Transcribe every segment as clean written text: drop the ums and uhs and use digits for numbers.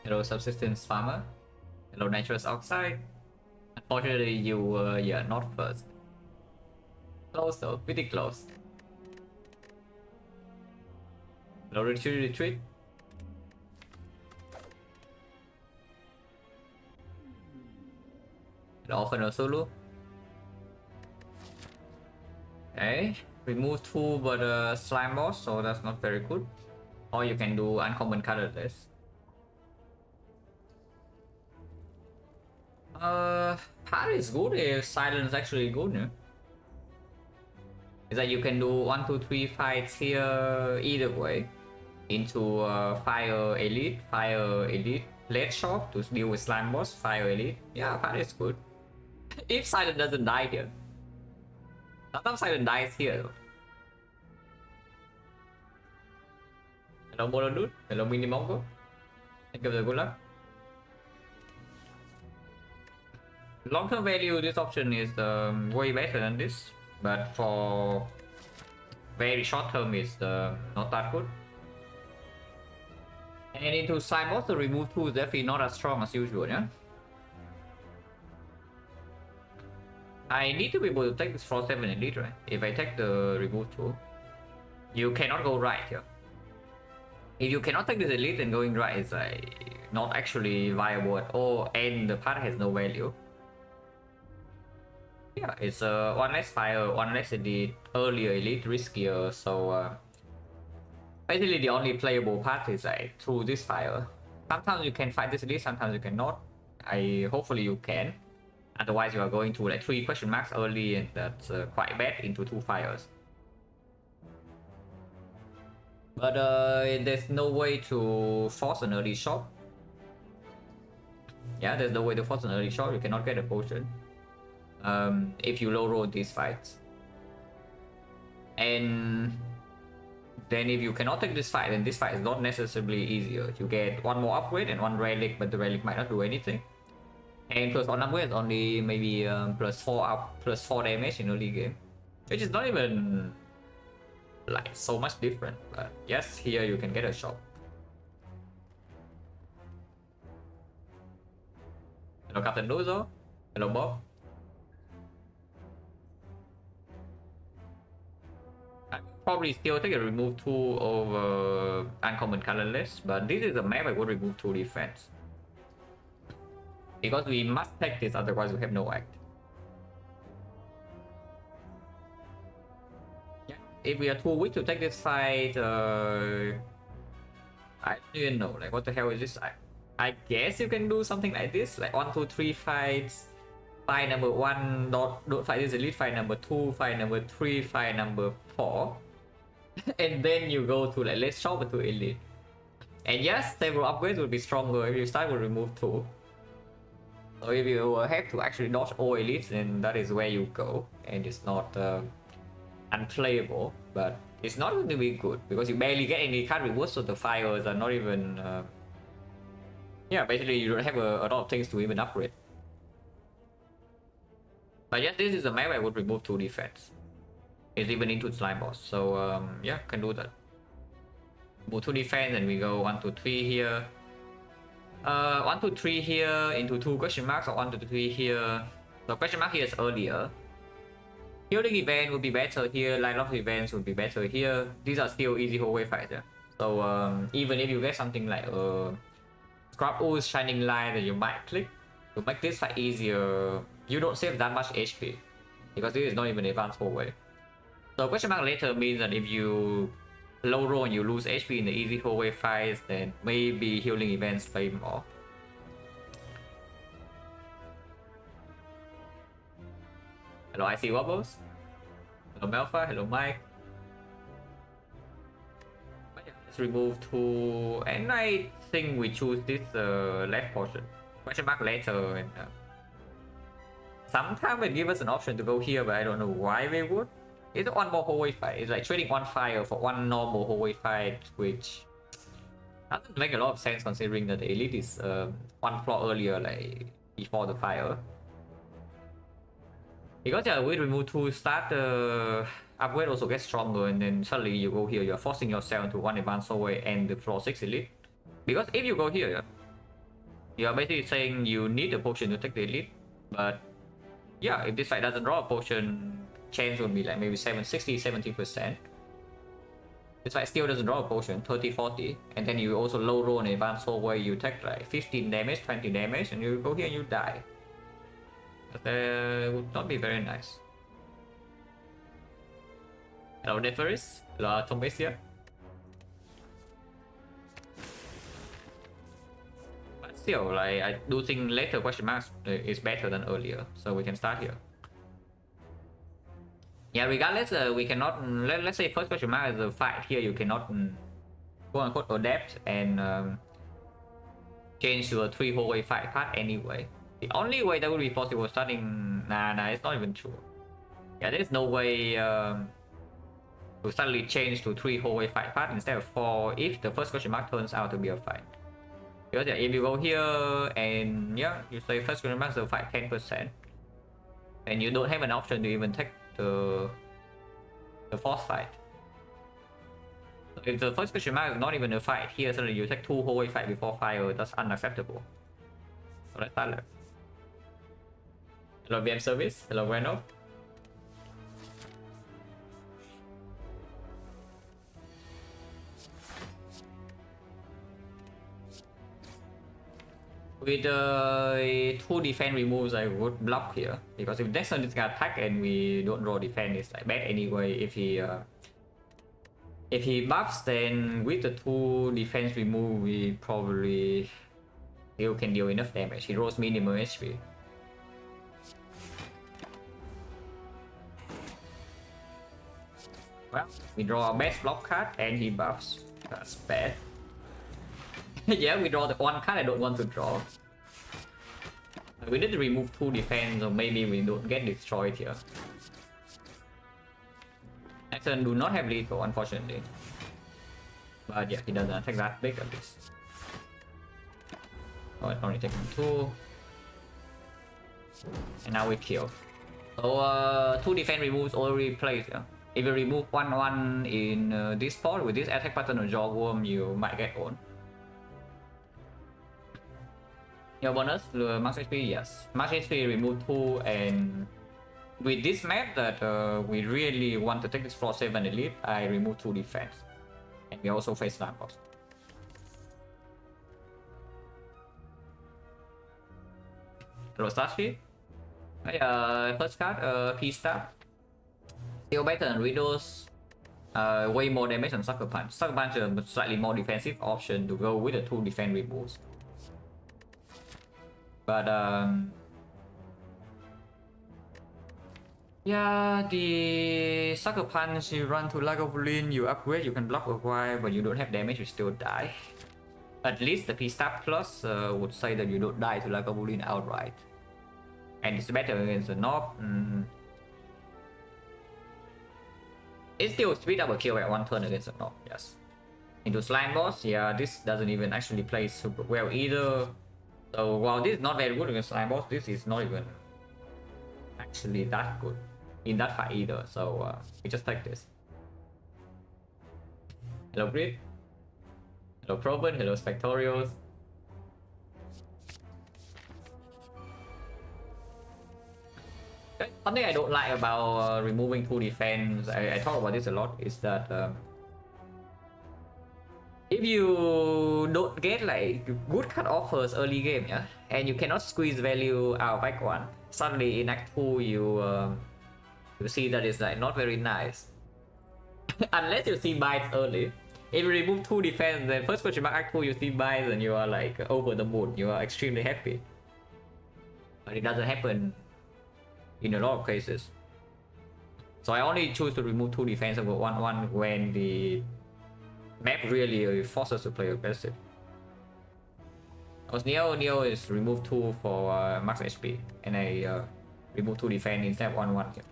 Hello, subsistence farmer. Hello, nitrous oxide. Unfortunately, you were not first. Close though, pretty close. Hello, retreat. Hello, Orphan Sulu. Okay, remove 2 but slime boss, so that's not very good. Or you can do uncommon colorless. Part is good if silence actually good, yeah? Is that you can do 1, 2, 3 fights here either way into fire elite, lead shop to deal with slime boss, fire elite. Yeah, part is good. If silent doesn't die here. Sometimes silent dies here though. Hello Mono Dude, hello Mini Mongo. Thank you for the good luck. Long-term value, this option is way better than this, but for very short term is not that good. And into slime boss, the remove 2 is definitely not as strong as usual, yeah? I need to be able to take this Frost 7 Elite, right? If I take the remove 2, you cannot go right here. If you cannot take this Elite, then going right is not actually viable at all, and the path has no value. Yeah, it's 1 less fire, 1 less Elite, earlier Elite, riskier, so basically the only playable path is through this fire. Sometimes you can fight this Elite, sometimes you cannot. Hopefully you can. Otherwise you are going to 3 question marks early, and that's quite bad into 2 fires. But there's no way to force an early shot. Yeah, there's no way to force an early shot. You cannot get a potion if you low roll these fights. And then if you cannot take this fight, then this fight is not necessarily easier. You get 1 more upgrade and 1 relic, but the relic might not do anything. And plus 1 upgrade is only maybe +4 damage in early game, which is not even like so much different. But yes, here you can get a shot. Hello Captain Luzo. Hello Bob. I probably still take a remove 2 over uncommon colorless, but this is a map I would remove 2 defense. Because we must take this, otherwise we have no act. Yeah. If we are too weak to take this fight, I don't even know, like what the hell is this? I guess you can do something like this, like 1, 2, 3 fights. Fight number 1, don't fight this elite, fight number 2, fight number 3, fight number 4. And then you go to let's shop to elite. And yes, several upgrades will be stronger if you start with remove 2. So if you have to actually dodge all elites, then that is where you go, and it's not unplayable, but it's not going to be good because you barely get any card rewards, so the fires are not even yeah, basically you don't have a lot of things to even upgrade. But yes, this is a map I would remove 2 defense. It's even into slime boss, so yeah, can do that. Move 2 defense and we go 1, 2, 3 here. 1, 2, 3 here into 2 question marks, or 1, 2, 3 here. The question mark here is earlier. Healing event would be better here, line of events would be better here. These are still easy hallway fights, yeah? So even if you get something like Scrap Ooze, Shining Light that you might click to make this fight easier, you don't save that much HP because this is not even advanced hallway. So question mark later means that if you low roll and you lose HP in the easy hallway fights, then maybe healing events play more. Hello IC Wobbles. Hello Melfa, hello Mike. But yeah, let's remove 2, and I think we choose this left portion. Question mark later, and sometimes it gives us an option to go here, but I don't know why we would. It's 1 more hallway fight. It's like trading 1 fire for 1 normal hallway fight, which doesn't make a lot of sense considering that the elite is 1 floor earlier, like before the fire. Because yeah, with remove 2 start, upgrade also gets stronger, and then suddenly you go here, you're forcing yourself into 1 advanced hallway and the floor 6 elite. Because if you go here, You are basically saying you need a potion to take the elite, but yeah, if this fight doesn't draw a potion, chance would be like maybe 70%. This fight still doesn't draw a potion, 30-40, and then you also low roll an advanced soul where you take like 15 damage, 20 damage, and you go here and you die. That would not be very nice. Hello Neferis, hello Tombesia. But still, like, I do think later question marks is better than earlier, so we can start here. Yeah, regardless, we cannot, let's say first question mark is a fight here, you cannot quote unquote adapt and change to a 3 hallway fight path anyway. The only way that would be possible starting, nah, it's not even true. Yeah, there's no way to suddenly change to 3 hallway fight path instead of 4 if the first question mark turns out to be a fight. Because yeah, if you go here and yeah, you say first question mark is a fight 10%, and you don't have an option to even take the fourth fight. So if the first question mark is not even a fight here, suddenly you take 2 hallway fight before fire, that's unacceptable. So let's start. Hello VM service, hello Reno. With the 2 defense removes, I would block here, because if next turn it's gonna attack and we don't draw defense, it's like bad anyway. If he buffs, then with the 2 defense remove, we probably still can deal enough damage. He rolls minimum HP. Well, we draw a best block card and he buffs. That's bad. Yeah, we draw the 1 card I don't want to draw. We need to remove 2 defense, or maybe we don't get destroyed here. Next turn do not have lethal, unfortunately. But yeah, he doesn't attack that big at least. Oh, it's only taking 2. And now we kill. So 2 defense removes already placed. Yeah. If you remove 1/1 in this spot with this attack pattern or jaw worm, you might get owned. Your bonus, max HP, yes. Max HP remove 2, and with this map that we really want to take this floor 7 elite, I remove 2 defense. And we also face slam boss. Hello Stashi. First card, P-Star. Still better than Riddles. Way more damage than Sucker Punch. Sucker Punch is a slightly more defensive option to go with the 2 defense removes. But yeah, the Sucker Punch, you run to Lagavulin, you upgrade, you can block a while, but you don't have damage, you still die. At least the P-Stab Plus would say that you don't die to Lagavulin outright. And it's better against the Knob. It's still speed up a kill at 1 turn against the Knob, yes. Into Slime Boss, yeah, this doesn't even actually play super well either. So while this is not very good against Slime Boss, this is not even actually that good in that fight either. So we just take this. Hello Grid. Hello Proven, hello Spectorials. Something I don't like about removing 2 defense, I talk about this a lot, is that if you don't get like good cut offers early game, yeah, and you cannot squeeze value out of Act 1, suddenly in Act 2 you see that it's like not very nice. Unless you see bites early. If you remove 2 defense, then first question mark Act 2 you see bites and you are like over the moon, you are extremely happy. But it doesn't happen in a lot of cases. So I only choose to remove 2 defense over 1/1 when the map really forces us to play aggressive. Because Neo is remove 2 for max HP, and I remove 2 defense instead of 1/1.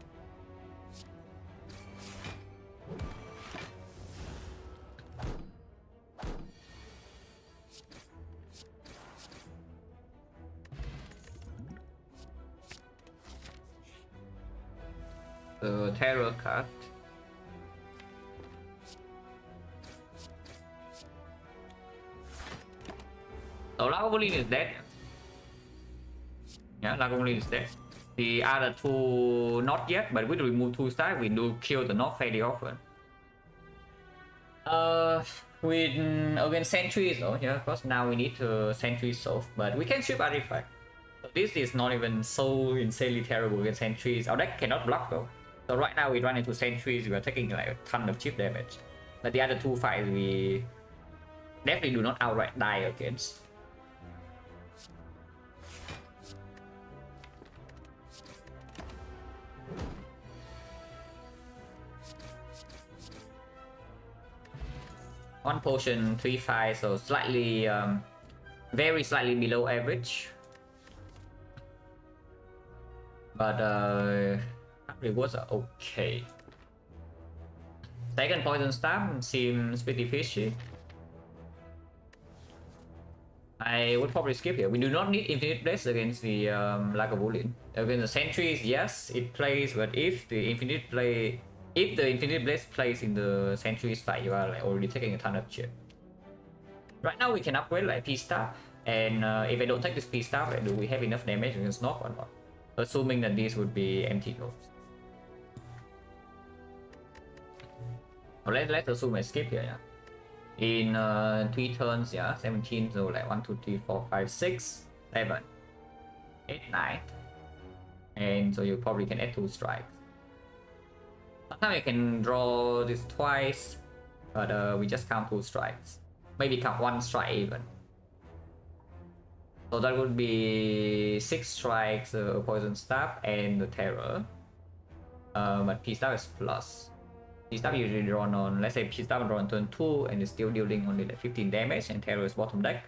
The terror card. So Lagavulin is dead. Yeah, Lagavulin is dead. The other two not yet, but we remove 2 stars, we do kill the knob fairly often. With against sentries though, yeah, of course now we need to sentry solve, but we can ship artifact. So this is not even so insanely terrible against sentries. Our deck cannot block though. So right now we run into sentries, we are taking like a ton of chip damage. But the other 2 fights we definitely do not outright die against. One potion, 3-5, so slightly, very slightly below average. But rewards are okay. Second poison stab seems pretty fishy. I would probably skip here. We do not need infinite blades against the Lagavulin. Against the sentries, yes, it plays, but if the infinite blades plays in the sentries fight, you are like already taking a ton of chip. Right now we can upgrade like P-Stab, and if I don't take this P-Stab, do we have enough damage against Knock or not? Assuming that these would be empty nodes. So let's assume I skip here, yeah. In 3 turns, yeah, 17, so like 1, 2, 3, 4, 5, 6, 7, 8, 9. And so you probably can add 2 strikes. Sometimes you can draw this twice, but we just count 2 strikes. Maybe count 1 strike even. So that would be 6 strikes, Poison Stab and the Terror. But P-Stab is plus. P-Stab usually drawn on, let's say P-Stab drawn on turn 2 and is still dealing only like 15 damage, and Terror is bottom deck.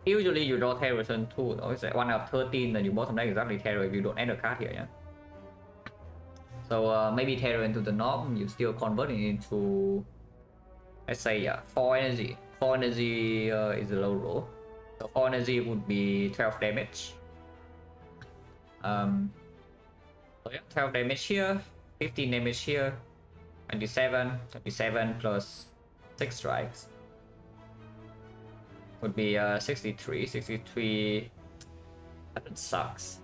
Usually you draw Terror turn 2, though. It's like 1 out of 13 and you bottom deck exactly Terror if you don't add a card here, yeah? So maybe Terror into the knob, you still convert it into, let's say, yeah, 4 energy. 4 energy is a low roll. So 4 energy would be 12 damage. So yeah, 12 damage here, 15 damage here, 27 plus 6 strikes would be 63. That sucks.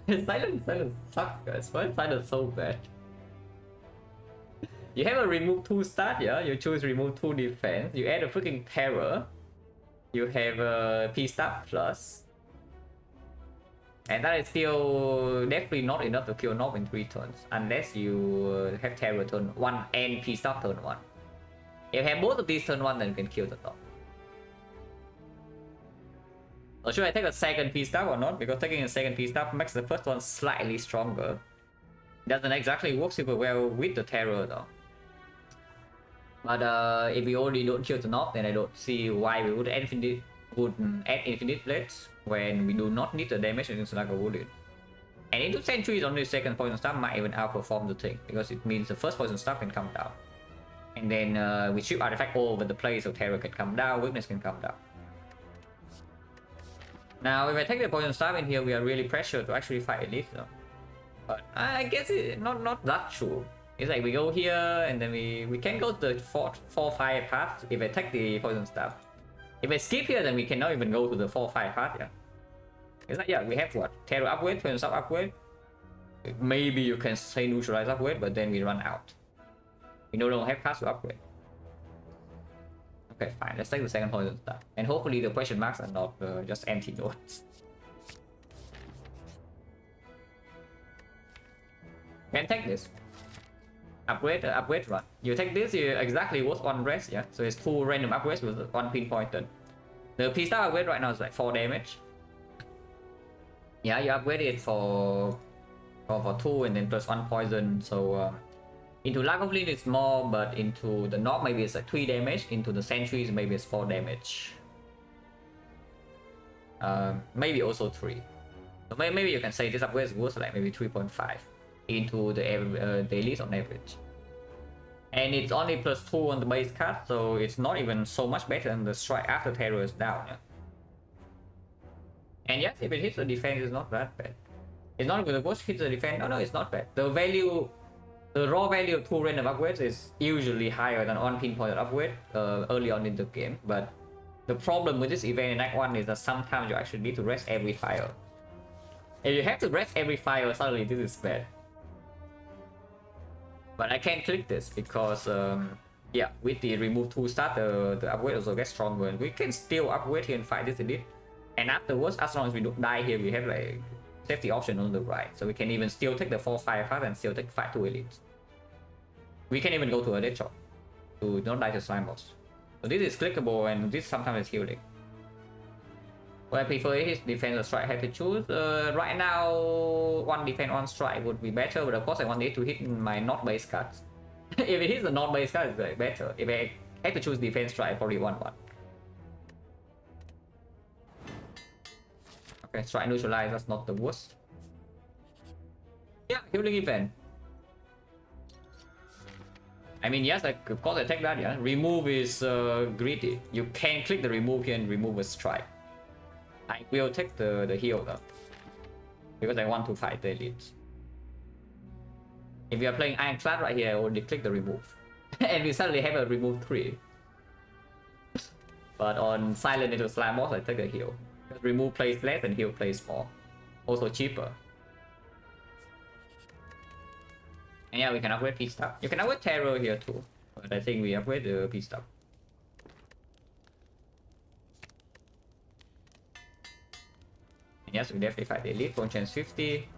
Silent sucks, guys. Why is Silent so bad? You have a remove 2 stat, yeah? You choose remove 2 defense, you add a freaking Terror, you have a P-Stab plus, and that is still definitely not enough to kill Knob in 3 turns, unless you have Terror turn 1 and P-Stab turn 1. If you have both of these turn 1, then you can kill the Knob. Or should I take a second P-Stab or not? Because taking a second P-Stab makes the first one slightly stronger. Doesn't exactly work super well with the Terror though. But if we already don't kill the Knob, then I don't see why we would add infinite blades when we do not need the damage against Lagavulin. And into sentries, only the second poison stab might even outperform the thing, because it means the first poison stab can come down. And then we ship artifact all over the place, so Terror can come down, weakness can come down. Now if I take the poison stab in here, we are really pressured to actually fight Elite though. But I guess it's not that true. It's like we go here and then we can go to the 4-5 path if I take the poison stab. If I skip here, then we cannot even go to the 4-5 path, yeah. It's like, yeah, we have what? Terror upgrade, poison stab upgrade. Maybe you can say neutralize upgrade, but then we run out. We no longer have paths to upgrade. Okay, fine. Let's take the second poison stab. And hopefully the question marks are not just empty nodes. Can take this. Upgrade run. You take this, you exactly worth 1 rest, yeah? So it's 2 random upgrades with 1 pinpointed. The P-Star upgrade right now is like 4 damage. Yeah, you upgrade it for 2 and then plus 1 poison. So into Lagavulin it's more, but into the Knob maybe it's like 3 damage. Into the Sentries maybe it's 4 damage. Maybe also 3. So maybe you can say this upgrade is worth like maybe 3.5 into the Elite on average. And it's only plus 2 on the base card, so it's not even so much better than the strike after Terror is down. Yeah? And yes, if it hits the defense, it's not that bad. It's not even the worst hits the defense. No, it's not bad. The The raw value of 2 random upgrades is usually higher than 1 pinpointed upgrade early on in the game, but the problem with this event in Act 1 is that sometimes you actually need to rest every fire. If you have to rest every fire, suddenly this is bad. But I can't click this because yeah, with the remove 2 start, the upgrade also gets stronger, and we can still upgrade here and fight this elite. And afterwards, as long as we don't die here, we have like safety option on the right, so we can even still take the 4 fire fast and still take fight 2 elites. We can even go to a dead shot to not die to slime boss. So this is clickable, and this sometimes is healing. What I prefer is defense or strike. I have to choose. Right now, 1 defense, 1 strike would be better, but of course I want it to hit my not base cards. If it hits the not base card, it's like better. If I have to choose defense strike, I probably want 1. Okay, strike neutralize, that's not the worst. Yeah, healing event. I mean, yes, like, of course I take that, yeah. Remove is greedy. You can click the remove here and remove a strike. I will take the heal though, because I want to fight the elites. If you are playing Ironclad right here, I only click the remove. And we suddenly have a remove 3. But on Silent into Slime Boss, I take the heal. Because remove plays less and heal plays more. Also cheaper. And yeah, we can upgrade Peace Stuff. You can upgrade Terror here too, but I think we upgrade the Peace Stuff. And yes, we definitely fight the elite. Phone chance 50.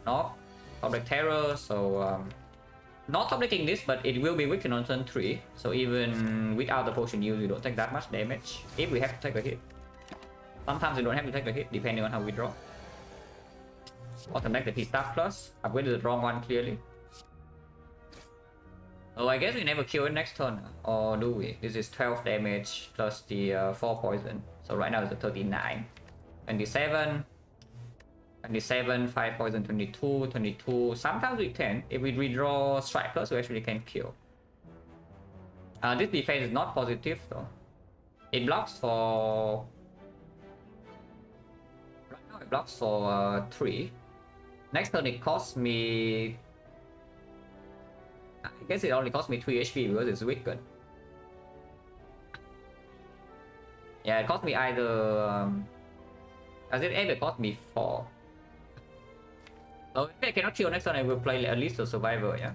Not Public Terror, so not top decking this, but it will be weakened on turn 3. So even without the potion use, you don't take that much damage if we have to take a hit. Sometimes you don't have to take a hit depending on how we draw. Autumn back the Peace Staff plus. Upgraded the wrong one clearly. Oh, I guess we never kill it next turn, or do we? This is 12 damage plus the 4 poison. So right now it's a 39. 27. 27, 5 poison, 22, 22. Sometimes we can. If we redraw strike plus, we actually can kill. This defense is not positive though. It blocks for... Right now it blocks for 3. Next turn it costs me... I guess it only costs me 3 HP because it's weakened. Yeah, it cost me either... does it ever cost me 4? So if I cannot kill next turn, I will play at least a survivor, yeah?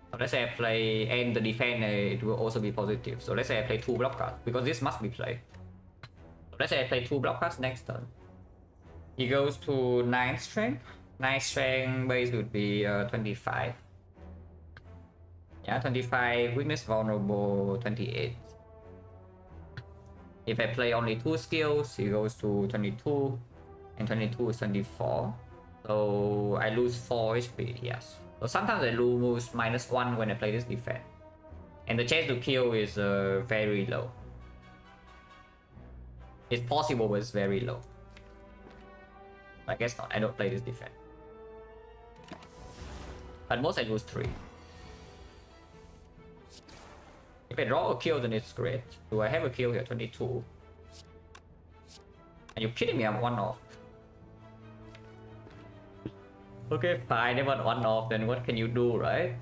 So let's say I play... and the defense, it will also be positive. So let's say I play 2 block cards, because this must be played. So let's say I play 2 block cards next turn. He goes to 9 strength. 9 strength base would be 25. Yeah, 25, weakness vulnerable 28. If I play only 2 skills, he goes to 22, and 22 is 24. So I lose 4 HP, yes. So sometimes I lose -1 when I play this defense. And the chance to kill is very low. It's possible, but it's very low. I guess not, I don't play this defense. At most I lose 3. If I draw a kill, then it's great. Do I have a kill here? 22. Are you kidding me? I'm 1 off. Okay, fine. I want 1 off, then what can you do, right?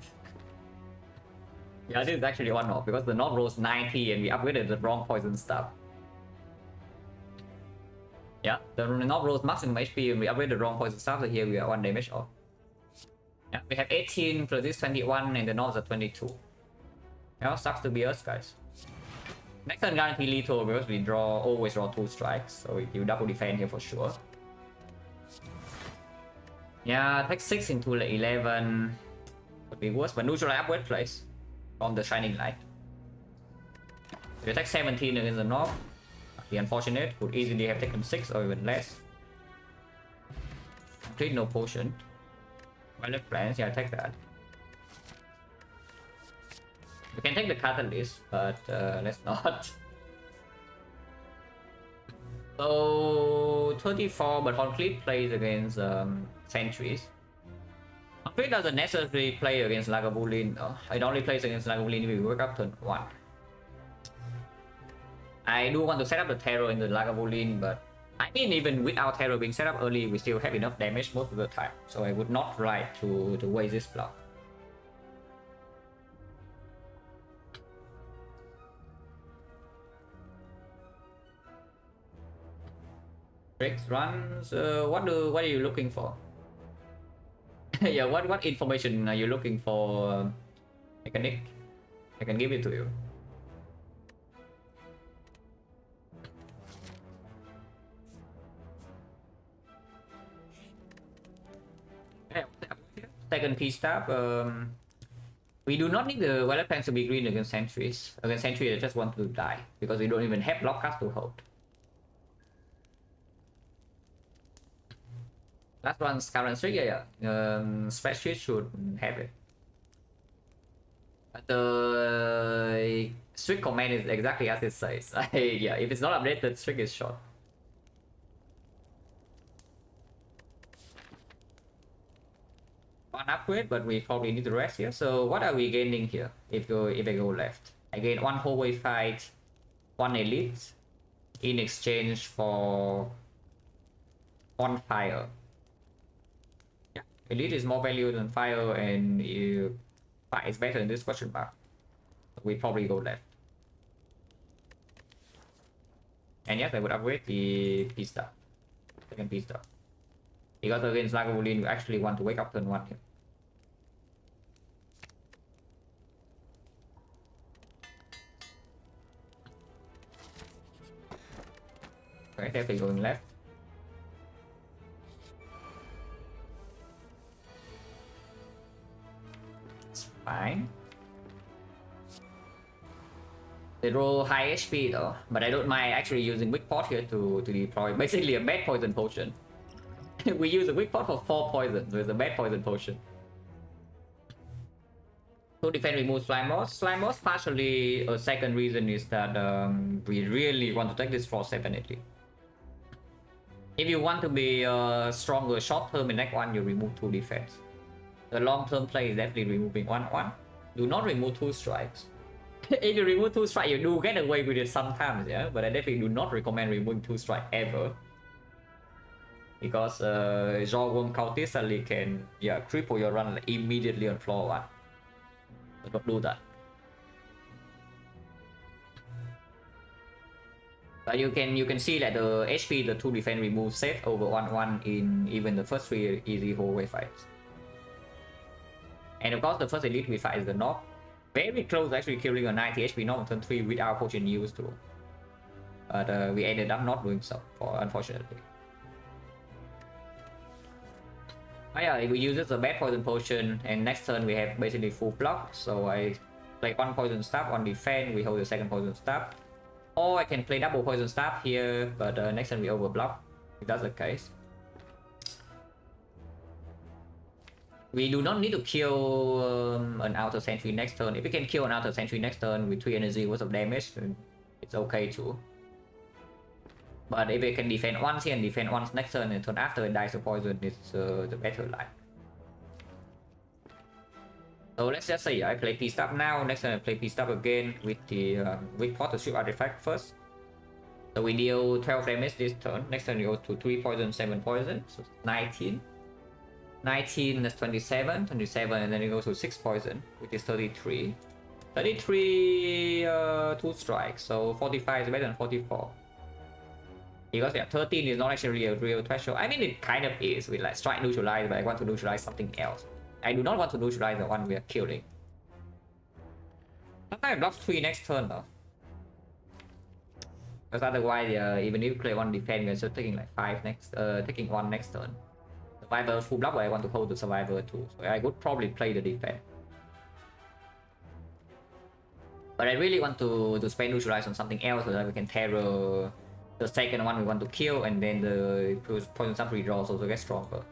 Yeah, this is actually 1 off because the North rolls 90 and we upgraded the wrong poison stuff. Yeah, the North rolls maximum HP and we upgraded the wrong poison stuff, so here we are 1 damage off. Yeah, we have 18 plus this 21 and the North are 22. Yeah, sucks to be us, guys. Next turn guarantee lethal because we always draw 2 strikes, so you double defend here for sure. Yeah, take 6 into like 11 would be worse, but neutral upgrade place from the Shining Light. If you take 17 against the North, the unfortunate would easily have taken 6 or even less. Complete no potion. Well, left plans, yeah, take that. We can take the catalyst, but let's not. So 34, but Concrete plays against Sentries. Concrete doesn't necessarily play against Lagavulin though. It only plays against Lagavulin if we work up turn 1. I do want to set up the Terror in the Lagavulin, but I mean even without Terror being set up early, we still have enough damage most of the time. So I would not like to waste this block. Tricks runs. What are you looking for? Yeah, what information are you looking for, mechanic? I can give it to you. Yeah, second piece tab. We do not need the violet plants to be green against sentries. Against sentries, I just want to die because we don't even have block cast to hold. Last one, current streak, yeah. Spreadsheet should have it. But the streak command is exactly as it says. Yeah, if it's not updated, streak is short. One upgrade, but we probably need the rest here. So what are we gaining here if I go left? I gain one hallway fight, one elite in exchange for one fire. Yeah, elite is more value than fire, and fire is better in this question mark. We probably go left. And yes, I would upgrade the piece star, second piece star. Because against Lagavulin, we actually want to wake up turn 1 here. Okay, definitely going left. It's fine. They roll high HP though, but I don't mind actually using weak pot here to deploy basically a bad poison potion. We use a weak pot for 4 poison, so it's a bad poison potion. To defend, remove slime boss. Slime boss, partially a second reason is that we really want to take this for 780. If you want to be stronger short term in next one, you remove 2 defense. The long term play is definitely removing 1-1. Do not remove 2 strikes. If you remove 2 strikes, you do get away with it sometimes, yeah. But I definitely do not recommend removing 2 strikes ever. Because Jaw Worm Cultist suddenly can cripple your run immediately on floor 1. So don't do that. But you can see that the HP the 2 defense remove safe over 1-1 in even the first 3 easy hallway fights. And of course the first elite we fight is the knock. Very close actually killing a 90 HP knock on turn 3 without potion used too. But we ended up not doing so, unfortunately. Oh yeah, if we use this a bad poison potion, and next turn we have basically full block, so I play 1 poison stab on defense, we hold the second poison stab. Or I can play double poison stab here, but next turn we overblock, if that's the case. We do not need to kill an outer sentry next turn. If we can kill an outer sentry next turn with 3 energy worth of damage, then it's okay too. But if we can defend once here and defend once next turn and turn after it dies to poison, it's the better line. So let's just say I play Peace Up now, next turn I play Peace Up again with the weak pot to shoot artifact first. So we deal 12 damage this turn, next turn we go to 3 poison, 7 poison, so 19. 19 is 27, 27, and then it goes to 6 poison, which is 33. 33, 2 strikes, so 45 is better than 44. Because 13 is not actually a real threshold. I mean, it kind of is with like strike neutralize, but I want to neutralize something else. I do not want to neutralize the one we are killing. Sometimes I block 3 next turn though. Because otherwise, even if you play 1 defense, we're still taking like 5 next, taking 1 next turn. Survivor full block, but I want to hold the survivor too, so I would probably play the defense. But I really want to spend neutralize on something else so that we can terror the second one we want to kill, and then the poison sub redraws also get stronger.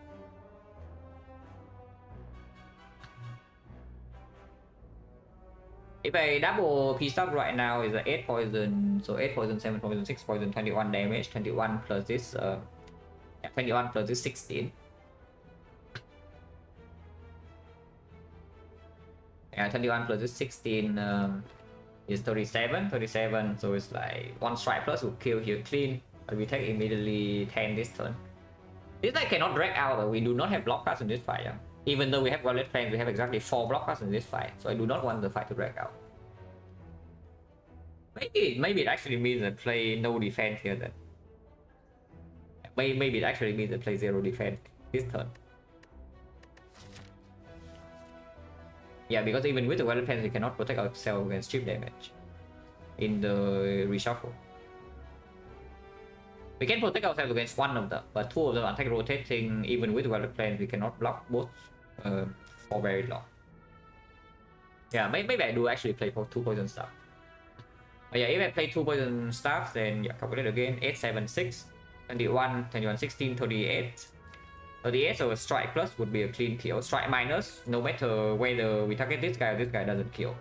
If I double piece up right now is 8 poison, so 8 poison, 7 poison, 6 poison, 21 damage, 21 plus this 21 plus this 16. Yeah, 21 plus this 16 is 37, so it's like 1 strike plus will kill here clean, but we take immediately 10 this turn. This I cannot drag out though, we do not have block cards in this fight. Yeah? Even though we have Violet Flame, we have exactly 4 block cards in this fight, so I do not want the fight to drag out. Maybe it actually means that play no defense here then. Maybe it actually means they play 0 defense this turn. Yeah, because even with the weather pens, we cannot protect ourselves against chip damage in the reshuffle. We can protect ourselves against one of them, but two of them attack rotating. Even with weather plans, we cannot block both for very long. Yeah, maybe I do actually play for 2 poison stuff. But yeah, if I play 2 poison stuff, then yeah, calculate again. 8, 7, 6, 21, 21, 16, 38. 38, so a strike plus would be a clean kill. Strike minus, no matter whether we target this guy or this guy doesn't kill.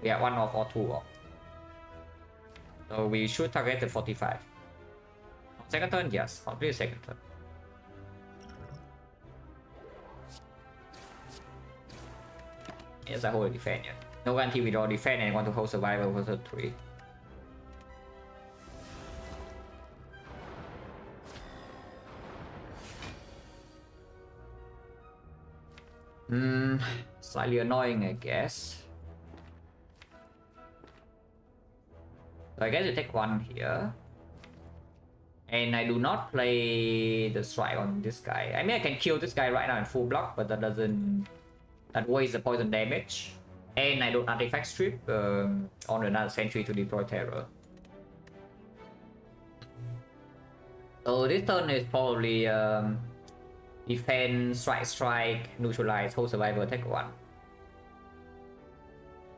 We have 1 off or 2 off. So we should target the 45. Second turn, yes, complete second turn. Yes, I hold defense, yeah. No guarantee we draw defense and want to hold survival for turn 3. Slightly annoying, I guess. So I guess you take 1 here. And I do not play the strike on this guy. I mean, I can kill this guy right now in full block, but that doesn't... That wastes the poison damage. And I don't artifact strip on another sentry to deploy terror. So this turn is probably defense, strike, neutralize, hold survivor, take 1.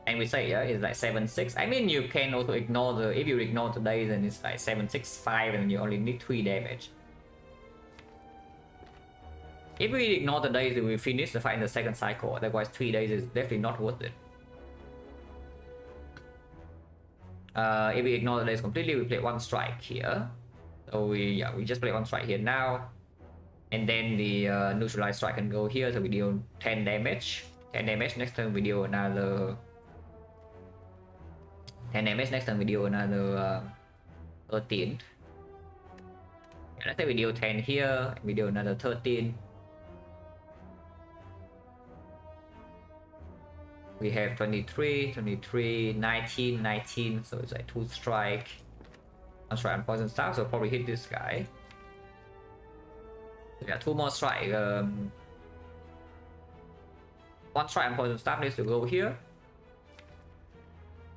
And we say, yeah, it's like 7-6. I mean, you can also ignore the... If you ignore today, then it's like 7-6-5 and you only need 3 damage. If we ignore the days, we finish the fight in the second cycle. Otherwise, 3 days is definitely not worth it. If we ignore the days completely, we play 1 strike here. So we just play 1 strike here now. And then the neutralized strike can go here, so we deal 10 damage. 10 damage, next turn we deal another... 10 damage, next turn we deal another 13. Yeah, let's say we deal 10 here, and we deal another 13. We have 23, 23, 19, 19, so it's like 2 strike. 1 strike and poison staff, so probably hit this guy. So yeah, 2 more strike. 1 strike and poison staff needs to go here.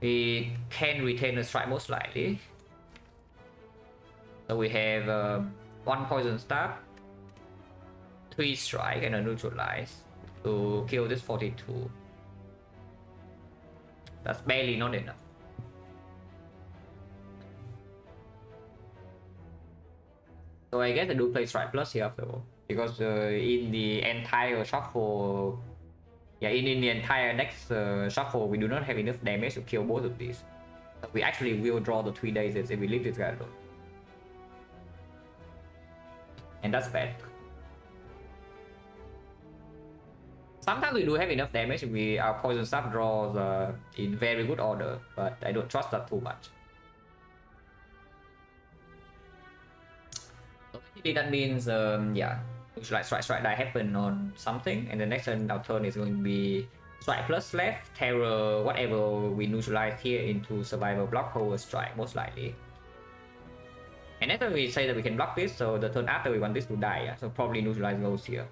We can retain the strike most likely. So we have 1 poison staff, 3 strike, and a neutralize to kill this 42. That's barely not enough. So I guess I do play strike plus here after all, because in the entire shuffle, yeah, in the entire next shuffle, we do not have enough damage to kill both of these. So we actually will draw the 3 days if we leave this guy alone. And that's bad. Sometimes we do have enough damage if our poison staff draws in very good order, but I don't trust that too much. So basically that means, yeah, like strike die happen on something, and the next turn our turn is going to be strike plus left, terror, whatever we neutralize here into survival block, hold strike most likely. And after we say that we can block this, so the turn after we want this to die, yeah? So probably neutralize goes here.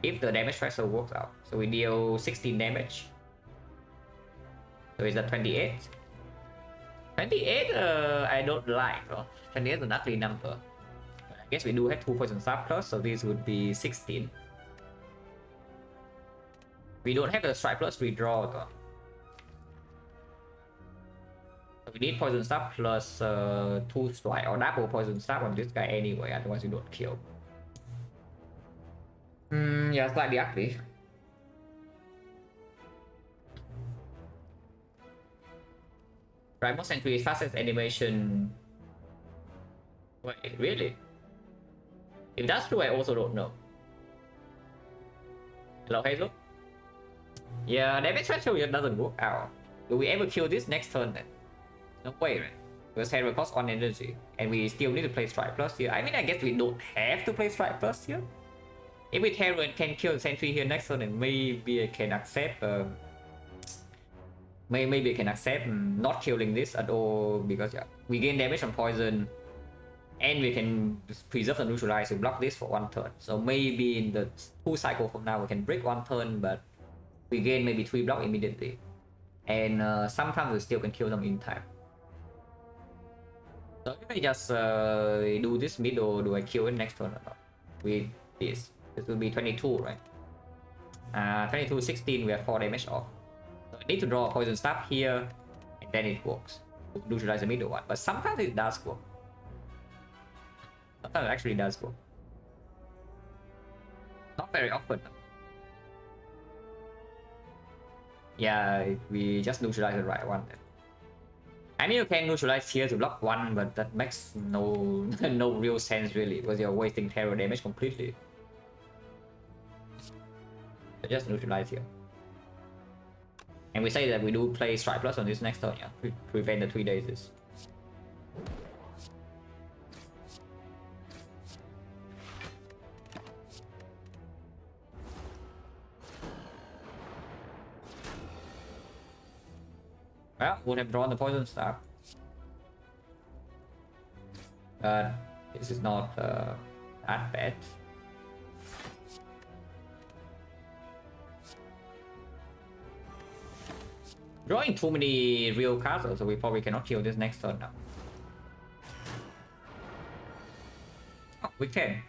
If the damage factor works out. So we deal 16 damage. So is that 28? 28 I don't like, bro. 28 is an ugly number. But I guess we do have 2 poison staff plus, so this would be 16. We don't have the strike plus redraw though. So we need poison staff plus 2 strike or double poison staff on this guy anyway, otherwise you don't kill. Yeah, slightly ugly. Primal Sanctuary's fastest animation. Wait, really? If that's true, I also don't know. Hello, Hazel? Yeah, damage threshold just doesn't work out. Do we ever kill this next turn then? No way, right? Because Terror costs 1 energy, and we still need to play Strike Plus here. I mean, I guess we don't have to play Strike Plus here. If we Terror and can kill the Sentry here next turn, then maybe I can accept. Maybe I can accept not killing this at all, because yeah, we gain damage from poison. And we can preserve the neutralize to block this for 1 turn. So maybe in the 2 cycle from now we can break 1 turn, but we gain maybe 3 block immediately. And sometimes we still can kill them in time. So if I just do this mid, or do I kill it next turn or not? With this. This will be 22, right? 22, 16, we have 4 damage off. So I need to draw a poison staff here, and then it works. To neutralize the middle one. But sometimes it does work. Sometimes it actually does work. Not very often. Yeah, we just neutralize the right one then. I mean, you can neutralize here to block 1, but that makes no no real sense really, because you're wasting terror damage completely. So just neutralize here. And we say that we do play Strike Plus on this next turn, yeah, prevent the 3 days. Well, would have drawn the poison staff. But this is not that bad. Drawing too many real cards, so we probably cannot kill this next turn now. Oh, we can.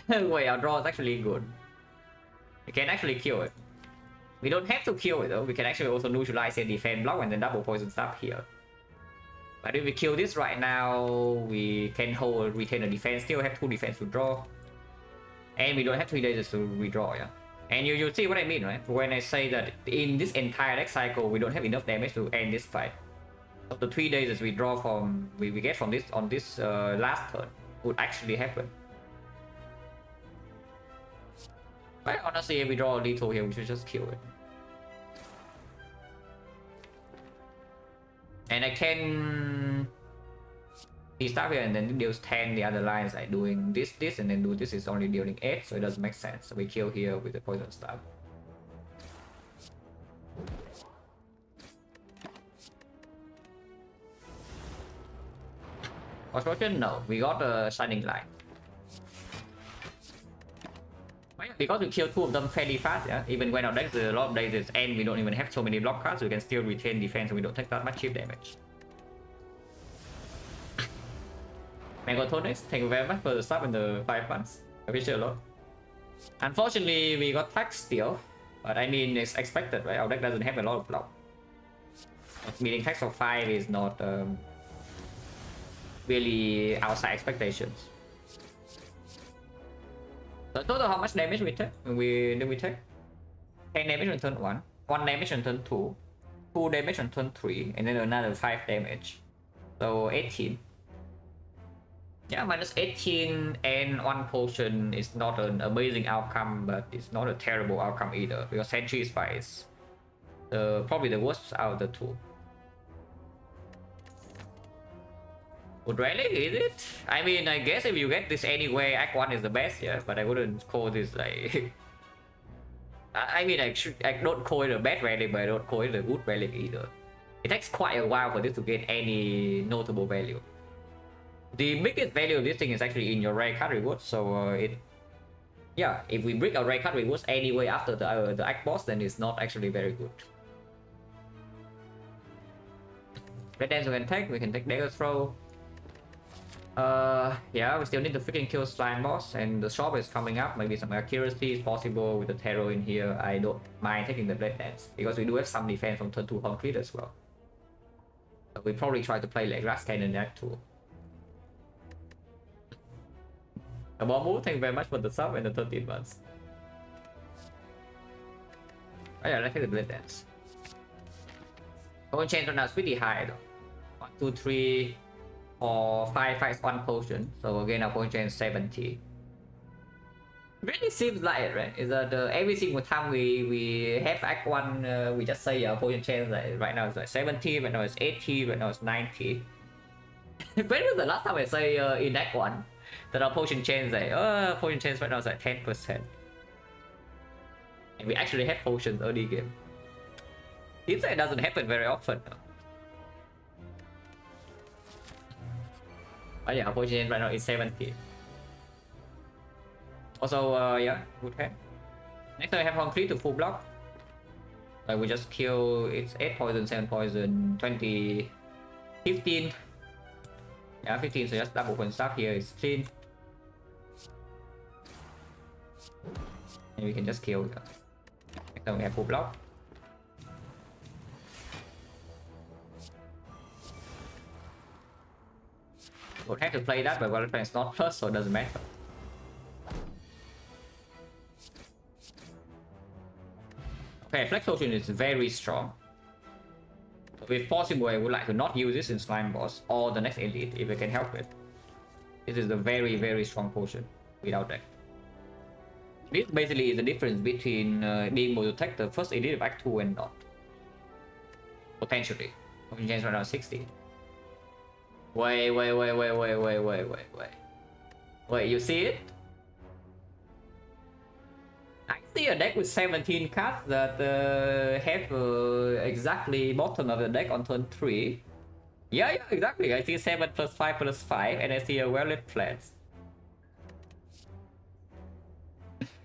Wait, our draw is actually good. We can actually kill it. We don't have to kill it though, we can actually also neutralize and defend block and then double poison stuff here. But if we kill this right now, we can hold, retain the defense, still have 2 defense to draw. And we don't have 3 days to redraw, yeah. And you see what I mean, right? When I say that in this entire deck cycle, we don't have enough damage to end this fight. So the 3 days we draw from, we get from this on this last turn would actually happen. But honestly, if we draw a lethal here, we should just kill it. And I can start here and then deals 10 the other lines, like doing this, and then do this is only dealing 8, so it doesn't make sense. So we kill here with the poison staff. Construction? No, we got a shining light. Because we kill 2 of them fairly fast, yeah. Even when our deck is a lot of days and we don't even have so many block cards, we can still retain defense and we don't take that much chip damage. Megatonics, thank you very much for the sub and the 5 months. I appreciate a lot. Unfortunately, we got tax still, but I mean, it's expected, right? Our deck doesn't have a lot of block. Meaning tax of 5 is not really outside expectations. So total how much damage we take? We take 10 damage on turn 1, 1 damage on turn 2, 2 damage on turn 3, and then another 5 damage. So 18. Yeah, minus 18 and 1 potion is not an amazing outcome, but it's not a terrible outcome either, because Sentry Spy is probably the worst out of the 2. Would really, is it? I mean, I guess if you get this anyway, Act 1 is the best, yeah, but I wouldn't call this like... I mean, I don't call it a bad relic, but I don't call it a good relic either. It takes quite a while for this to get any notable value. The biggest value of this thing is actually in your rare card rewards, so yeah, if we break our rare card rewards anyway after the Act boss, then it's not actually very good. Red Dance we can take Dagger Throw. Yeah, we still need to freaking kill Slime boss, and the shop is coming up. Maybe some accuracy is possible with the Tarot in here. I don't mind taking the Blade Dance, because we do have some defense from turn 2 complete as well. So we probably try to play like Glass Cannon Act 2. Amomu, thank you very much for the sub and the 13 months. Oh yeah, let's take the Blade Dance. Potion chain right now is pretty high though. 1, 2, 3, 4, 5 fights 1 potion. So again, our potion chain is 70. Really seems like it, right? Is that every single time we have Act 1, we just say our potion chain like right now it's like 70, right now it's 80, right now it's 90. When was the last time I say in Act 1 that our potion chains like potion chains right now is like 10%. And we actually have potions early game. Seems like it doesn't happen very often. But yeah, opposition right now is 70. Also, yeah, good hand. Next time I have on 3 to full block. Like we just kill, it's 8 poison, 7 poison, 20, 15. Yeah, 15, so just double point stuff here is clean. And we can just kill. Next time we have full block. Would have to play that, but Valorant is not plus, so it doesn't matter. Okay, Flex Potion is very strong. If possible, I would like to not use this in Slime Boss or the next Elite if I can help it. This is a very, very strong potion without that. This basically is the difference between being able to take the first Elite of Act 2 and not. Potentially. Potion chance right now 60. Wait. Wait, you see it? I see a deck with 17 cards that have exactly bottom of the deck on turn 3. Yeah, exactly. I see 7 plus 5 plus 5, and I see a well-lit plants.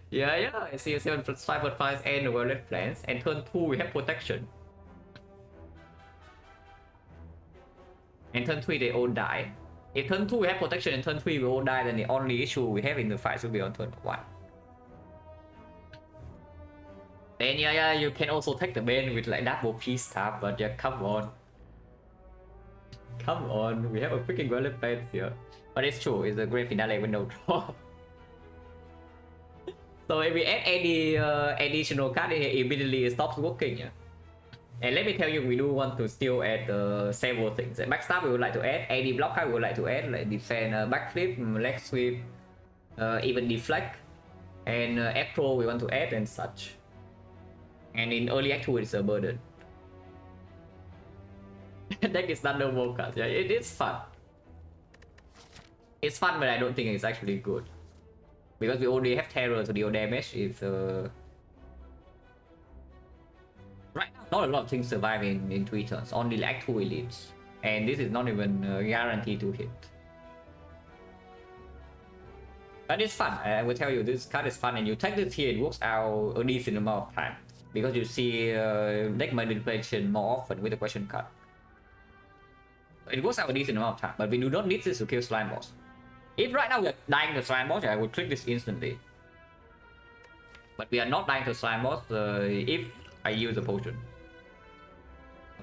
Yeah, I see a 7 plus 5 plus 5 and a well-lit plants, and turn 2 we have protection. And turn 3 they all die. If turn 2 we have protection and turn 3 we all die, then the only issue we have in the fight will be on turn 1. Then yeah, you can also take the bane with like double peace staff, but yeah, come on. Come on, we have a freaking Golden Plants here. But it's true, it's a great finale with no draw. So if we add any additional card in here, it immediately stops working. Yeah? And let me tell you, we do want to still add several things. At backstab we would like to add, AD block card we would like to add, like defend, backflip, leg sweep, even deflect. And F-Pro we want to add and such. And in early Act 2 it's a burden. Deck is not no more cards. Yeah, it is fun. It's fun, but I don't think it's actually good. Because we only have terror to deal damage if right now not a lot of things survive in 3 turns, only Act 2 elites. And this is not even guaranteed to hit. But it's fun, I will tell you, this card is fun, and you take this here, it works out a decent amount of time. Because you see deck manipulation more often with the question card. It works out a decent amount of time, but we do not need this to kill Slime Boss. If right now we are dying to Slime Boss, I would click this instantly. But we are not dying to Slime Boss if I use a potion.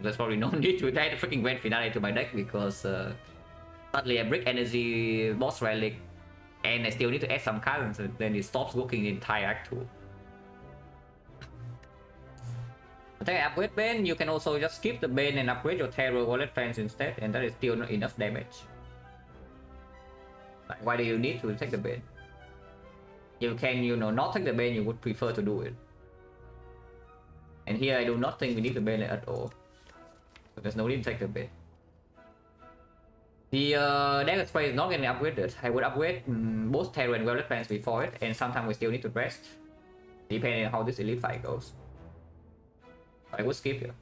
There's probably no need to add a freaking Grand Finale to my deck because suddenly I break energy, boss relic, and I still need to add some cards, and then it stops working the entire Act 2. Take upgrade Bane, you can also just skip the Bane and upgrade your Terror Wallet Fans instead, and that is still not enough damage. Like, why do you need to take the Bane? You can, not take the Bane, you would prefer to do it. And here I do not think we need the Bane at all. So there's no need to take the Bane. The Dagger Spray is not getting upgraded. I would upgrade both Terror and Wallet Fans before it, and sometimes we still need to rest. Depending on how this elite fight goes. I would skip here.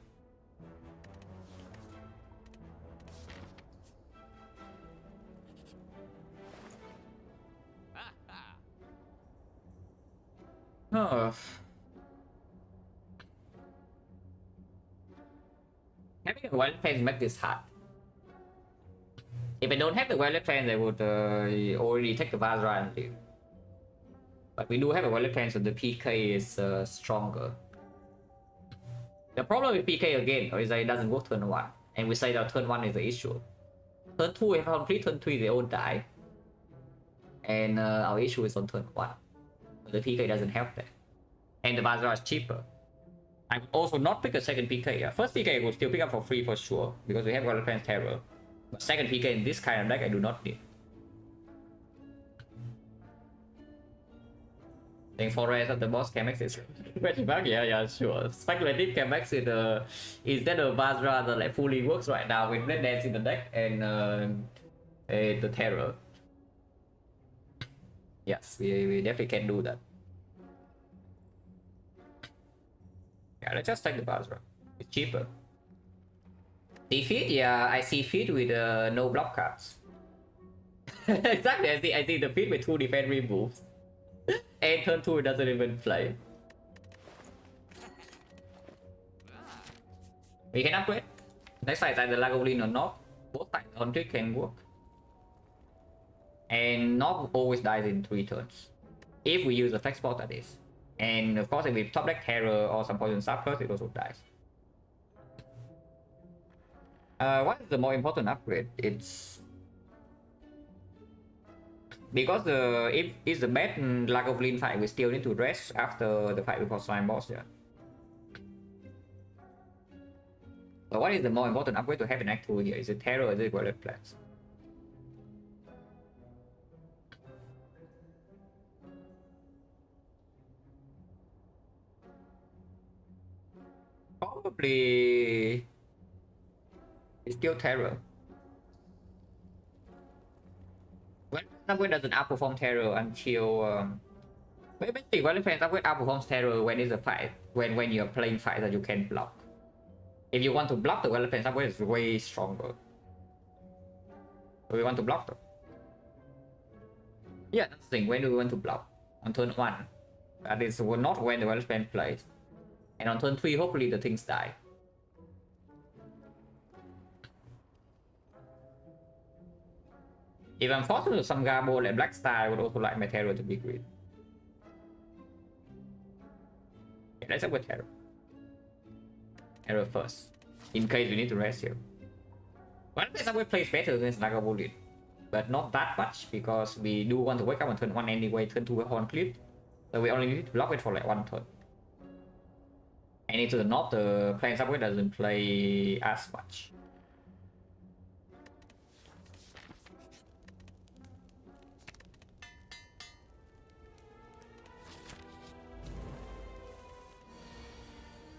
Oh. Having a Wallet Fence make this hard. If I don't have the Wallet Fence, I would already take the Vazra and leave. But we do have a Wallet Fence, so the PK is stronger. The problem with PK again is that it doesn't work turn 1, and we say that turn 1 is the issue. Turn 2 if I complete turn 3 they all die. And our issue is on turn 1. The PK doesn't help that. And the Vazra is cheaper. I would also not pick a second PK. Yeah. First PK I would still pick up for free for sure, because we have Golden Plants Terror. But second PK in this kind of deck I do not need. Think for rest of the boss Chemex is benchmark, yeah, sure. Speculative Chemex is that a Vazra that like fully works right now with Blade Dance in the deck and the Terror. Yes, we definitely can do that. Yeah, let's just take the Vazra. It's cheaper. See feed? Yeah, I see feed with no block cards. Exactly, I see the feed with 2 defense removes. And turn 2 it doesn't even play. We can upgrade. Next fight either Lagavulin or not. Both sides on trick can work. And not always dies in 3 turns. If we use a flex spot, that is. And of course if we top deck Terror or some poison suckers, it also dies. What is the more important upgrade? It's because if it's the bad Lagavulin fight, we still need to rest after the fight before slime boss. Yeah. But what is the more important upgrade to have in Act 2 here? Is it Terror or is it Violet Plants? Probably it's still Terror. Well, upgrade doesn't outperform Terror until basically Violet Plants upgrade outperforms Terror when it's a fight, when you're playing fight that you can block. If you want to block, the Violet Plants upgrade is way stronger. So we want to block though. Yeah, that's the thing. When do we want to block? On turn 1. That is not when the Violet Plant plays. And on turn 3, hopefully the things die. If I'm forced to some Garbo like Black Star, I would also like my Terror to be green. Yeah, let's go with Terror. Terror first. In case we need to rest here. One place I would play better against Lagavulin. But not that much, because we do want to wake up on turn 1 anyway, turn 2 horn clip. So we only need to block it for like 1 turn. And into the north, the playing subway doesn't play as much.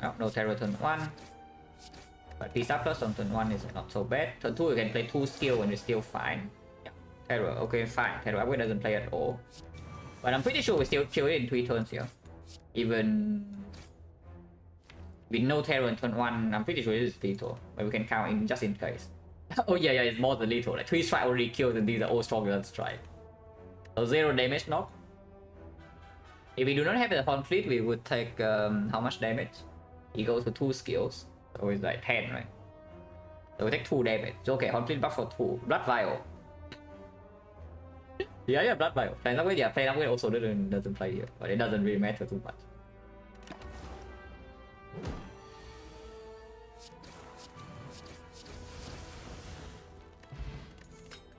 Oh, no Terror turn 1. But Pisa plus on turn 1 is not so bad. Turn 2 you can play 2 skill and it's still fine. Yeah. Terror, okay, fine. Terror upgrade doesn't play at all. But I'm pretty sure we still kill it in 3 turns here. Even with no Terror in turn 1, I'm pretty sure it is lethal. But we can count in just in case. Oh yeah, it's more than lethal. Like 3 strike already kills and these are all stronger than strike. So 0 damage knock. If we do not have the Horn Fleet, we would take how much damage? He goes to 2 skills. So it's like 10, right? So we take 2 damage. So okay, Horn Fleet buff for 2. Blood Vial. Yeah, Blood Vial. Plain Upgrade, yeah, Plain Upgrade also doesn't play here. But it doesn't really matter too much.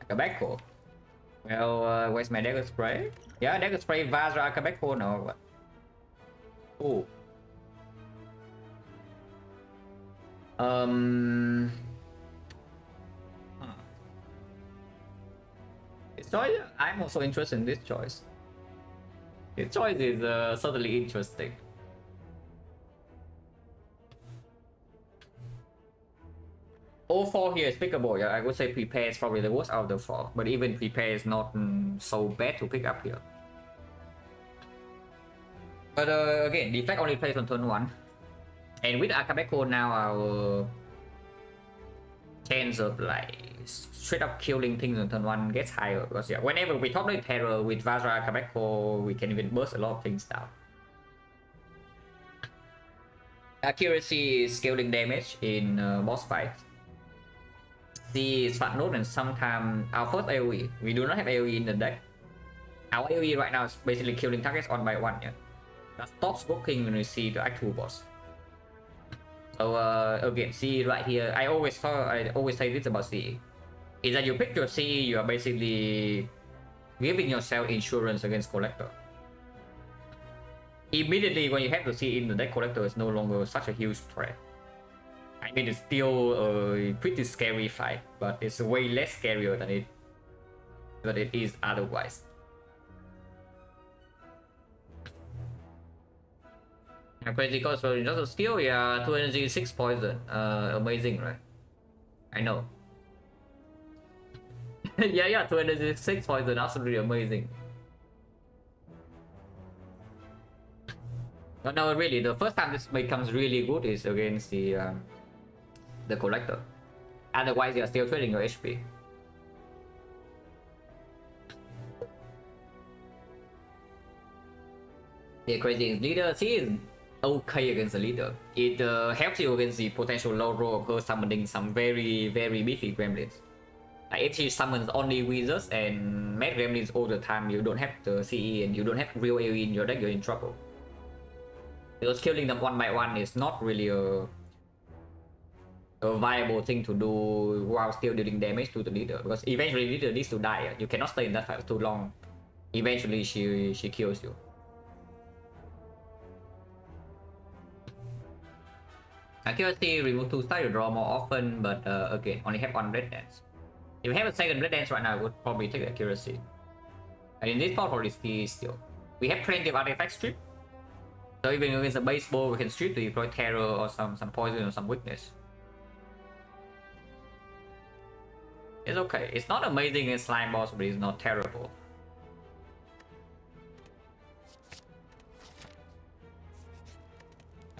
Akabeko. Well, where's my Dagger Spray? Yeah, Dagger Spray, Vajra, Akabeko, no. What? Ooh. This choice, I'm also interested in this choice. This choice is certainly interesting. All 4 here is pickable. Yeah, I would say Prepare is probably the worst out of the 4, but even Prepare is not so bad to pick up here. But again, Defect only plays on turn 1. And with Akabeko now, our chance of like straight up killing things on turn 1 gets higher. Because yeah, whenever we top lane Terror with Vajra Akabeko, we can even burst a lot of things down. Accuracy is scaling damage in boss fights. C is fat note and sometimes our first AoE. We do not have AoE in the deck. Our AoE right now is basically killing targets 1 by 1. Yeah, that stops working when we see the Act 2 boss. So again, C right here. I always say this about CE. Is that you pick your CE, you are basically giving yourself insurance against Collector. Immediately when you have the CE in the deck, Collector is no longer such a huge threat. I mean, it's still a pretty scary fight, but it's way less scarier than it is otherwise. Crazy Cost for just a skill, yeah, 2 energy, 6 poison. Amazing, right? I know. yeah, 2 energy, 6 poison, absolutely amazing. But no, really, the first time this becomes really good is against the Collector. Otherwise, you're still trading your HP. Yeah, crazy leader. She is okay against the leader. It helps you against the potential low roll of her summoning some very beefy gremlins. Like if she summons only wizards and mad gremlins all the time, you don't have the CE and you don't have real AoE in your deck, you're in trouble. Because killing them one by one is not really a viable thing to do while still dealing damage to the leader. Because eventually the leader needs to die. You cannot stay in that fight for too long. Eventually she kills you. Accuracy, remove 2 stars, you draw more often, but again, only have 1 red dance. If you have a second red dance right now, I would probably take accuracy. And in this part, probably still. We have plenty of artifact strip. So even against a baseball, we can strip to deploy terror or some poison or some weakness. It's okay. It's not amazing in slime boss, but it's not terrible.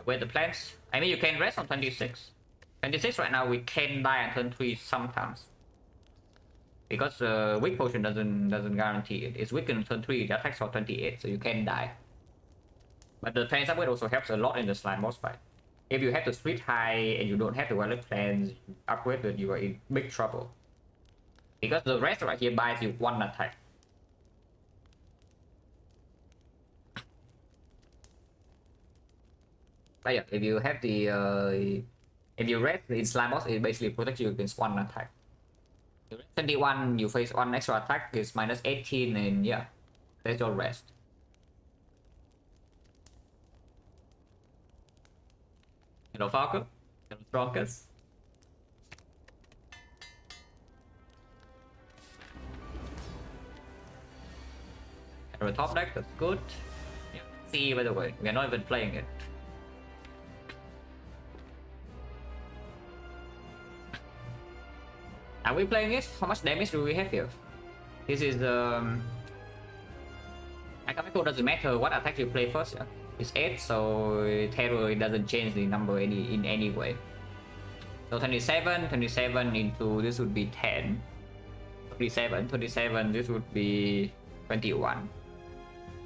Wait the plans. I mean, you can rest on 26. 26 right now, we can die on turn 3 sometimes. Because weak potion doesn't guarantee it. It's weak on turn 3, it attacks for 28, so you can die. But the plans upgrade also helps a lot in the slime boss fight. If you have to split high and you don't have the wallet plans upgraded, you are in big trouble. Because the rest right here buys you 1 attack. But yeah, if you have the if you rest in slime boss, it basically protects you against 1 attack. 21, you face 1 extra attack, is minus 18, and yeah, that's your rest. Hello Falco, hello Strongest. Our top deck, that's good. Yeah. See, by the way, we are not even playing it. Are we playing it? How much damage do we have here? This is Akamaiko doesn't matter what attack you play first, yeah? It's 8, so terror, it doesn't change the number in any way. So 27 into this would be 10. 27, this would be 21.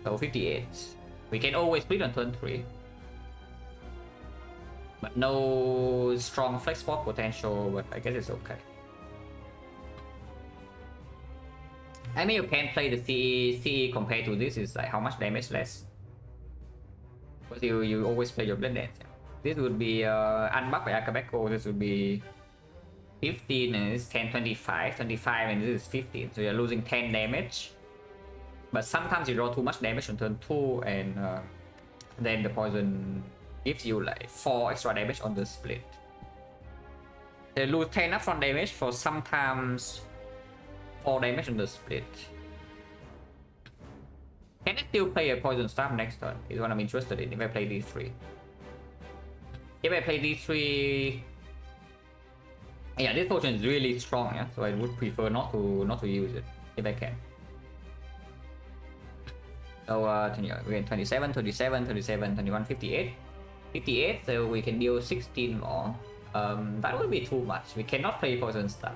So 58. We can always split on turn 3. But no strong flex spot potential, but I guess it's okay. I mean, you can play the CE compared to this is like how much damage less. Because you always play your blend dance. This would be unbuffed by Akabeko, this would be 15 and it's 10, 25, and this is 15. So you're losing 10 damage. But sometimes you draw too much damage on turn 2 and then the poison gives you like 4 extra damage on the split. They lose 10 upfront damage for sometimes 4 damage on the split. Can I still play a poison staff next turn? Is what I'm interested in if I play these 3. If I play these 3, yeah, this potion is really strong, yeah. So I would prefer not to use it if I can. So we're in 27, 21, 58. 58, so we can deal 16 more. That would be too much. We cannot play poison staff.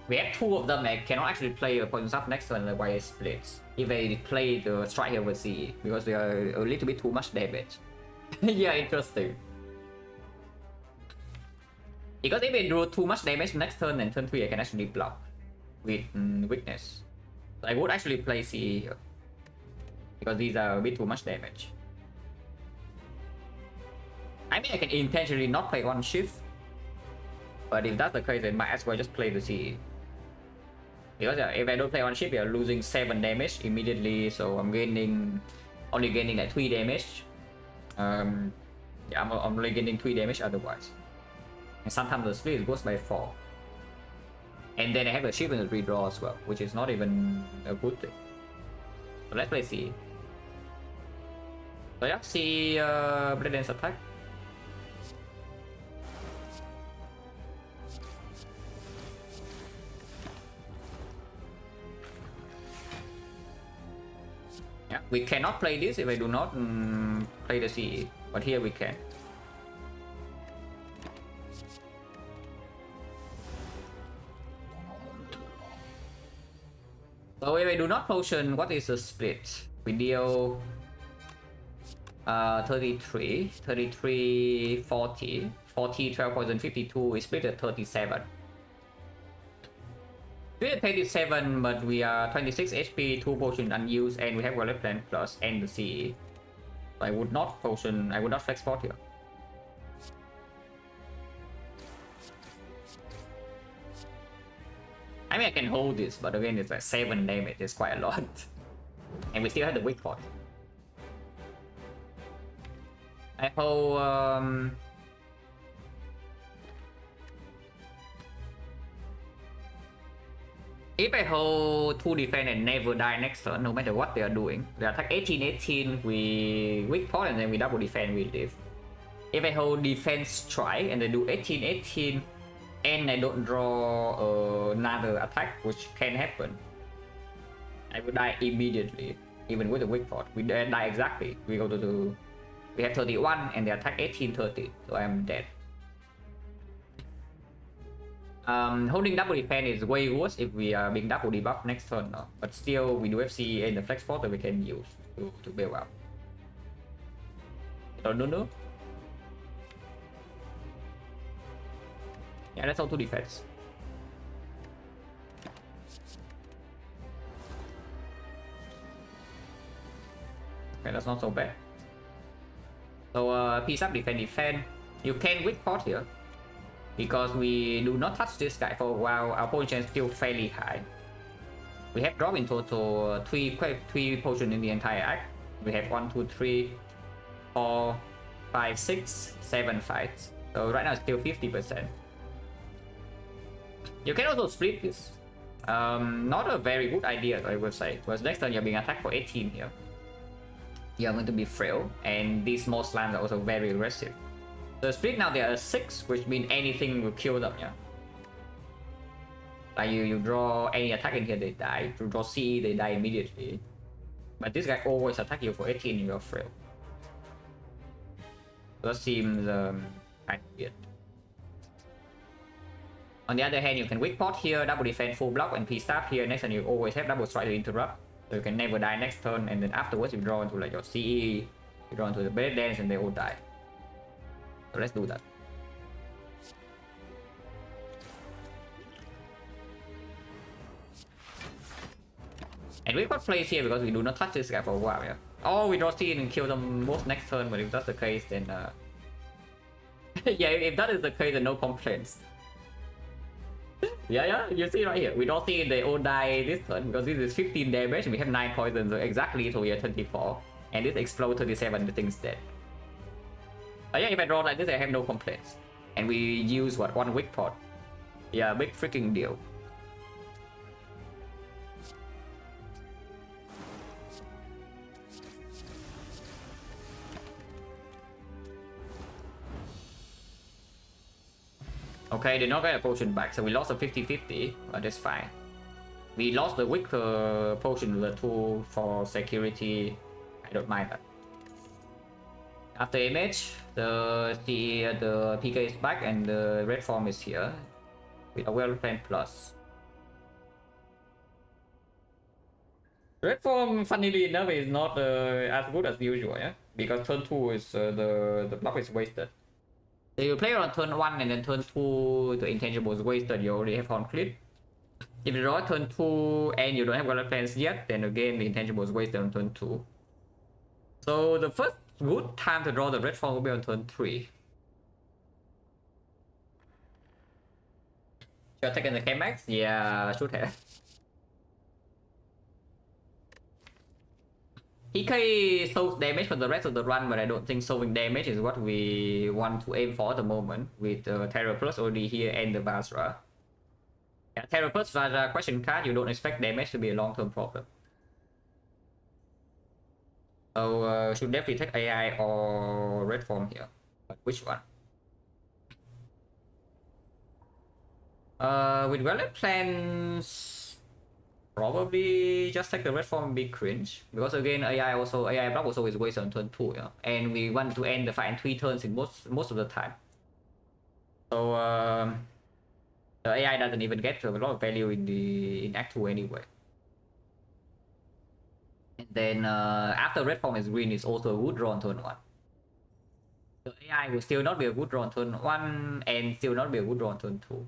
We have 2 of them. I cannot actually play a poison staff next turn while it splits. If I play the strike here with CE, because they are a little bit too much damage. Yeah, interesting. Because if I do too much damage next turn and turn 3, I can actually block with weakness. So I would actually play CE here. Because these are a bit too much damage. I mean, I can intentionally not play on shift. But if that's the case, then might as well just play the CE. Because if I don't play on shift, you're losing 7 damage immediately. So I'm only gaining like 3 damage. Yeah, I'm only gaining 3 damage otherwise. And sometimes the split goes by 4. And then I have a shift and a redraw as well, which is not even a good thing. So let's play CE. So yeah, CE Blade Dance attack. Yeah, we cannot play this if I do not play the CE, but here we can. So if I do not potion, what is the split? We deal 33, 33, 40, 40, 12 poison, 52, is split at 37. Split at 37, but we are 26 HP, 2 potions unused, and we have Wallet Plan Plus and the CE. So I would not flex port here. I mean, I can hold this, but again, it's like 7 damage, it's quite a lot. And we still have the weak pot. I hold, if I hold 2 defense and never die next turn, no matter what they are doing, they attack 18-18, we weak pot and then we double defense, we live. If I hold defense strike and they do 18-18 and I don't draw another attack, which can happen, I will die immediately, even with the weak pot. We die exactly. We go to the... We have 31 and they attack 18-30, so I'm dead. Holding double defense is way worse if we are being double debuff next turn, no? But still, we do have CE and the flex port that we can use to bail out. No. Yeah, that's all 2 defense. Okay, that's not so bad. So piece up defense. You can weak pot here. Because we do not touch this guy for a while, our potion is still fairly high. We have dropped in total 3 potions in the entire act. We have 1, 2, 3, 4, 5, 6, 7 fights. So right now it's still 50%. You can also split this. Not a very good idea, I would say. Because next turn you're being attacked for 18 here. You're going to be frail, and these small slimes are also very aggressive. The split now there are 6, which means anything will kill them, yeah. Like you draw any attack in here, they die. You draw CE, they die immediately. But this guy always attack you for 18 and you're frail. That seems kind of weird. On the other hand, you can weak pot here, double defense, full block, and peace staff here. Next turn you always have double strike to interrupt. So you can never die next turn, and then afterwards you draw into like your CE, you draw into the Blade Dance, and they all die. So let's do that. And we've got plays here because we do not touch this guy for a while, yeah. Oh, we draw scene and kill them both next turn, but if that's the case, then yeah, if that is the case, then no complaints. yeah, you see right here, we draw scene, they all die this turn because this is 15 damage and we have 9 poison, so exactly, so we are 24. And this explodes 37, the thing's dead. Yeah, if I draw like this, I have no complaints. And we use what? 1 weak pot. Yeah, big freaking deal. Okay, they not get a potion back, so we lost a 50-50, but that's fine. We lost the weak potion, the tool for security. I don't mind that. After image, the PK is back and the red form is here with a well planned plus. Red form, funnily enough, is not as good as usual, yeah, because turn 2 is the block is wasted. So you play on turn 1 and then turn 2 the intangible is wasted. You already have horn clip. If you draw turn 2 and you don't have well plans yet, then again the intangible is wasted on turn 2. So the first good time to draw the red form will be on turn 3. Should I take in the K-Max? Yeah, should have. PK solves damage for the rest of the run, but I don't think solving damage is what we want to aim for at the moment with Terror Plus already here and the Basra. Yeah, Terror Plus Basra question card, you don't expect damage to be a long-term problem. So should definitely take AI or red form here. But which one? With Relic plans, probably just take the red form and be cringe. Because again, AI block also is wasted on turn 2, yeah? And we want to end the fight in 3 turns in most of the time. So the AI doesn't even get a lot of value in Act 2 anyway. And Then after red form is green, it's also a good draw on turn 1. The AI will still not be a good draw on turn 1 and still not be a good draw on turn 2.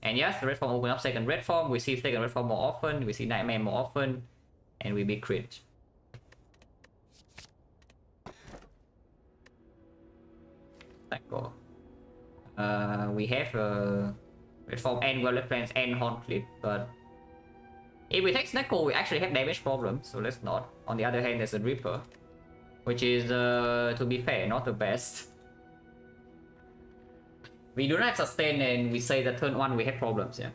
And yes, red form open up second red form, we see second red form more often, we see nightmare more often, and we be cringe. Thank God. We have red form and Violet Plans and Horn Clip, but if we take Snecko, we actually have damage problems, so let's not. On the other hand, there's a Reaper, which is, to be fair, not the best. We do not have sustain, and we say that turn 1 we have problems, yeah.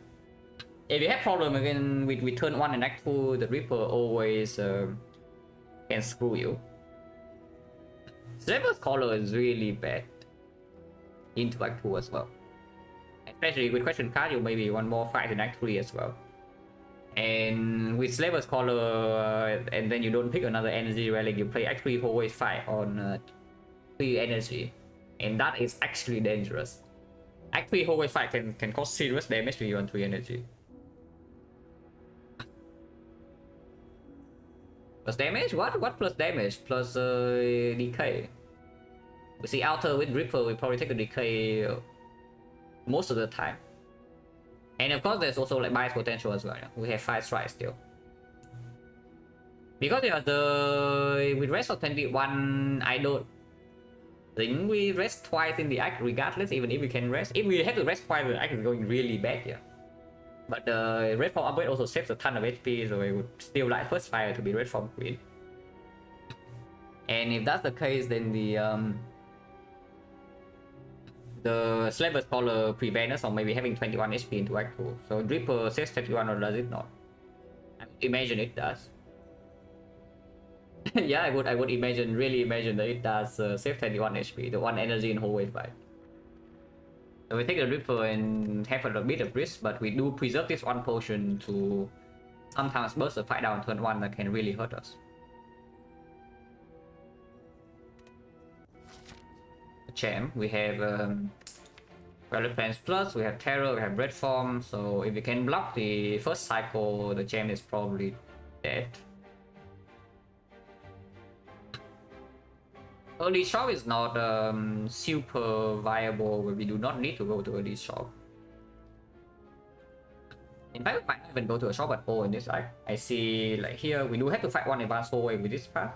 If you have problem again with turn 1 and act 2, the Reaper always can screw you. Slaver's Collar is really bad into act 2 as well. Especially with question card, you maybe want more fight in act 3 as well. And with Slaver's Collar, and then you don't pick another energy relic, you play act 3 always fight on 3 energy. And that is actually dangerous. Act 3 always fight can cause serious damage to you on 3 energy. Plus damage? What plus damage? Plus decay. We see outer with Ripper, we probably take a decay most of the time. And of course there's also like bias potential as well. Yeah? We have 5 strikes still. Because with rest of 21, I don't think we rest twice in the act regardless, even if we can rest. If we have to rest twice, the act is going really bad here. But the red form upgrade also saves a ton of HP, so I would still like first fire to be red form queen. And if that's the case, then the Slaver's Collar prevents us from maybe having 21 HP into Act 2. So Dripper saves 21 or does it not? I would imagine it does. Yeah, I would really imagine that it does save 21 HP, the 1 energy in whole wave fight. So we take the Ripper and have a bit of risk, but we do preserve this 1 potion to sometimes burst the fight down turn 1 that can really hurt us. Champ, we have Violet Plans Plus, we have Terror, we have Red Form, so if we can block the first cycle, the champ is probably dead. Early shop is not super viable, but we do not need to go to early shop. In fact, we might not even go to a shop at all in this act. I see like here, we do have to fight 1 advanced hallway with this path.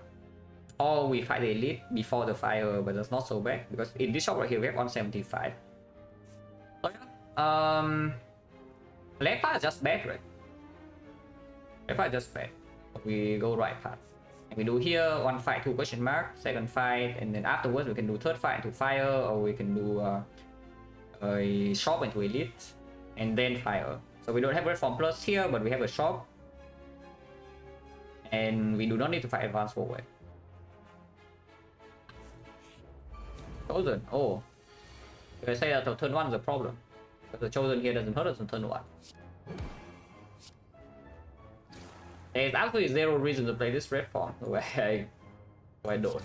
Or we fight the elite before the fire, but that's not so bad, because in this shop right here, we have 175. So yeah, left path is just bad, right? Left path is just bad. We go right path. We do here 1 fight, 2 question mark, second fight, and then afterwards we can do third fight into fire, or we can do a shop into elite, and then fire. So we don't have red form plus here, but we have a shop, and we do not need to fight advanced forward. Chosen, oh, I say that turn 1 is a problem, but the chosen here doesn't hurt us on turn 1. There's absolutely 0 reason to play this red form, where I don't.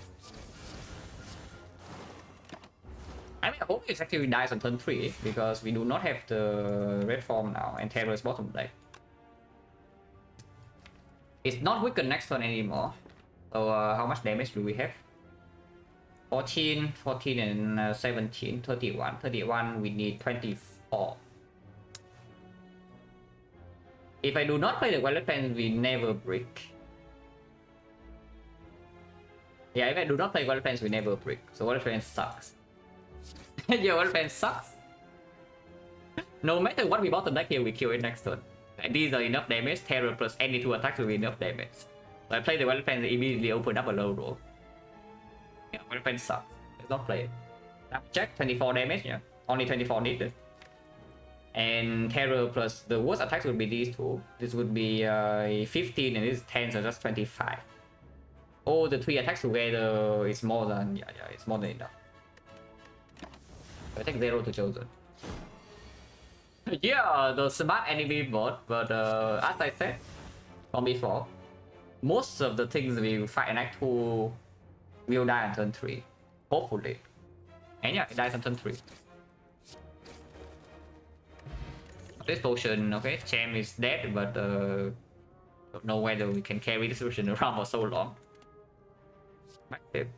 I mean, I hope it actually dies on turn 3, because we do not have the red form now, and Terror is bottom deck. It's not weakened next turn anymore. So how much damage do we have? 14, 14 and 17, 31. 31, we need 24. If I do not play the Violet Plans, we never break. Yeah, if I do not play Violet Plans, we never break. So Violet Plans sucks. Yeah, Violet Plans sucks. No matter what we bottom deck here, we kill it next turn. And these are enough damage. Terror plus any 2 attacks will be enough damage. So I play the Violet Plans and immediately open up a low roll. Yeah, Violet Plans sucks. Let's not play it. Now check, 24 damage, yeah. Only 24 needed. And Terror plus the worst attacks would be these 2. This would be 15 and this is 10, so just 25. Oh, the 3 attacks together is more than, yeah, it's more than enough. I take 0 to Chosen. Yeah, the smart enemy bot, but as I said from before, most of the things we fight in Act 2 will die on turn 3. Hopefully. And yeah, it dies on turn 3. This potion, okay, Champ is dead, but Don't know whether we can carry this version around for so long. Backflip.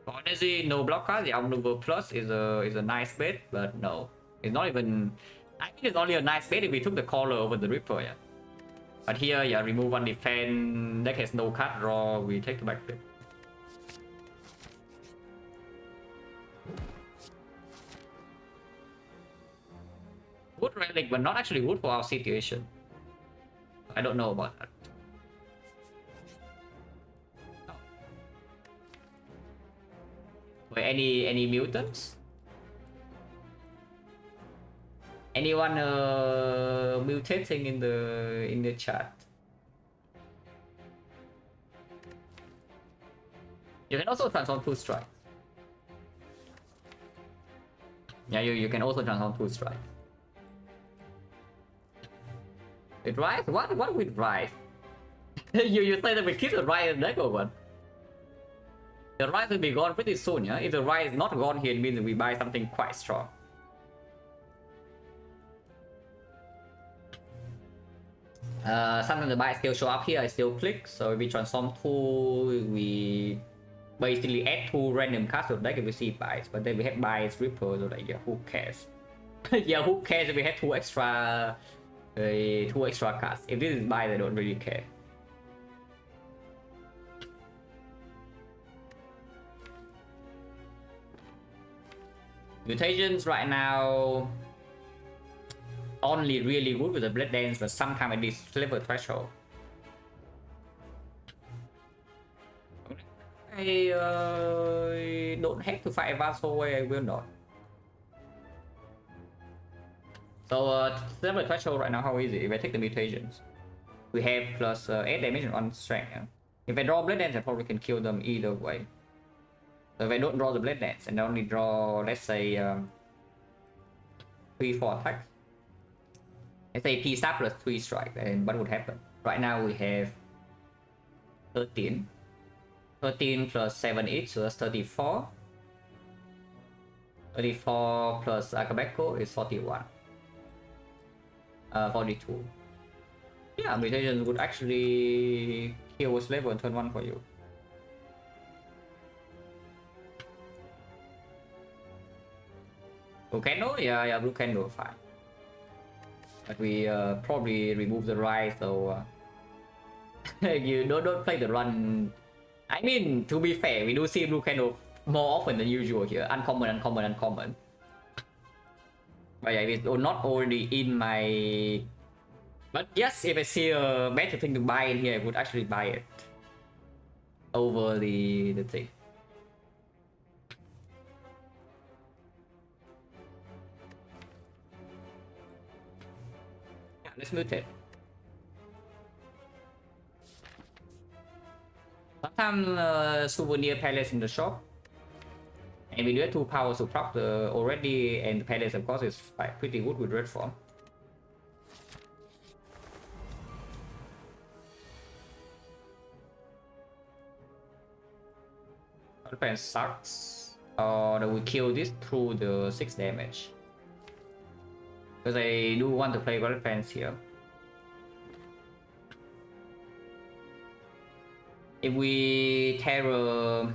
Honestly, no block card. The Outmaneuver Plus is a nice bet, but no, it's not even. I think it's only a nice bet if we took the Caller over the Ripper, yeah. But here, yeah, remove one defense. Deck has no card draw. We take the backflip. Good relic, but not actually good for our situation. I don't know about that. No. Wait, any mutants? Anyone mutating in the chat? You can also transform 2 strike. Yeah, you can also transform 2 strike. With Rise? What with Rise? you say that we keep the Rise in deck or what? The Rise will be gone pretty soon, yeah? If the Rise is not gone here, it means we buy something quite strong. Sometimes the buy still show up here, I still click. So if we transform 2, we basically add 2 random cards to the deck if we see buys. But then we have buys, Ripper, so like, yeah, who cares? Yeah, who cares if we have 2 extra cards? If this is buys, I don't really care. Mutations right now only really good with the Blade Dance, but sometimes at this level threshold. I don't have to fight advance away, I will not. So level threshold right now, how is it? If I take the mutations, we have plus 8 damage and 1 strength. Yeah? If I draw Blade Dance, I probably can kill them either way. So if I don't draw the Blade Dance and I only draw, let's say 3-4 attacks, let's say P star plus 3 strike, then what would happen? Right now we have 13 plus 7 each, so that's 34. 34 plus Akabeko is 41. 42. Yeah, mutations would actually kill with level on turn 1 for you. Blue Candle? Yeah, Blue Candle, fine. But we probably remove the Rise, so you don't play the run. I mean, to be fair, we do see Blue Candle more often than usual here. Uncommon. But yeah, it's not already in my. But yes, if I see a better thing to buy in here, I would actually buy it over the thing. Yeah, let's mutate. Sometimes souvenir palace in the shop, and we do have 2 powers to prop the already, and the palace of course is like pretty good with red form. Defense sucks. Or we kill this through the 6 damage. Because I do want to play Golden Fence here. If we terror,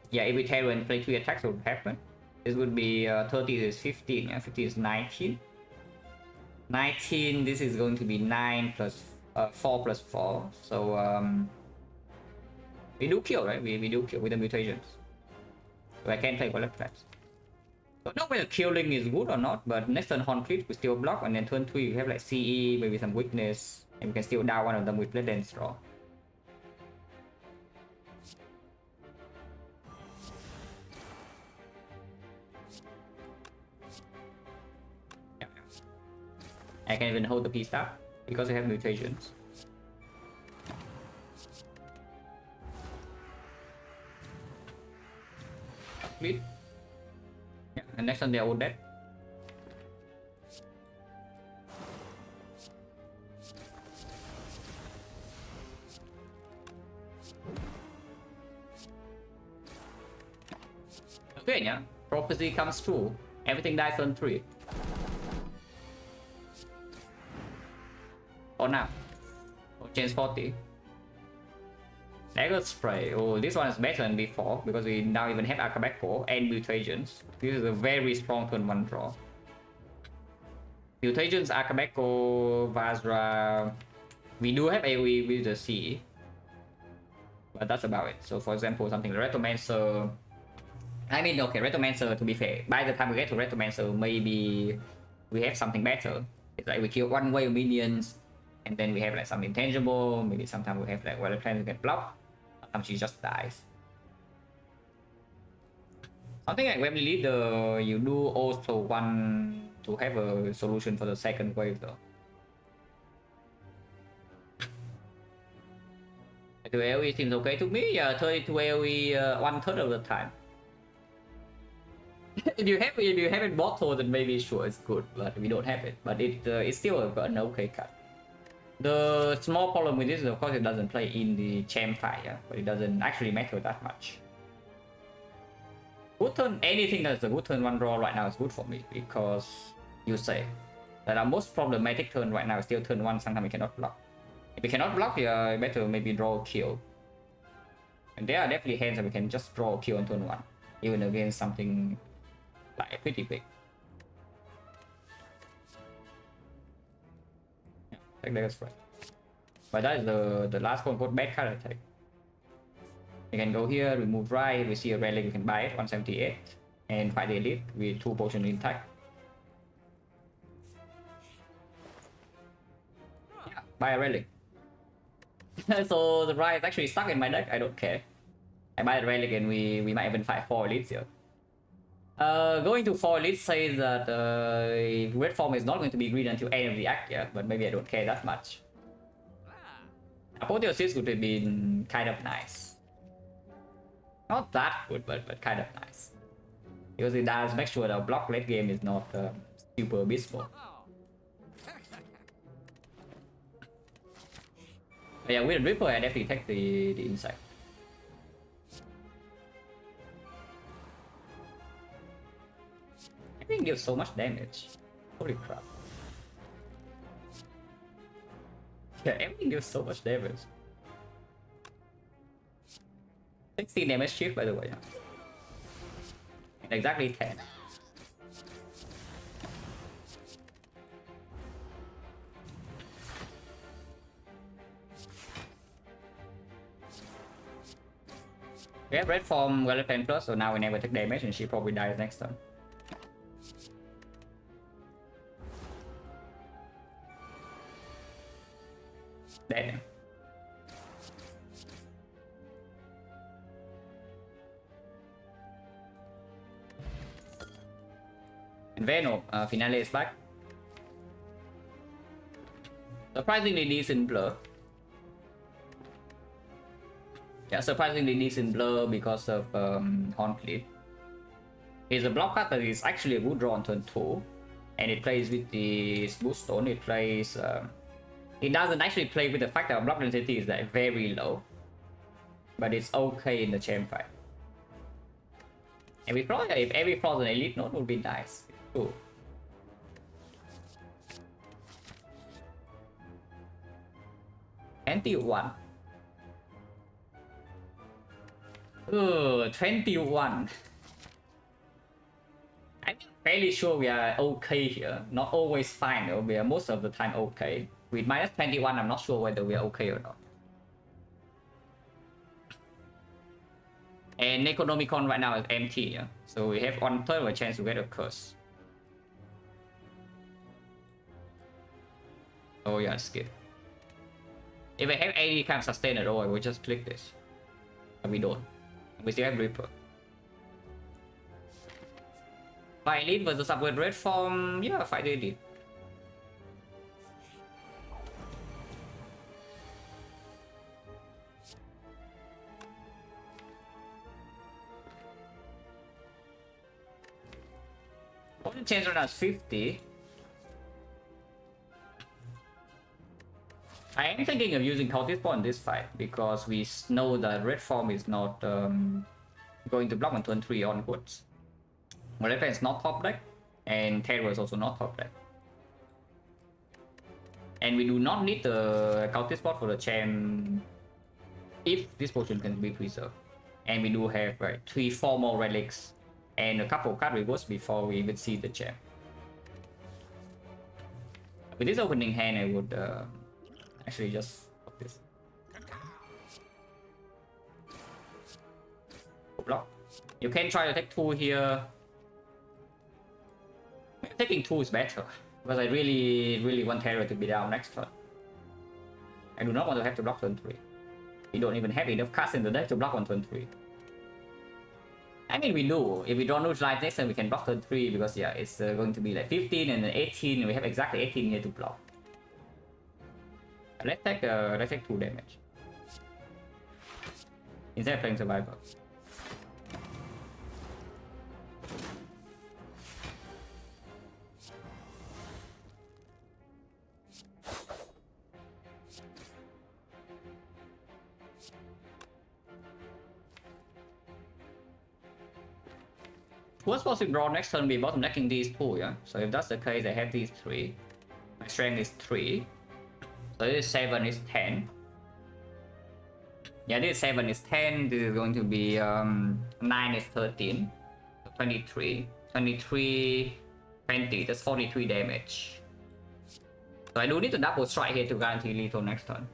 yeah, if we terror and play 3 attacks, what would happen? This would be 30 is 15, yeah, 15 is 19. 19, this is going to be 9 plus 4 plus 4. So we do kill, right? We do kill with the mutations. So I can play Golden Fence. Don't know whether killing is good or not, but next turn Horn Crit we still block, and then turn 3 we have like CE, maybe some weakness, and we can still down one of them with Blade Dance draw. I can even hold the P-Star because I have mutations. Complete. Yeah, and next on they're all dead. Okay, yeah. Prophecy comes true. Everything dies on 3. For now. Change 40. Dagger Spray. Oh, this one is better than before because we now even have Akabeko and Mutations. This is a very strong turn 1 draw. Mutations, Akabeko, Vazra. We do have AoE with the CE. But that's about it. So for example, something like Retomancer. I mean, okay, Retomancer, to be fair, by the time we get to Retomancer, maybe we have something better. It's like we kill one wave of minions, and then we have like some intangible. Maybe sometimes we have like Weather Plan to get blocked. Sometimes she just dies. Something like when we lead you do also want to have a solution for the second wave though. The AoE seems okay to me. Yeah, 32 AoE 1/3 of the time. if you have it bottled, then maybe sure it's good, but we don't have it. But it's still an okay cut. The small problem with this is of course it doesn't play in the champ fight, yeah? But it doesn't actually matter that much. Good turn, anything that's a good turn 1 draw right now is good for me because you say that our most problematic turn right now is still turn 1. Sometimes we cannot block. If we cannot block, yeah, better maybe draw a kill. And there are definitely hands that we can just draw a kill on turn 1, even against something like pretty big. Yeah, take that as right. But that is the last quote unquote bad card attack. We can go here, remove right, we see a relic, we can buy it, 178, and fight the elite with 2 potions intact. Yeah, buy a relic. So the right is actually stuck in my deck, I don't care. I buy the relic and we might even fight 4 elites here. Going to 4 elites says that red form is not going to be green until end of the act yet, but maybe I don't care that much. Apotheosis would have been kind of nice. Not that good, but kind of nice. Because it does make sure that our block late game is not super abysmal. But yeah, with the Ripper, I definitely take the insight. Everything deals so much damage. Holy crap. Yeah, everything deals so much damage. 16 damage shift, by the way. Exactly 10. We have red form Relevant Plus, so now we never take damage and she probably dies next turn. Dead. And Venom, Finale is back. Surprisingly decent blur. Yeah, surprisingly decent blur because of Hornfleet. It's a block card that is actually a good draw on turn 2. And it plays with the Smooth Stone. It plays... it doesn't actually play with the fact that our block density is like very low. But it's okay in the champ fight. And we probably, if every Frozen Elite node would be nice. Cool. $21. Ooh, 21. I'm fairly sure we are okay here. Not always fine though, we are most of the time okay. With minus 21, I'm not sure whether we are okay or not. And Necronomicon right now is empty, yeah? So we have 1/3 of a chance to get a curse. Oh yeah, skip. If I have any kind of sustain at all, I will just click this. But we don't. We still have Reaper. Fight Elite versus Upgrade Red Form. Yeah, fight the Elite. Only change on us 50. I am thinking of using Cultist Ball in this fight because we know that red form is not going to block on turn 3 onwards. Red is not top deck, and Terror is also not top deck. And we do not need the counter spot for the champ if this potion can be preserved. And we do have 3-4 more relics and a couple card rewards before we even see the champ. With this opening hand, I would actually just put this. Block. You can try to take 2 here. Taking 2 is better, because I really want Terror to be down next turn. I do not want to have to block turn 3. We don't even have enough cards in the deck to block on turn 3. I mean, we do. If we don't neutralize next turn, we can block turn 3, because yeah, it's going to be like 15 and then 18, and we have exactly 18 here to block. Let's take 2 damage. Instead of playing Survivor. What's possible draw next turn be bottlenecking these 2, yeah? So if that's the case, I have these 3. My strength is 3. So this is 7 is 10. Yeah, this 7 is 10. This is going to be 9 is 13. So 23. 23, 20. That's 43 damage. So I do need to double strike here to guarantee lethal next turn.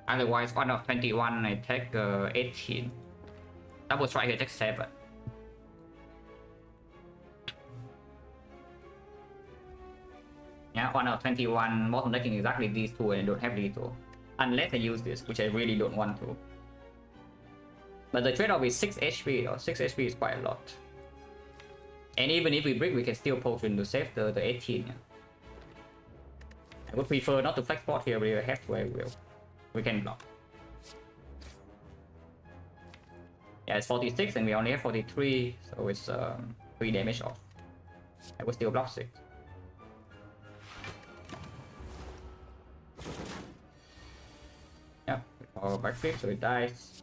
Otherwise, 1 of 21, I take 18. Double strike here takes 7. Yeah, 1 out of 21, bottom decking exactly these 2 and I don't have lethal. Unless I use this, which I really don't want to. But the trade-off is 6 HP though. 6 HP is quite a lot. And even if we break, we can still potion to save the 18. Yeah. I would prefer not to flex spot here, but if I have to, I will. We can block. Yeah, it's 46 and we only have 43, so it's 3 damage off. I would still block 6. Yeah, or backflip, so it dies.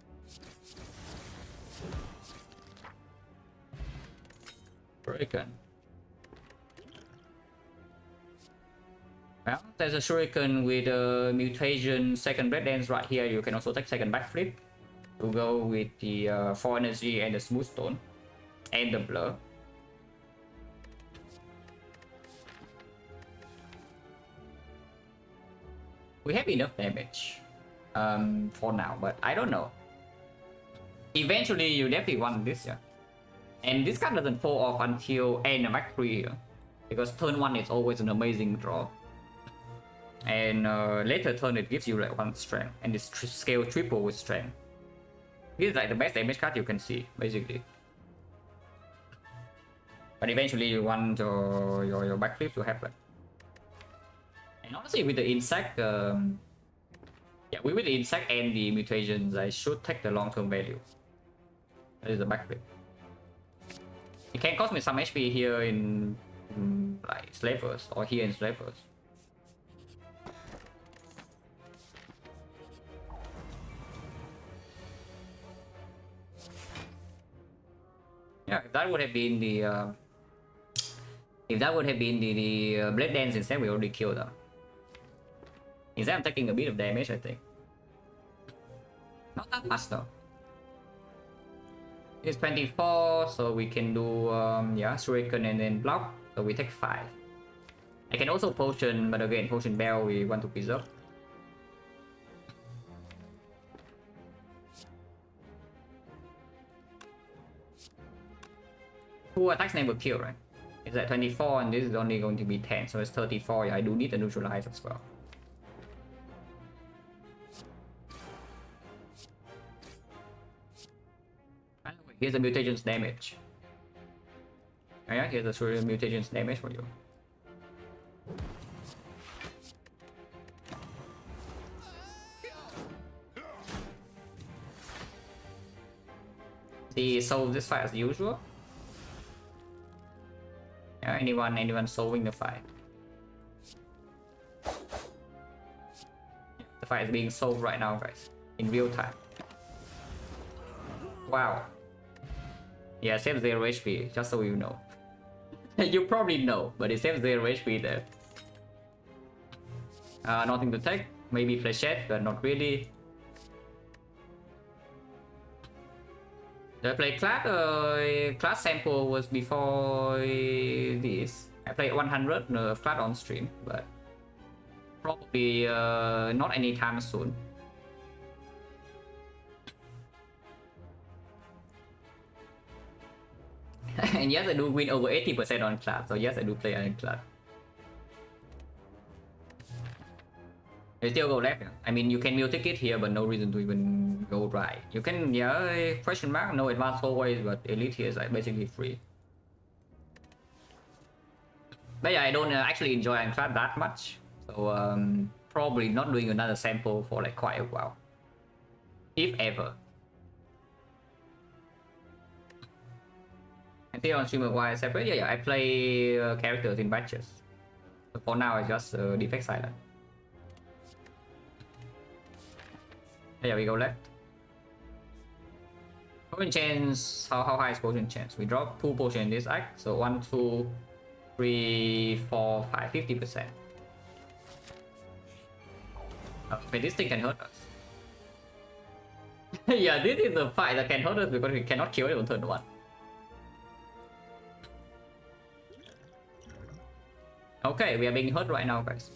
Shuriken. Well, there's a Shuriken with a mutation second Red Dance right here. You can also take second backflip to go with the 4 energy and the smooth stone and the blur. We have enough damage for now, but I don't know. Eventually, you definitely want this, yeah. And this card doesn't fall off until end of Act 3 here, because turn 1 is always an amazing draw. And later turn it gives you like 1 strength, and it's scale triple with strength. This is like the best damage card you can see, basically. But eventually you want your backflip to happen. And honestly, with the insect, yeah, with the insect and the mutations, I should take the long-term value. That is the backflip. It can cost me some HP here in like Slavers, or here in Slavers. Yeah, if that would have been the Blade Dance instead, we already killed them. Instead, I'm taking a bit of damage, I think. Not that much though. It's 24, so we can do yeah, Shuriken and then block. So we take 5. I can also potion, but again, potion bell we want to preserve. Two attacks never kill, right? It's at 24 and this is only going to be 10, so it's 34. Yeah, I do need to neutralize as well. Here's the mutations damage. Oh yeah, here's the mutations damage for you. See, solve this fight as usual. Yeah, anyone solving the fight. The fight is being solved right now, guys, in real time. Wow. Yeah, saves 0 HP, just so you know. You probably know, but it saves 0 HP there. Nothing to take. Maybe flechette, but not really. The play class class sample was before this. I played 100 flat on stream, but probably not anytime soon. And yes, I do win over 80% on class, so yes, I do play on class. You still go left. I mean, you can multi it here, but no reason to even go right. You can, yeah, question mark, no advanced always, but elite here is like basically free. But yeah, I don't actually enjoy Unclad that much, so probably not doing another sample for like quite a while, if ever. And still on streamer why separate? Yeah, I play characters in batches. So for now, I just Defect Silent. Yeah, we go left. Potion chance, how high is potion chance? We drop 2 potion in this act, so 1, 2, 3, 4, 5, 50%. Oh, but this thing can hurt us. Yeah, this is the fight that can hurt us because we cannot kill it on turn 1. Okay, we are being hurt right now, guys.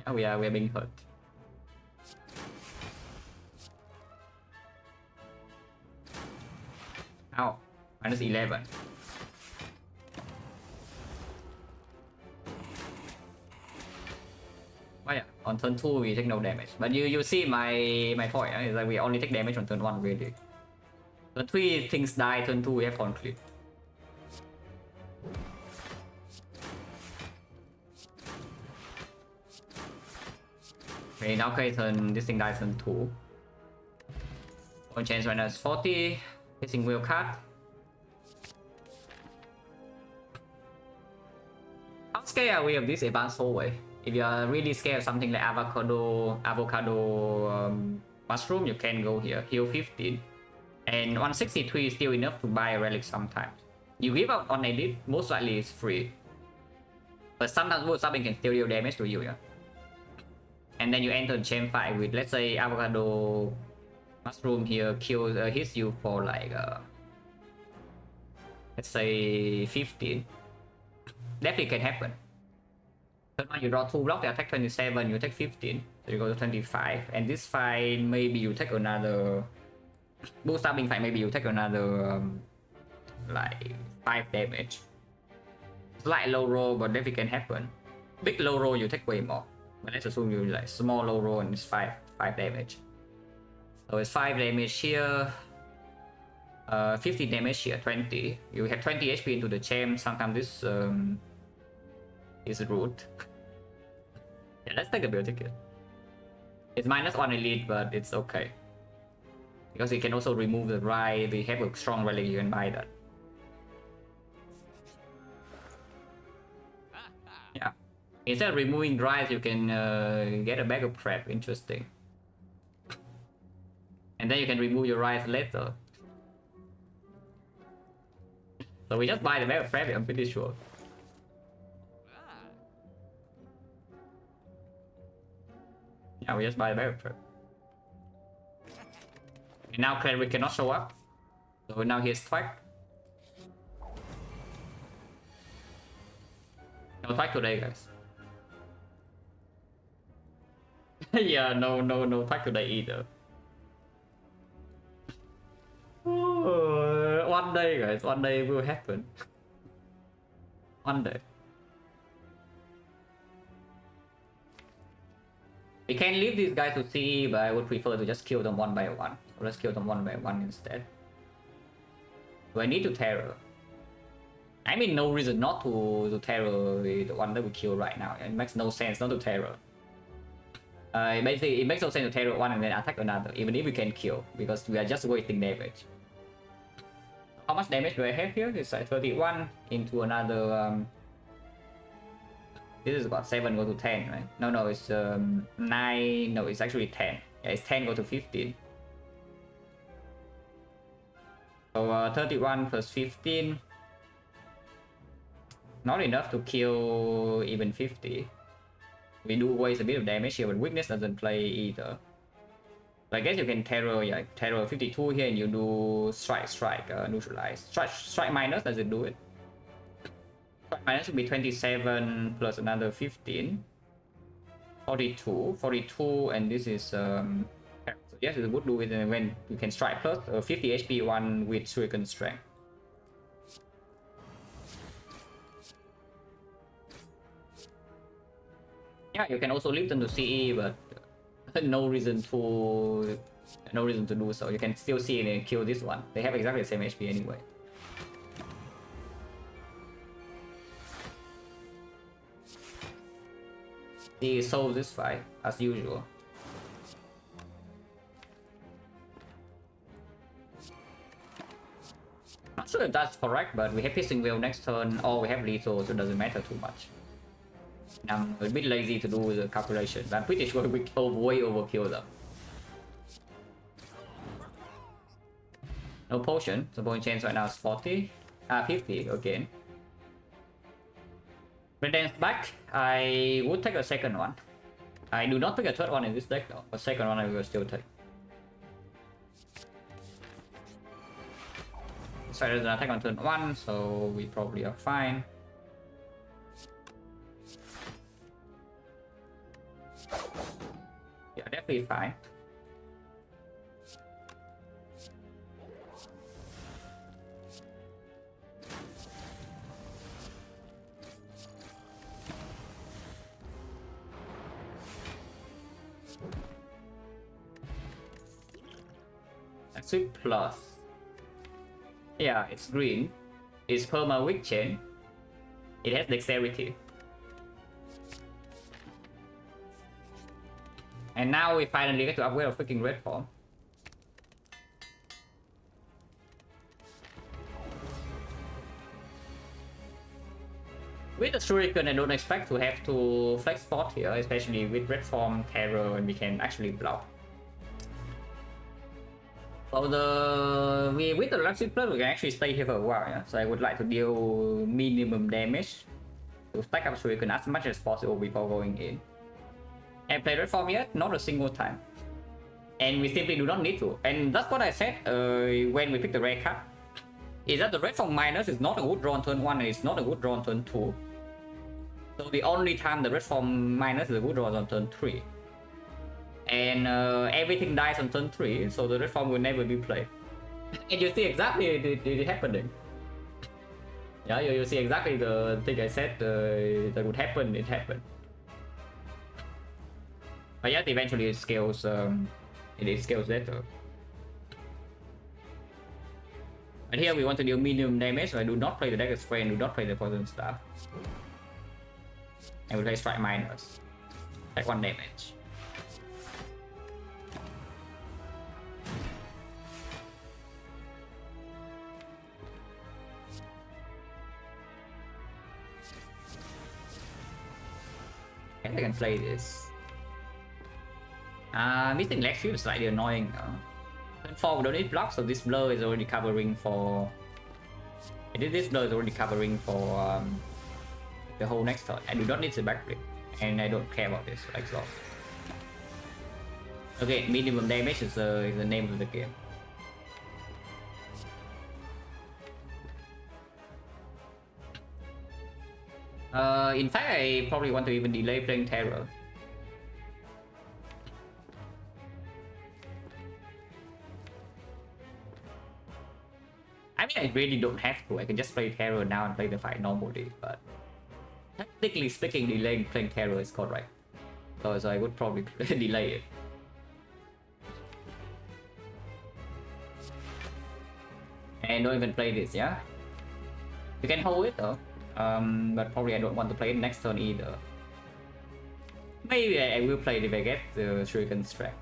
Yeah, we are being hurt. Ow, minus 11. Well, yeah, on turn 2 we take no damage. But you see my point, is that we only take damage on turn 1 really. Turn 3 things die, turn 2 we have conflict. Okay, now turn this thing dies turn 2. One chance minus 40. Facing wheel card. How scared are we of this advanced hallway? If you are really scared of something like avocado mushroom, you can go here. Heal 15. And 163 is still enough to buy a relic sometimes. You give up on edit, most likely it's free. But sometimes wood subbing can still deal damage to you, yeah. And then you enter the chain fight with, let's say, avocado mushroom here kills hits you for like let's say 15. Definitely can happen. Turn 1 you draw 2 blocks, they attack 27, you take 15, so you go to 25. And this fight maybe you take another bull stabbing fight, maybe you take another like 5 damage. Slight low roll, but definitely can happen. Big low roll you take way more. But let's assume you like small low roll and it's 5 damage. So it's 5 damage here, 50 damage here, 20. You have 20 HP into the champ. Sometimes this is rude. Yeah, let's take a build ticket. It's -1 elite, but it's okay. Because you can also remove the ride. We have a strong relic, you can buy that. Yeah. Instead of removing drives, you can get a bag of prep. Interesting. And then you can remove your rides later. So we just buy the bag of prep, I'm pretty sure. Yeah, we just buy the bag of prep. And now Cleric cannot show up. So now here's Twag. No Twag today, guys. Yeah, no Twag today either. One day, guys, one day will happen. One day. We can leave these guys to CE, but I would prefer to just kill them one by one. So let's kill them one by one instead. Do I need to terror? I mean, no reason not to terror the one that we kill right now. It makes no sense not to terror. Basically, it makes no sense to terror one and then attack another, even if we can kill, because we are just wasting damage. How much damage do I have here? It's like 31 into another. This is about 7 go to 10, right? No, it's 9. No, it's actually 10. Yeah, it's 10 go to 15. So 31 plus 15. Not enough to kill even 50. We do waste a bit of damage here, but weakness doesn't play either. So I guess you can terror, yeah, terror 52 here, and you do strike, neutralize. Strike minus, does it do it? Strike minus would be 27 plus another 15. 42, and this is so yes, it would do it when you can strike plus 50 HP one with shuriken strength. Yeah, you can also lift them to CE, but no reason to do so. You can still see it and kill this one. They have exactly the same HP anyway. He solves this fight as usual. Not sure if that's correct, but we have piercing wheel next turn, or we have lethal, so it doesn't matter too much. I'm a bit lazy to do the calculations. I'm pretty sure we way overkill them. No potion, so point chance right now is 40. 50 again. Dance back, I would take a second one. I do not pick a third one in this deck though. A second one I will still take. So there's an attack on turn 1, so we probably are fine. Yeah, definitely fine. That's it plus. Yeah, it's green. It's perma weak chain. It has dexterity. And now we finally get to upgrade our freaking red form. With the Shuriken, I don't expect to have to flex spot here, especially with red form, terror, and we can actually block. So with the Luxury Plus, we can actually stay here for a while, yeah? So I would like to deal minimum damage to stack up Shuriken as much as possible before going in. And play red form yet? Not a single time. And we simply do not need to. And that's what I said when we picked the rare card. Is that the red form minus is not a good draw on turn 1 and it's not a good draw on turn 2. So the only time the red form minus is a good draw is on turn 3. And everything dies on turn 3, so the red form will never be played. And you see exactly it happening. Yeah, you see exactly the thing I said that would happen, it happened. But yes, eventually it scales, it scales better. And here we want to deal medium damage, so I do not play the Dagger Spray and do not play the Poison Staff. And we play Strike Minus. Take 1 damage. I think I can play this. Missing leg sweep is slightly annoying. Turn 4 we don't need block, so this blur is already covering for. This blur is already covering for the whole next turn. I do not need the backflip, and I don't care about this exhaust. Okay, minimum damage is the name of the game. In fact, I probably want to even delay playing Terror. I mean, I really don't have to. I can just play Terror now and play the fight normally, but technically speaking, delaying playing Terror is correct. So I would probably delay it. And don't even play this, yeah? You can hold it though. But probably I don't want to play it next turn either. Maybe I will play it if I get the Shuriken Strength.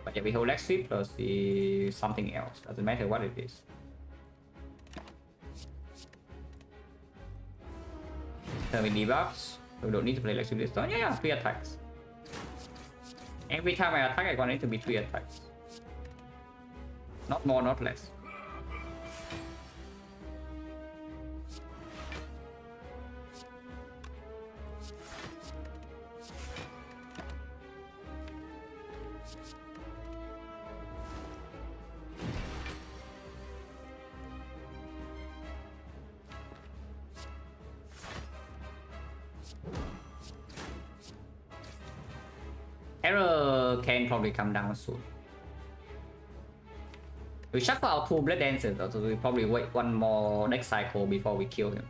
But yeah, we hold Leg Sweep plus the something else. Doesn't matter what it is. Turn with debuffs. We don't need to play Leg Sweep this turn. Yeah, 3 attacks. Every time I attack, I want it to be 3 attacks. Not more, not less. Error can probably come down soon. We shuffle our 2 Blade Dancers though, so we probably wait one more next cycle before we kill him.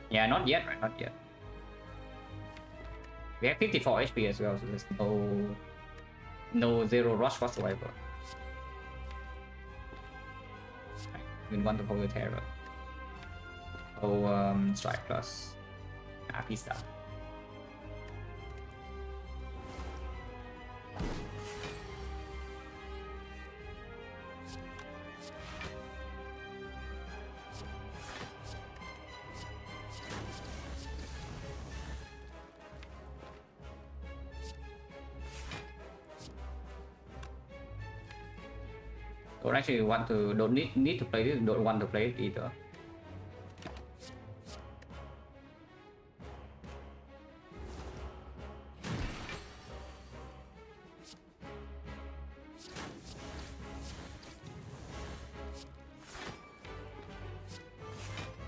Yeah, not yet, right? Not yet. We have 54 HP as well, so there's no zero rush whatsoever. We want to hold the terror. So strike plus. Pista. Don't actually want to, don't need to play this, don't want to play it either.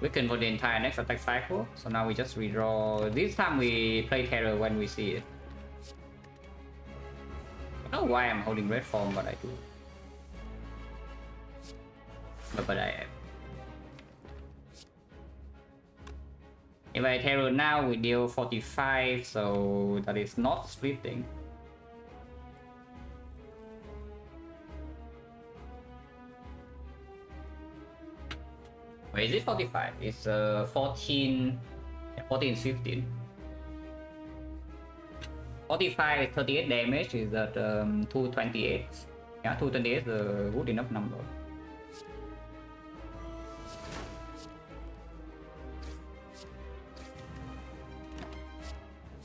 Weaken for the entire next attack cycle, so now we just redraw. This time we play terror when we see it. I don't know why I'm holding red form, but I do. But I am. If I terror now, we deal 45, so that is not splitting. Wait, is it 45? It's 14, 14, 15. 45 is 38 damage, is at 228. Yeah, 228 is a good enough number.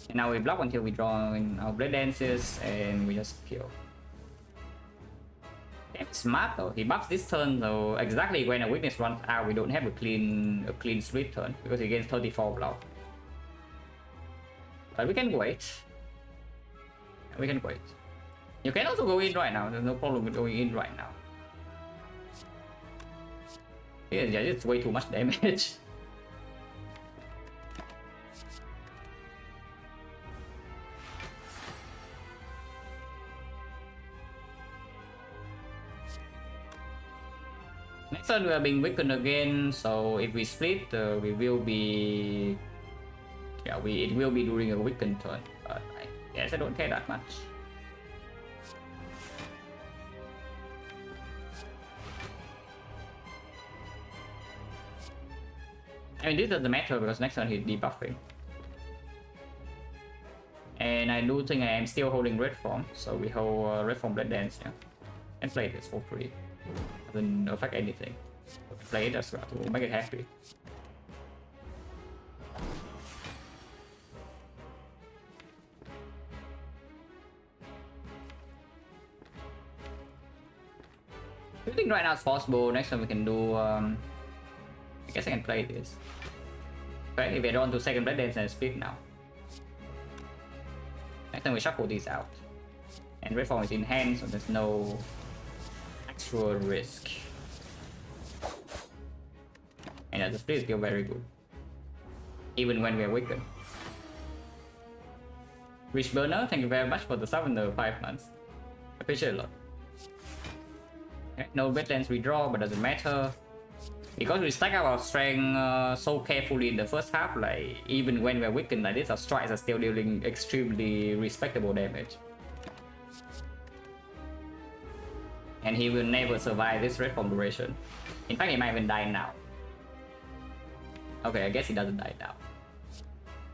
And now we block until we draw in our Blade Dances and we just kill. Damn smart though, he buffs this turn, so exactly when a weakness runs out, we don't have a clean split turn because he gains 34 block. But we can wait. We can wait. You can also go in right now, there's no problem with going in right now. Yeah, it's way too much damage. Next turn we are being weakened again, so if we split, we will be... Yeah, it will be during a weakened turn, but I guess I don't care that much. I mean, this doesn't matter because next turn he's debuffing. And I do think I am still holding red form, so we hold red form Blade Dance, yeah. And play this for free. Doesn't affect anything. Play it as well to make it happy. I think right now it's possible. Next time we can do. I guess I can play this. Okay, if I don't do second Blade Dance and split now. Next time we shuffle these out. And red form is in hand, so there's no actual risk. And the split is still very good. Even when we are weakened. Rich Burner, thank you very much for the sub in the 5 months. Appreciate a lot. Okay, no wetlands withdraw, but doesn't matter. Because we stack up our strength so carefully in the first half, like even when we're weakened like this, our strikes are still dealing extremely respectable damage. And he will never survive this red form duration. In fact, he might even die now. Okay, I guess he doesn't die now.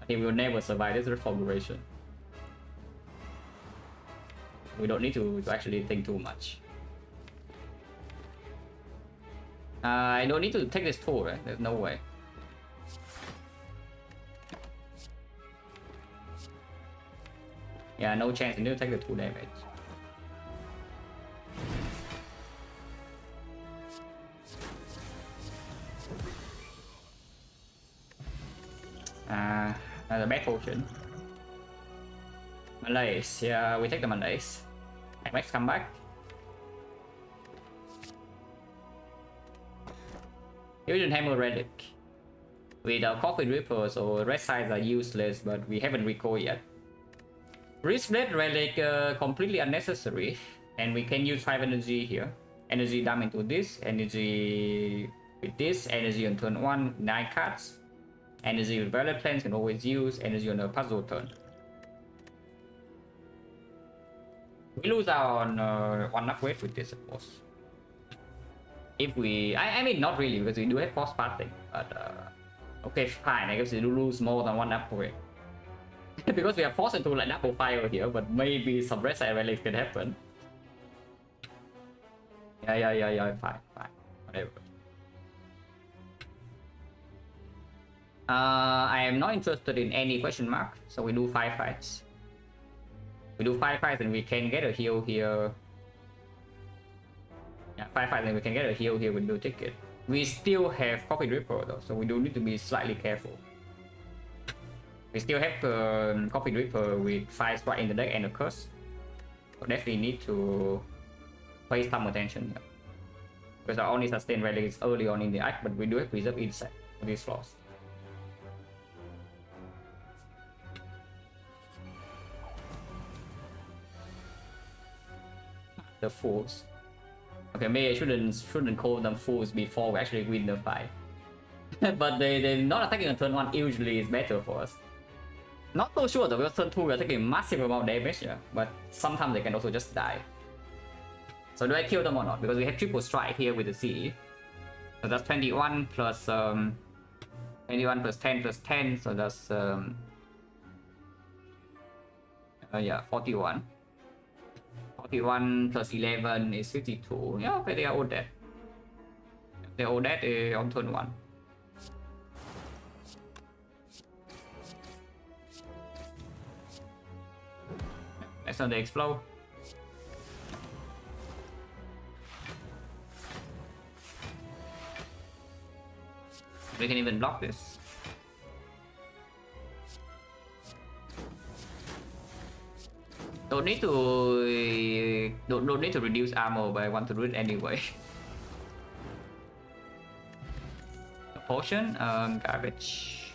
He will never survive this red form duration. We don't need to actually think too much. I don't need to take this tool, right? There's no way. Yeah, no chance. I need to take the 2 damage. Another bad fortune. Malaise. Yeah, we take the Malaise. Max come back. Fusion Hammer Relic. With our Coffin Reaper, so red sides are useless, but we haven't recoiled yet. Wristblade Relic completely unnecessary, and we can use 5 energy here. Energy dump into this, energy with this, energy on turn 1, 9 cards. Energy with Violet Plants can always use, energy on a puzzle turn. We lose out on 1 upgrade with this, of course. If we, I mean, not really, because we do have force passing, but okay, fine. I guess we do lose more than 1 upgrade. Because we are forced into like double fire here, but maybe some red side relics can happen. Yeah, fine, whatever. I am not interested in any question mark, so we do 5 fights. We do 5 fights and we can get a heal here. Yeah, 5 fights and we can get a heal here with no ticket. We still have Coffee Dripper though, so we do need to be slightly careful. We still have Coffee Dripper with 5 strike in the deck and a curse. So definitely need to pay some attention here. Because our only sustain relic is early on in the act, but we do have Preserve Insect for these flaws. The fools. Okay, maybe I shouldn't call them fools before we actually win the fight. But they not attacking on turn 1 usually is better for us. Not so sure though, because turn 2 we are taking massive amount of damage, yeah, but sometimes they can also just die. So do I kill them or not? Because we have triple strike here with the CE. So that's 21 plus 21 plus 10 plus 10, so that's yeah, 41. 41 plus 11 is 52. Yeah, okay, they are all dead. They're all dead on turn 1. Next time they explode. We can even block this. Don't need to reduce armor, but I want to do it anyway. A potion, garbage.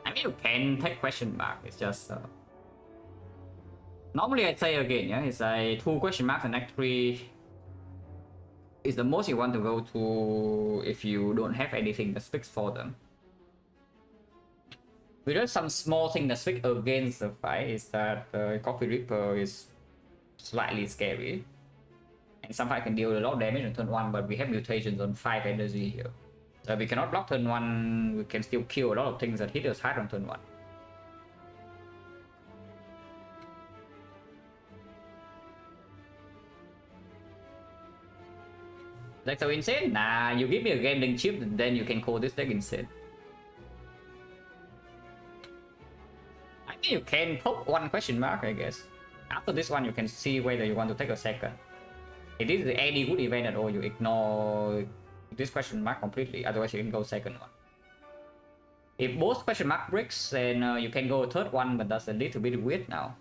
I mean, you can take question mark. It's just normally I'd say again, yeah, it's like 2 question marks and act 3 is the most you want to go to if you don't have anything that speaks for them. With just some small thing that speaks against the fight is that Coffee Reaper is slightly scary. And some fight can deal a lot of damage on turn 1, but we have mutations on 5 energy here. So we cannot block turn 1, we can still kill a lot of things that hit us hard on turn 1. That's so insane? Nah, you give me a gambling chip, then you can call this deck insane. I think you can poke 1 question mark, I guess. After this one, you can see whether you want to take a second. If this is any good event at all, you ignore this question mark completely, otherwise you can go second one. If both question mark breaks, then you can go third one, but that's a little bit weird now.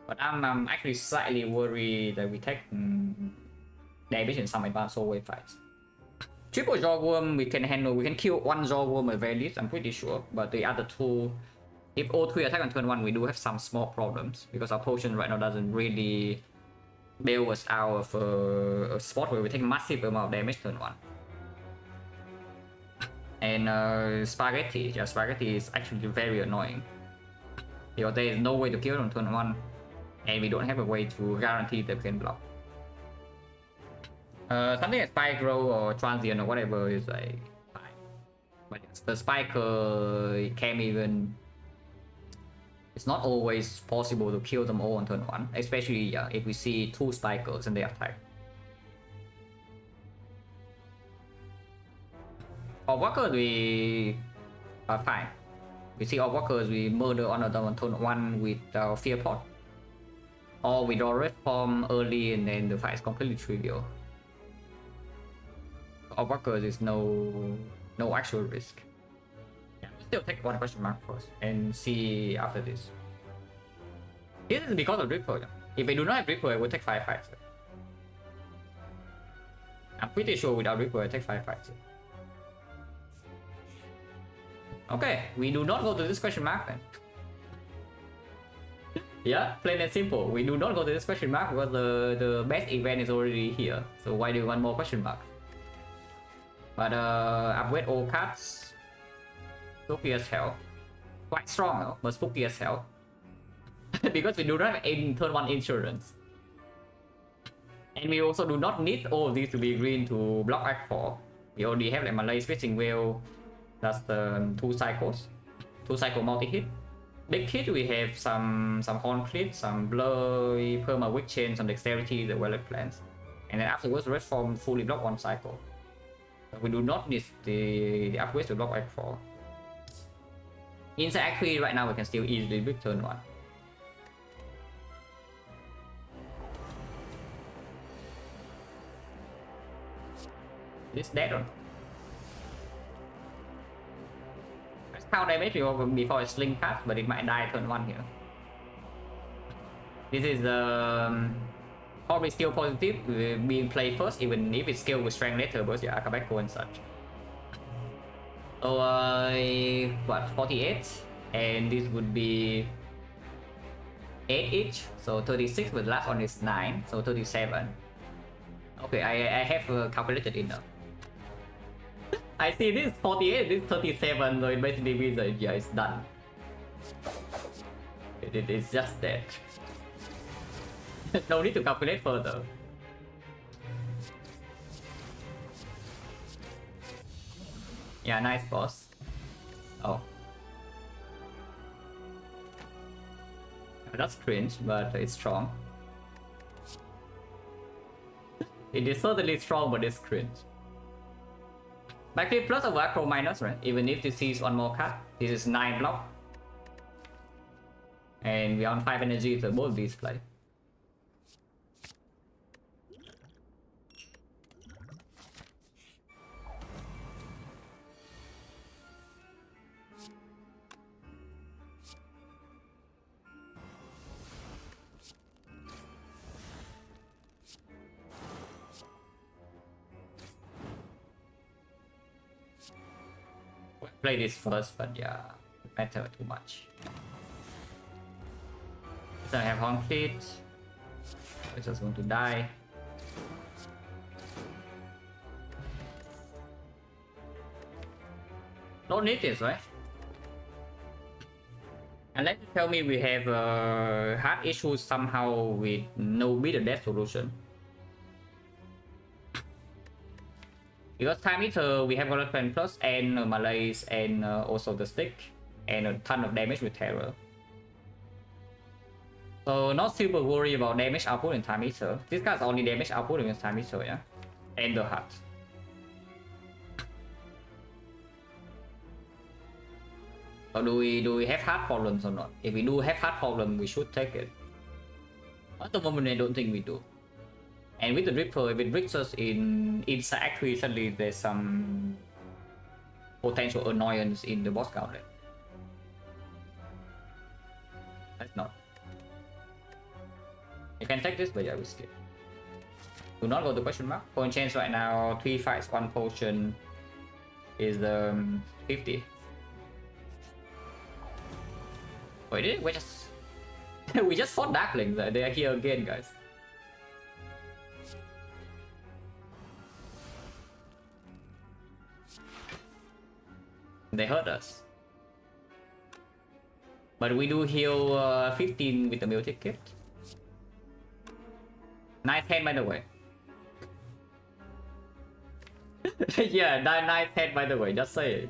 But I'm actually slightly worried that we take damage in some advanced hallway fights. Triple Jawworm we can handle, we can kill 1 Jawworm at very least, I'm pretty sure, but the other 2, if all 3 attack on turn 1, we do have some small problems, because our potion right now doesn't really bail us out of a spot where we take massive amount of damage turn 1. And Spaghetti, yeah, Spaghetti is actually very annoying, because there is no way to kill it on turn 1, and we don't have a way to guarantee that we can block. Something like Spyro or Transient or whatever is like fine, but the Spiker can't even. It's not always possible to kill them all on turn 1, especially if we see 2 Spikers and they attack. Our walkers we are fine. We see our walkers, we murder one of them on turn 1 with our Fear Pot, or we draw Red Form early and then the fight is completely trivial. Our walkers is no actual risk. Yeah, we'll still take 1 question mark first and see after this. This is because of Ripple. If I do not have Ripple, I would take 5 fights. I'm pretty sure without Ripper I take 5 fights. Okay, we do not go to this question mark then. Yeah, plain and simple. We do not go to this question mark because the best event is already here. So why do you want more question mark? But upgrade all cards. Spooky as hell. Quite strong though, but spooky as hell. Because we do not have any turn 1 insurance. And we also do not need all of these to be green to block Act 4. We already have like Malay Switching Wheel. That's the 2 cycles. 2 cycle multi-hit. Big hit we have some Horn Crit, some Blur, Perma Wick Chain, some Dexterity, the Wallet Plans. And then afterwards Red Form fully block 1 cycle. But we do not need the upgrades to block Act 4. Inside Act 3 right now we can still easily break turn 1. This dead one. Let's count damage before I sling card, but it might die turn 1 here. This is probably still positive, being played first, even if it's scaled with strength later versus your Akabeko and such. So what, 48? And this would be 8 each, so 36, but the last one is 9, so 37. Okay, I have calculated it now. I see this 48, this 37, so it basically means that yeah, it's done. It's just that. No need to calculate further. Yeah, nice boss. Oh. That's cringe, but it's strong. It is certainly strong, but it's cringe. Backflip plus over acro minus, right? Even if this is one more card, this is 9 block. And we are on 5 energy, so both these play. Play this first, but yeah, it matter too much. So I have conflict. I just want to die. Don't need this, right? Unless you tell me we have hard issues somehow with no beat or death solution. Because Time Eater, we have Golden Plan Plus and Malays and also the stick and a ton of damage with Terror. So not super worried about damage output in Time Eater. This guy's only damage output against Time Eater, yeah? And the heart. So do we have heart problems or not? If we do have heart problem, we should take it. At the moment, I don't think we do. And with the Ripper, if it brings us inside Act 3, suddenly there's some potential annoyance in the boss gauntlet. Let's not. You can take this, but yeah, we skip. Do not go to question mark. Point change right now, 3 fights, 1 potion is 50. Wait, we just we just fought Darklings. They are here again, guys. They hurt us. But we do heal 15 with the meal ticket. Nice hand, by the way. Yeah, nice hand, by the way, just say it.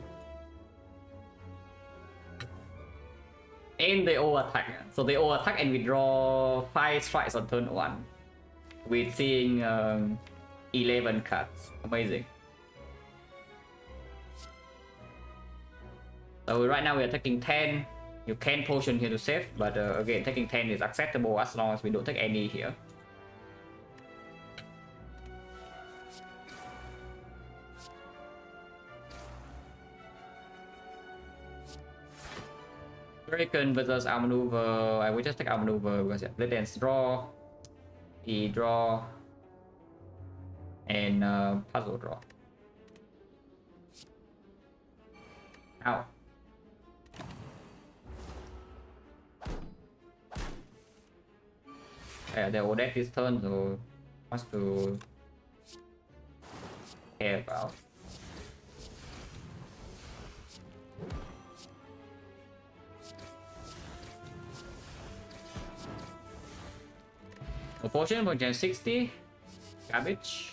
And they all attack. So they all attack and we draw 5 strikes on turn 1. With seeing 11 cards. Amazing. So right now we are taking 10. You can potion here to save, but again, taking 10 is acceptable as long as we don't take any here. Hurricane versus outmaneuver. I will just take outmaneuver because yeah, let dance draw. He draw. and puzzle draw. Ow. Yeah, they will dead this turn, so wants to care about. A potion for Gen 60. Garbage.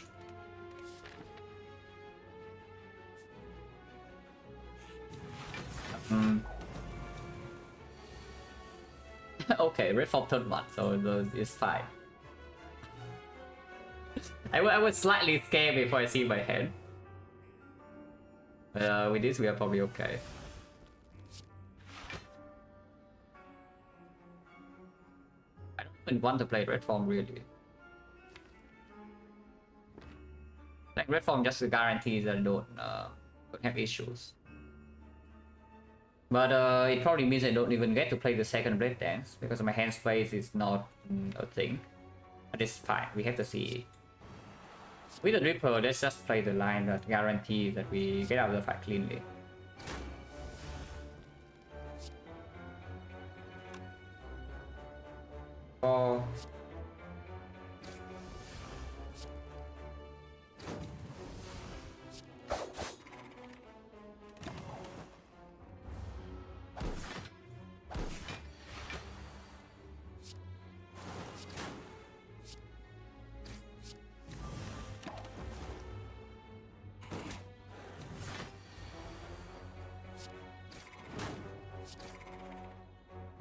Okay, red for turn 1, so it's fine. I was slightly scared before I see my hand. With this, we are probably okay. I don't even want to play red form really. Like red form just guarantees that I don't have issues. But it probably means I don't even get to play the second Blade Dance because my hand space is not a thing. But it's fine, we have to see. With the Ripper, let's just play the line that guarantees that we get out of the fight cleanly. Oh.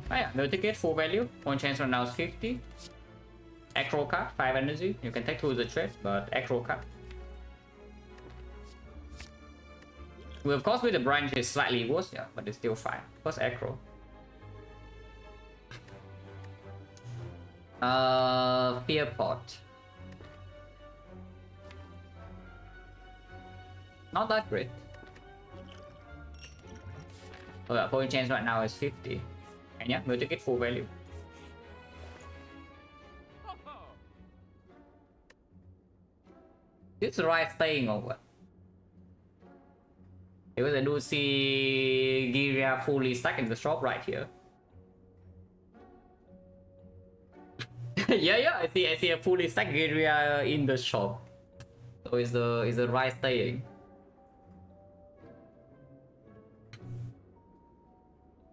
Oh yeah, no ticket, full value. One chance right now is 50. Acro card, 5 energy. You can take 2 as a trade, but acro card. Well, of course, with the branch is slightly worse, yeah, but it's still fine. First acro. Fear pot. Not that great. Oh yeah, point chance right now is 50. And yeah, we'll take it full value. It's the right thing or what? Because I do see Giria fully stuck in the shop right here. yeah, I see a fully stacked Giria in the shop. So is the right thing.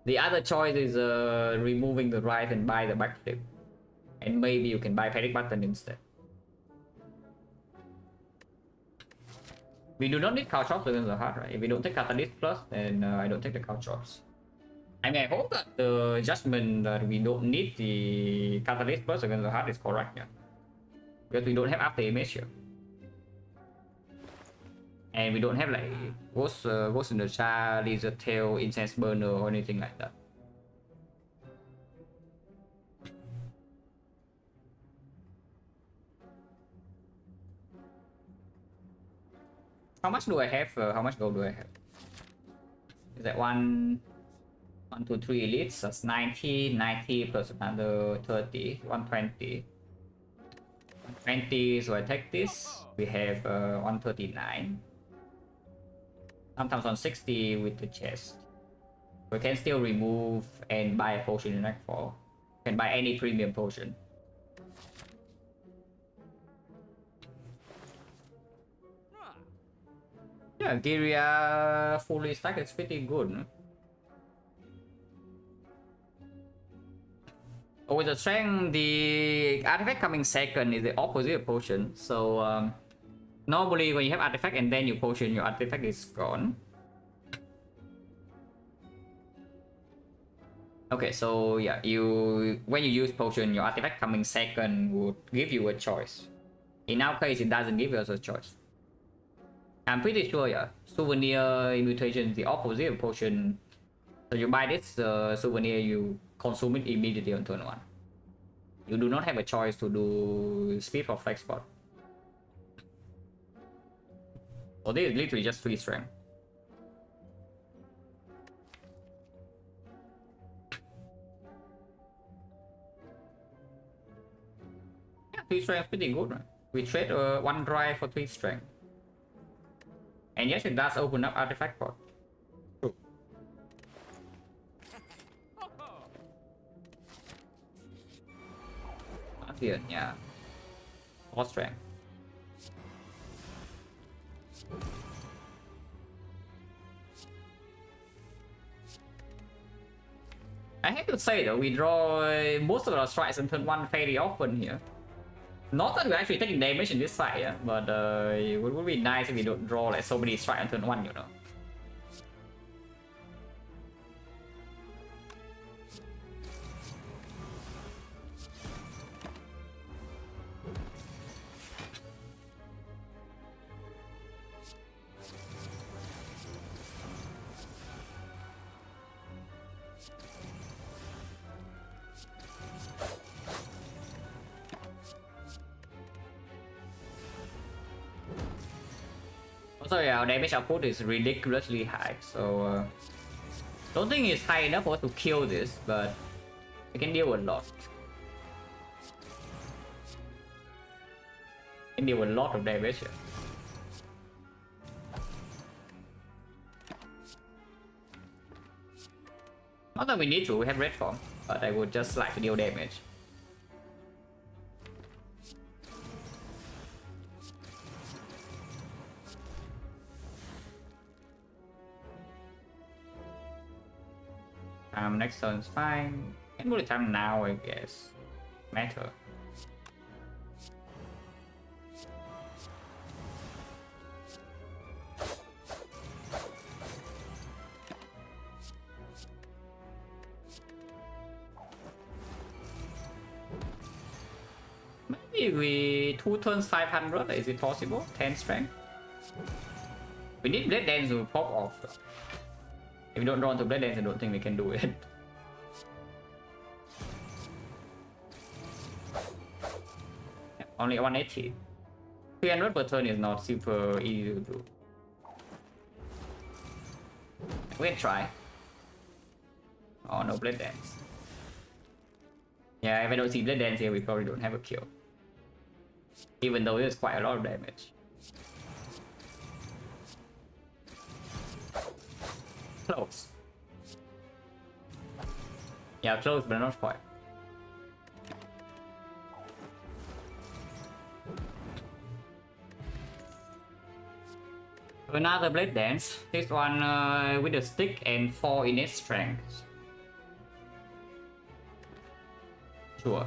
The other choice is removing the right and buy the backflip. And maybe you can buy panic button instead. We do not need cow chops against the heart, right? If we don't take catalyst plus, then I don't take the cow chops. I mean, I hope that the judgment that we don't need the catalyst plus against the heart is correct, yeah. Because we don't have after image here. And we don't have like Ghost in the Shard, Lizard Tail, Incense Burner or anything like that. How much do I have? How much gold do I have? Is that 1, 2, 3 elites? That's 90, 90 plus another 30, 120. 120, so I take this. We have 139. Sometimes on 60 with the chest. We can still remove and buy a potion in Nightfall. Can buy any premium potion. Yeah, Giria fully stacked is pretty good. No? Oh, with the strength, the artifact coming second is the opposite of potion. So normally when you have artifact and then you potion, your artifact is gone. Okay, so yeah, when you use potion, your artifact coming second would give you a choice. In our case, it doesn't give us a choice. I'm pretty sure, yeah. Souvenir mutation is the opposite of potion. So you buy this souvenir, you consume it immediately on turn 1. You do not have a choice to do speed for flex spot. So this is literally just 3 strength. Yeah, 3 strength is pretty good, right? We trade 1 drive for 3 strength. And yes, it does open up artifact port. True. Not here, yeah. 4 strength. I have to say though, we draw most of our strikes on turn 1 fairly often here. Not that we're actually taking damage in this fight, yeah, but it would be nice if we don't draw like so many strikes on turn 1, you know. Also, yeah, our damage output is ridiculously high, so don't think it's high enough for us to kill this, but we can deal with a lot. Can deal with a lot of damage here. Not that we need to, we have red form, but I would just like to deal damage. Next turn's fine. Can move the time now, I guess. Matter. Maybe we 2 turns 500, is it possible? 10 strength? We need Blade Dance to pop off. If we don't draw into Blade Dance, I don't think we can do it. Only 180. 300 per turn is not super easy to do. We can try. Oh, no Blade Dance. Yeah, if I don't see Blade Dance here, we probably don't have a kill. Even though there's quite a lot of damage. Close. Yeah, close, but not quite. Another Blade Dance. This one with a stick and 4 innate strength. Sure.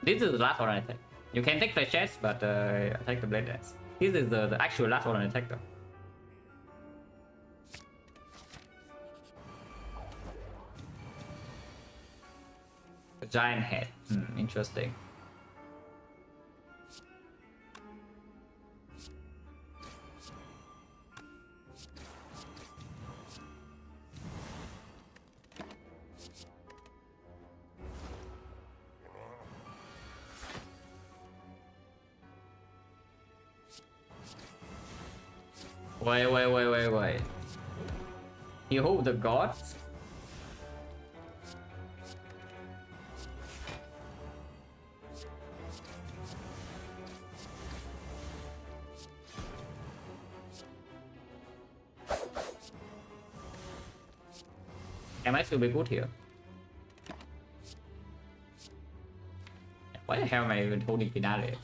This is the last one I take. You can take Fletchets, but I take the Blade Dance. This is the actual last one I take though. A giant head. Interesting. Wait. You hope the gods? Am I still be good here? Why the hell am I even holding Finale?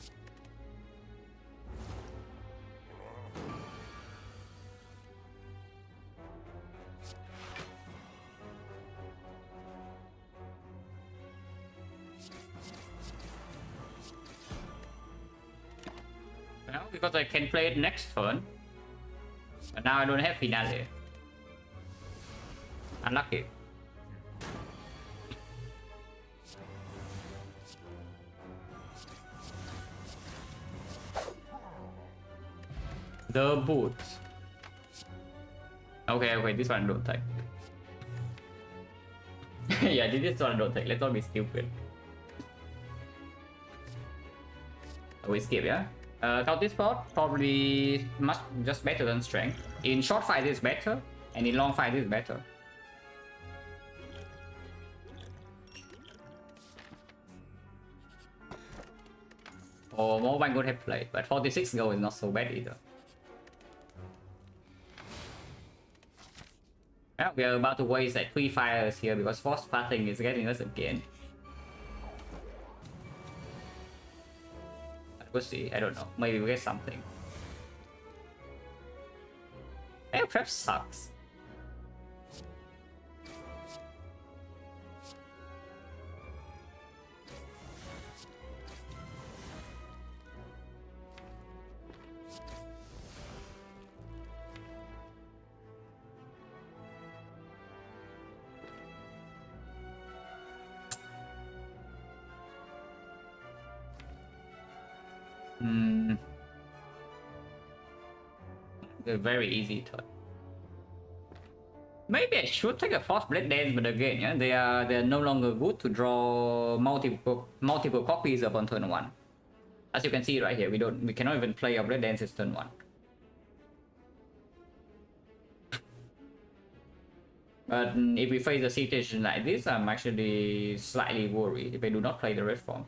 Well, because I can play it next turn. But now I don't have Finale. Unlucky. The boot. Okay, this one I don't take. Yeah, this one I don't take. Let's not be stupid. We skip, yeah? Counter spot probably much just better than strength. In short fight is better, and in long fight is better. or more one could have played, but 46 gold is not so bad either. Well, we are about to waste like 3 fires here because force pathing is getting us again. But we'll see, I don't know. Maybe we'll get something. Air prep sucks. A very easy turn. Maybe I should take a Force Blade Dance, but again, yeah, they are no longer good to draw multiple copies upon turn 1. As you can see right here, we cannot even play our Blade Dances turn 1. But if we face a situation like this, I'm actually slightly worried if I do not play the red form.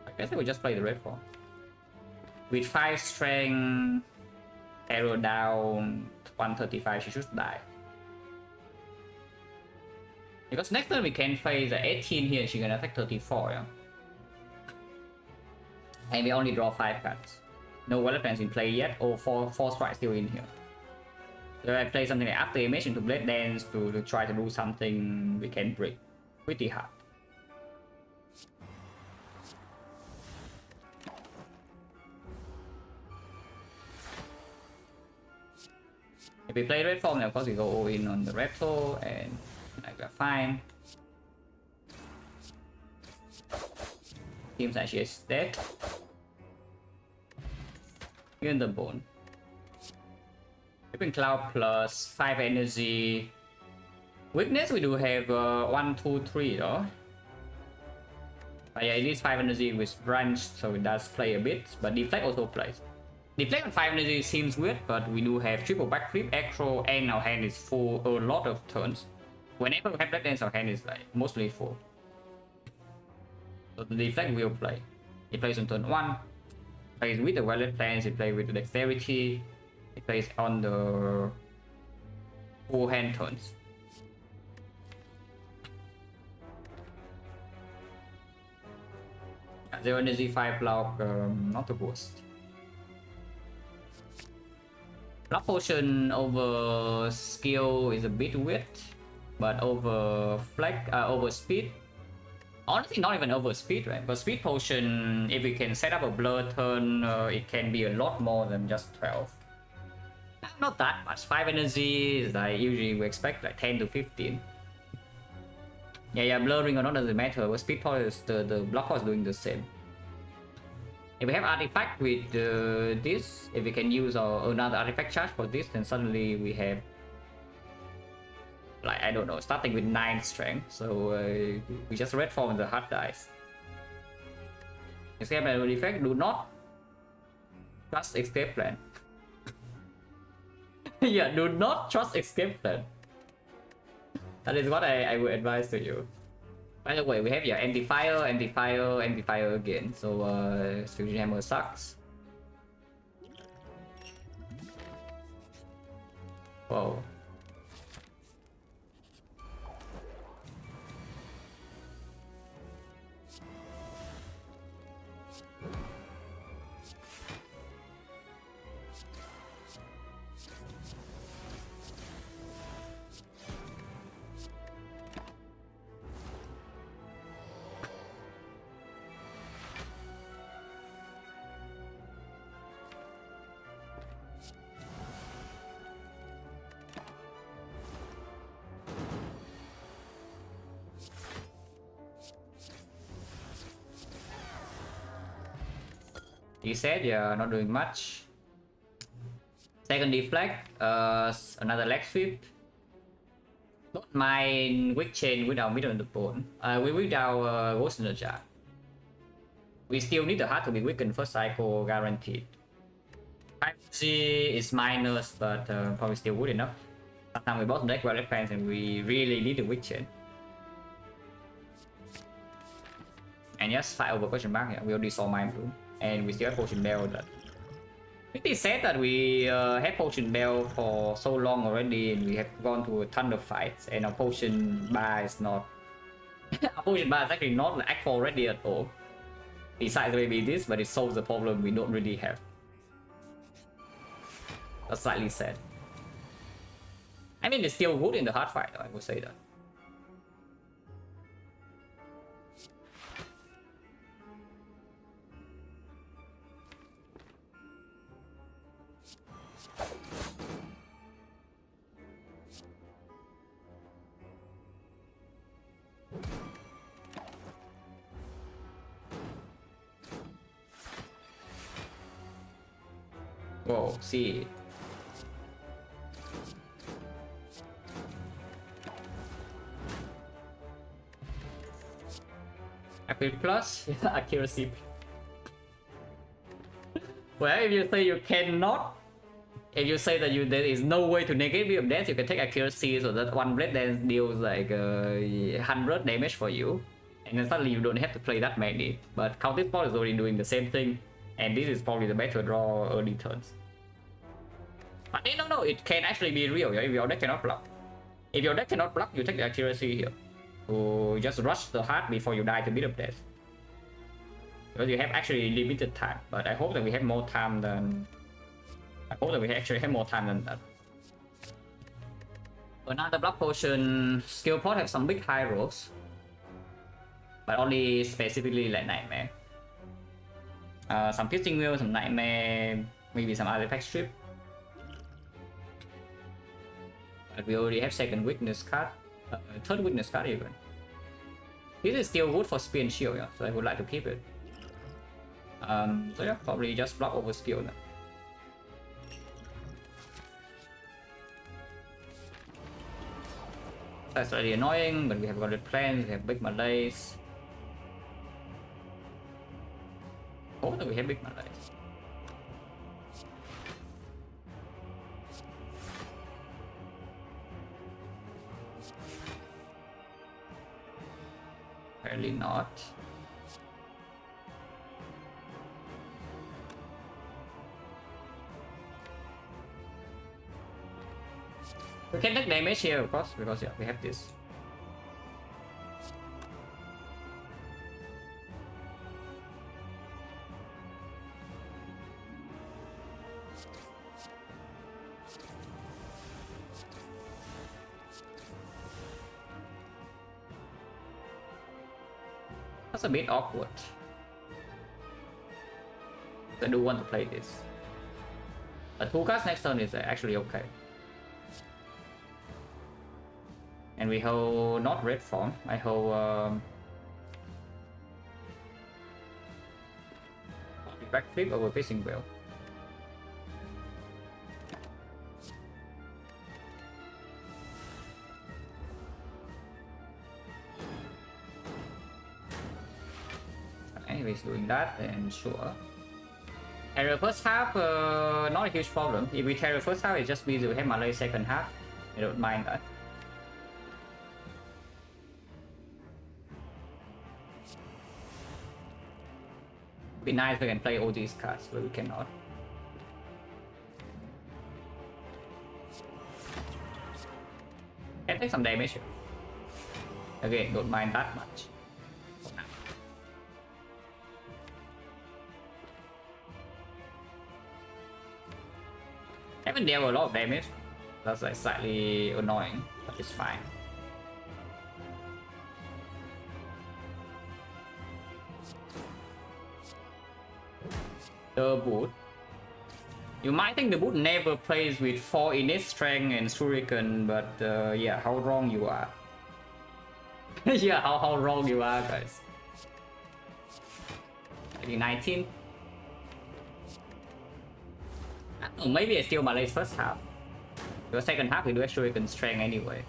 I guess I will just play the red form. With 5 strength, arrow down, 135, she should die. Because next turn we can face 18 here, she can attack 34, yeah? And we only draw 5 cards. No weapons in play yet, or 4 strikes still in here. So I play something like After Image into Blade Dance to try to do something we can break. Pretty hard. If we play red form, then of course we go all in on the retro and like we're fine. Seems like she is dead. In the bone. Keeping Cloud plus 5 energy. Weakness we do have 1, 2, 3 though. But yeah, it is 5 energy with branch, so it does play a bit, but Defect also plays. Deflect on 5 energy seems weird, but we do have triple backflip, acro, and our hand is full a lot of turns. Whenever we have Black Dance, our hand is like mostly full. So the Deflect will play. It plays on turn 1. Plays with the Violet Plans, it plays with the Dexterity. It plays on the full hand turns. Zero energy, 5 block, not the worst. Block potion over skill is a bit weird, but over over speed. Honestly, not even over speed, right? But speed potion, if we can set up a blur turn, it can be a lot more than just 12. Not that much. 5 energy is like usually we expect like 10 to 15. Yeah, blurring or not doesn't matter. But speed power is the block power is doing the same. If we have artifact with this, if we can use another artifact charge for this, then suddenly we have, like, I don't know, starting with 9 strength. So we just red form the hard dice. Escape plan effect, do not trust escape plan. Yeah, do not trust escape plan. That is what I would advise to you. By the way, we have your anti-fire, anti-fire, anti-fire again. So Fusion Hammer sucks. Whoa. He said, yeah, not doing much. Second deflect, another leg sweep. Don't mind weak chain with our middle on the bone. We with our ghost in the jar. We still need the heart to be weakened first cycle, guaranteed. 5G is minus, but probably still good enough. Sometimes we both deck Violet Pants and we really need the weak chain. And yes, fight over question mark. Yeah, we already saw Mind Bloom. And we still have Potion Bell. That pretty sad that we had Potion Bell for so long already, and we have gone to a ton of fights, and our Potion Bar is not... our Potion Bar is actually not Act 4 ready at all. Besides maybe this, but it solves the problem we don't really have. That's slightly sad. I mean, it's still good in the hard fight, I would say that. Whoa, see. Accuracy plus, accuracy. Well, if you say you cannot, if you say that there is no way to negate Beam of Death, you can take accuracy, so that one Blade Dance deals like 100 damage for you, and then suddenly you don't have to play that many. But Counter Spot is already doing the same thing, and this is probably the better draw early turns. But no, it can actually be real, yeah? If your deck cannot block. If your deck cannot block, you take the accuracy here. To just rush the heart before you die to Beam of Death. Because you have actually limited time, but I hope that we have more time than... I hope that we actually have more time than that. Another block potion, skill pot have some big high rolls. But only specifically like Nightmare. Some Piercing Wheel, some Nightmare, maybe some Artifact Strip. But we already have second weakness card, third weakness card even. This is still good for Spear and Shield, yeah, so I would like to keep it. So yeah, probably just block over skill now. That's slightly annoying, but we have got plans, we have big Malays. Oh no, we have big Malays. Apparently not. We can take damage here, of course, because yeah, we have this. That's a bit awkward. I do want to play this. But 2 cards next turn is actually okay. And we hold not red form. I hold backflip over Piercing Wheel. If he's doing that, then sure. Carry first half, not a huge problem. If we carry first half, it just means we have Malay second half. I don't mind that. It'd be nice if we can play all these cards, but we cannot. Can take some damage here. Again, don't mind that much. Haven't dealt a lot of damage. That's like slightly annoying, but it's fine. The boot. You might think the boot never plays with 4 innate strength and shuriken, but yeah, how wrong you are. Yeah, how wrong you are, guys. Maybe 19. I don't know, maybe I steal Malay's first half. The second half we do shuriken strength anyway.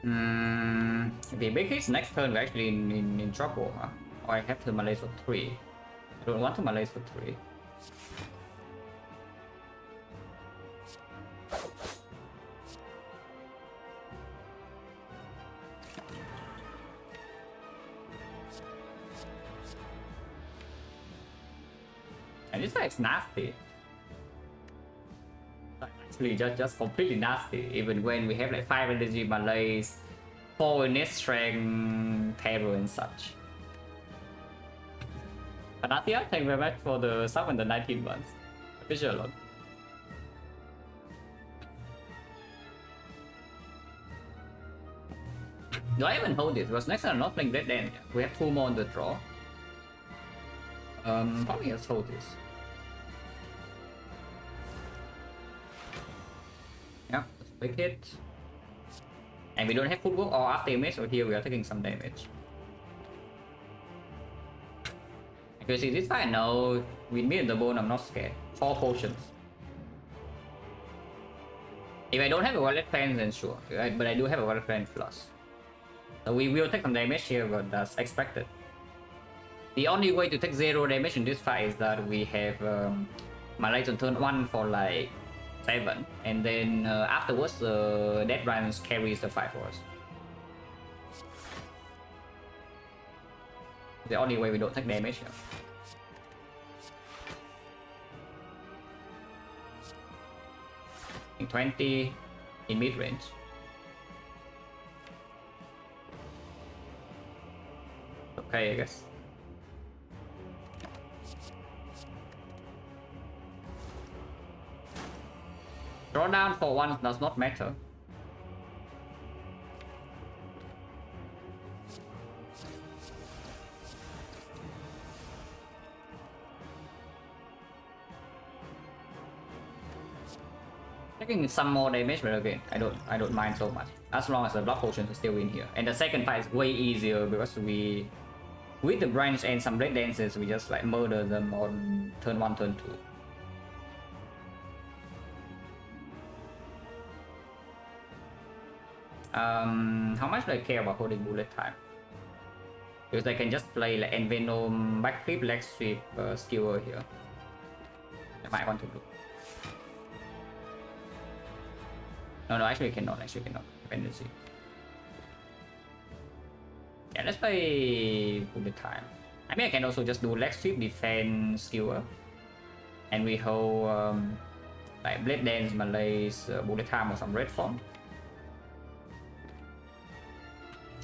If we make his next turn, we're actually in trouble, huh? Or I have to Malays for 3. I don't want to Malays for 3. And this guy's nasty. Actually, just completely nasty. Even when we have like 5 energy Malays, 4 net strength, terror and such. Anathia, thank you very much for the sub and the 19 months. Appreciate a lot. Do I even hold it? Because next time I'm not playing Red Land. We have 2 more on the draw. Probably just hold this. Yeah, big hit. And we don't have footwork or up damage, so here we are taking some damage. You see this fight now, with me in the bone, I'm not scared. 4 potions. If I don't have a wallet plan, then sure. But I do have a wallet plan plus. So we will take some damage here, but that's expected. The only way to take 0 damage in this fight is that we have Malay on turn 1 for like 7, and then afterwards the Dead Runs carries the fight for us. The only way we don't take damage here. In 20 in mid range. Okay, I guess. Drawdown for 1 does not matter. Taking some more damage, but again, I don't mind so much as long as the block potion is still in here. And the second fight is way easier because we, with the branch and some red dances, we just like murder them on turn 1, turn 2. How much do I care about holding bullet time? Because I can just play like Envenom, backflip, leg sweep, skewer here. I might want to do. No, actually cannot. Energy. Yeah, let's play bullet time. I mean, I can also just do leg sweep, defend, skewer, and we hold like blade dance, Malays, bullet time, or some red form.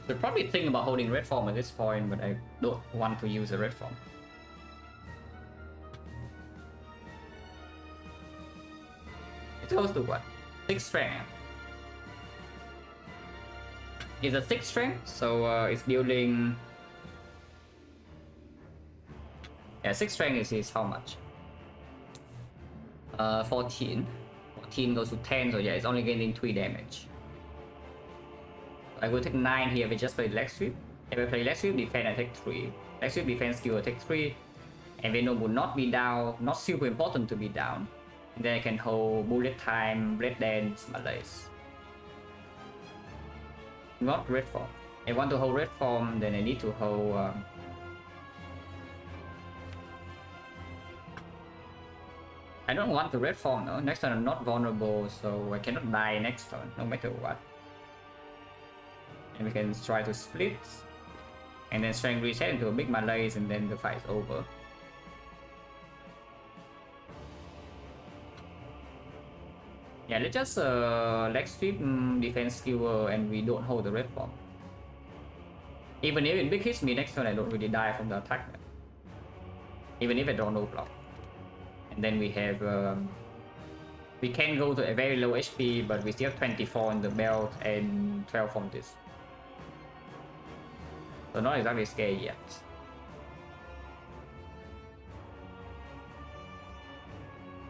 Should probably think about holding red form at this point, but I don't want to use a red form. It goes to what? 6 strength. It's a 6 strength, so it's dealing. Yeah, 6 strength is how much? 14. 14 goes to 10, so yeah, it's only gaining 3 damage. I will take 9 here. We just play leg sweep. If I play leg sweep defense, I take 3. Leg sweep defense skill, I take 3. And Venom would not be down. Not super important to be down. And then I can hold bullet time, blade dance, Malays. Not red form. If I want to hold red form, then I need to hold. I don't want the red form. No, next turn I'm not vulnerable, so I cannot die next turn, no matter what. And we can try to split, and then strength reset into a big Malays, and then the fight is over. Yeah, let's just leg sweep, defense skewer, and we don't hold the red form. Even if it big hits me next turn, I don't really die from the attack. Even if I don't no block. And then we have we can go to a very low HP, but we still have 24 in the belt and 12 from this. So not exactly scary yet.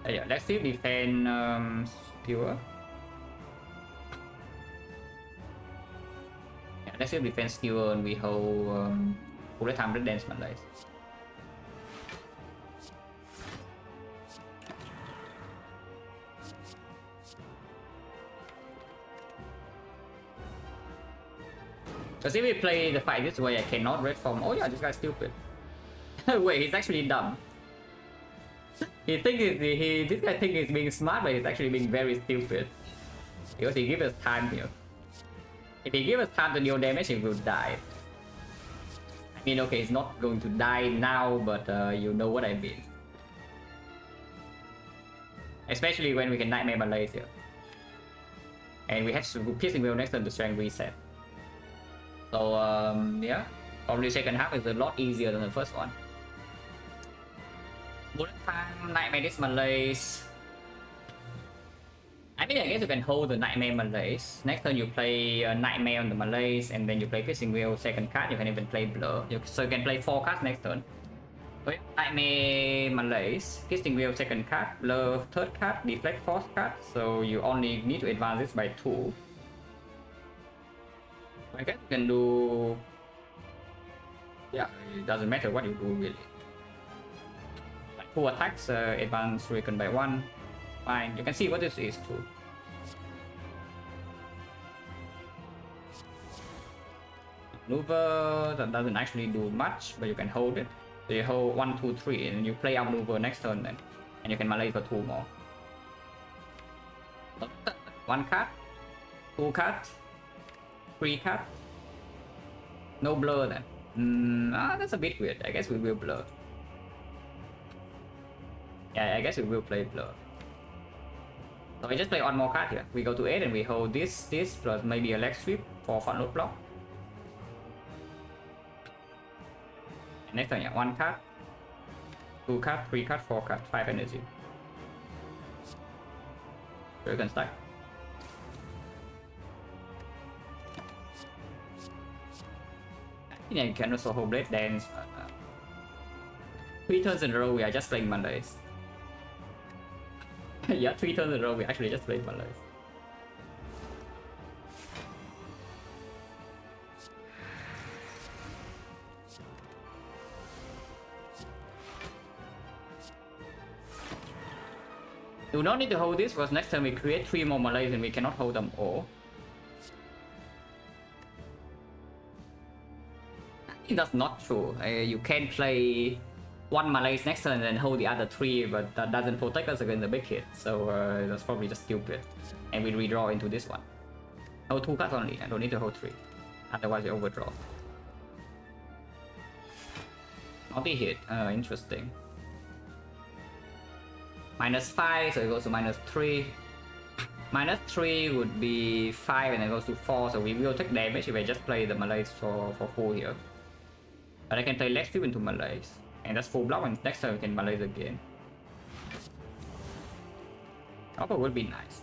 Yeah, let's see defend skewer. Yeah, let's see defense skewer, and we hold bullet time red dance Malays. Because if we play the fight this way, I cannot red form. Oh yeah, this guy's stupid. Wait, he's actually dumb. This guy thinks he's being smart, but he's actually being very stupid. Because he gives us time here. If he gives us time to deal damage, he will die. I mean, okay, he's not going to die now, but you know what I mean. Especially when we can Nightmare Malaise here. And we have to Piercing Wheel next turn to Strength Reset. So, yeah. Probably second half is a lot easier than the first one. Bullet Time, Nightmare this Malaise. I mean, I guess you can hold the Nightmare Malaise. Next turn you play Nightmare on the Malaise, and then you play Piercing Wheel second card. You can even play Blur. So you can play 4 cards next turn. With Nightmare Malaise, Piercing Wheel second card, Blur third card, Deflect fourth card. So you only need to advance this by 2. I guess you can do... Yeah, it doesn't matter what you do really. Like 2 attacks, advance Recon by 1. Fine, you can see what this is too. Maneuver, that doesn't actually do much, but you can hold it. So you hold 1, 2, 3, and you play out maneuver next turn then. And you can Malaise for 2 more. 1 card, 2 card, 3 card. No blur then. That's a bit weird. I guess we will blur. Yeah, I guess we will play blur. So we just play 1 more card here. We go to 8 and we hold this plus maybe a leg sweep for front load block. And next turn, yeah, 1 card, 2 card, 3 card, 4 card, 5 energy. So you can stack. I think I can also hold Blade Dance. 3 turns in a row we are just playing Mondays. Yeah, 3 turns in a row we actually just played Mondays. Do not need to hold this because next time we create 3 more Malays and we cannot hold them all. I think that's not true. You can play 1 Malays next turn and then hold the other 3, but that doesn't protect us against the big hit. So that's probably just stupid. And we redraw into this one. Hold 2 cards only. I don't need to hold 3. Otherwise we overdraw. Multi-hit. Interesting. -5, so it goes to -3. -3 would be 5 and it goes to 4, so we will take damage if I just play the Malaise for full here. But I can play leg sweep into Malaise. And that's full block, and next time we can Malaise again. Upper would be nice.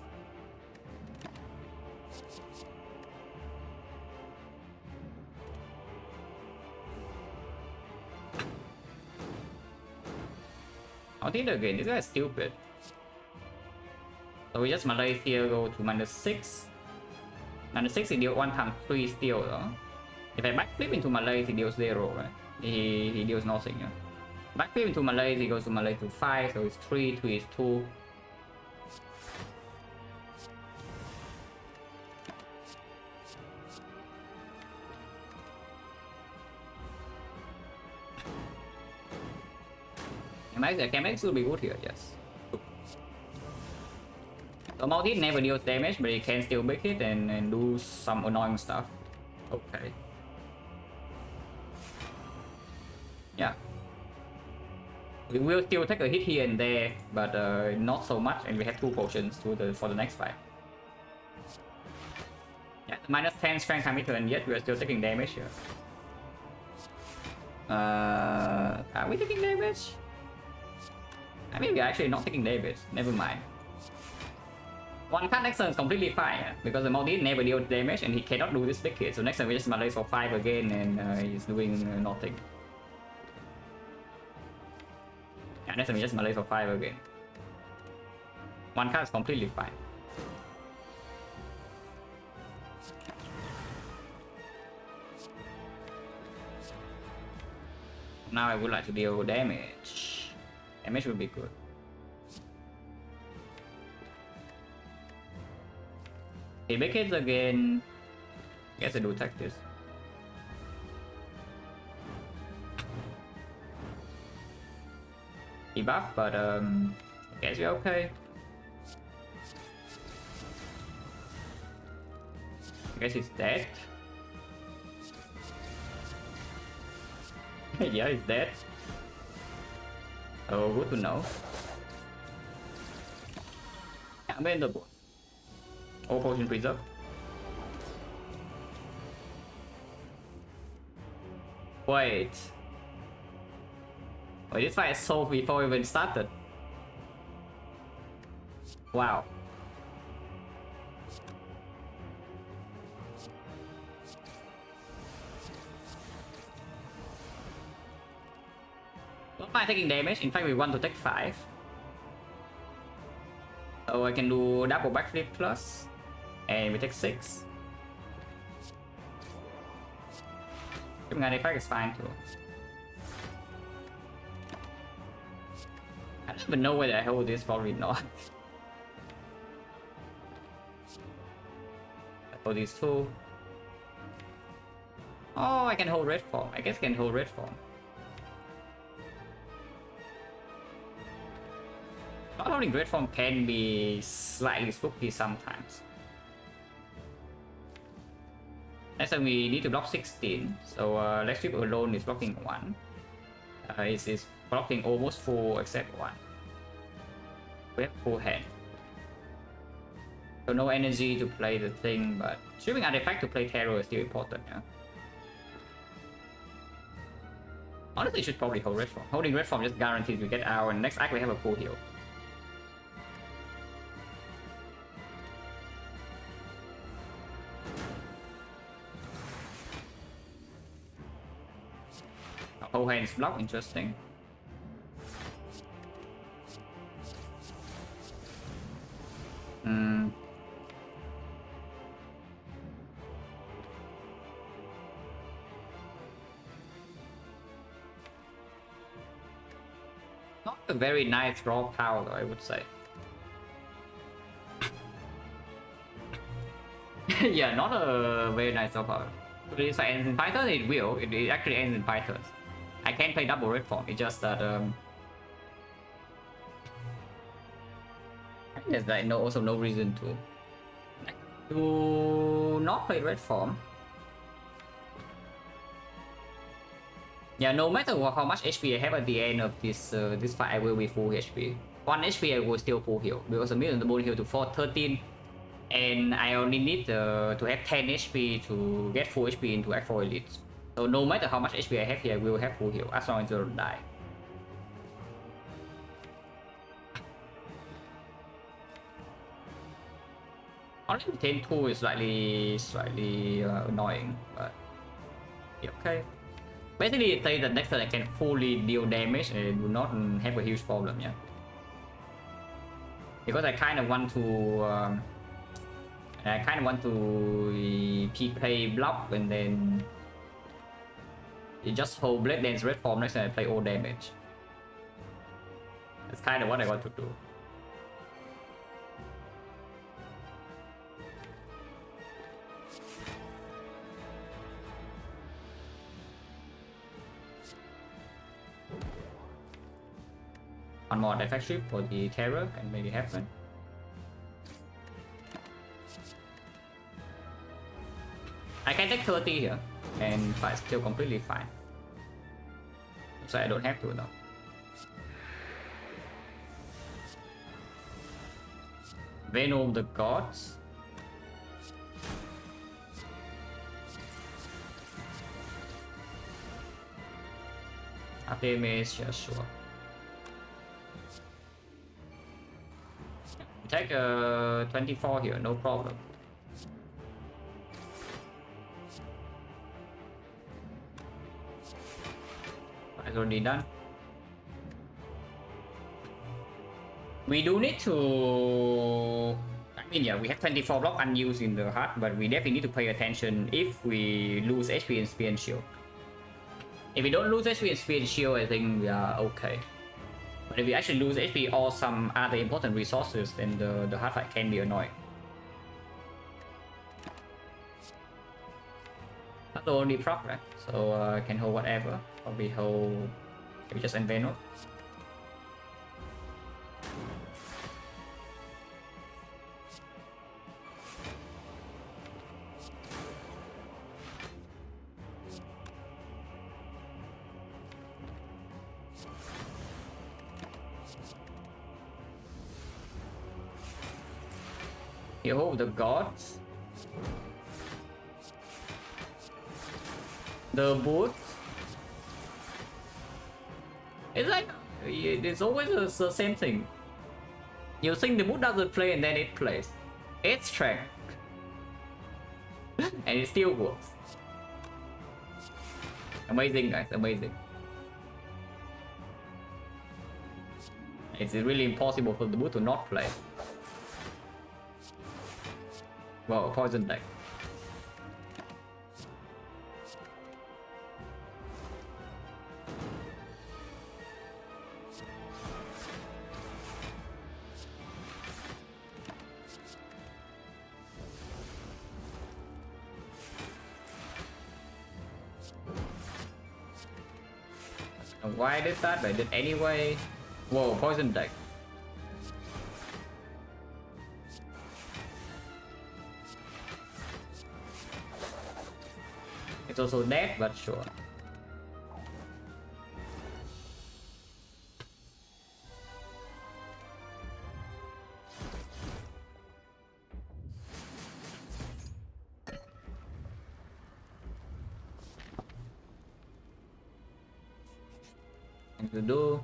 I'll think again, this guy is stupid. So we just Malaise here, go to -6. -6 he deals 1 times 3 steal though. If I backflip into Malaise, he deals 0, right? He deals nothing, yeah. Backflip into Malaise, he goes to Malaise to 5, so it's 3, 3 is 2. Chemix will be good here, yes. So multi never deals damage, but he can still make it and do some annoying stuff. Okay. Yeah. We will still take a hit here and there, but not so much, and we have 2 potions for the next fight. Yeah, -10 strength commit and yet we are still taking damage here. Are we taking damage? I mean, we're actually not taking damage. Never mind. 1 card next turn is completely fine, yeah? Because the multi never deals damage and he cannot do this big hit. So next time we just Malaise for 5 again and he's doing nothing. Yeah, next time we just Malaise for 5 again. 1 card is completely fine. Now I would like to deal damage. Damage would be good. Okay, big hits again. Guess I do attack this. debuff, but I guess we're okay. I guess it's dead. Yeah, it's dead. Oh, good to know. Amendable. All potion preserve. Wait. Wait, this fight is solved before we even started. Wow. Not mind taking damage, in fact we want to take 5. So I can do double backflip plus. And we take 6. XecnaR Defect is fine too. I don't even know whether I hold this, probably not. I hold these 2. Oh, I can hold red form. I guess I can hold red form. Not holding red form can be slightly spooky sometimes. Next time we need to block 16, so Let's Sweep alone is blocking 1. It's blocking almost full except 1. We have full hand. So no energy to play the thing, but shooting artifact to play terror is still important, yeah. Honestly, should probably hold red form. Holding red form just guarantees we get our next act we have a full heal. Whole hand is blocked, interesting. Not a very nice raw power though, I would say. Yeah, not a very nice raw power. If it ends in Python, it will. It actually ends in Python. I can play double red form, it's just that there's like also no reason to not play red form. Yeah, no matter how much HP I have at the end of this this fight, I will be full HP. 1 HP I will still full heal because a million double heal to 13, and I only need to have 10 HP to get full HP into Act 4 Elite. So no matter how much HP I have here, I will have full heal as long as I don't die. Honestly, 10-2 is slightly annoying, but yeah, okay. Basically, it says that next turn I can fully deal damage and do not have a huge problem, yeah. Because I kind of want to play block and then you just hold Blade Dance red form next time I play all damage. That's kind of what I want to do. One more Defect ship for the terror can make it happen. I can take 30 here and fight still completely fine. So I don't have to now. Venom the Gods. Aftermath, yeah, sure. Take 24 here, no problem. It's already done. We do need to... I mean, yeah, we have 24 block unused in the heart, but we definitely need to pay attention if we lose HP in Spear and Shield. If we don't lose HP in Spear and Shield, I think we are okay. But if we actually lose HP or some other important resources, then the hard fight can be annoying. That's the only problem, so I can hold whatever. Probably hold... Maybe just Envenom. You hope the gods. The boot. It's like it's always the same thing. You think the boot doesn't play and then it plays. It's track. And it still works. Amazing, guys, amazing. It's really impossible for the boot to not play. Well, poison deck. Why did that? I did anyway. Whoa, poison deck. It's also dead, but sure. To do.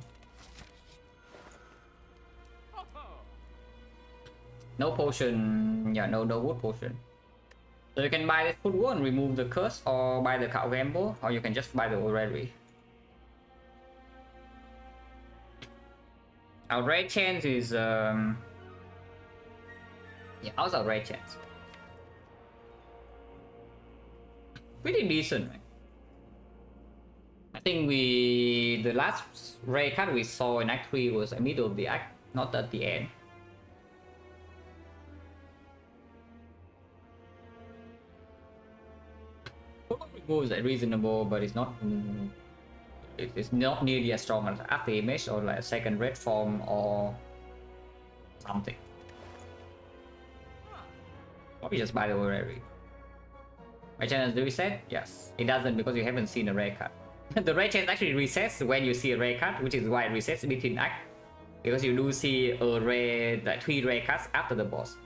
No potion, yeah, no wood potion. So you can buy this food and remove the curse, or buy the cow gamble, or you can just buy the orrery. Our rare chance is yeah, how's our rare chance? Pretty decent, right? I think the last rare card we saw in Act 3 was in the middle of the act, not at the end. Is like reasonable, but it's not it's not nearly as strong as A20H or like a second red form or something. Probably just buy the orrery. My chance do reset? Yes. It doesn't because you haven't seen a rare card. The rare chance actually resets when you see a rare card, which is why it resets between act. Because you do see a rare, like 3 rare cards after the boss.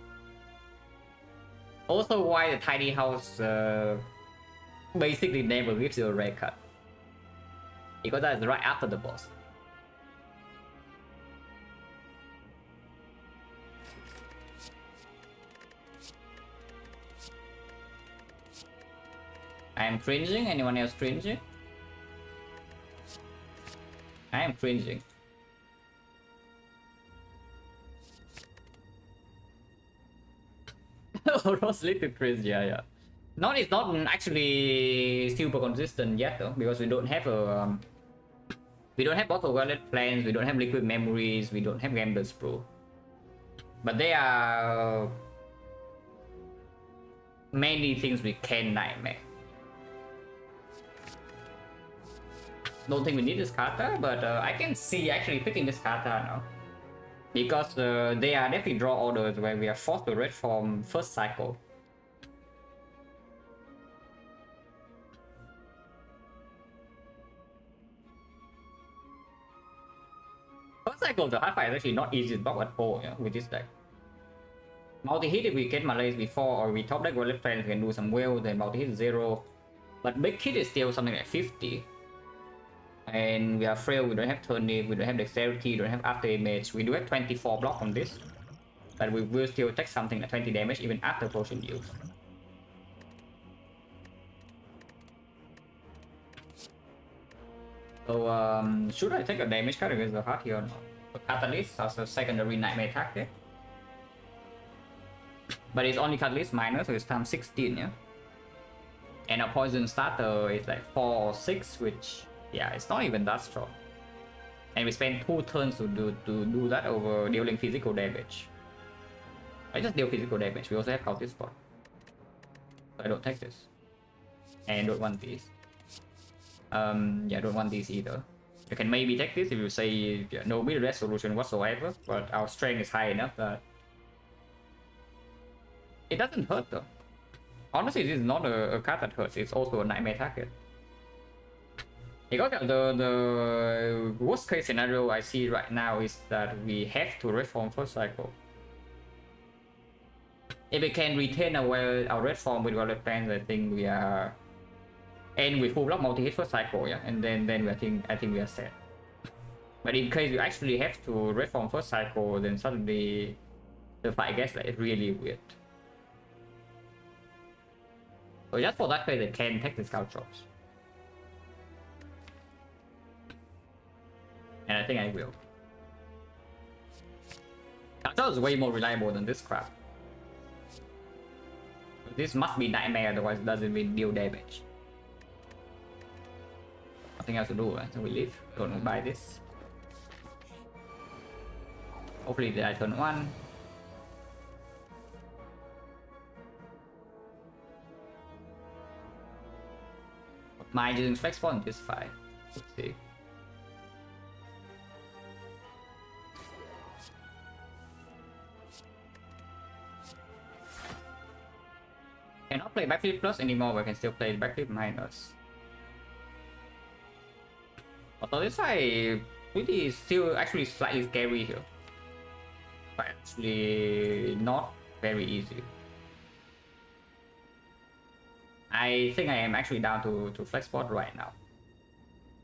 Also why the tiny house basically never gives you a rare card. Because that is right after the boss. I am cringing. Anyone else cringing? I am cringing. Rose little cringe, yeah. It's not actually super consistent yet though, because we don't have a bottle wallet plans, we don't have liquid memories, we don't have Gambler's Pro. But there are many things we can nightmare. Don't think we need this kata, but I can see actually picking this kata now. Because they are definitely draw orders where we are forced to red from first cycle. First cycle, the hard fight is actually not easy to block at all, yeah, with this deck. Multi-hit if we get Malays before, or we top deck wallet plans, we can do some well, then multi-hit 0. But big hit is still something like 50. And we are frail, we don't have turnip, we don't have dexterity, we don't have after image. We do have 24 block on this. But we will still take something like 20 damage even after potion use. So should I take a damage card against the heart here or not? The Catalyst as a secondary nightmare target. But it's only Catalyst minor, so it's times 16, yeah? And a poison starter is like 4 or 6, which, yeah, it's not even that strong. And we spend 2 turns to do that over dealing physical damage. I just deal physical damage. We also have Cultist Spot. So I don't take this. And don't want these. Yeah, don't want these either. You can maybe take this if you say yeah, no mid resolution whatsoever, but our strength is high enough that it doesn't hurt though. Honestly, this is not a card that hurts, it's also a nightmare target. Because the worst case scenario I see right now is that we have to reform first cycle. If we can retain our red form with our red plans, I think we are end with full block multi-hit first cycle, yeah, and then I think we are set. But in case you actually have to red form first cycle, then suddenly the fight gets like really weird. So just for that case, I can take the scout drops, and I think I will. Scout drops is way more reliable than this crap. This must be nightmare, otherwise it doesn't even deal damage. Nothing else to do, right? So we leave. Don't buy this. Hopefully they die turn 1. My using flex point this fight. Let's see. Cannot play backflip plus anymore, but I can still play backflip minus. Although this fight really is still actually slightly scary here, but actually not very easy. I think I am actually down to flex spot right now.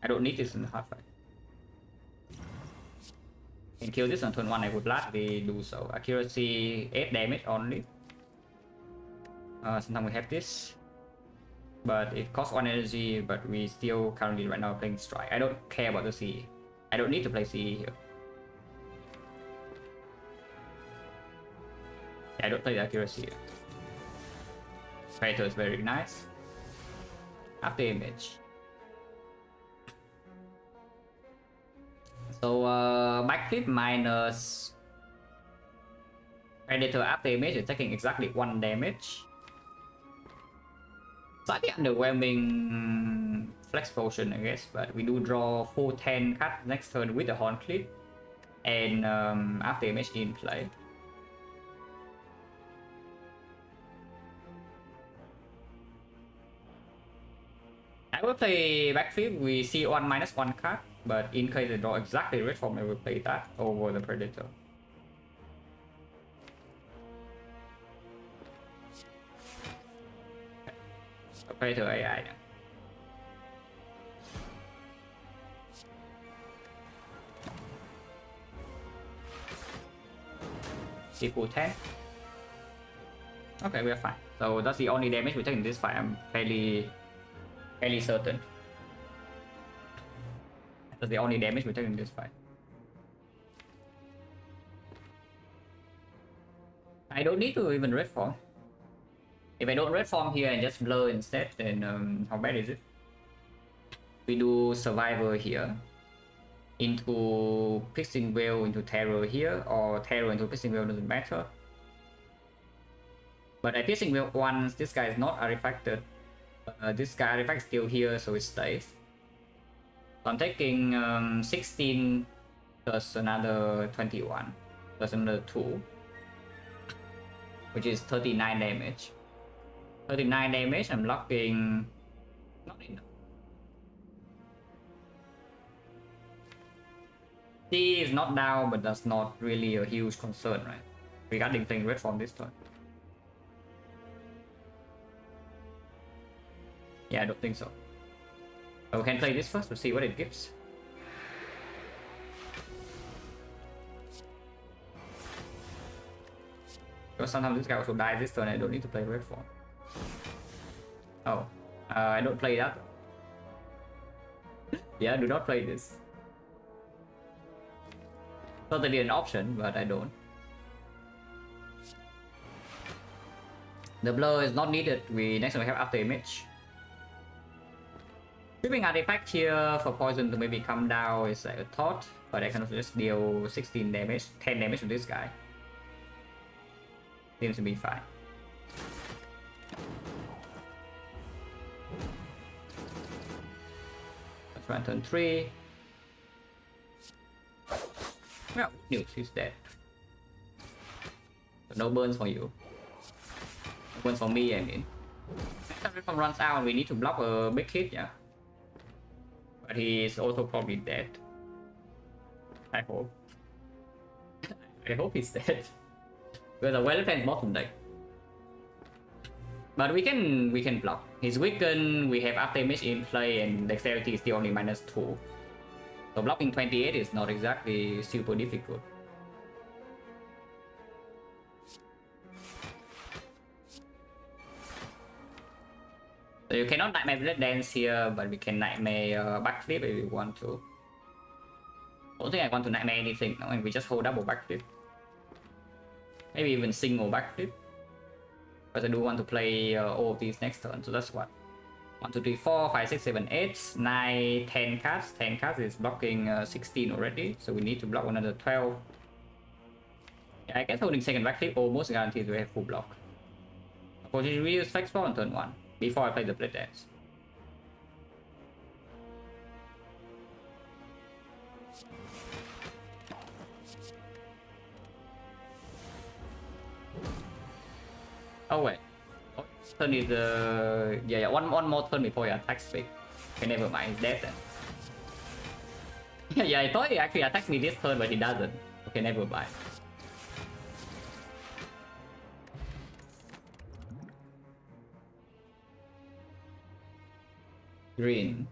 I don't need this in the hard fight. Can kill this on turn 1, I would gladly do so. Accuracy 8 damage only. Sometimes we have this, but it costs 1 energy, but we still currently right now playing strike. I don't care about the CE. I don't need to play CE here. I don't play the accuracy here. Predator is very nice. Up the image. So backflip minus Predator up the image is taking exactly 1 damage. Slightly underwhelming flex potion, I guess, but we do draw full 10 cut next turn with the horn clip and after image in play. I will play backflip. We see 1 minus 1 card, but in case I draw exactly red form, I will play that over the Predator. So Predator AI. Equal 10. Okay, we are fine. So that's the only damage we take in this fight. I'm fairly certain. That's the only damage we take in this fight. I don't need to even red form. If I don't red form here and just blur instead, then how bad is it? We do Survivor here into Piercing Veil into Terror here, or Terror into Piercing Veil, doesn't matter. But at Piercing Veil once, this guy is not artifacted. This guy artifact still here, so it stays. So I'm taking 16 plus another 21 plus another 2, which is 39 damage. 39 damage, I'm locking. Not enough. C is not down, but that's not really a huge concern, right? Regarding playing red form this turn. Yeah, I don't think so. So we can play this first to see what it gives. Because sometimes this guy also dies this turn, I don't need to play red form. Oh, I don't play that. Yeah, do not play this. Totally an option, but I don't. The blur is not needed. We next time we have after image. Tripping artifact here for poison to maybe come down is like a thought, but I can also just deal 16 damage, 10 damage to this guy. Seems to be fine. Let's run turn 3. Well, news, he's dead. So no burns for you. No burns for me, I mean. Next time if runs out, we need to block a big hit, yeah. But he is also probably dead. I hope. I hope he's dead. Because the well defense bottom deck. But we can block. He's weakened, we have up damage in play, and dexterity is still only -2. So blocking 28 is not exactly super difficult. So you cannot Nightmare Blade Dance here, but we can Nightmare Backflip if we want to. I don't think I want to Nightmare anything, no, and we just hold double Backflip. Maybe even single Backflip. But I do want to play all of these next turn, so that's what. 1, 2, 3, 4, 5, 6, 7, 8, 9, 10 cards. 10 cards is blocking 16 already, so we need to block another 12. Yeah, I guess holding second Backflip almost guarantees we have full block. Unfortunately, we use Flex Ball on turn 1 before I play the Blade Dance. Oh wait, oh, turn is yeah, one more turn before he attacks me. Okay, never mind, he's dead then. Yeah, I thought he actually attacks me this turn, but he doesn't. Okay, never mind. Green.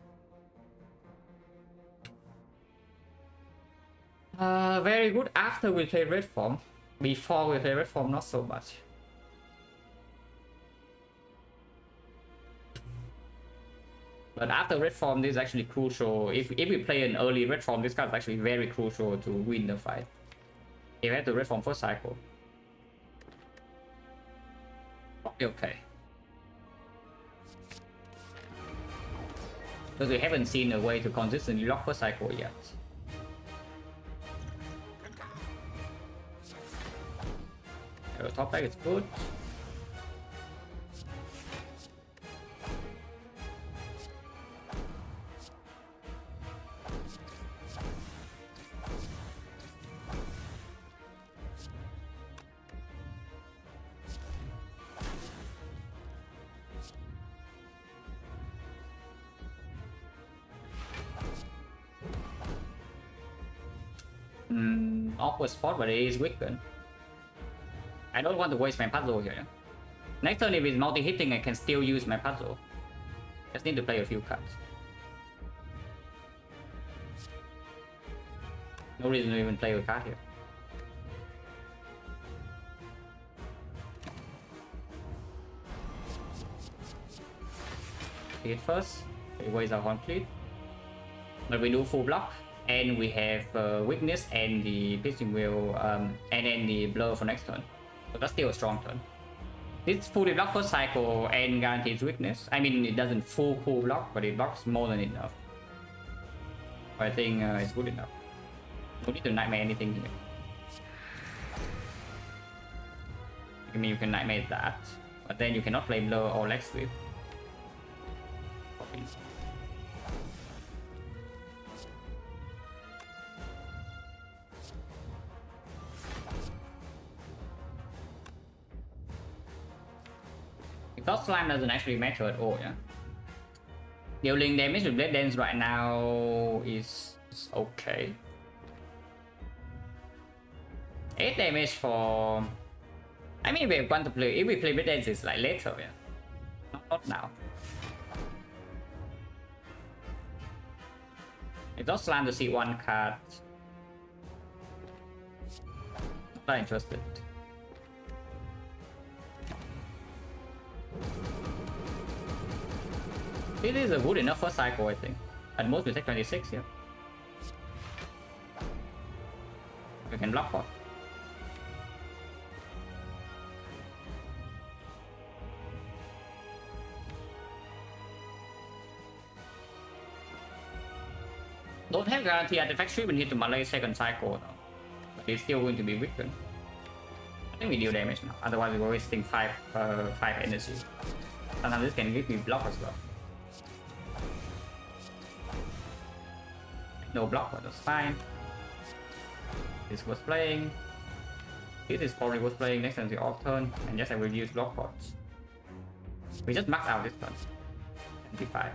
Very good after we play red form. Before we play red form, not so much. But after red form, this is actually crucial. If we play an early red form, this card is actually very crucial to win the fight. If we have to red form first cycle. Okay. Because we haven't seen a way to consistently lock first cycle yet. Top deck is good. Awkward spot, but it is weakened. I don't want to waste my puzzle here. Next turn, if it's multi-hitting, I can still use my puzzle. Just need to play a few cards. No reason to even play a card here. Hit first, it weighs out complete. But we do full block, and we have weakness and the piercing wheel, and then the blur for next turn. So that's still a strong turn. This fully block first cycle and guarantees weakness. I mean, it doesn't full block, but it blocks more than enough. I think it's good enough. No need to Nightmare anything here. I mean, you can Nightmare that, but then you cannot play blur or leg sweep. Okay. Exhaust Slam doesn't actually matter at all, yeah. Dealing damage with Blade Dance right now is okay. 8 damage for... I mean, we want to play... If we play Blade Dance, it's like later, yeah. Not now. Exhaust Slam to see one card. Not interested. This is a good enough first cycle, I think. At most we take 26 here. We can block pot. Don't have guarantee at Defect when hit to Malay second cycle though. But it's still going to be weakened. I think we deal damage now, otherwise we're wasting 5 energy. Sometimes this can give me block as well. No block, but that's fine. This was playing. This is probably worth playing next turn the off turn, and yes, I will use block pots. We just max out this turn. 25.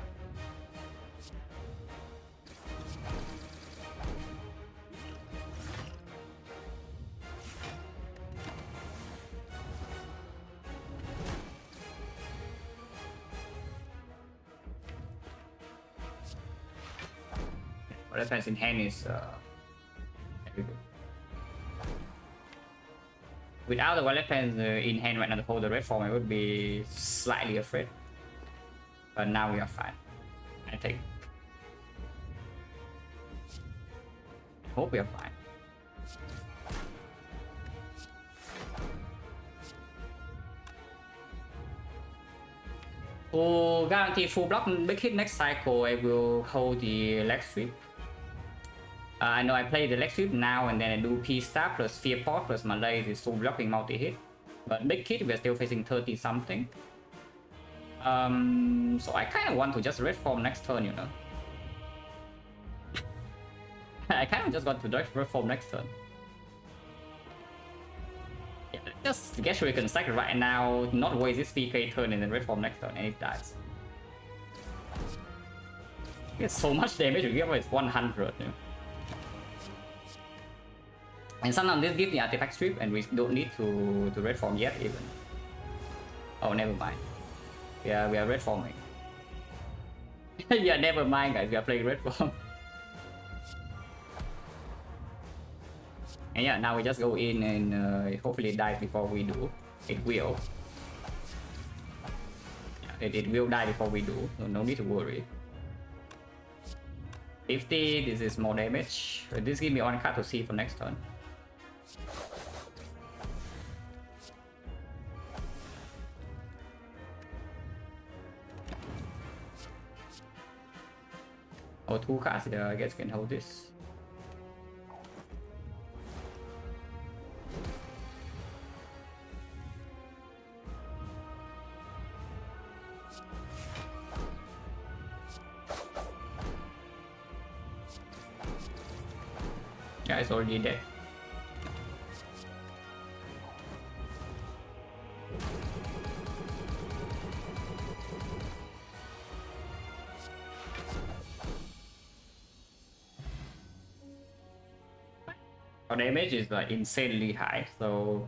Our defense in hand is very good. Without the weapons in hand right now to hold the red form, I would be slightly afraid. But now we are fine, I think. I hope we are fine. To guarantee full block big hit next cycle, I will hold the leg sweep. I know I play the leg sweep now and then I do P stab plus fear pot plus Malay is full blocking multi hit. But big hit we're still facing 30 something. So I kind of want to just red form next turn, you know. I kind of just want to red form next turn. Yeah, just get Shuriken stack right now, not waste this PK turn and then red form next turn and it dies. It's so much damage, we give it 100. You know? And sometimes this gives the artifact strip and we don't need to red form yet even. Oh, never mind. Yeah, we are red forming. Yeah, never mind guys, we are playing red form. And yeah, now we just go in and hopefully it dies before we do. It will. Yeah, it will die before we do, so no need to worry. 50, this is more damage. This gives me on card to see for next turn. Oh, 2 cards there, I guess can hold this. Yeah, it's already dead. Our damage is like insanely high, so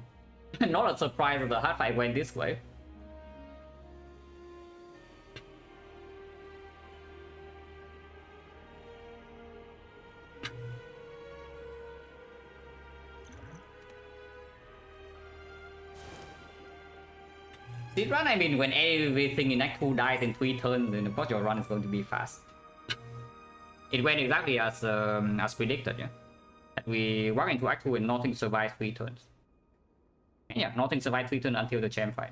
not a surprise that the hard fight went this way. This run, I mean, when everything in Act 2 dies in 3 turns, then of course your run is going to be fast. It went exactly as predicted, yeah. We walk into Act 2 and nothing survives 3 turns. And yeah, nothing survives 3 turns until the champ fight.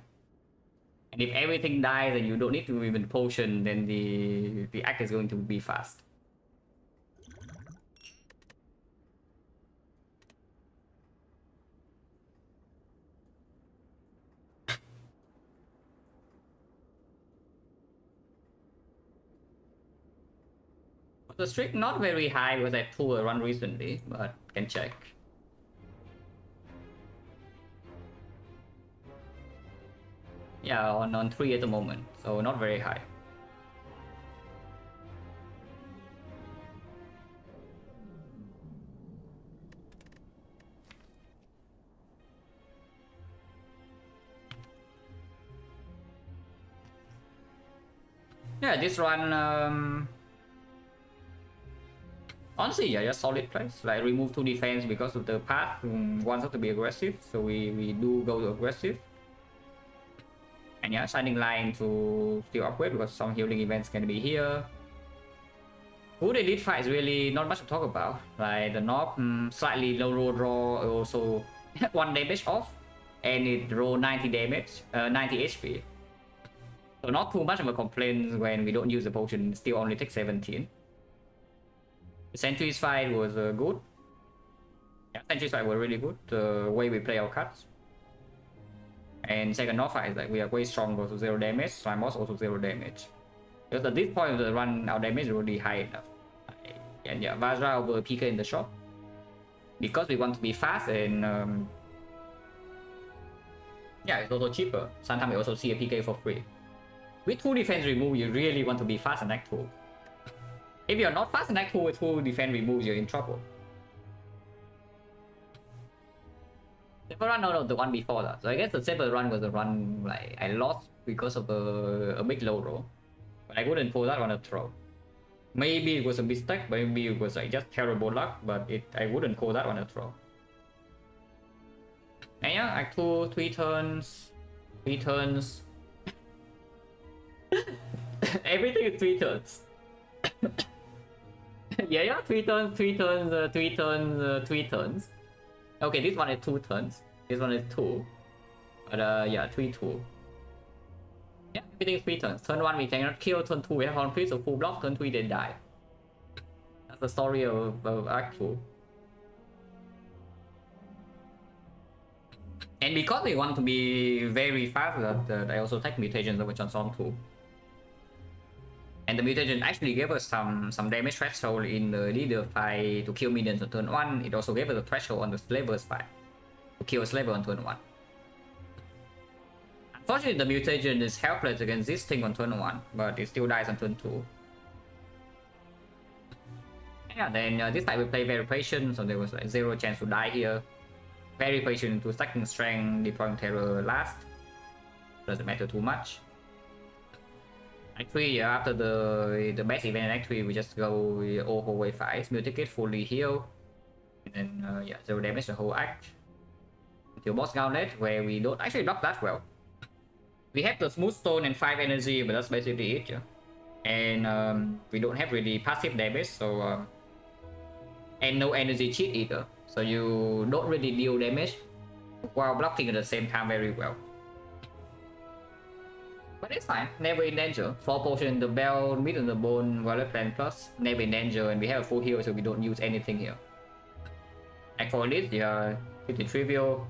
And if everything dies and you don't need to even potion, then the act is going to be fast. The streak not very high because I pulled a run recently, but can check. Yeah, on 3 at the moment, so not very high. Yeah, this run, honestly, yeah, just solid plays. Like remove 2 defense because of the path wants us to be aggressive, so we do go to aggressive. And yeah, Shining Line to still upgrade because some healing events can be here. Who they did fight is really not much to talk about. Like the knob, slightly low roll draw, also 1 damage off, and it roll 90 damage, 90 HP. So not too much of a complaint when we don't use the potion, still only take 17. The Sentry's fight was good. Yeah, Sentry's fight was really good, the way we play our cards. And second off fight is like we are way stronger, so 0 damage, Slime Boss also 0 damage. Because at this point of the run, our damage is already high enough. And yeah, Vajra over PK in the shop. Because we want to be fast and yeah, it's also cheaper. Sometimes we also see a PK for free. With 2 defense remove, you really want to be fast in Act 2. If you're not fast in Act 2 with 2 defense removes, you're in trouble. Simple run, no, the one before that. So I guess the simple run was the run like I lost because of a big low roll. But I couldn't pull that on a throw. Maybe it was a mistake, maybe it was like just terrible luck, but I wouldn't call that one a throw. And yeah, Act 2, 3 turns, 3 turns. Everything is 3 turns. Yeah, 3 turns, 3 turns, 3 turns, 3 turns. Okay, this one is 2 turns. This one is 2. But yeah, 3, 2. Yeah, everything is 3 turns. Turn 1 we cannot kill, turn 2 we have complete, so full block, turn 3 they die. That's the story of Act 2. And because we want to be very fast, that I also take mutations over Johnson too. And the mutation actually gave us some damage threshold in the leader fight to kill minions on turn 1. It also gave us a threshold on the slavers fight to kill a slaver on turn 1. Unfortunately, the mutation is helpless against this thing on turn 1, but it still dies on turn 2. Yeah, then this time we play very patient, so there was like 0 chance to die here. Very patient to stacking strength, deploying terror last. Doesn't matter too much. Act 3, after the best event in Act 3, we just go all whole way 5, Muticate fully heal. And then, yeah, 0 damage the whole act. Until boss gauntlet, where we don't actually block that well. We have the smooth stone and 5 energy, but that's basically it. Yeah. And we don't have really passive damage, so and no energy cheat either. So you don't really deal damage while blocking at the same time very well. But it's fine, never in danger. 4 potion, the bell, mid on the bone, violet plan plus, never in danger, and we have a full heal, so we don't use anything here. And for this, yeah, pretty trivial.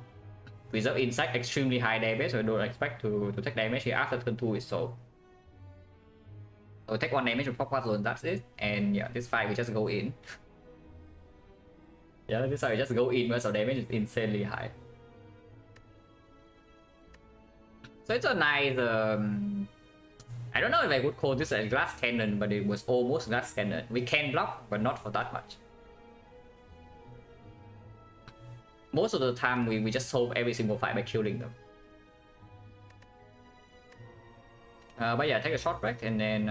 Reserve insect, extremely high damage, so I don't expect to take damage here after turn 2 is sold. So take 1 damage from pop zone, that's it. And yeah, this fight we just go in. Yeah, this fight we just go in, because the damage is insanely high. So it's a nice, I don't know if I would call this a glass cannon, but it was almost glass cannon. We can block, but not for that much. Most of the time, we just solve every single fight by killing them. But yeah, take a short break, and then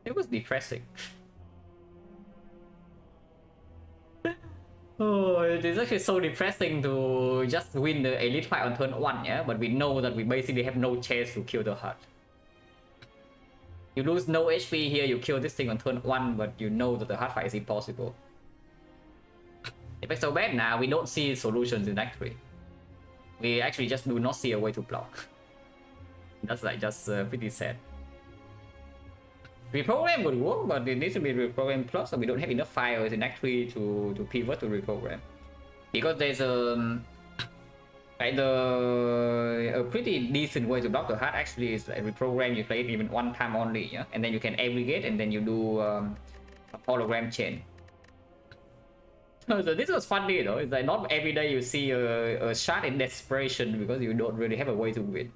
it was depressing. Oh, it is actually so depressing to just win the elite fight on turn 1, yeah? But we know that we basically have no chance to kill the heart. You lose no HP here, you kill this thing on turn 1, but you know that the hard fight is impossible. If it's so bad now, we don't see solutions in Act 3. We actually just do not see a way to block. That's like just pretty sad. Reprogram would work, but it needs to be reprogrammed plus, so we don't have enough files in Act 3 to pivot to reprogram. Because there's a pretty decent way to block the heart actually is like reprogram, you play it even 1 time only, yeah? And then you can aggregate and then you do a hologram chain. So this was funny though, it's like not every day you see a shot in desperation because you don't really have a way to win.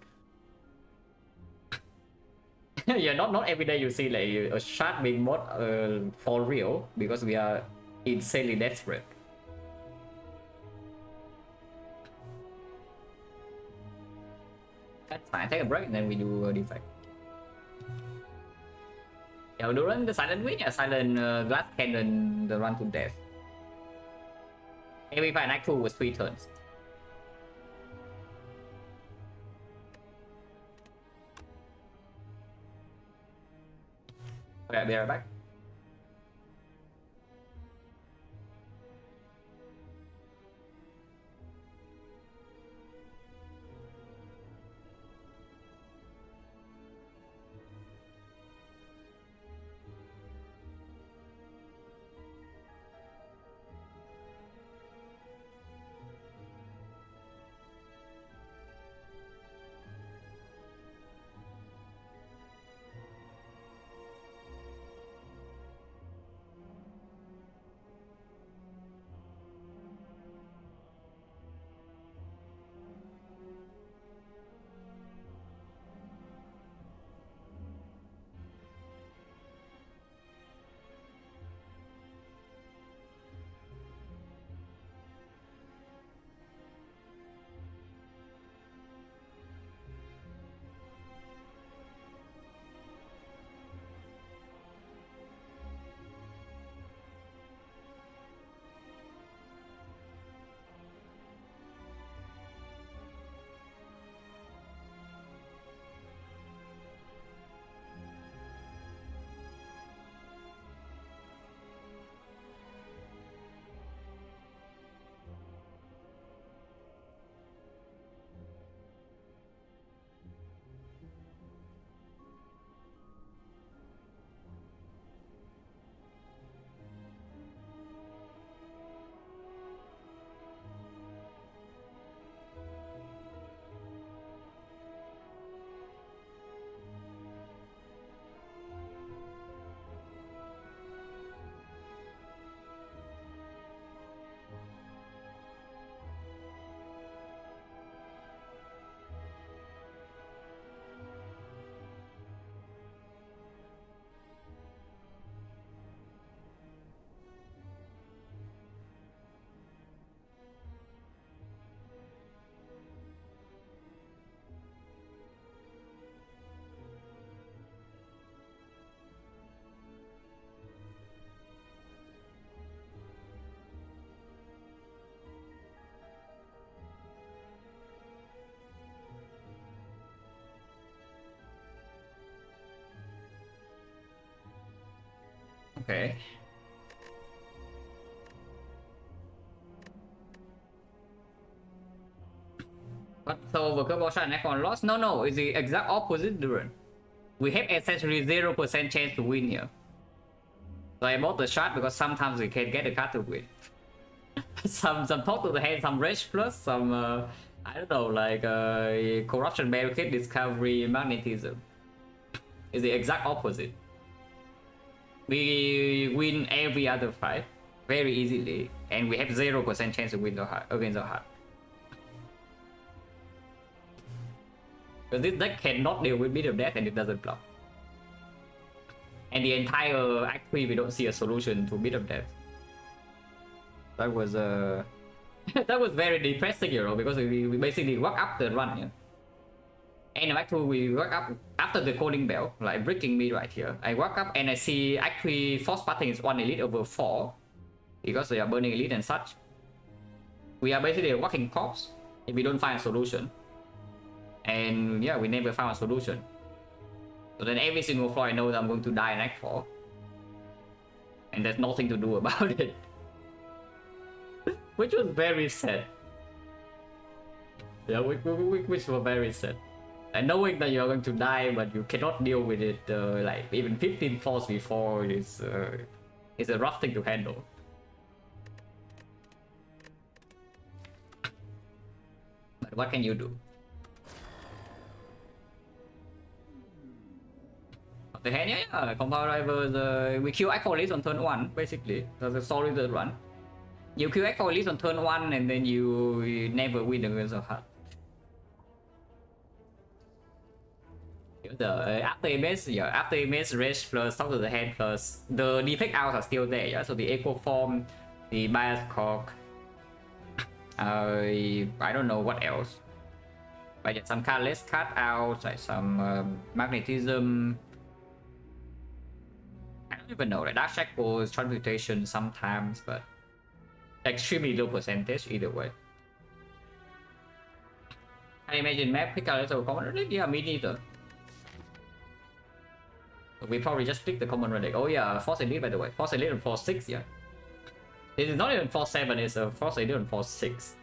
Yeah, not every day you see like a shot being mod for real because we are insanely desperate. That's fine, take a break and then we do a defect. Yeah, during the silent win, yeah, silent glass cannon, the run to death. Every fight in Act 2 was 3 turns. Okay, be right back. Okay. But so the Kerbal Shot and Econ lost? No, it's the exact opposite, Duran. We have essentially 0% chance to win here. So I bought the shot because sometimes we can get a card to win. some talk to the hand, some Rage Plus, some I don't know, like Corruption Barricade, Discovery, Magnetism. It's the exact opposite. We win every other fight very easily, and we have 0% chance to win the heart against the heart. Because this deck cannot deal with Beat of Death and it doesn't block. And the entire Act 3 we don't see a solution to Beat of Death. That was that was very depressing, you know, because we basically work up the run, yeah. And in Act 2 we work up after the calling bell, like breaking me right here. I walk up and I see Act 3 force parting is 1 elite over 4 because they are burning elite and such. We are basically a walking corpse if we don't find a solution. And yeah, we never found a solution. So then every single floor I know that I'm going to die in Act 4. And there's nothing to do about it. Which was very sad. Yeah, which was very sad. And knowing that you're going to die, but you cannot deal with it, like even 15 floors before is a rough thing to handle. But what can you do? The hand, yeah, Compound Drivers, we kill Echo Elite on turn 1, basically. That's a solid third run. You kill Echo Elite on turn 1 and then you never win against a heart. The after image Rage plus Talk to the Hand plus the defect outs are still there, yeah. So the Echo Form, the Bias Cock, I don't know what else. But yeah, some cardless cut outs, like some magnetism. I don't even know, like Dark Shackles, Transmutation sometimes, but extremely low percentage either way. I imagine map pick out a common relic? Yeah, me neither. We probably just pick the common relic. Oh yeah, Force Elite by the way. Force Elite and Force 6, yeah. This is not even Force 7, it's a Force Elite and Force 6.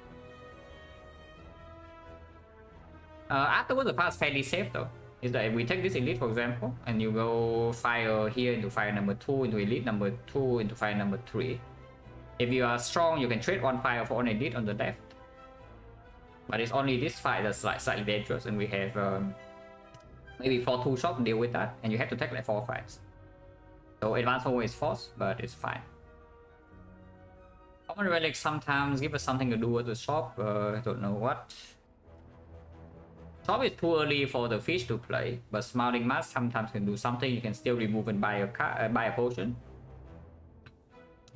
Afterwards the path is fairly safe though. Is that if we take this elite for example, and you go fire here into fire number 2 into elite number 2 into fire number 3. If you are strong, you can trade 1 fire for 1 elite on the left. But it's only this fight that's like slightly dangerous, and we have maybe 4 2 shop deal with that, and you have to take like 4 fights. So advanced home is forced, but it's fine. Common relics sometimes give us something to do with the shop. I don't know what. Shop is too early for the fish to play, but Smiling Mask sometimes can do something. You can still remove and buy a potion.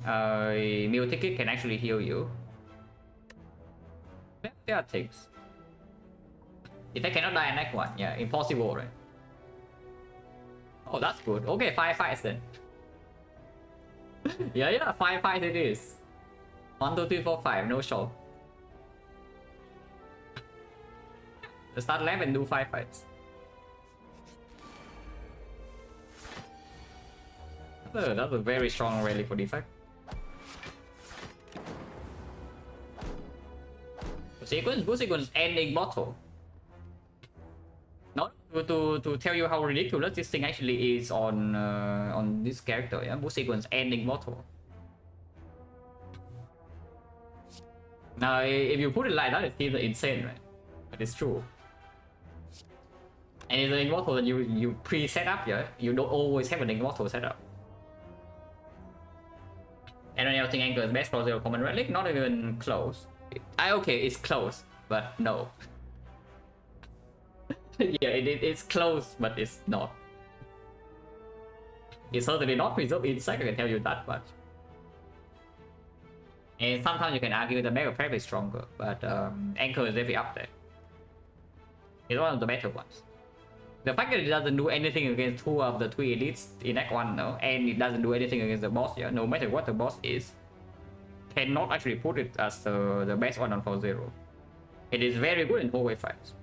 Meal Ticket can actually heal you. Yeah, there are things. If I cannot die in Act 1, yeah, impossible, right? Oh, that's good. Okay, 5 fights then. yeah, 5 fights it is. 1, 2, 3, 4, 5, no show. Let's start left and do 5 fights. That's a very strong rally for Defect. Good sequence, ending bottle. Not to tell you how ridiculous this thing actually is on this character, yeah. Boost sequence, ending bottle. Now, if you put it like that, it seems insane, right? But it's true. And it's an immortal that you pre-set up, yeah. You don't always have an immortal setup. Anyone else think Anchor is best for 0 common relic? Not even close. Okay, it's close, but no. Yeah, it's close, but it's not. It's certainly not Preserve Insect, I can tell you that much. And sometimes you can argue the Mega Prep is stronger, but Anchor is definitely up there. It's one of the better ones. The fact that it doesn't do anything against 2 of the 3 elites in Act 1 now, and it doesn't do anything against the boss, yeah, no matter what the boss is, cannot actually put it as the best one on 4-0. It is very good in hallway fights.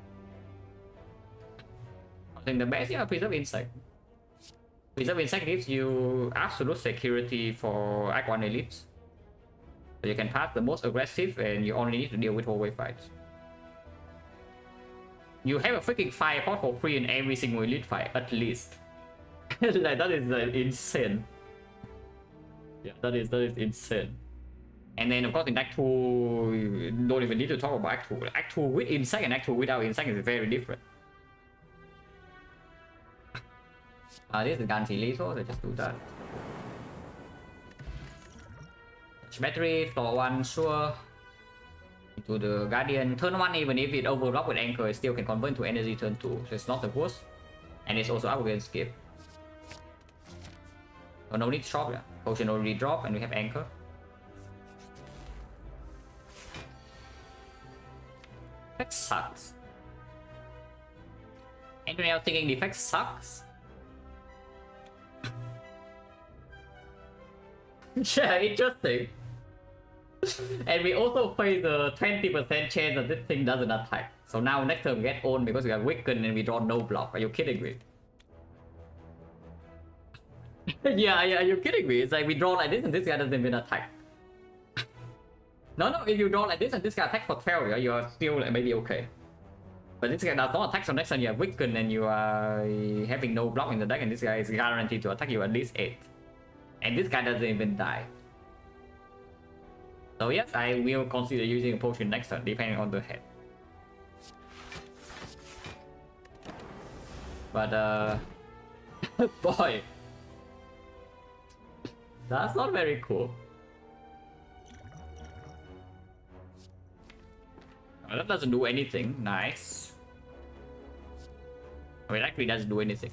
I think the best, yeah, Preserve Insect. Preserve Insect gives you absolute security for Act 1 elites. So you can pass the most aggressive and you only need to deal with hallway fights. You have a freaking firepot for free in every single elite fight, at least. Like, that is insane. Yeah, that is insane. And then of course in Act 2, you don't even need to talk about Act 2. Act 2 with Insect and Act 2 without Insect is very different. This is guaranteed lethal, so just do that. Battery, floor 1, sure. To the Guardian. Turn 1, even if it overlocked with Anchor, it still can convert to energy turn 2, so it's not the worst. And it's also up against skip. So no need to drop, yeah. Potion already dropped, and we have Anchor. Defect sucks. Anyone else thinking Defect sucks? Yeah, interesting. And we also face the 20% chance that this thing doesn't attack. So now next turn we get owned because we are weakened and we draw no block. Are you kidding me? Yeah, are you kidding me? It's like we draw like this and this guy doesn't even attack. No, if you draw like this and this guy attack for 12, you are still like maybe okay. But this guy does not attack, so next turn you are weakened and you are having no block in the deck, and this guy is guaranteed to attack you at least 8. And this guy doesn't even die. So yes, I will consider using a potion next turn, depending on the head. But boy, that's not very cool. Oh, that doesn't do anything. Nice. I mean, actually doesn't do anything.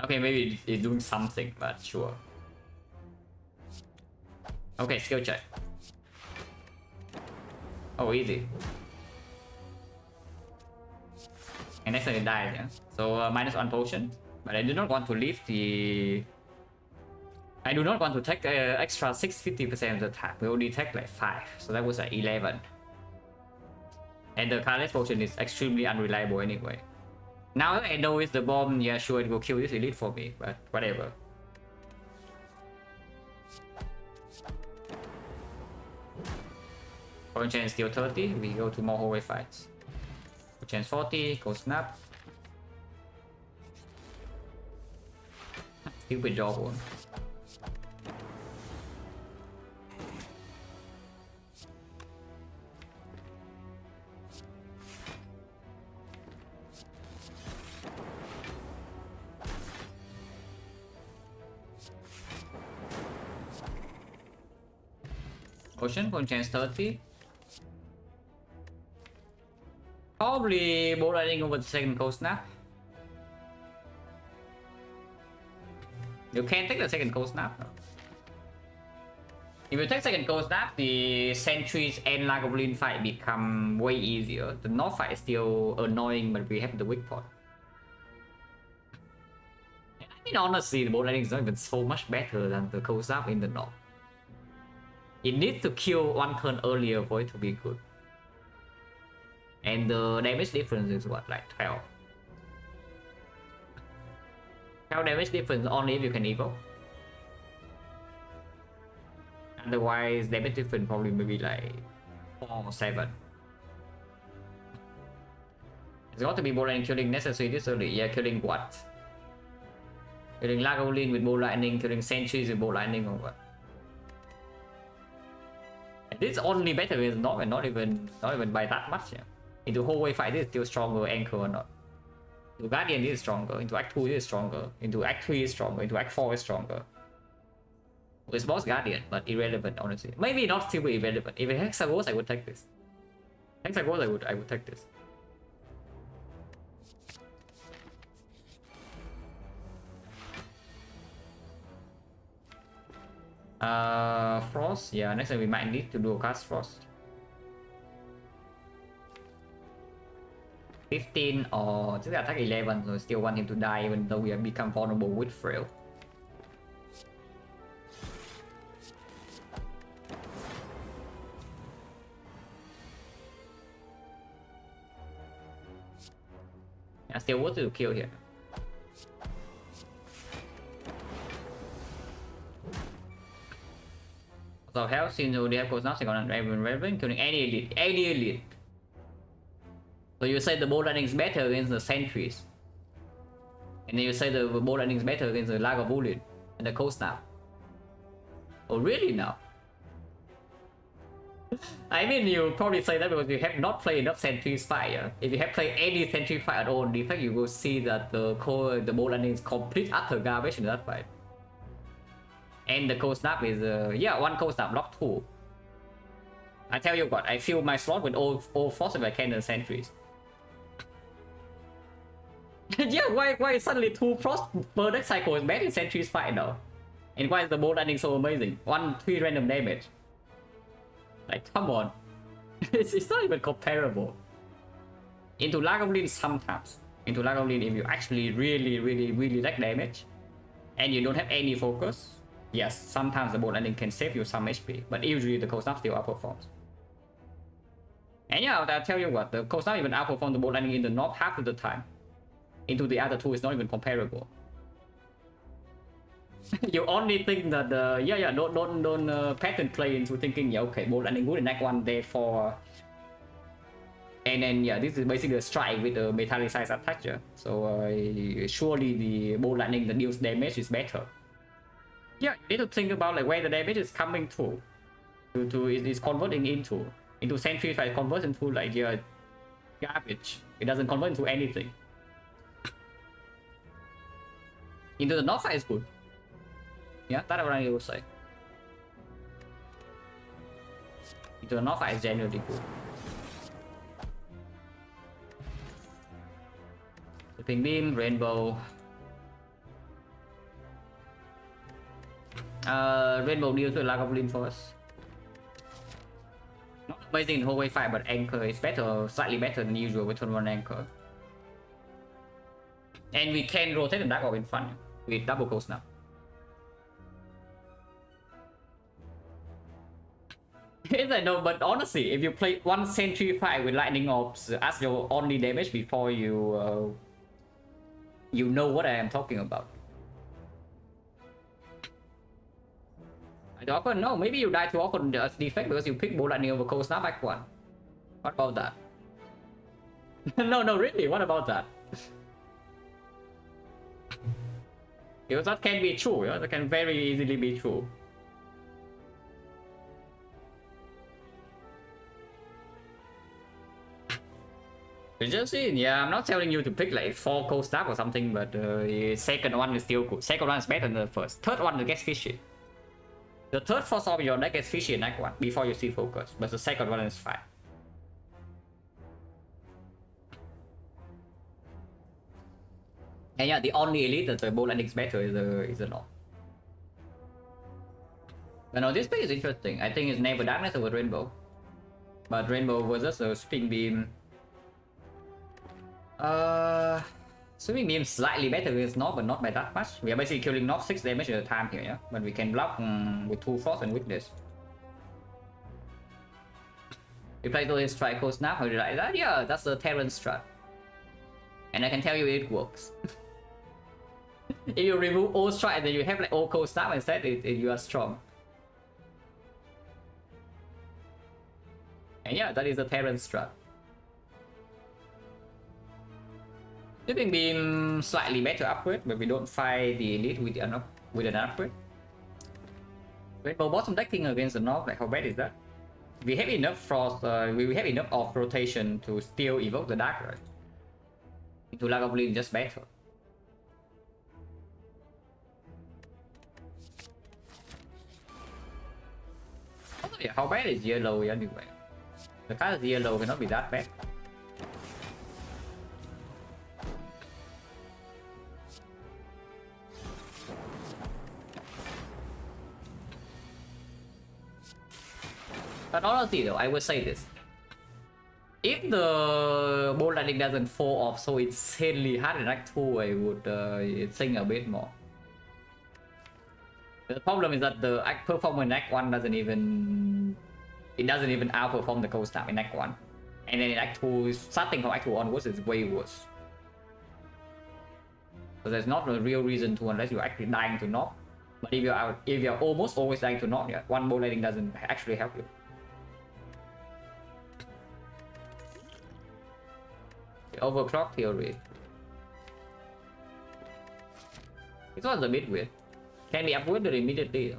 Okay, maybe it's doing something, but sure. Okay, skill check. Oh, easy. And next time it dies, yeah. So -1 potion. But I do not want to leave the... I do not want to take extra 650% of the attack. We only take like 5. So that was like 11. And the Careless potion is extremely unreliable anyway. Now I know it's the bomb, yeah, sure it will kill this elite for me, but whatever. Point chance still 30, we go to more hallway fights. Point chance 40, go snap. Stupid job one. Potion, point chance 30. Probably ball lightning over the second cold snap. You can't take the second cold snap. No. If you take second cold snap, the sentries and Lagavulin fight become way easier. The North fight is still annoying, but we have the weak point. And I mean, honestly, the ball lightning is not even so much better than the cold snap in the North. It needs to kill 1 turn earlier for it to be good. And the damage difference is what, like 12? 12 damage difference only if you can evoke. Otherwise, damage difference probably maybe like 4 or 7. It's got to be ball lightning killing necessary this early. Yeah, killing what? Killing Lagavulin with ball lightning, killing sentries with ball lightning or what? And this is only better with not even by that much. Yeah. Into hallway fight, this is still stronger, Anchor or not. Into Guardian, this is stronger. Into Act 2, this is stronger. Into Act 3 is stronger. Into Act 4 is stronger. It's boss Guardian, but irrelevant, honestly. Maybe not super irrelevant. If it Hexagons, I would take this. Hexagons, I would take this. Frost, yeah, next time we might need to do a cast Frost. 15 or just attack 11, so still want him to die even though we have become vulnerable with Frail. Yeah, still worth it to kill here. of health since you have course nothing on relevant, including any elite. So you say the bow lightning is better against the sentries. And then you say the bow lightning is better against the lag of bullet and the cold snap. Oh really now? I mean, you probably say that because you have not played enough sentries fight. Yeah? If you have played any sentry fight at all in Defect, you will see that the bow lightning is complete utter garbage in that fight. And the cold snap is yeah, one cold snap block 2. I tell you what, I fill my slot with all force if I can sentries. Yeah, why suddenly 2 frost per deck cycle is bad in sentries fight now? And why is the bow lightning so amazing? 3 random damage. Like, come on. it's not even comparable. Into Lagavulin sometimes. Into Lagavulin, if you actually really lack damage and you don't have any focus, yes, sometimes the bow lightning can save you some HP, but usually the cold snap still outperforms. And yeah, I'll tell you what, the cold snap even outperforms the bow lightning in the north half of the time. Into the other two, it's not even comparable. You only think that don't pattern play into thinking, yeah, okay, bow lightning good in act 1, therefore, and then yeah, this is basically a strike with a metallicized attacker. So surely the bow lightning that deals damage is better. Yeah, you need to think about like where the damage is coming to it's converting into sentry fight, convert into like your garbage. It doesn't convert into anything. Into the north side is good. Yeah, that's what I would say. Into the north side is generally good. Flipping beam, rainbow. Rainbow deals with lack of lean for us. Not amazing in whole way fight, but anchor is better, slightly better than usual with turn 1 anchor. And we can rotate the dark orb in front with double cold snap. I know, but honestly, if you play one sentry fight with lightning orbs as your only damage before you you know what I am talking about. I don't know, maybe you die too often as defect because you pick bow lightning over cold snap back 1. What about that? No, really, what about that? Because that can be true, yeah? That can very easily be true. You just see, yeah, I'm not telling you to pick like 4 cold snap or something, but the second one is still good. Second one is better than the first. Third one gets fishy. The third force of your deck gets fishy in act 1 before you see focus, but the second one is fine. And yeah, the only elite that the bow lightning is better is the north. But no, this pick is interesting. I think it's Never Darkness over Rainbow. But Rainbow versus a Spin Beam. Swimming Beam slightly better against North, but not by that much. We are basically killing North 6 damage at a time here, yeah? But we can block with 2 Frost and Weakness. You play those Strike Cold Snap, how do you like that? Yeah, that's the Terran strat. And I can tell you it works. If you remove all Strike and then you have like all Cold Snap instead, you are strong. And yeah, that is the Terran strat. Sweeping Beam slightly better upgrade, but we don't fight the elite with an upgrade. Rainbow bottom decking against the north, like how bad is that? We have enough frost, we have enough of rotation to still evoke the dark, right? Into Lagavulin just better. Also, yeah, how bad is yellow anyway? The card yellow cannot be that bad. But honestly though, I would say this. If the bow lightning doesn't fall off so insanely hard in Act 2, I would think a bit more. The problem is that the performance in Act 1 doesn't even outperform the cold snap in Act 1. And then in Act 2, starting from Act 2 onwards is way worse. So there's not a real reason to, unless you're actually dying to knock. But if you're almost always dying to not, yeah, one ball lightning doesn't actually help you. The overclock theory. This one's a bit weird. Can be upgraded immediately,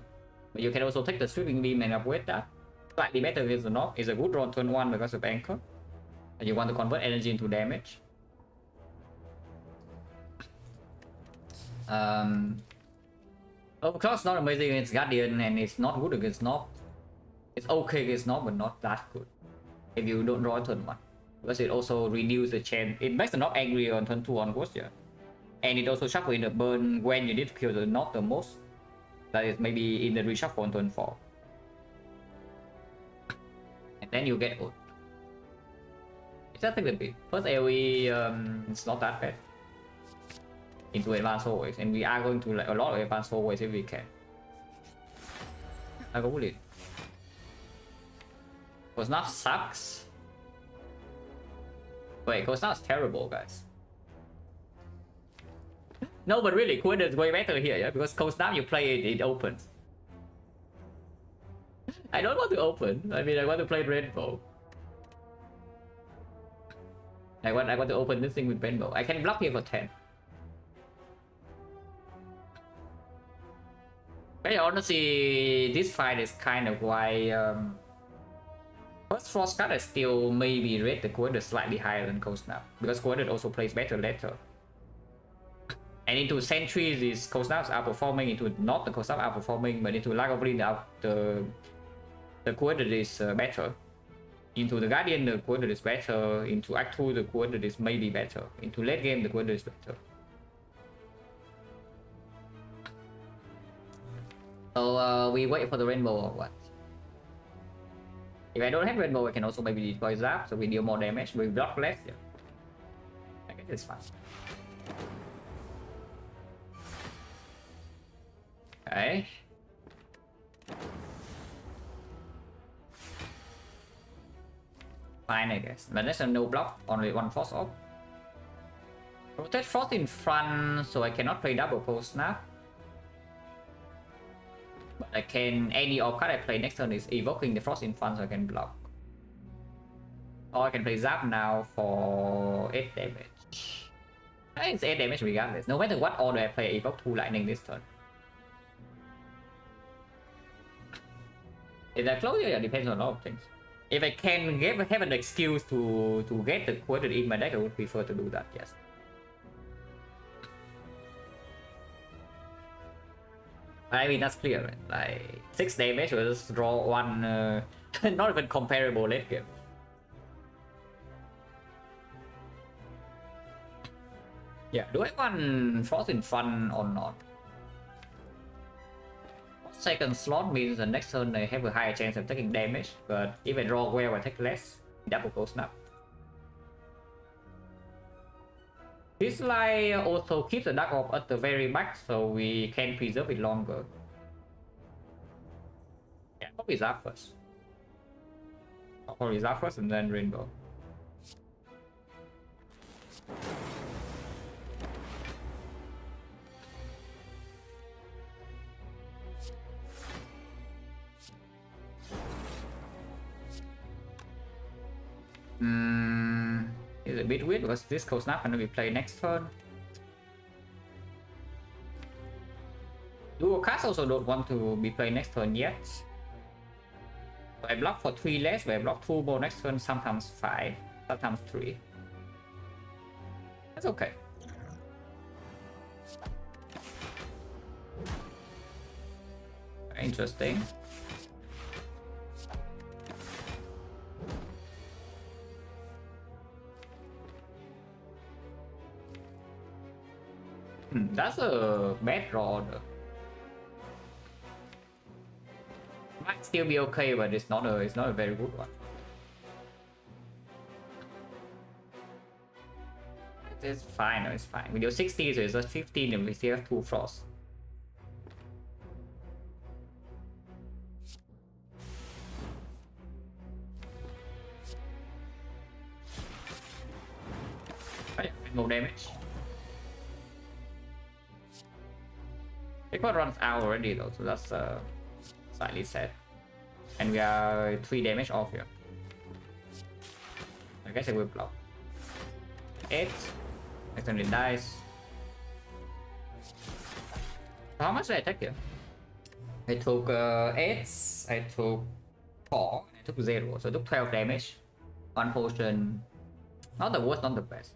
but you can also take the sweeping beam and upgrade that. Slightly better is the knock. Is a good draw on turn 1 because of anchor. And you want to convert energy into damage. Overclock's not amazing against Guardian, and it's not good against Knob. It's okay against Knob, but not that good if you don't draw turn 1. Because it also reduces the chance. It makes the Knob angry on turn 2 onwards, yeah. And it also shuffle in the burn when you need to kill the Knob the most. That is maybe in the reshuffle on turn 4. And then you get ult. It's just a little bit. First AoE, it's not that bad. Into advanced hallways, and we are going to like a lot of advanced hallways if we can. I go with it. Cause not sucks. Wait, cause now's terrible, guys. No, but really, Quid is way better here, yeah? Because Cold Snap you play it opens. I don't want to open. I mean, I want to play Rainbow. I want to open this thing with Rainbow. I can block here for 10. Very honestly, this fight is kind of why first Frost card is still maybe rate the Quid slightly higher than Cold Snap. Because Quid also plays better later. And into Sentries, is Cold Snaps are performing, into not the Cold Snap are performing, but into Lack of Green, the Quid is better. Into the Guardian, the Quid is better. Into Act 2, the Quid is maybe better. Into late game, the Quid is better. So we wait for the Rainbow or what? If I don't have Rainbow, I can also maybe deploy Zap, so we deal more damage, we block less. Yeah. I guess it's fine. Okay. Fine, I guess. But there's a no block, only one Frost off. Rotate Frost in front, so I cannot play double Cold Snap. But I can, any orb card I play next turn is evoking the Frost in front, so I can block. Or I can play Zap now for 8 damage. It's 8 damage regardless. No matter what order I play, I evoke 2 lightning this turn. If I close it, it depends on a lot of things. If I can have an excuse to get the Quid in my deck, I would prefer to do that, yes. I mean, that's clear, right? Like 6 damage versus draw 1, not even comparable late game. Yeah, do I want Frost in front or not? Second slot means the next turn I have a higher chance of taking damage, but if I draw well, I take less. Double Cold Snap. This line also keeps the Dark Orb at the very max, so we can preserve it longer. Yeah, probably Zap first. Probably Zap first and then Rainbow. It's a bit weird because this Cold Snap gonna be played next turn. Dual Cast also don't want to be played next turn yet. So I block for 3 less, but I block 2 more next turn, sometimes 5, sometimes 3. That's okay. Interesting. That's a bad draw. Might still be okay, but it's not a very good one. It's fine, no, it's fine. We do 60, so it's just 15 and we still have 2 Frost. Oh yeah, no damage. It runs out already though, so that's slightly sad. And we are 3 damage off here. I guess I will block. 8. Accidentally dies. How much did I take here? I took 8, I took 4, I took 0, so I took 12 damage. 1 potion. Not the worst, not the best.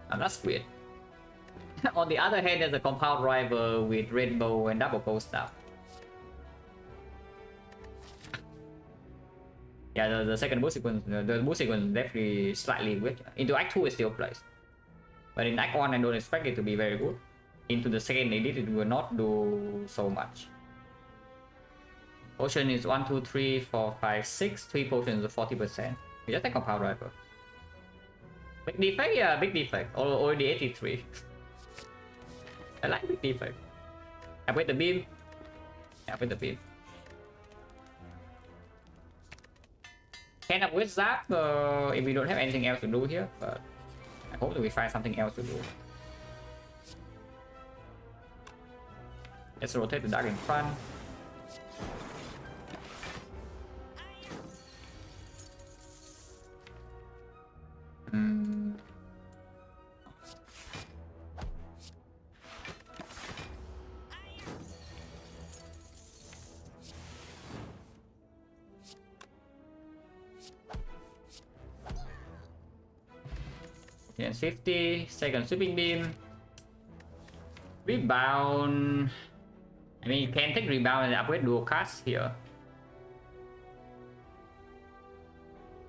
And that's weird. On the other hand, there's a compound rival with rainbow and double bow stuff. Yeah, the second boost sequence, the boost sequence is definitely slightly weird. Into Act 2 it still plays. But in Act 1 I don't expect it to be very good. Into the second edit it will not do so much. Potion is 1, 2, 3, 4, 5, 6. 3 potions is 40%. We just take compound rival. Big defect? Yeah, big defect. Already 83. I like big defect. I with the beam. Yeah, with the beam. Can up with Zap if we don't have anything else to do here, but I hope that we find something else to do. Let's rotate the dark in front. Yeah, 50, second sweeping beam. Rebound. I mean, you can take rebound and upgrade dual cast here.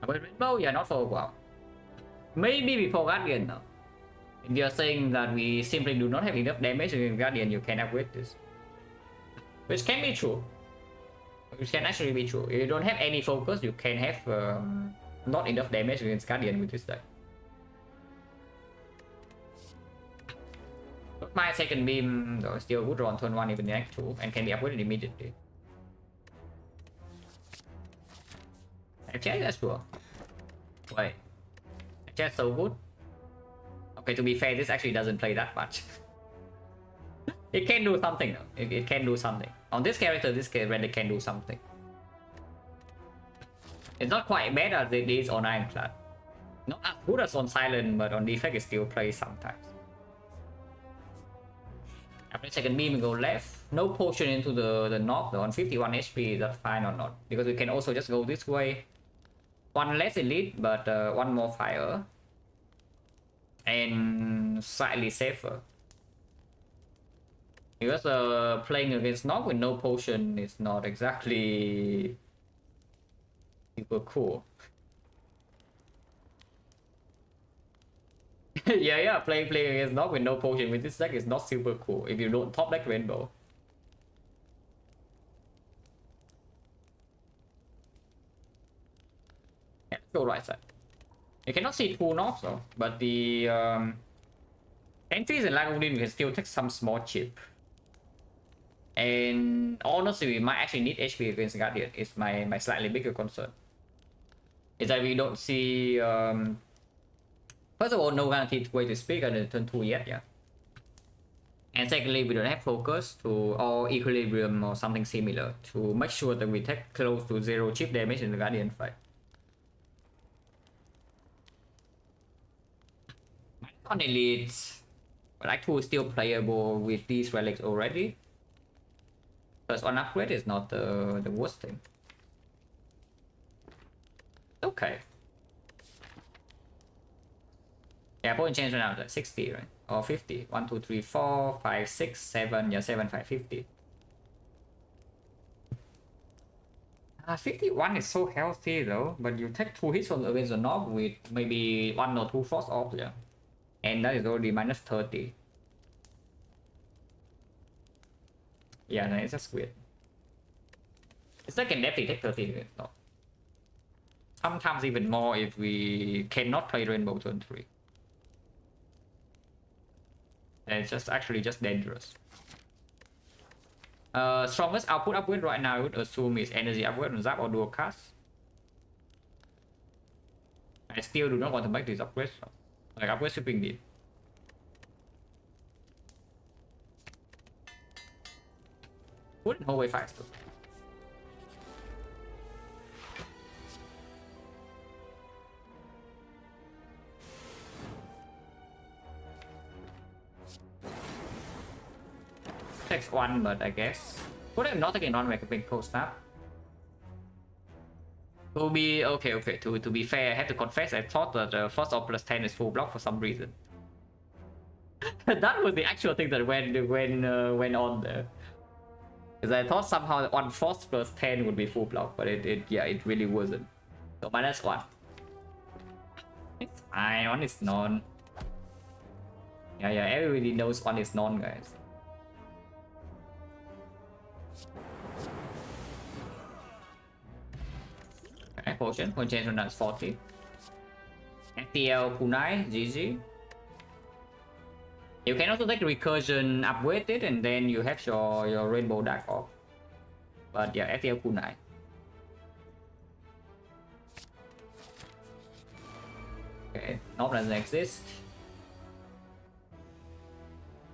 Upgrade rainbow? Yeah, not for a while. Maybe before Guardian though. If you're saying that we simply do not have enough damage against Guardian, you can upgrade this. Which can be true. Which can actually be true. If you don't have any focus, you can have not enough damage against Guardian with this deck. But my second beam though still good on turn 1 even in Act 2 and can be upgraded immediately. Actually, that's sure. Wait. Actually, so good. Okay, to be fair, this actually doesn't play that much. It can do something though. It can do something. On this character, this character can do something. It's not quite bad as it is on Ironclad. Not as good as on Silent, but on Defect it still plays sometimes. After second beam we go left. No potion into the knob though. On 51 HP, that's fine or not? Because we can also just go this way. 1 less elite, but 1 more fire. And slightly safer. Because playing against knob with no potion is not exactly super cool. yeah, playing against knob with no potion with this deck is not super cool if you don't top deck rainbow. Yeah, go right side. You cannot see 2 knobs though, but the entries and Lagavulin we can still take some small chip. And honestly, we might actually need HP against Guardian. It's my slightly bigger concern. Is that we don't see first of all, no guaranteed way to speak on the turn 2 yet, yeah. And secondly, we don't have focus to or equilibrium or something similar to make sure that we take close to 0 chip damage in the Guardian fight. On Elite, like 2 is still playable with these relics already. Plus on upgrade is not the worst thing. Okay. Yeah, point change right now is like 60, right? Or 50. 1, 2, 3, 4, 5, 6, 7. Yeah, 7, 5, 50. 51 is so healthy though, but you take 2 hits from against the knob with maybe 1 or 2 force off, yeah. And that is already minus 30. Yeah, no, it's just weird. It's like can definitely take 30 against knob. Sometimes even more if we cannot play rainbow turn 3. And it's just actually just dangerous. Strongest output upgrade right now I would assume is energy upgrade on Zap or dual cast. I still do not want to make these upgrades. Like upgrade sweeping beam. Wouldn't hold way faster. Takes one, but I guess would have not taken on like a big cold snap. To be okay. To be fair, I have to confess I thought that first or plus 10 is full block for some reason. That was the actual thing that went on there. Because I thought somehow on first plus 10 would be full block, but it really wasn't. So -1. It's fine. One is non. Yeah, everybody knows one is non, guys. Okay, potion change from that 40. FTL kunai, GG. You can also take the recursion upgrade it, and then you have your rainbow dark off. But yeah, FTL kunai. Okay, not doesn't exist.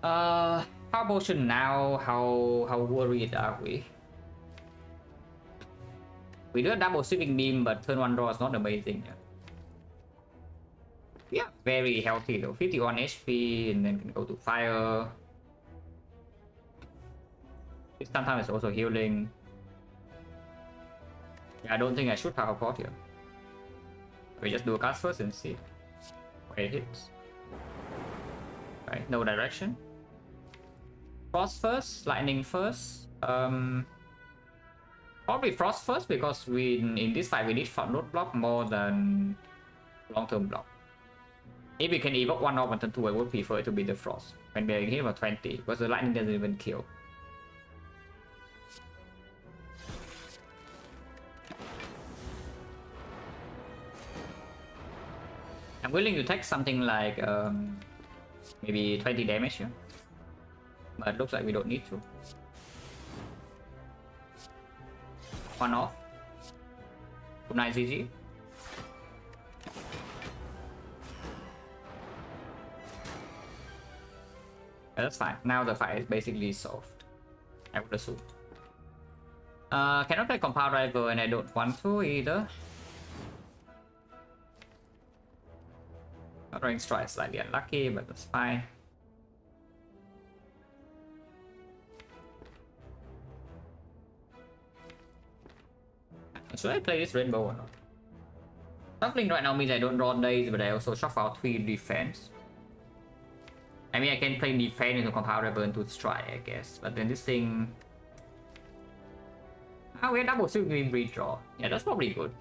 Power potion now. How worried are we? We do a double sweeping beam, but turn 1 draw is not amazing. Yeah, very healthy though. 51 HP, and then can go to fire. This sometimes is also healing. Yeah, I don't think I should power pot here. We just do a cast first and see where it hits. Right, no direction. Frost first, lightning first. Probably frost first because in this fight we need note block more than long-term block. If we can evoke one off and turn 2, I would prefer it to be the frost. When we're hitting about 20, because the lightning doesn't even kill. I'm willing to take something like maybe 20 damage here, but it looks like we don't need to. One off. Good night, GG. Yeah, that's fine. Now the fight is basically solved, I would assume. Cannot play Compound Driver, and I don't want to either. Range strike slightly unlucky, but that's fine. Should I play this rainbow or not? Shuffling right now means I don't draw days, but I also shuffle out 3 defense. I mean, I can play defense into Compound Driver into strike, I guess. But then this thing... Oh, we have double sweeping redraw. Yeah, that's probably good.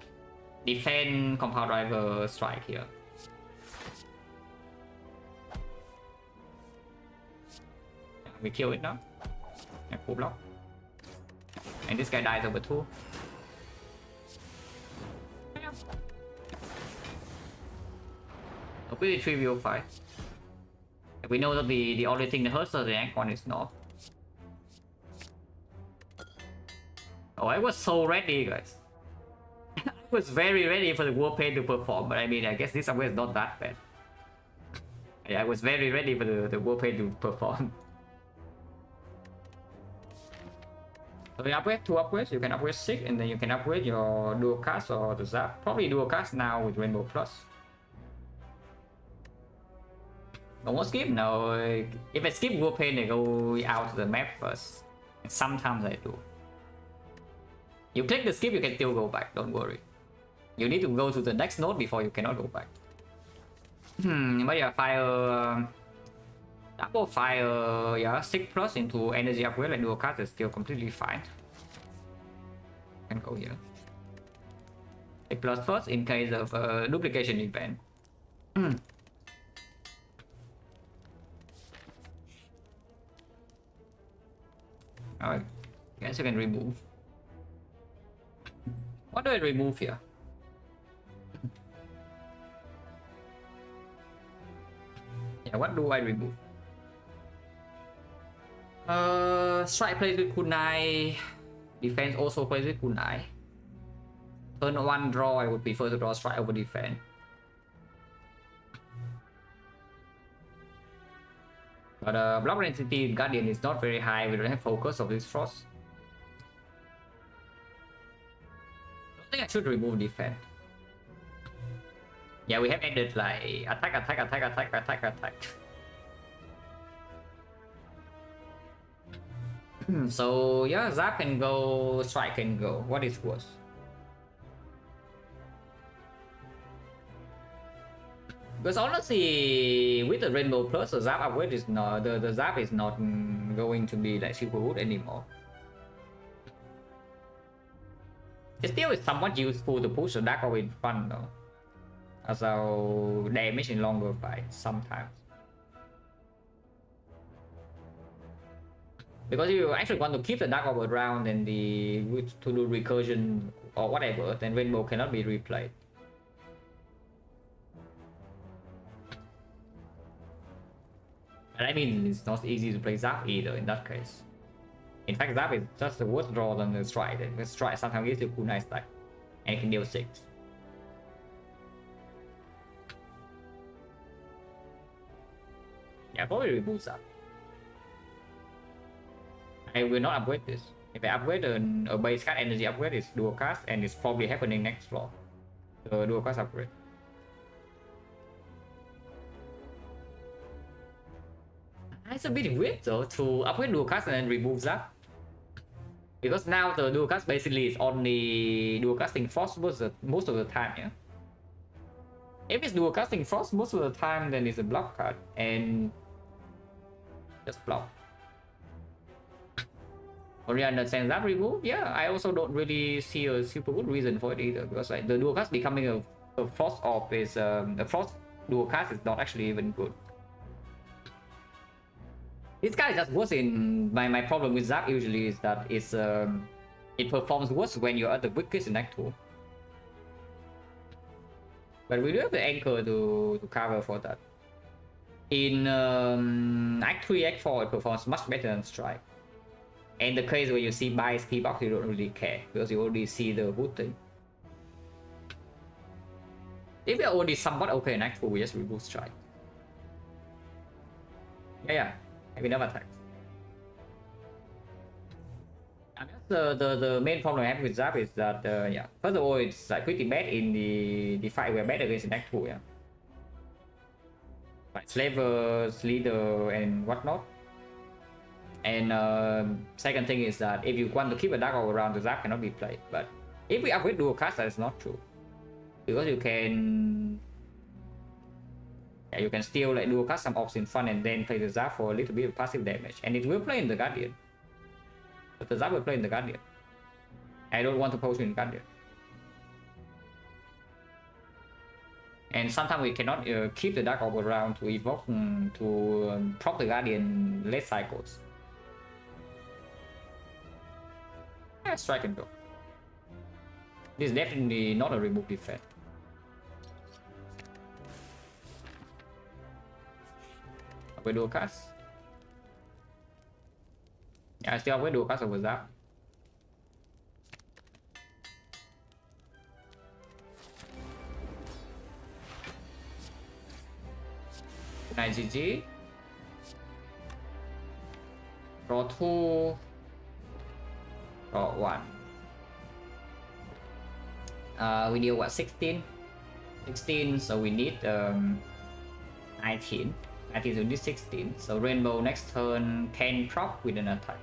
Defend, Compound Driver, strike here. We kill it now. And full block. And this guy dies over 2. Yeah. Really 3v05. We know that the only thing that hurts the rank one is North. Oh, I was so ready, guys. I was very ready for the Warpaint to perform, but I mean, I guess this upgrade is not that bad. Yeah, I was very ready for the Warpaint to perform. So we upgrade 2 upgrades. You can upgrade 6, and then you can upgrade your dual cast or the Zap. Probably dual cast now with Rainbow Plus. Almost skip? No. If I skip Warpaint, I go out to the map first. And sometimes I do. You click the skip, you can still go back. Don't worry. You need to go to the next node before you cannot go back. But yeah, fire. Double fire, yeah, 6+ into energy upgrade and dual cast is still completely fine. Can go here. 6+ first in case of duplication event. Alright, guess you can remove. What do I remove here? Yeah, what do I remove? Strike plays with kunai. Defense also plays with kunai. Turn 1 draw, I would prefer to draw strike over defense. But block density in Guardian is not very high. We don't have focus of this frost. think I should remove defense. Yeah, we have ended like attack. So yeah, Zap can go, Strike can go. What is worse? Because honestly, with the Rainbow Plus, the Zap upgrade is not the Zap is not going to be like super good anymore. It still is somewhat useful to push the Dark Orb in front though, as our damage in longer fights sometimes. Because if you actually want to keep the Dark Orb around and to do recursion or whatever, then Rainbow cannot be replayed. And I mean, it's not easy to play Zap either in that case. In fact, Zap is just a worse draw than the Strike. The Strike sometimes gives you cool nice stack and it can deal 6. Yeah, probably remove Zap. I will not upgrade this. If I upgrade a base card energy upgrade, it's dual cast and it's probably happening next floor. The dual cast upgrade. It's a bit weird though to upgrade dual cast and then remove Zap. Because now the dual cast basically is only dual casting Frost most of the time, yeah? If it's dual casting Frost most of the time, then it's a block card and just block. Only understand that remove, yeah, I also don't really see a super good reason for it either, because like the dual cast becoming a Frost Orb is a Frost dual cast is not actually even good. This guy just worse in my problem with Zap usually is that it performs worse when you're at the weakest in Act 2. But we do have the anchor to cover for that. In Act 3, Act 4 it performs much better than Strike. And the case where you see bias key box, you don't really care because you already see the good thing. If we are already somewhat okay in Act 4, we just remove Strike. Yeah, have enough attacks. I guess the main problem I have with Zap is that yeah, first of all, it's like pretty bad in the fight we're bad against in Act 2, yeah. Like slavers, leader, and whatnot. And second thing is that if you want to keep a Dark Orb around, the Zap cannot be played. But if we upgrade dual cast, that is not true, because you can still like dual cast some orbs in front and then play the Zap for a little bit of passive damage, and it will play in the Guardian. But the Zap will play in the Guardian. I don't want to post in Guardian. And sometimes we cannot keep the Dark Orb around to evoke to proc the Guardian late cycles. Yeah, Strike and go. This is definitely not a remove defense. Upgrade dual cast. Yeah, I still upgrade dual cast over Zap. Nice GG. Draw 2. Draw 1. We deal what, 16? 16, so we need 19. 19, so we need 16. So Rainbow next turn can proc with an attack.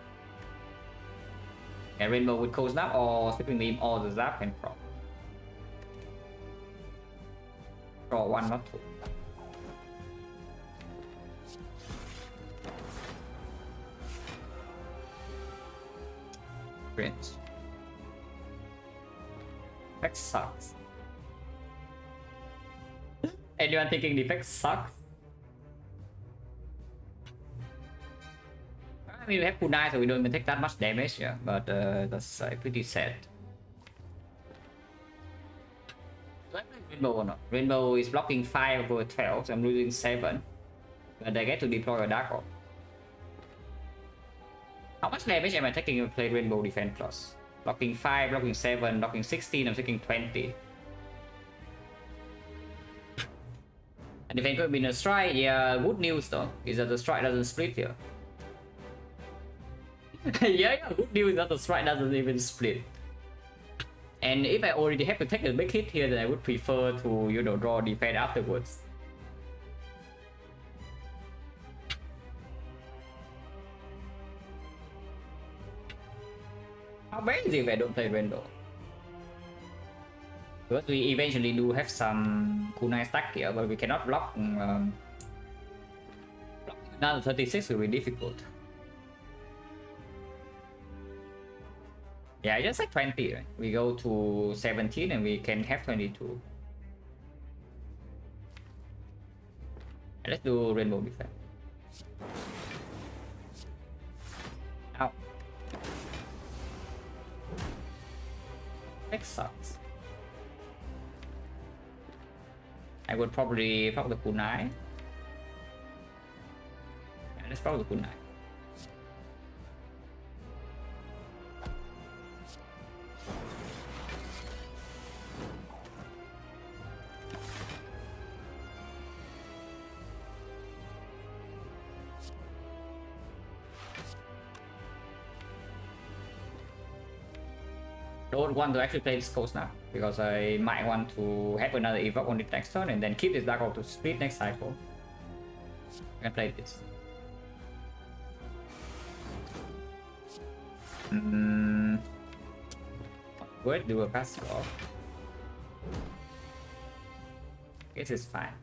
And Rainbow with Cold Snap or Sleeping Beam or the Zap can proc. Draw 1, not 2. Cringe. Defect sucks. Anyone thinking Defect sucks? I mean, we have Kunai, so we don't even take that much damage, yeah, but that's pretty sad. Do I play Rainbow or not? Rainbow is blocking 5 over 12, so I'm losing 7. But I get to deploy a Dark Orb. How much damage am I taking if I play Rainbow Defense Plus? Blocking 5, blocking 7, blocking 16, I'm taking 20. And Defense could be a Strike, yeah, good news though, is that the Strike doesn't split here. yeah, good news that the Strike doesn't even split. And if I already have to take a big hit here, then I would prefer to, you know, draw defense afterwards. How bad is it if I don't play Randall? Because we eventually do have some kunai stack here, but we cannot block. Another 36 will be difficult. Yeah, I just said 20, right? We go to 17 and we can have 22. Let's do Rainbow Defect. Ow. That sucks. I would probably proc the kunai. Yeah, let's proc the kunai. Don't want to actually play this coast now because I might want to have another evoke on the next turn and then keep this Dark Oak to split next cycle. I can play this. Would do a passive off. Guess it's fine.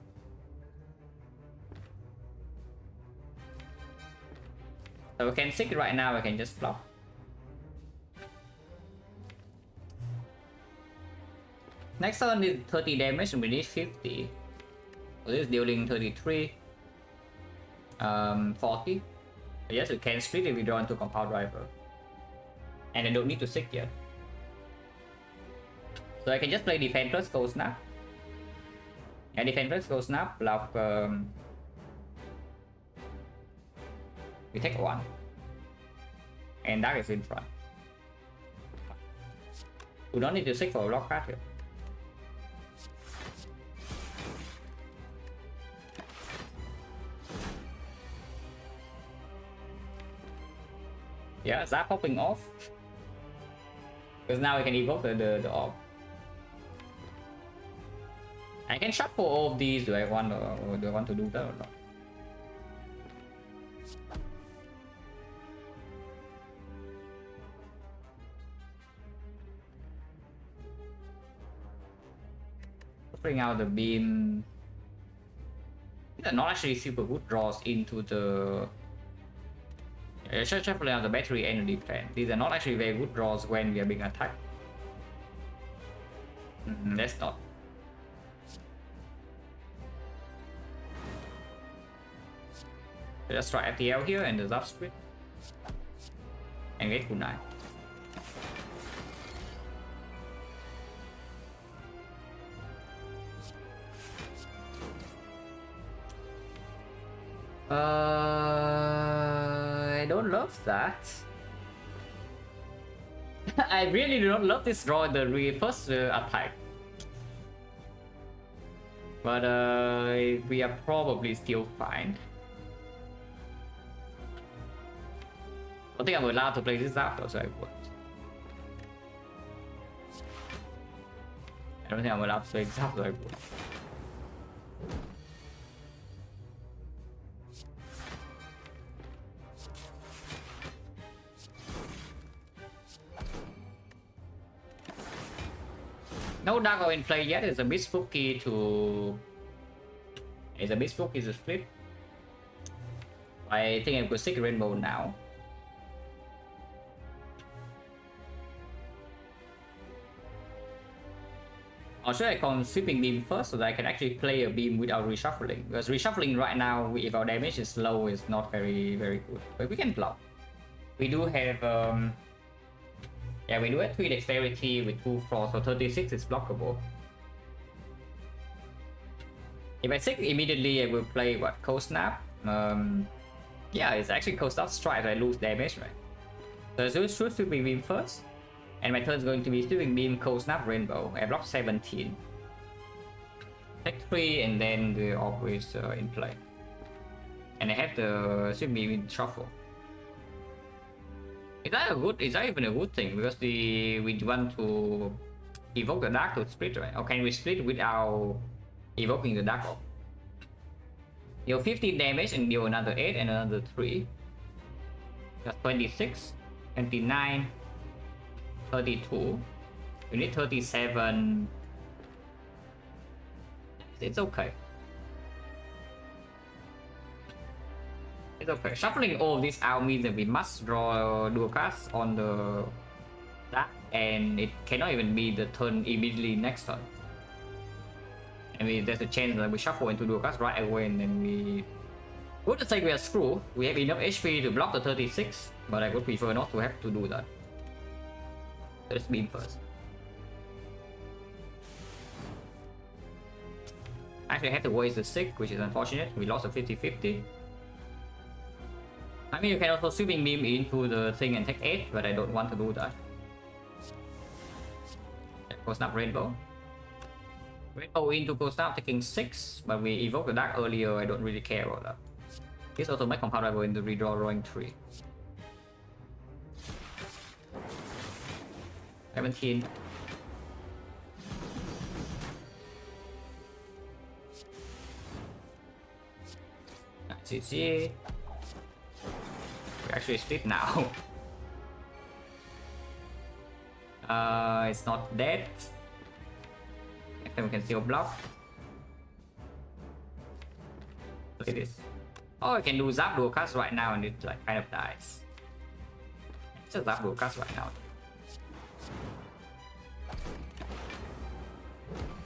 So I can sick right now. I can just block. Next turn is 30 damage and we need 50. So this is dealing 33. 40. Yes, we can split if we draw into Compound Driver. And I don't need to sick yet. So I can just play Defend plus Go Snap. And Defend plus Go Snap, block. We take 1. And Dark is in front. We don't need to sick for a block card here. Yeah, Zap popping off. Because now we can evoke the orb. I can shuffle all of these. Do I want to do that or not? Bring out the beam. These are not actually super good draws into the. Just shuffling out the battery and the defense. These are not actually very good draws when we are being attacked. That's not. Let's try FTL here and the Zap Split. And get kunai. I don't love that. I really do not love this draw in the first attack. But we are probably still fine. I don't think I'm allowed to play this after, so I would. I don't think I'm allowed to play this after, I would. No Dark Oak in play yet. It's a bit spooky to. It's a bit spooky to split. I think I could seek Rainbow now. Or should I con Sweeping Beam first so that I can actually play a beam without reshuffling? Because reshuffling right now, if our damage is low, is not very good. But we can block. We do have yeah, we do have 3 dexterity with 2 frost, so 36 is blockable. If I sick immediately, I will play what? Cold Snap. Yeah, it's actually Cold Snap Strike, so I lose damage, right? So I should Sweeping Beam first. And my turn is going to be Sweeping Beam, Cold Snap, Rainbow. I block 17. Take 3 and then the orb is in play. And I have the Sweeping Beam in shuffle. Is that even a good thing? Because we want to evoke the dark to split, right? Or can we split without evoking the dark orb? Deal 15 damage and deal another 8 and another 3. That's 26, 29, 32. You need 37. It's okay. It's okay. Shuffling all this out means that we must draw dual cards on the dark, and it cannot even be the turn immediately next turn. I mean, there's a chance that we shuffle into dual cards right away, and then we would say we are screwed. We have enough HP to block the 36, but I would prefer not to have to do that. Let's beam first. Actually, I have to waste the 6, which is unfortunate. We lost a 50-50. I mean, you can also sweeping beam into the thing and take 8, but I don't want to do that. Go snap rainbow. Rainbow into go snap taking 6, but we evoke the dark earlier. I don't really care about that. This also makes compound rival into redraw drawing 3. 17. GG. We actually split now. It's not dead. Next time we can still block. Look at this. Oh, I can do zap dual cast right now and it like kind of dies. Just zap dual cast right now.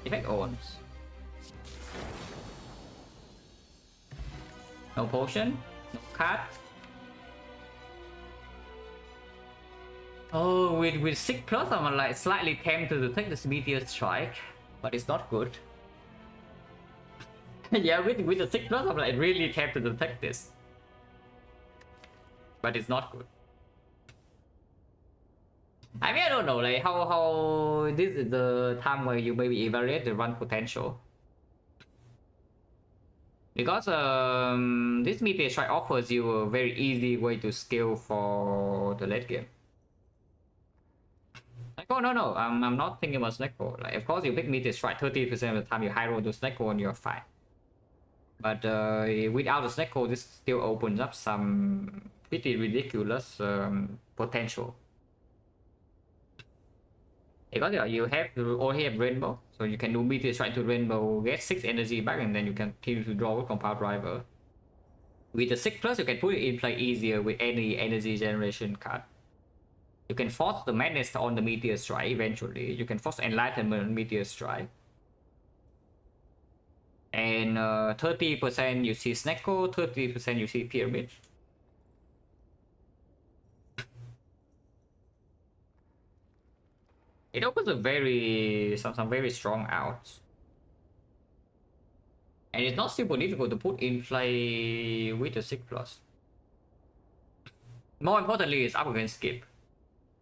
Defect owns. No potion, no card. Oh, with 6+, I'm like slightly tempted to take this meteor strike, but it's not good. Yeah, with the 6+, I'm like really tempted to take this, but it's not good. I mean, I don't know, like how this is the time where you maybe evaluate the run potential. Because this meteor strike offers you a very easy way to scale for the late game. Like, oh no, I'm not thinking about Snecko. Like, of course, you pick meteor strike 30% of the time you high roll to Snecko and you're fine. But without the Snecko, this still opens up some pretty ridiculous potential. Because you have to only have rainbow, so you can do meteor strike to rainbow, get 6 energy back, and then you can continue to draw with compound driver. With the 6+, you can put it in play easier with any energy generation card. You can force the madness on the meteor strike eventually. You can force enlightenment on meteor strike. And 30% you see Snecko, 30% you see pyramid. It opens a some very strong outs. And it's not super difficult to put in play with the 6+. More importantly, it's up against skip.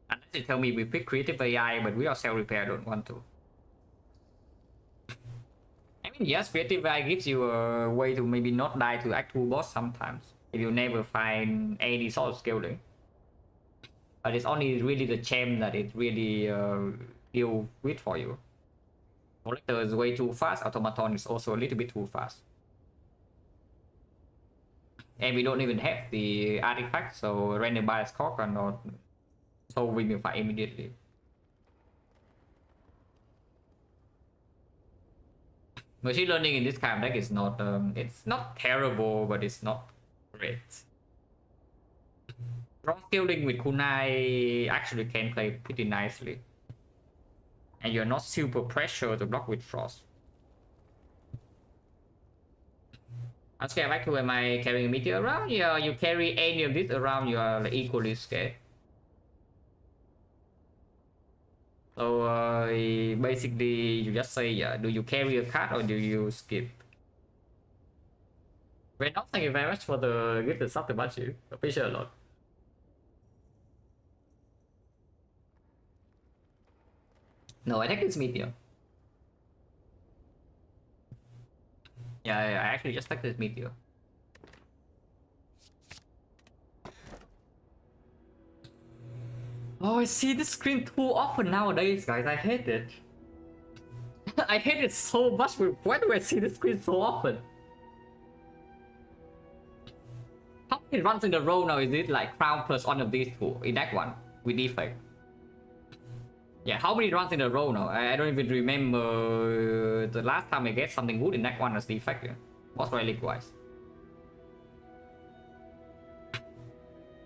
Unless you tell me we pick creative AI, but without self repair, I don't want to. I mean, yes, creative AI gives you a way to maybe not die to actual boss sometimes, if you never find any sort of scaling. But it's only really the gem that it really deal with for you. Collector is way too fast, automaton is also a little bit too fast. And we don't even have the artifact, so random bias cock are not solving the fight immediately. Machine learning in this kind of deck is not it's not terrible, but it's not great. Draw scaling with kunai actually can play pretty nicely. And you're not super pressured to block with frost. I'm scared back to am I carrying a meteor around? Yeah, you carry any of this around, you are like equally scared. So basically you just say, do you carry a card or do you skip? Well, thank you very much for the gifted sub to bunch you. Appreciate a lot. No, I think it's meteor. Yeah, I actually just like this meteor. Oh, I see this screen too often nowadays, guys. I hate it. I hate it so much. Why do I see this screen so often? How many runs in a row now is it like crown plus one of these two in that one with defect? Yeah, how many runs in a row now? I don't even remember the last time I get something good in that one as defect. Yeah. Boss relic wise.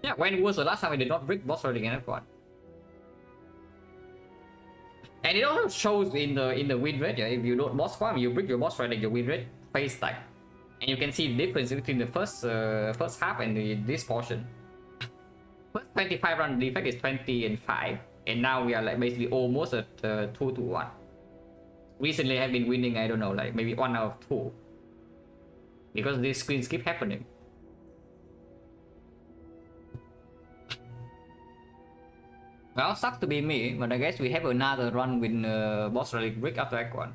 Yeah, when was the last time I did not brick boss relic in that one? And it also shows in the win rate. Yeah, if you don't boss farm, you brick your boss relic, your win rate face stack, and you can see the difference between the first half and this portion. First 25 run defect is 20 and 5, and now we are like basically almost at 2 to 1. Recently I've been winning, I don't know, like maybe 1 out of 2, because these screens keep happening. Well, sucks to be me, but I guess we have another run with boss relic brick after Act 1.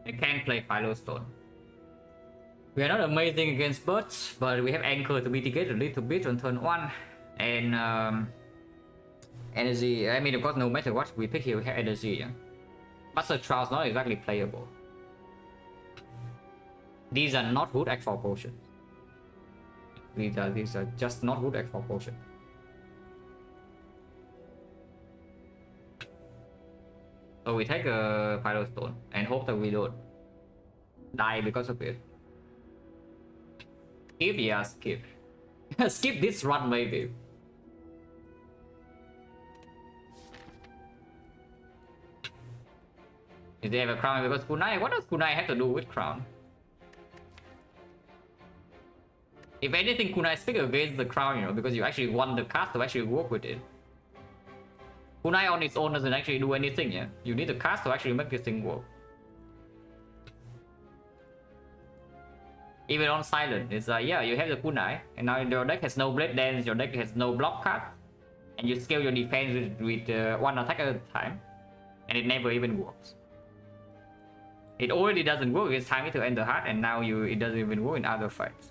I can't play Philostone. We are not amazing against birds, but we have Anchor to mitigate a little bit on turn 1. And energy, I mean, of course, no matter what we pick here, we have energy. Yeah? Master Trial's not exactly playable. These are not good Act 4 potions. These are just not good Act 4 potions. So we take a Philostone and hope that we don't die because of it. Skip, yeah, skip. Skip this run maybe. Is they have a crown because kunai? What does kunai have to do with crown? If anything, kunai speak against the crown, you know, because you actually want the cast to actually work with it. Kunai on its own doesn't actually do anything, yeah? You need the cast to actually make this thing work. Even on silent, it's like, yeah, you have the kunai, and now your deck has no blade dance, your deck has no block card, and you scale your defense with one attack at a time, and it never even works. It already doesn't work, it's time to enter hard, and now it doesn't even work in other fights.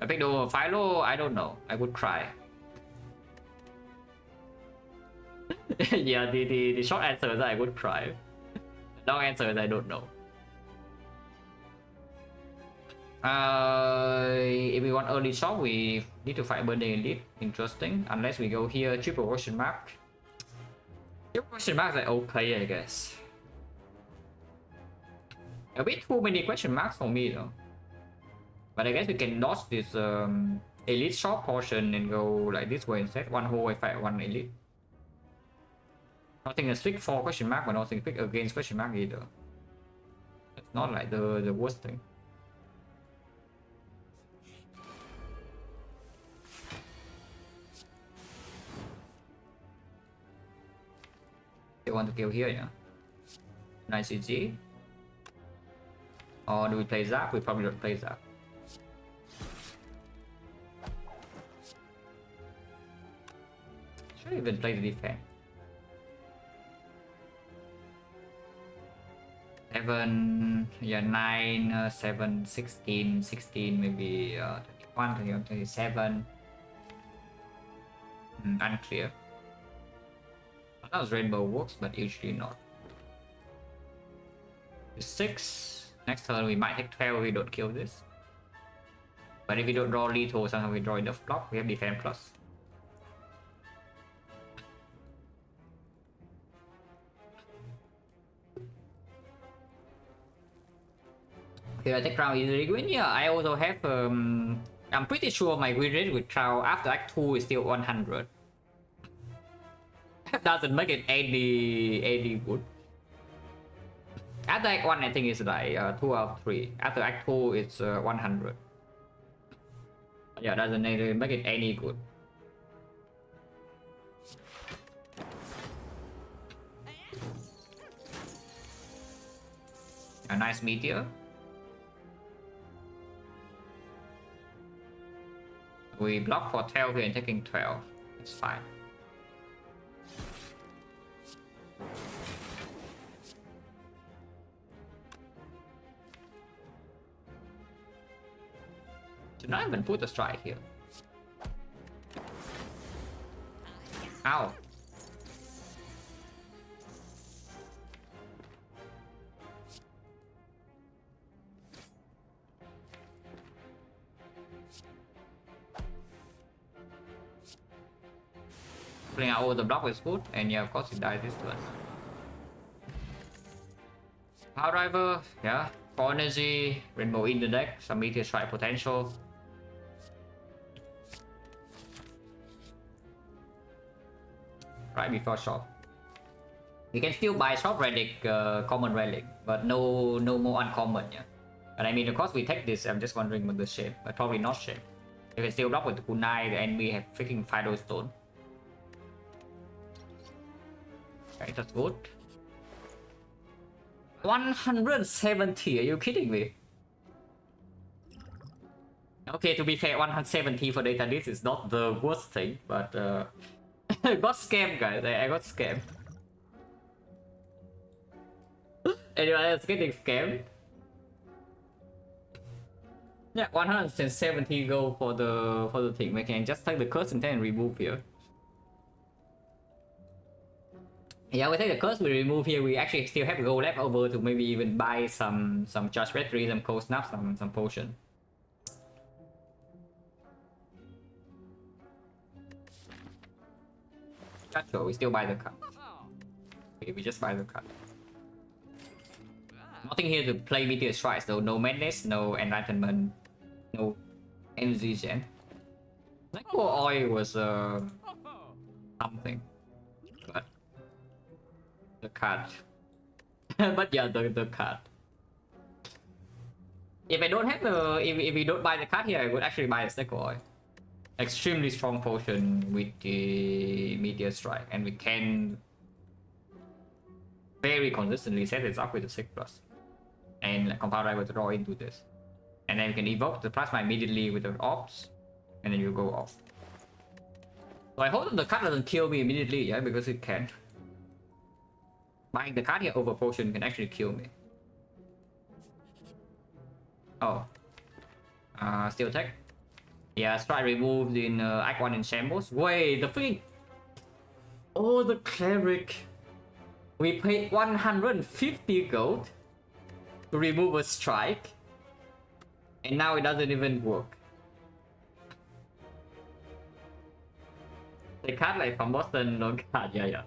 I picked over Philo, I don't know, I would try. Yeah, the short answer is I would try. The long answer is I don't know. If we want early shot, we need to fight Burning Elite. Interesting. Unless we go here, triple question mark. Triple question marks are okay, I guess. A bit too many question marks for me though. But I guess we can dodge this elite shop portion and go like this way instead. One whole I fight one elite. Nothing a strict for question mark, but nothing pick against question mark either. It's not like the worst thing. They want to kill here, yeah. Nice CG. Or do we play Zap? We probably don't play Zap. Should even play the Defect. 7, yeah, 9, 7, 16, 16, maybe 21, 21, 27. Unclear. Sometimes Rainbow works, but usually not. 6. Next turn we might take 12 if we don't kill this. But if we don't draw lethal, somehow we draw enough block, we have defense plus. Okay, I take crown easily win. Yeah, I also have I'm pretty sure my win rate with crown after Act 2 is still 100. That doesn't make it any good. After Act 1 I think it's like 2 out of 3. After Act 2 it's 100. Yeah, doesn't make it any good. A nice meteor. We block for 12 here and taking 12. It's fine. Should not even put a strike here. Ow. Playing out over the block is good, and yeah, of course it dies this turn. Power Driver, yeah. 4 energy, Rainbow in the deck, some Meteor Strike potential. Right before shop. You can still buy shop relic, common relic, but no more uncommon, yeah. But I mean, of course we take this, I'm just wondering with the shape, but probably not shape. You can still block with the kunai, and we have freaking Fido Stone. Okay, that's good. 170, are you kidding me? Okay, to be fair, 170 for data list is not the worst thing, but I got scammed, guys. I got scammed. Anyone else getting scammed? Yeah, 170 go for the thing. We can just take the curse and then remove here. Yeah, we take the curse, we remove here. We actually still have gold left over to maybe even buy some charge battery, some cold snap, some potion. Gotcha, we still buy the card. Okay, we just buy the card. Nothing here to play Meteor Strikes though. No Madness, no Enlightenment, no Energy Gen. XecnaR Oil was something. But the card. But yeah, the card. If I don't have the if we don't buy the card here, I would actually buy a XecnaR Oil. Extremely strong potion with the Meteor Strike, and we can very consistently set this up with the 6+. And like, Compound Driver to draw into this. And then we can evoke the plasma immediately with the ops, and then you go off. So I hope that the card doesn't kill me immediately, yeah, because it can. Buying the card here over potion can actually kill me. Oh. Still attack. Yeah, strike removed in Act 1 in Shambles. Wait, the freaking... Oh, the Cleric. We paid 150 gold to remove a strike. And now it doesn't even work. The card like from Boston, no card, yeah.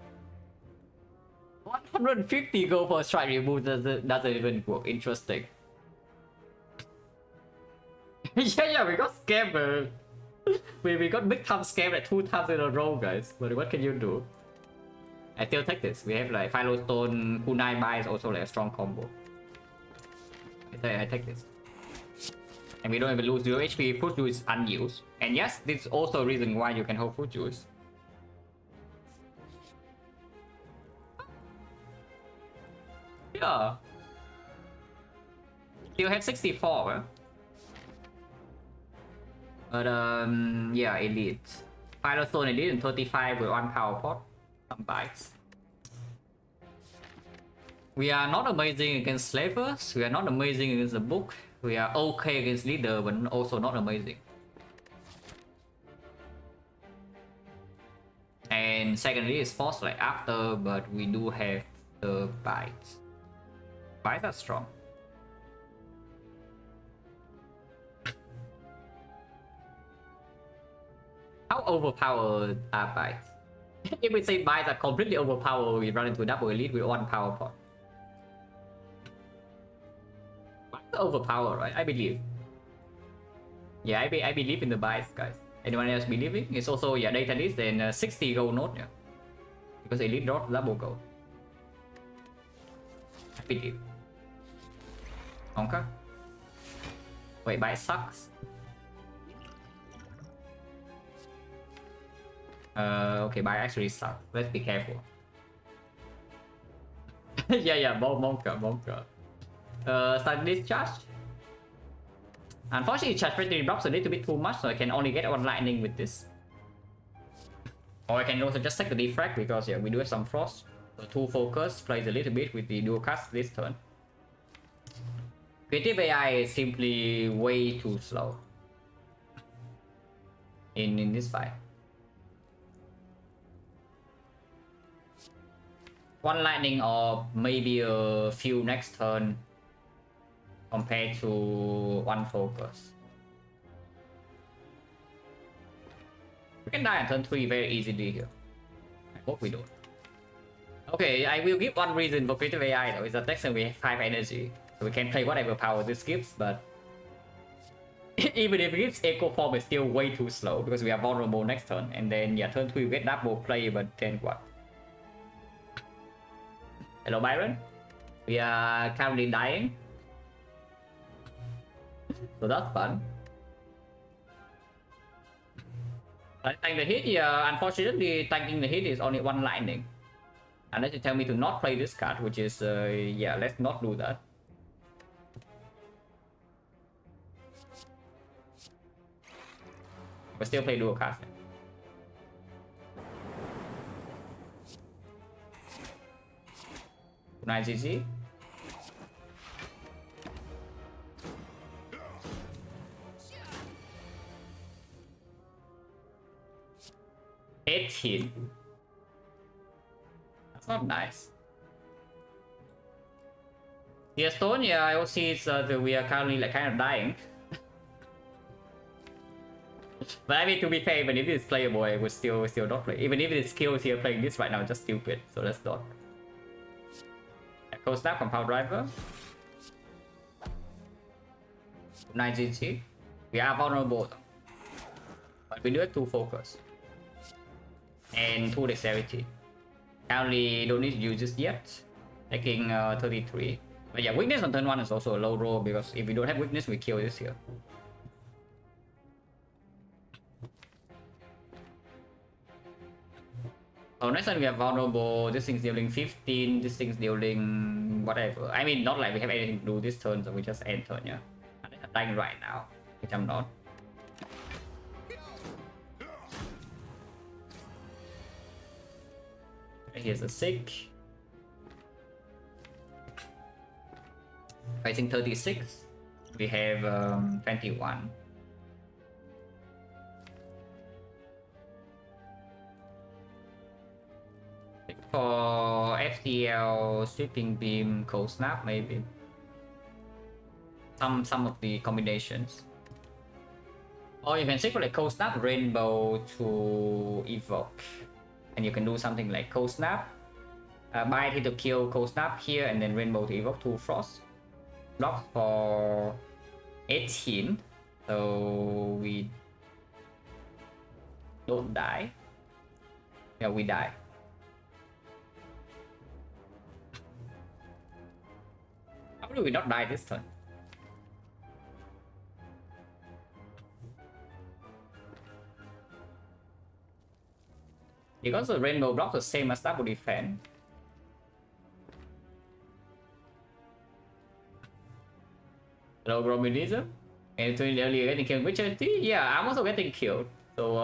150 gold for a strike remove doesn't even work. Interesting. yeah, we got scammed. We got big time scammed like 2 times in a row, guys. But what can you do? I still take this. We have like Philo Stone, Kunai Buy is also like a strong combo. I take this. And we don't even lose 0 HP. Fruit Juice is unused. And yes, this is also a reason why you can hold Fruit Juice. Yeah. Still have 64, huh? But yeah, elite. Firestone elite and 35 with 1 power pot. Some bites. We are not amazing against slavers. We are not amazing against the book. We are okay against leader, but also not amazing. And secondly is force like after, but we do have the bites. Bites are strong. How overpowered are bites? If we say bites are completely overpowered, we run into double elite with 1 power pot. Bites are overpowered, right? I believe. Yeah, I believe in the bites, guys. Anyone else believing? It's also, yeah, data list and 60 gold note, yeah. Because elite draws double gold. I believe. Okay. Wait, bite sucks. Okay, bite actually sucks. Let's be careful. yeah, bonker. Start discharge. Unfortunately, charge battery blocks a little bit too much, so I can only get 1 lightning with this. Or I can also just take the defect because yeah, we do have some frost. So 2 focus plays a little bit with the dual cast this turn. Creative AI is simply way too slow. in this fight. One lightning or maybe a few next turn compared to one focus. We can die on turn 3 very easily here. I hope we don't. Okay, I will give one reason for creative AI though. It's a Texan we have 5 energy. So we can play whatever power this gives, but even if it gives Echo Form, it's still way too slow because we are vulnerable next turn. And then yeah, turn 3 we get double play, but then what? Hello Byron. We are currently dying. So that's fun. Tank the hit, yeah, unfortunately tanking the hit is only one lightning. Unless you tell me to not play this card, which is, yeah, let's not do that. But still play dual cards. Nice GG. $18. That's not nice. The Estonia, I also see that we are currently like kind of dying. But I mean, to be fair, even if it's playable, I would still not play. Even if it's skills here playing this right now, it's just stupid. So let's not. Cold Snap, Compound Driver. 9 GG. We are vulnerable though. But we do have 2 focus. And 2 dexterity. Currently don't need to use this yet. Taking 33. But yeah, weakness on turn 1 is also a low roll because if we don't have weakness, we kill this here. So next time we are vulnerable, this thing's dealing 15, this thing's dealing whatever. I mean, not like we have anything to do this turn, so we just end turn, yeah. And I'm dying right now, which I'm not. Here's a sick. Facing 36. We have 21. For FTL, Sweeping Beam, Cold Snap, maybe. Some of the combinations. Or you can take for like Cold Snap, Rainbow to evoke. And you can do something like Cold Snap, Bite hit to kill Cold Snap here, and then Rainbow to evoke 2 Frost. Block for 18, so we don't die. Yeah, we die. How do we not die this turn? Because the Rainbow block the same as double defense. Hello, Brominism. And to earlier getting killed with charity? Yeah, I'm also getting killed. So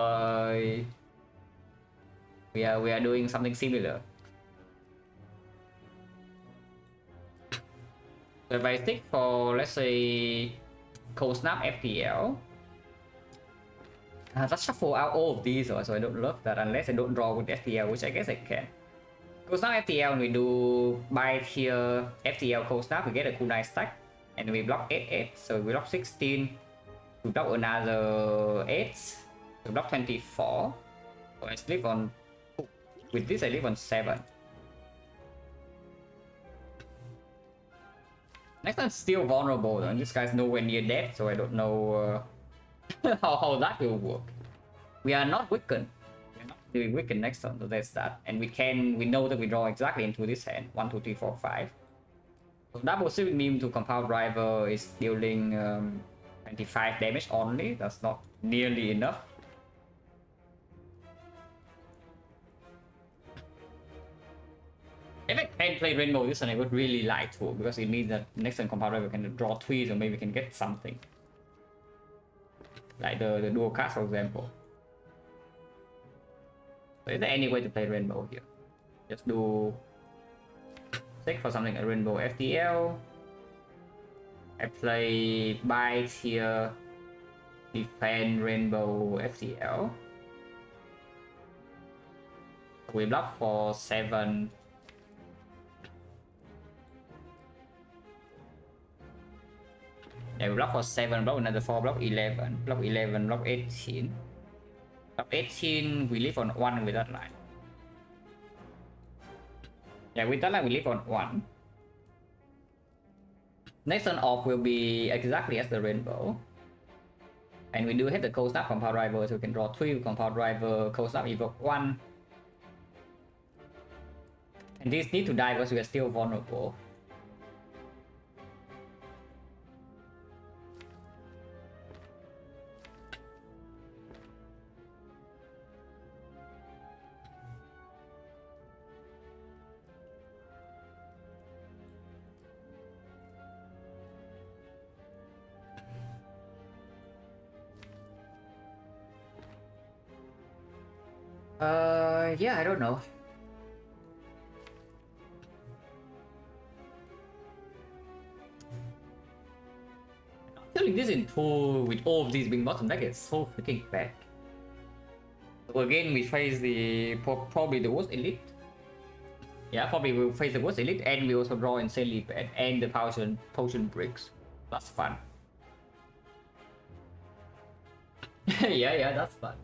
we are doing something similar. So if I stick for, let's say, Cold Snap FTL, let's shuffle out all of these, so I don't love that unless I don't draw with FTL, which I guess I can. Cold Snap FTL, and we do Bite here, FTL Cold Snap, we get a cooldown stack, and we block 8, so we block 16, we block another 8, we block 24, so I sleep on 2. With this I live on 7. Next one's still vulnerable, and this guy's nowhere near dead, so I don't know how that will work. We are not weakened. We're not doing weakened next turn, so that's that. And we know that we draw exactly into this hand. 1, 2, 3, 4, 5. So double Sweeping Beam to Compound Driver is dealing 25 damage only. That's not nearly enough. If I can play Rainbow this turn, I would really like to, because it means that next turn Compound Driver can draw 3, or maybe we can get something. Like the dual card, for example. So is there any way to play Rainbow here? Just do check for something like Rainbow FTL. I play Bite here. Defend rainbow FTL. We block for 7. Yeah, we block for 7, block another 4, block 11, block 11, block 18. Block 18, we live on 1 with that line. Yeah, with that line we live on 1. Next turn off will be exactly as the rainbow. And we do hit the cold snap compound driver, so we can draw 3 with compound driver, cold snap evoke 1. And these need to die because we are still vulnerable. Yeah, I don't know. Killing this in 2 with all of these being bottom deck is so freaking bad. So again, we face the probably the worst elite. Yeah, probably we'll face the worst elite, and we also draw insanely bad, and the potion bricks. That's fun. yeah, that's fun.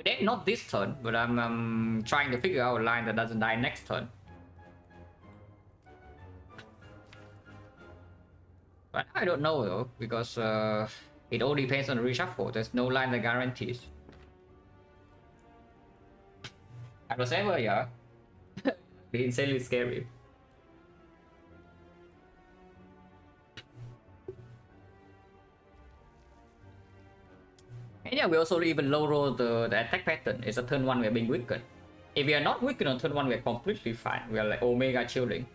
Then not this turn, but I'm trying to figure out a line that doesn't die next turn. But I don't know though, because it all depends on the reshuffle. There's no line that guarantees. I was ever, yeah. Be insanely scary. And yeah, we also even low roll the attack pattern. It's a turn 1 we're being weakened. If we are not weakened on turn 1, we're completely fine. We are like omega chilling.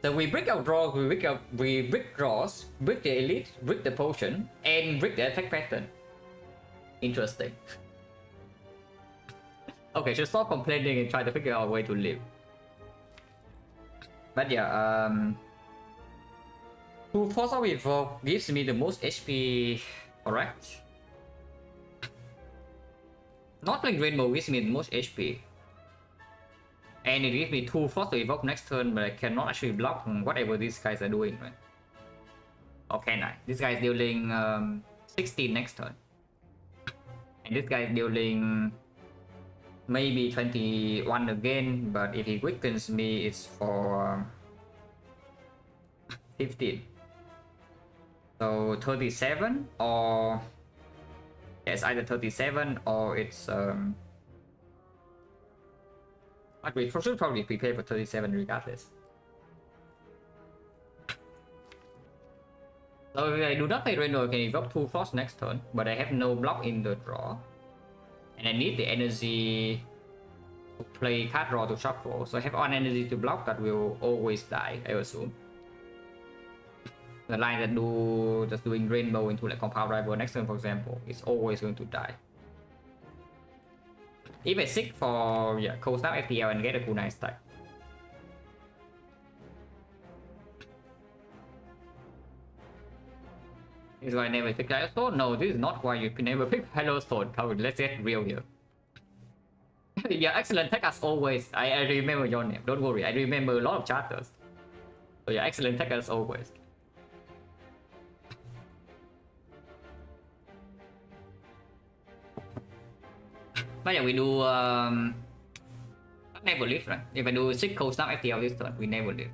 So we break our draw, we break draws, break the elite, break the potion, and break the attack pattern. Interesting. Okay, should stop complaining and try to figure out a way to live. But yeah, to force out evoke gives me the most HP, correct? Not playing rainbow gives me the most HP. And it gives me 2 force to evoke next turn, but I cannot actually block whatever these guys are doing, right? Or can I? This guy is dealing 16 next turn. And this guy is dealing maybe 21 again, but if he weakens me, it's for 15. So 37 or... Yeah, it's either 37 or it's... But we should probably prepare for 37 regardless. So if I do not play Reno, I can evoke 2 force next turn, but I have no block in the draw. And I need the energy to play card draw to shuffle, so I have 1 energy to block that will always die, I assume. The line that just doing rainbow into like compound rival next turn, for example, is always going to die. If I seek for cold snap FTL and get a cool nice stack. This is why I never pick Stone. No, this is not why you never pick Stone. Let's get real here. Yeah, excellent tech as always. I remember your name. Don't worry, I remember a lot of charters. So yeah, excellent tech as always. But yeah, we do never live, right? If I do 6 cold snap FTL this turn, we never live.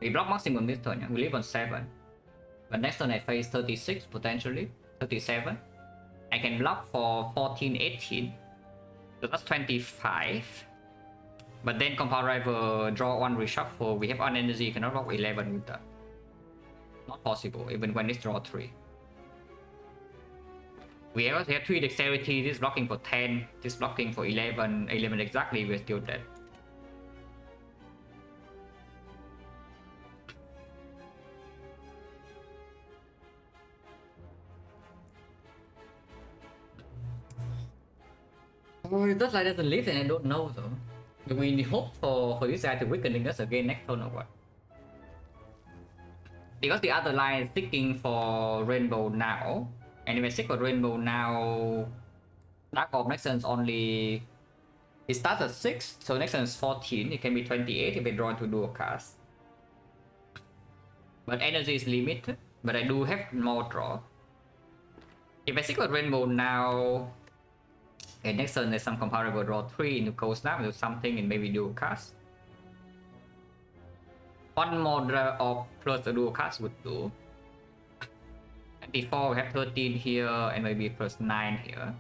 We block maximum this turn, yeah? We live on 7. But next turn I face 36 potentially, 37. I can block for 14, 18. So that's 25. But then compound rival draw 1 reshuffle. We have 1 energy, you cannot block 11 with that. Not possible, even when it's draw 3. We have 3 dexterity, this blocking for 10, this blocking for 11, 11 exactly, we're still dead. Oh, if that line doesn't live, then I don't know though. Do we hope for this guy to weakening us again next turn or what? Because the other line is seeking for rainbow now, and if I seek for rainbow now, Dark Orb next turn is only, it starts at 6, so next turn is 14, it can be 28 if I draw into dual cast. But energy is limited, but I do have more draw. If I seek for rainbow now, and next turn there's some comparable draw 3 into Cold Snap into something and maybe dual cast. One more draw of plus a dual cast would do. 24, we have 13 here and maybe plus 9 here.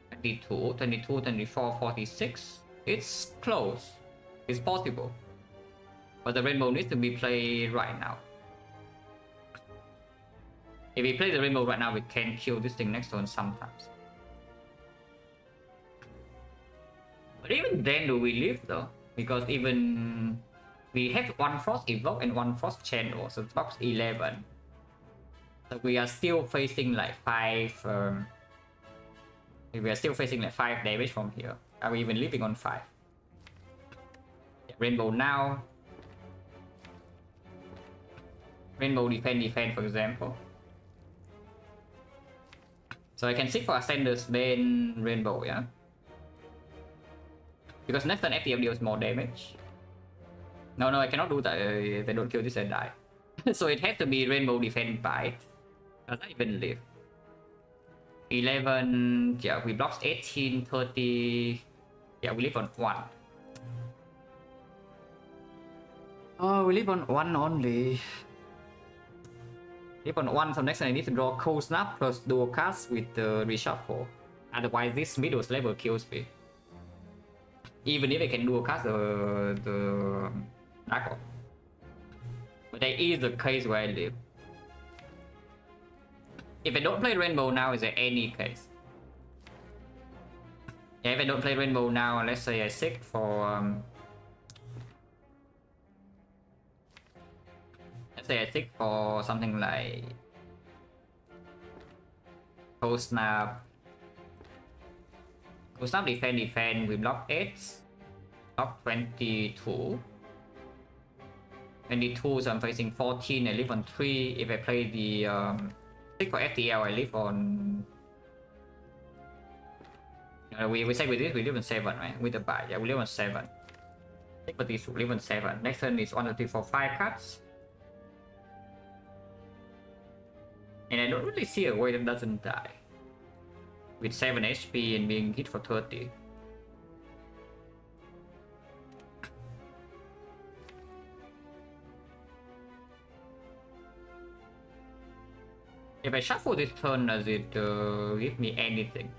22, 22, 24, 46. It's close. It's possible. But the rainbow needs to be played right now. If we play the rainbow right now, we can kill this thing next turn sometimes. But even then, do we live though? Because even we have one Frost Evoke and one Frost Channel, so it's box 11. So we are still facing like 5. We are still facing like 5 damage from here. Are we even living on 5? Yeah, rainbow now. Rainbow defend, for example. So I can seek for Ascenders, then rainbow, yeah? Because next turn FTF deals more damage. No, I cannot do that. If I don't kill this, I die. So it has to be rainbow defend bite. Does that even live? 11, yeah, we blocks 18, 30. Yeah, we live on 1. Oh, we live on 1 only. Live on 1, so next time I need to draw Cold Snap plus dual cast with the reshuffle. Otherwise, this middle level kills me. Even if I can dual cast the Dark Orb. But that is the case where I live. If I don't play rainbow now, is there any case? Yeah, if I don't play rainbow now, let's say I seek for let's say I seek for something like Cold Snap. Cold Snap defend, we block 8, block 22. 22, so I'm facing 14, I live on 3. If I play the seek for FTL, I live on... we say with this, we live on 7, right? With the buy, yeah, we live on 7. Seek for this, we live on 7. Next turn is 1, 2, 3, 4, 5 cards. And I don't really see a way that doesn't die. With 7 HP and being hit for 30. If I shuffle this turn, does it give me anything?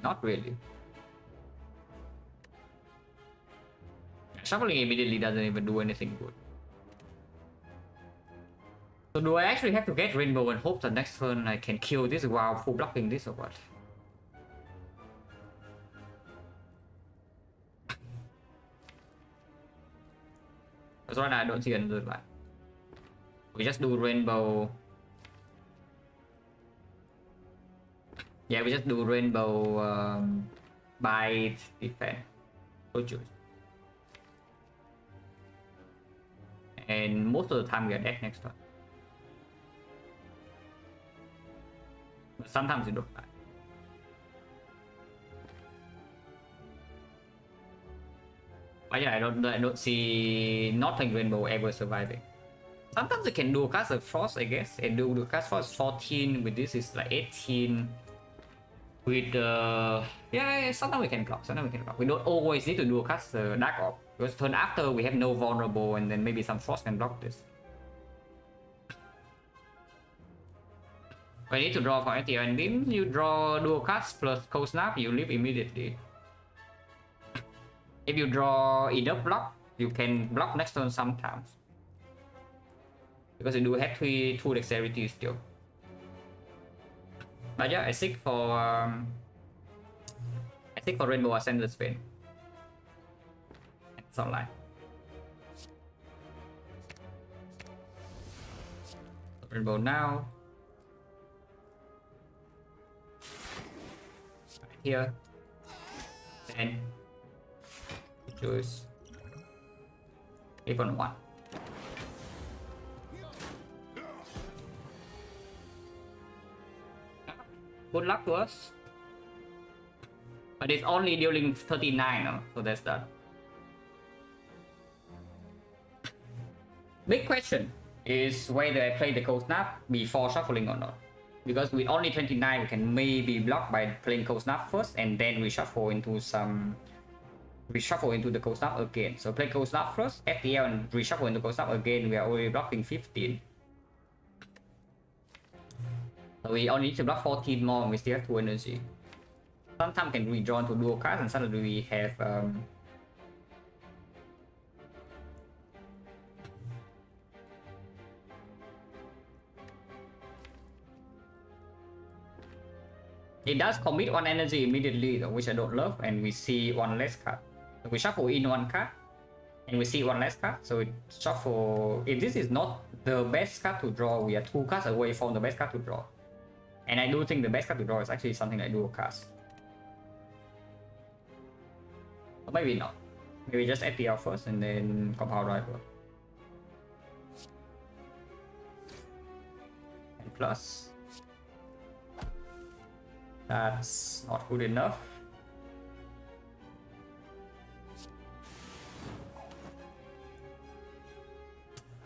Not really. Shuffling immediately doesn't even do anything good. So do I actually have to get rainbow and hope that next turn I can kill this while full blocking this or what? Because right now I don't see another line. We just do rainbow. Yeah, we just do rainbow bite defend. So choose. And most of the time we are dead next turn. But sometimes we don't die. But yeah, I don't see not playing rainbow ever surviving. Sometimes I can do cast a frost, I guess, and do cast frost 14. With this is like 18. With yeah, sometimes we can block. We don't always need to do cast Dark Orb, because turn after we have no vulnerable, and then maybe some frost can block this. I need to draw for FTL and beam. You draw dual cast plus Cold Snap, you live immediately. If you draw enough block, you can block next turn sometimes. Because you do have 2 dexterity still. But yeah, I seek for Rainbow Ascender Spin. It's online. Rainbow now. Right here. And choose even one. Good luck to us. But it's only dealing 39, no? So that's that. Big question is whether I play the Cold Snap before shuffling or not. Because with only 29, we can maybe block by playing Cold Snap first and then we shuffle into the Cold Snap again. So play Cold Snap first, FTL and reshuffle into Cold Snap again. We are already blocking 15. So we only need to block 14 more and we still have 2 energy. Sometimes can redraw into dual cards and suddenly we have it does commit 1 energy immediately though, which I don't love, and we see 1 less card. So we shuffle in 1 card and we see 1 less card. So we shuffle. If this is not the best card to draw, we are 2 cards away from the best card to draw. And I do think the best card to draw is actually something like dual cards. Or maybe not. Maybe just FTL first and then Compound Driver. And plus. That's not good enough.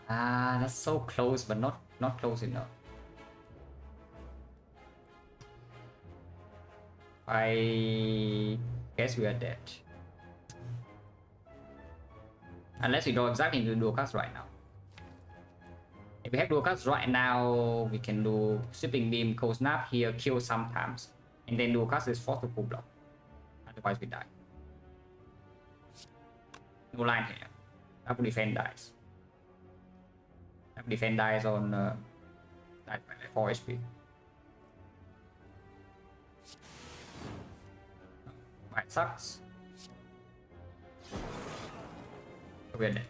That's so close, but not close enough. I guess we are dead. Unless we draw exactly into dual cards right now. If we have dual cards right now, we can do Sweeping Beam, Cold Snap here, kill sometimes. And then dual cards is forced to full block. Otherwise we die. No line here. Up defend dies. Up defend dies on like 4 HP. Right, sucks. We're dead.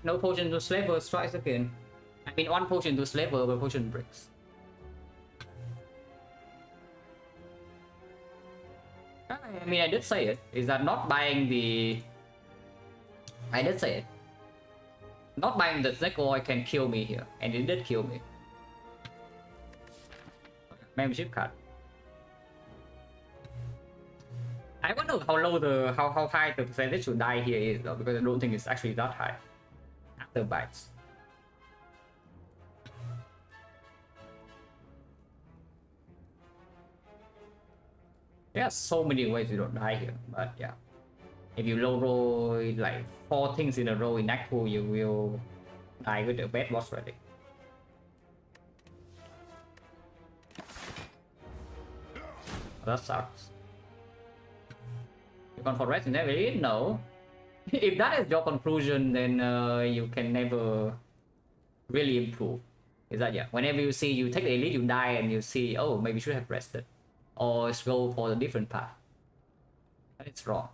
No potion to slaver strikes again. I mean 1 potion to slaver, but potion breaks. I mean, I did say it. Is that not buying the... I did say it. Not buying the XecnaR can kill me here. And it did kill me. Membership card. I wonder how low the... how high the percentage to die here is though. Because I don't think it's actually that high. After bites. There are so many ways you don't die here, but yeah. If you low roll like 4 things in a row in Act 2, you will die with the bad boss ready. That sucks. You gone for rest in every? No. If that is your conclusion, then you can never really improve. Is that yeah? Whenever you see you take the elite, you die, and you see, oh, maybe you should have rested. Or go for a different path. That is wrong.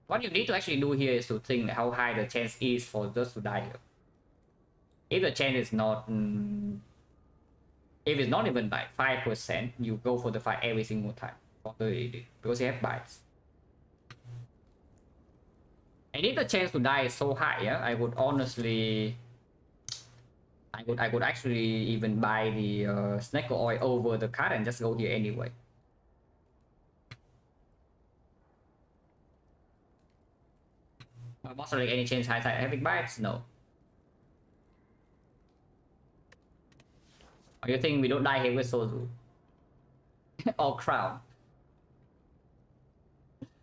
What you need to actually do here is to think how high the chance is for just to die here. If the chance is not... if it's not even like 5%, you go for the fight every single time. For the elite, because you have bites. And if the chance to die is so high, yeah, I would honestly... I would actually even buy the XecnaR over the card and just go here anyway. Was there any chance high side having bites? No. Or you think we don't die here with Sozu? Or Crown?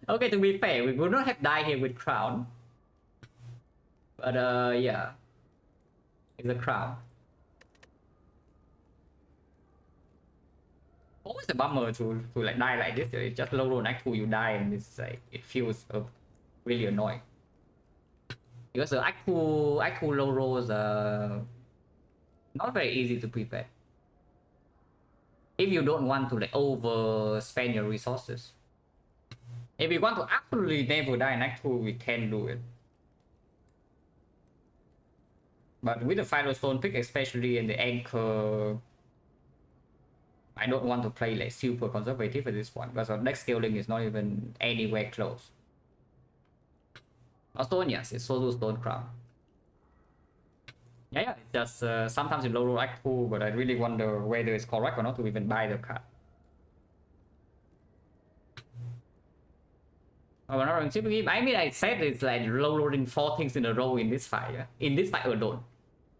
Okay, to be fair, we would not have died here with Crown. But yeah. It's a Crown. Always a bummer to like die like this. It's just low roll Act 2 you die and it's like it feels really annoying. Because the Act 2 low rolls are not very easy to prepare. If you don't want to like overspend your resources. If you want to absolutely never die in Act 2, we can do it. But with the Final Stone pick especially and the Anchor, I don't want to play like super conservative at this point because our deck scaling is not even anywhere close. Stone, yes, it's solo Stone Crown. Yeah, it's just sometimes you low roll act 2, but I really wonder whether it's correct or not to even buy the card. Oh, not typically, I mean, I said it's like low rolling 4 things in a row in this fight. Yeah? In this fight alone.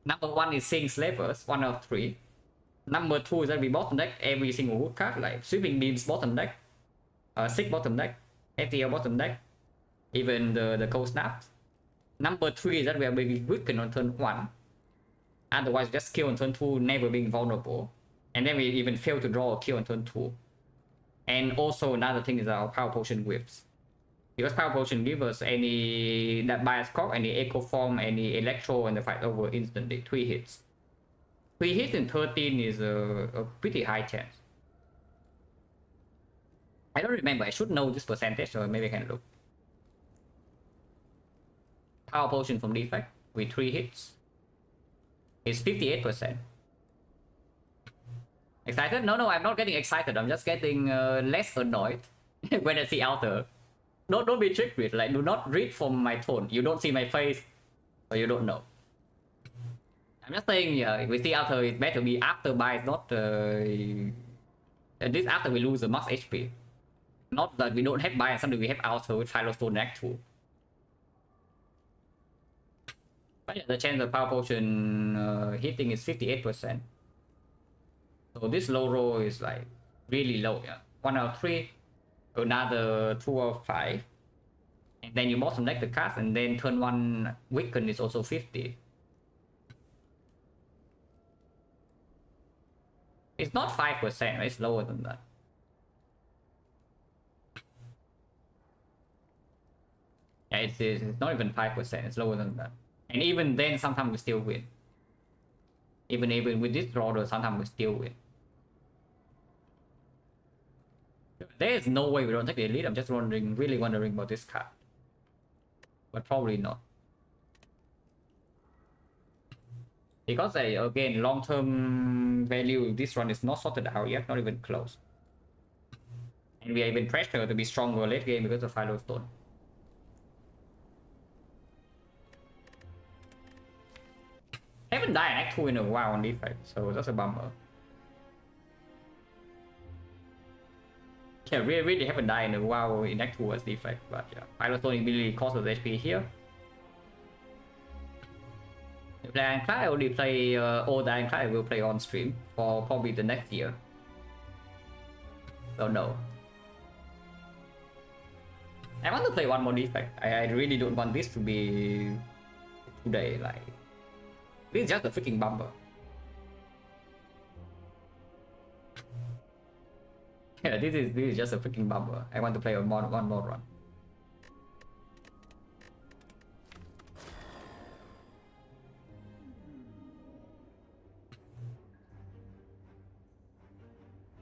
Number 1 is Seeing Slavers, 1 of 3. Number 2 is that we bottom deck every single wood card, like Sweeping Beams bottom deck, Sick bottom deck, FTL bottom deck, even the Cold Snaps. Number 3 is that we are being weakened on turn 1. Otherwise, just kill on turn 2, never being vulnerable. And then we even fail to draw a kill on turn 2. And also another thing is our Power Potion whips. Because Power Potion gives us any that bias cock, any Echo Form, any Electro, and the fight over instantly. 3 hits. 3 hits in 13 is a pretty high chance. I don't remember, I should know this percentage, so maybe I can look. Power Potion from Defect with 3 hits. It's 58%. Excited? No, I'm not getting excited. I'm just getting less annoyed when I see Alter. Don't be tricked with, like, do not read from my tone. You don't see my face, or you don't know. I'm just saying, yeah, if we see Alter, it's better be after buy, it's not at least after we lose the max HP. Not that we don't have buy and suddenly we have Alter with Firestone Act 2. But yeah, the chance of Power Potion hitting is 58%. So this low roll is like really low, yeah. 1 out of 3, another 2 out of 5. And then you bottom deck the cast, and then turn 1 weaken is also 50. It's not 5%, it's lower than that. Yeah, it's not even 5%, it's lower than that. And even then, sometimes we still win. Even with this draw, sometimes we still win. There is no way we don't take the elite. I'm just really wondering about this card. But probably not. Because again, long-term value, this one is not sorted out yet, not even close. And we are even pressured to be stronger late game because of Firestone. I haven't died in Act 2 in a while on Defect, so that's a bummer. Yeah, really haven't died in a while in Act 2 as Defect, but yeah, Firestone immediately causes HP here. If the Ironclad, I only play all the Ironclad I will play on stream for probably the next year. So no. I want to play one more Defect. I really don't want this to be today, like. This is just a freaking bumper. Yeah, this is just a freaking bumper. I want to play one more run.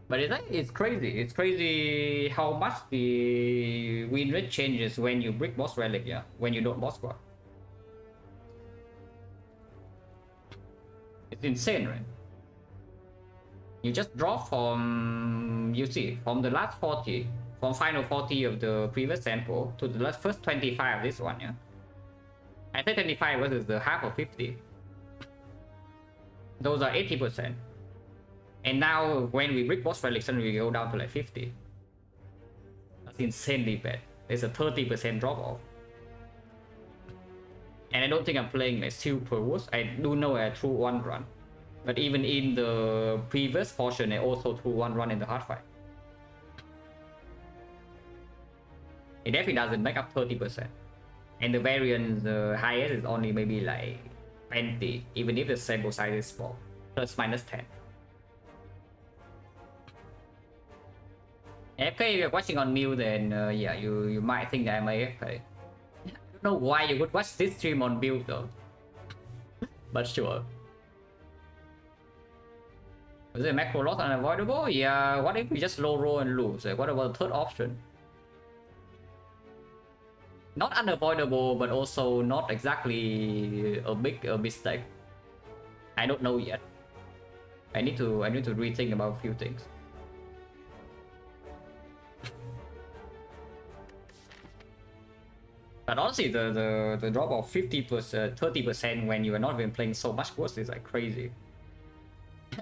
But it's crazy. It's crazy how much the win rate changes when you brick boss relic, yeah, when you don't boss squad. It's insane, right? You just draw from, you see, from the last 40, from final 40 of the previous sample to the first 25 of this one, yeah? I say 25 versus the half of 50. Those are 80%. And now when we brick boss relic, suddenly we go down to like 50. That's insanely bad. There's a 30% drop off. And I don't think I'm playing like super worse. I do know I threw 1 run. But even in the previous portion, I also threw 1 run in the hard fight. It definitely doesn't make up 30%. And the variance, the highest is only maybe like 20, even if the sample size is small. Plus minus 10. AFK, if you're watching on mute, then yeah, you might think that I'm AFK. I don't know why you would watch this stream on mute though. But sure. Is it macro loss unavoidable? Yeah, what if we just low roll and lose? Like, what about the third option? Not unavoidable, but also not exactly a big mistake. I don't know yet. I need to rethink about a few things. But honestly, the drop of 50%, 30% when you are not even playing so much Ghost is like crazy.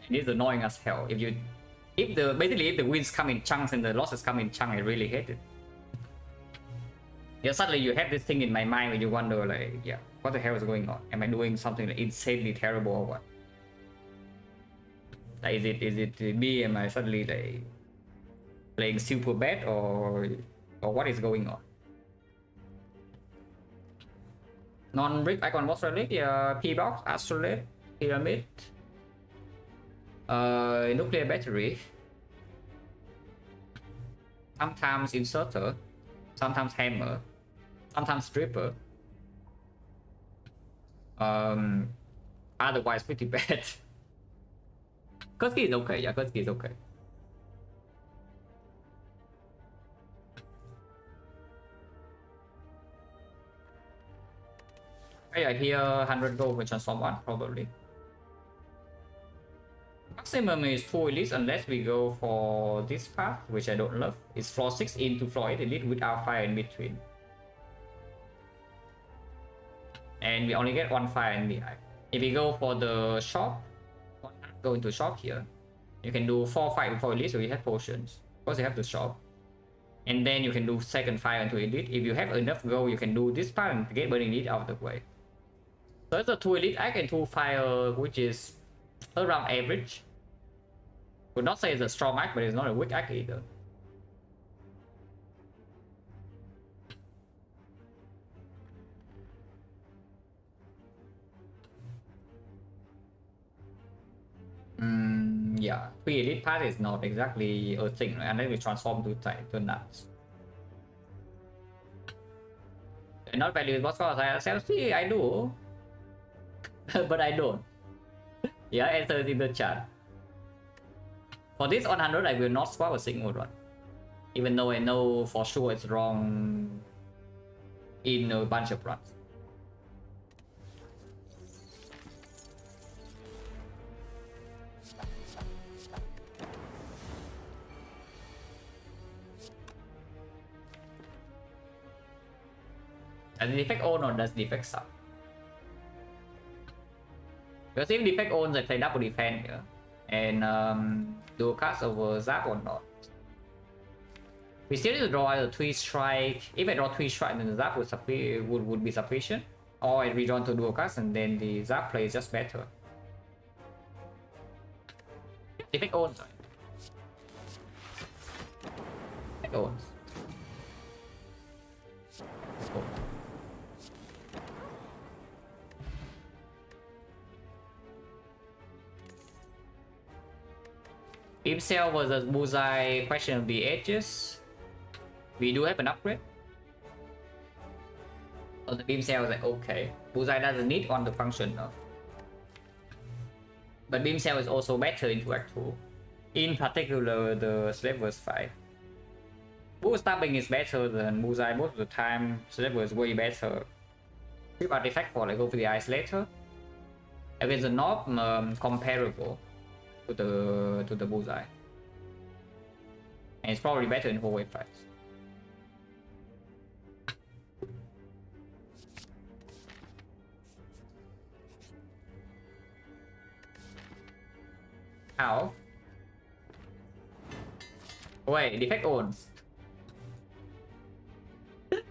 It is annoying as hell. If the wins come in chunks and the losses come in chunks, I really hate it. Yeah, suddenly you have this thing in my mind where you wonder like, yeah, what the hell is going on? Am I doing something like insanely terrible or what? Like, is it me? Am I suddenly like playing super bad or what is going on? Non-brick icon was relic, yeah, P-box, astrolabe, pyramid, nuclear battery, sometimes inserter, sometimes hammer, sometimes stripper. Otherwise pretty bad. Kursky is okay, yeah, Kursky is okay. I hear 100 gold with transform 1 probably. Maximum is 2 elites unless we go for this path, which I don't love. It's floor 6 into floor 8 elite with fire in between. And we only get 1 fire in the eye. If we go for the shop, go into shop here. You can do 4 fire before elite, so you have potions. Of course you have the shop. And then you can do second fire into elite. If you have enough gold, you can do this part and get burning elite out of the way. So it's a 2 elite act and 2 fire, which is around average. Would not say it's a strong act, but it's not a weak act either. Yeah, 3 elite path is not exactly a thing, right? Unless we transform to nuts. And not value boss cost ourselves. See, I do. But I don't. Yeah, answer in the chat. For this 100, I will not swap a single run. Even though I know for sure it's wrong in a bunch of runs. Does Defect own or does Defect suck? Because if Defect owns, I play double defense here. And do a cast over Zap or not. We still need to draw either 3 strike. If I draw 3 strike, then the Zap would be sufficient. Or I redraw to dual cast and then the Zap play is just better. Defect owns. Defect owns. Cool. Beam Cell versus Bullseye, question of the edges. We do have an upgrade. So the Beam Cell is like okay. Bullseye doesn't need on the function now. But Beam Cell is also better into Act 2. In particular, the Slaver's fight. Bull stabbing is better than Bullseye most of the time. Slaver is way better. Trip artifact for like go for the Isolator. Against the Knob, comparable to the Bullseye. And it's probably better in 4-way fights. How? Wait, Defect owns.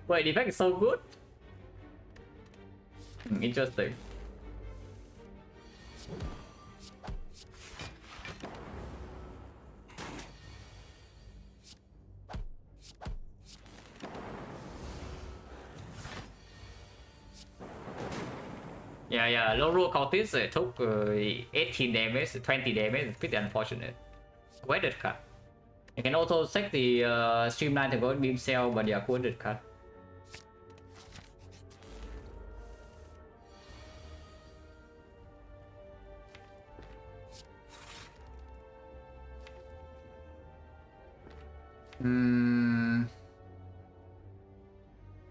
Wait, Defect is so good? Interesting. Yeah, low roll cultist took 18 damage, 20 damage, it's pretty unfortunate. Weighted cut. You can also check the streamline to go beam cell, but yeah, weighted cut.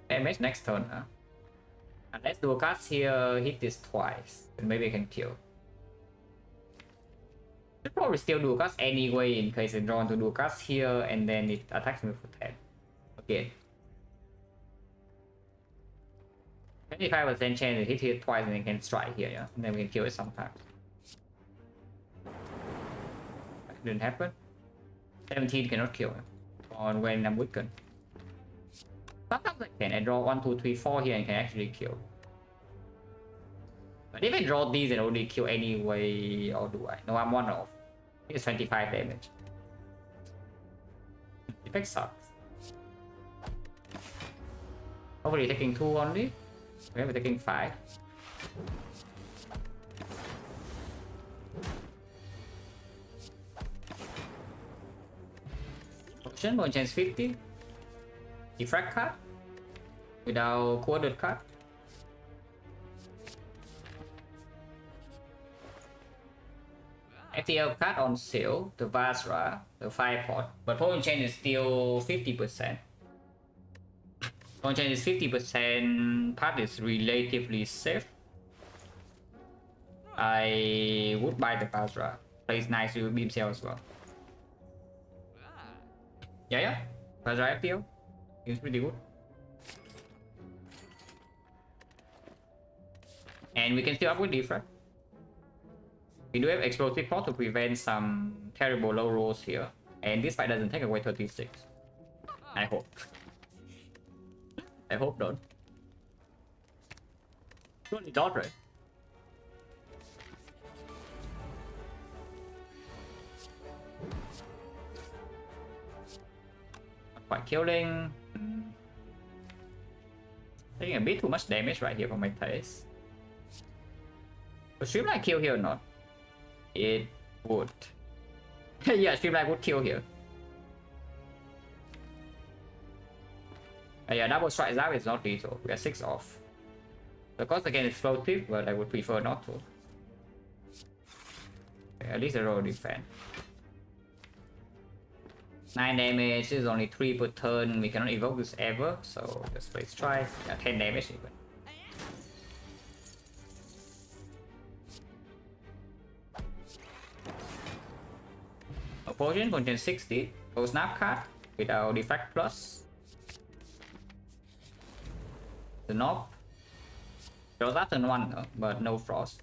Damage next turn, huh? Let's do a cast here, hit this twice, and maybe I can kill. Should probably still do a cast anyway in case I draw to do a cast here and then it attacks me for 10. Okay. 25% chance to hit here twice and then can strike here, yeah? And then we can kill it sometimes. Didn't happen. 17 cannot kill him. On when I'm weakened. Sometimes I can. I draw 1, 2, 3, 4 here and can actually kill. But if I draw these and only kill anyway, or do I? No, I'm one off. It's 25 damage. Defect sucks. Hopefully taking 2 only. Okay, we're taking 5. Option, one chance 50. Defect card. Without quartered card. FTL card on sale, the Vasra, the 5 pot, but point change is still 50%. Point change is 50%, part is relatively safe. I would buy the Vasra. Plays nice with beam cell as well. Yeah. Vasra FTL. It's pretty good. And we can still upgrade Defect. We do have explosive pot to prevent some terrible low rolls here. And this fight doesn't take away 36. I hope. I hope not. Surely not, right? Not quite killing. Taking a bit too much damage right here for my taste. But Streamline kill here or not? It would. Yeah, Streamline would kill here. Yeah, double strike zap is not lethal. We are 6 off. The cost again is explosive, but I would prefer not to. Okay, at least I roll defense. 9 damage, this is only 3 per turn. We cannot evoke this ever, so just play strike. 10 damage even. Potion, content 60. Go snap card without defect plus. The knob. Draws that turn 1 though, but no frost.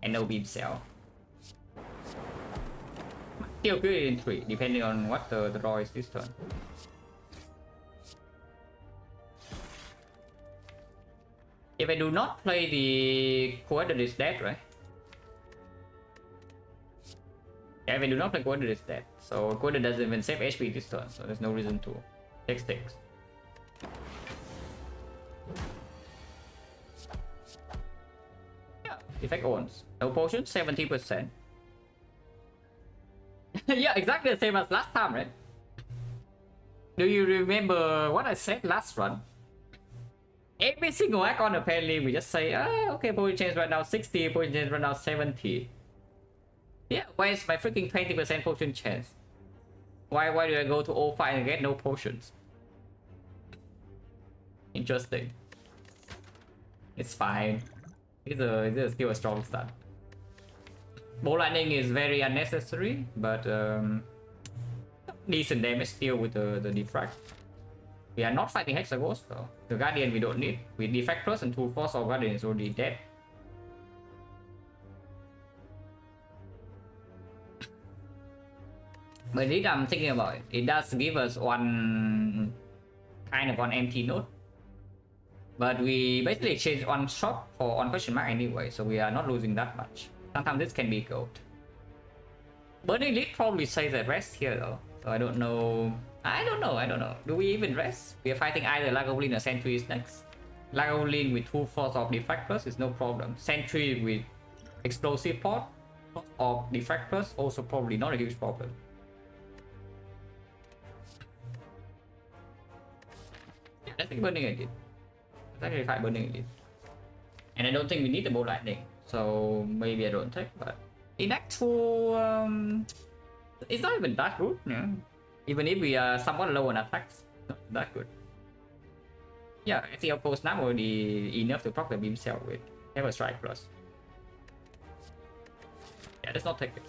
And no beam cell. Still good in 3, depending on what the draw is this turn. If I do not play the Coordinate is dead, right? Yeah, if I do not play Coordinate is dead. So Coordinate doesn't even save HP this turn, so there's no reason to take sticks. Yeah, effect owns. No potion, 70%. Yeah, exactly the same as last time, right? Do you remember what I said last run? Every single icon apparently we just say, okay, potion change right now 60, potion change right now 70. Yeah, why is my freaking 20% potion chance? Why do I go to 05 and get no potions? Interesting. It's fine. It's still a strong start. Ball lightning is very unnecessary, but decent damage still with the defect. We are not fighting Hexaghost though. The Guardian we don't need. With defect plus and 2 force, our Guardian is already dead. But indeed, I'm thinking about it. It does give us one kind of one empty node. But we basically change one shot for one question mark anyway, so we are not losing that much. Sometimes this can be gold. Burning Lead probably says that rest here though. So I don't know. I don't know. Do we even rest? We are fighting either Lagavulin or Sentry next. Lagavulin with 2 force of defect plus is no problem. Sentry with explosive pot of defect plus also probably not a huge problem. Yeah, let's take Burning Elite. Let's actually fight Burning Elite. And I don't think we need the Bow Lightning. So maybe I don't take, but in Act 2, it's not even that good. Yeah. Even if we are somewhat low on attacks, not that good. Yeah, I think our post snap already enough to proc the beam cell with. Have a strike plus. Yeah, let's not take it.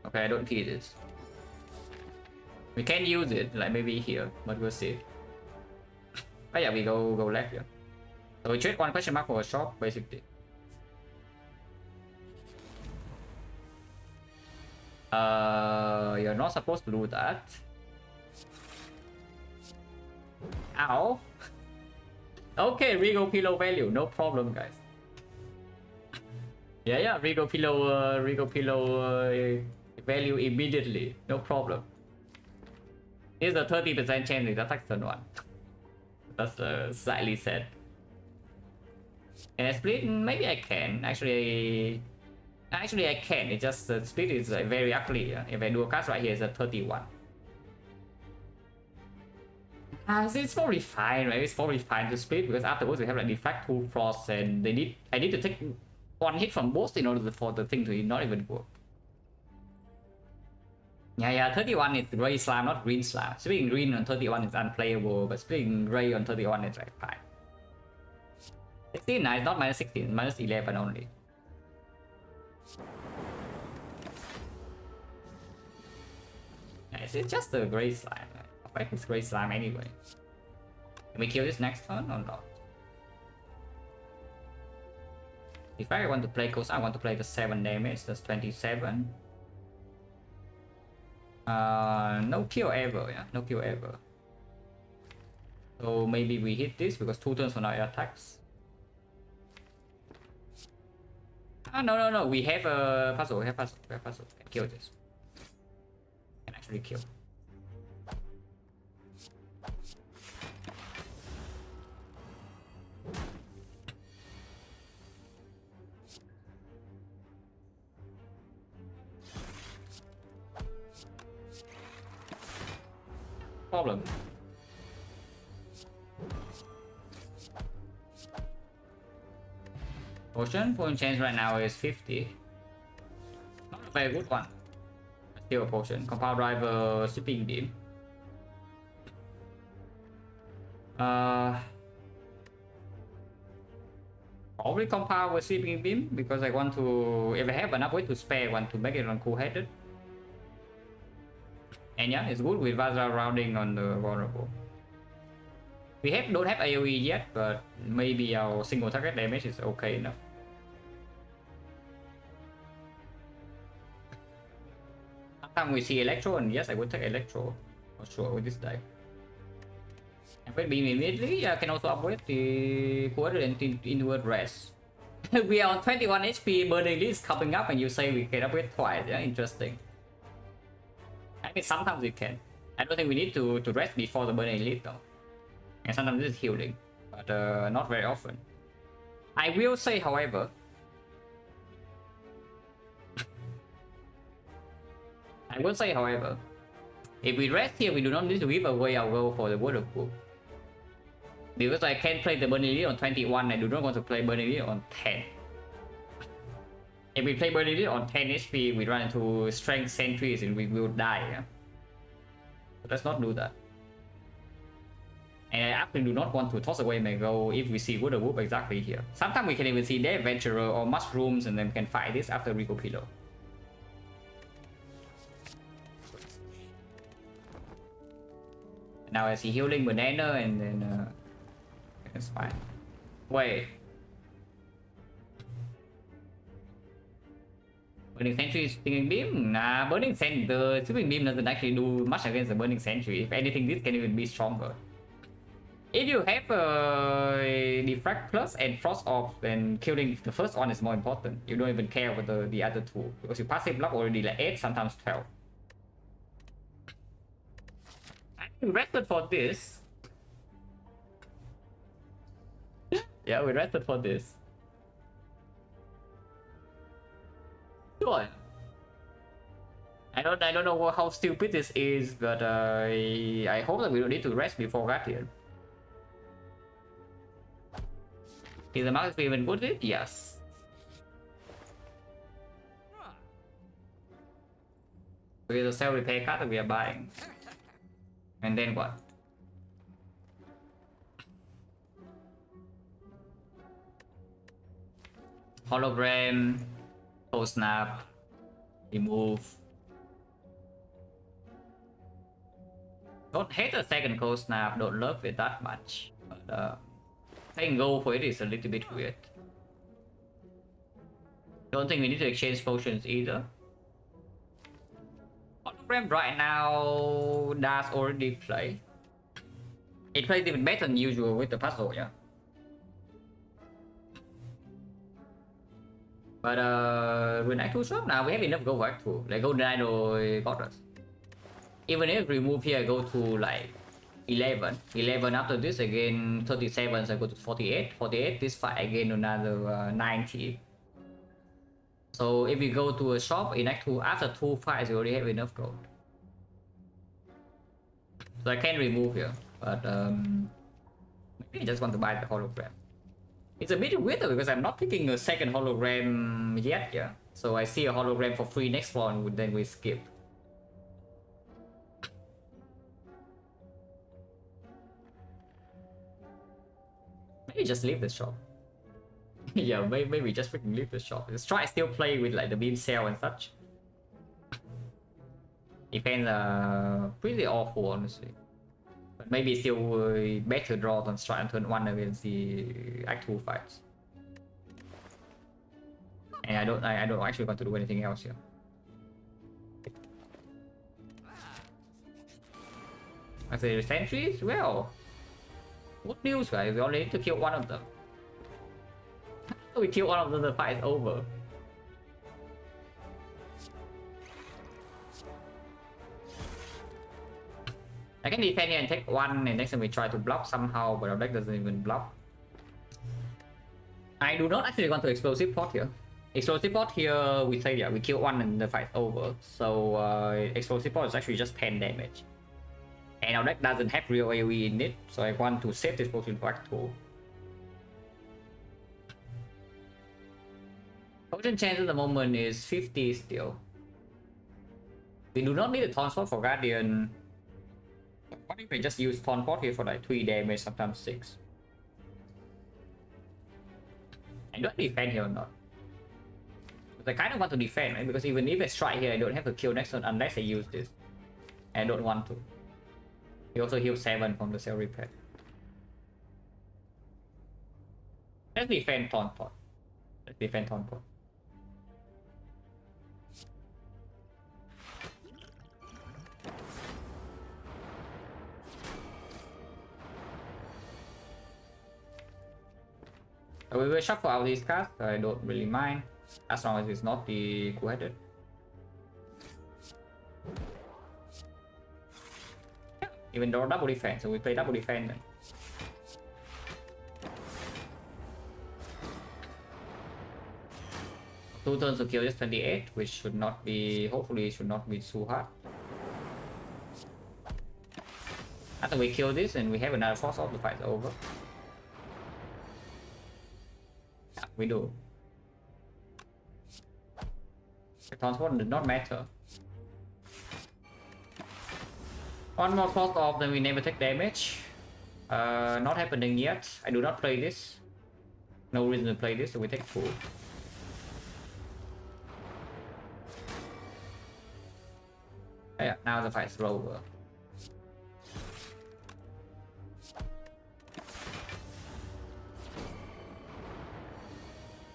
Okay, I don't see this. We can use it, like maybe here, but we'll see. Oh yeah, we go left here. So we trade one question mark for a shop, basically. You're not supposed to do that. Ow. Okay, Rigo pillow value, no problem, guys. Yeah, Rigo pillow value immediately, no problem. Here's a 30% chance it attacks turn one. That's slightly sad. Can I split? Maybe I can. Actually I can. It's just the split is very ugly. If I do a cast right here, it's a 31. It's probably fine, right? It's probably fine to split because afterwards we have like Defect, 2 Frost, and I need to take one hit from both in order for the thing to not even work. Yeah, 31 is gray slime, not green slime. Splitting green on 31 is unplayable, but splitting gray on 31 is like fine. 16, nice, not minus 16, minus 11 only. Nice, it's just a gray slime. I think it's gray slime anyway. Can we kill this next turn or not? If I want to play Ghost, I want to play the 7 damage, that's 27. No kill ever, yeah, no kill ever. So maybe we hit this because 2 turns for now attacks. No, we have a puzzle, we have puzzle. Can kill this. Can actually kill. Problem. Potion chance right now is 50. Not a very good one. Still a potion. Compound driver, sweeping beam. Probably compound with sweeping beam because I want to. If I have enough weight to spare, I want to make it on cool-headed. And yeah, it's good with Vazra rounding on the vulnerable. We don't have AoE yet, but maybe our single target damage is okay enough. Sometimes we see Electro, and yes, I would take Electro for sure with this deck. And with beam immediately, I can also upgrade the coordinate inward rest. We are on 21 HP, burning list coming up, and you say we can upgrade twice. Yeah, interesting. I mean, sometimes we can. I don't think we need to rest before the burning elite though. And sometimes this is healing, but not very often. I will say, however, if we rest here, we do not need to give away our goal for the waterproof. Because I can play the burning elite on 21, I do not want to play burning elite on 10. If we play burning elite on 10 HP, we run into strength sentries and we will die. Yeah? So let's not do that. And I actually do not want to toss away my goal if we see Water Whoop exactly here. Sometimes we can even see their Adventurer or Mushrooms and then we can fight this after Rico Pillow. Now I see Healing Banana and then it's fine. Wait. Burning Sentry is Stinging Beam? Nah, Burning Sentry, the Sweeping Beam doesn't actually do much against the Burning Sentry. If anything, this can even be stronger. If you have Defect Plus and Frost off, then killing the first one is more important. You don't even care about the other two. Because your passive block already like 8, sometimes 12. I'm rested for this. Yeah, we rested for this. Sure. I don't know how stupid this is, but I hope that we don't need to rest before Guardian. Is the market even good with it? Yes. Okay, the sell repair card that we are buying. And then what? Hologram, Cold Snap, remove. Don't hate the second Cold Snap, don't love it that much. But playing go for it is a little bit weird. Don't think we need to exchange potions either. Hologram right now does already play. It plays even better than usual with the puzzle, yeah. But with Act 2 shop now we have enough go for Act 2. Like Golden Idol got us. Even if remove here, go to like 11. 11 after this again 37, so I go to 48. 48, this fight again another 90. So if we go to a shop in Act 2, after 2 fights we already have enough gold. So I can remove here, but maybe I just want to buy the hologram. It's a bit weird though, because I'm not picking a second hologram yet, yeah. So I see a hologram for free next one, then we skip. Maybe just leave the shop. Yeah, maybe just freaking leave the shop. Let's try still play with like the beam cell and such. Defense are pretty awful, honestly. But maybe still better draw than strike on turn 1 against the Act 2 fights. And I don't actually want to do anything else here. I say the sentries? Well, good news, guys. We only need to kill one of them. We kill one of them, the fight is over. I can defend here and take one, and next time we try to block somehow, but our deck doesn't even block. I do not actually want to explosive pot here. Explosive pot here, we say, yeah, we kill one and the fight over. So explosive pot is actually just 10 damage. And our deck doesn't have real AoE in it, so I want to save this potion for Act 2. Potion chance at the moment is 50 still. We do not need a Taunt Sword for Guardian. What if we just use Taunt Pot here for like 3 damage, sometimes 6? I don't defend here or not. But I kind of want to defend, right? Because even if I strike here, I don't have to kill next turn unless I use this. I don't want to. He also heals 7 from the Cell Repair. Let's defend Taunt Pot. Let's defend Taunt Pot. We will shuffle out these cards, so I don't really mind, as long as it's not the two-headed. Yeah, even though double defense, so we play double defense then. Two turns to kill this 28, which should not be, hopefully should not be too hard. After we kill this and we have another force off, the fight's over. We do. The transport did not matter. One more cost off, then we never take damage. Not happening yet. I do not play this. No reason to play this, so we take 2. Yeah, now the fight's over.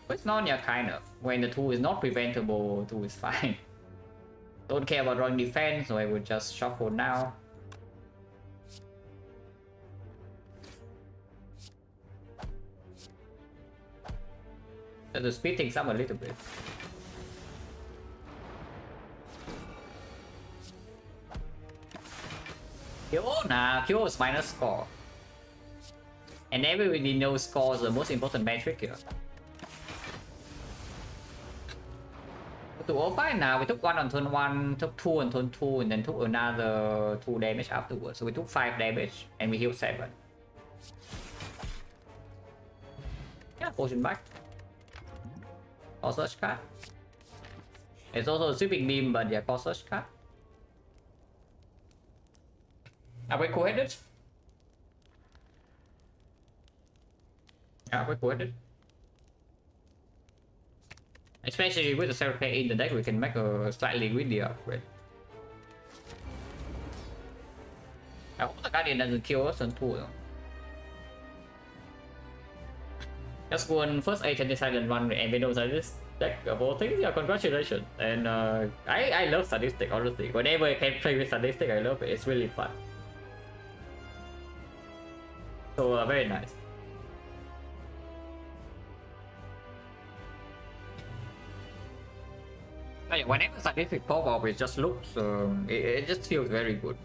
It's not, yeah, kind of. When the 2 is not preventable, 2 is fine. Don't care about drawing defense, so I would just shuffle now. So to speed things up a little bit. Kill is minus score. And everybody knows score is the most important metric here. To O5 now, we took 1 on turn 1, took 2 on turn 2, and then took another 2 damage afterwards. So we took 5 damage, and we healed 7. Yeah, potion back. Call search card. It's also a sweeping beam, but yeah, call search card. Are we co-headed? Yeah, we're co-headed. Especially with the Cell Repair in the deck, we can make a slightly greedy upgrade. I hope the Guardian doesn't kill us on 2 though. Just won first A20H Silent run and Windows this deck of all things. Yeah, congratulations. And I love statistic, honestly. Whenever I can play with statistic, I love it. It's really fun. So very nice. Like, whenever statistic pop up, it just looks, it just feels very good.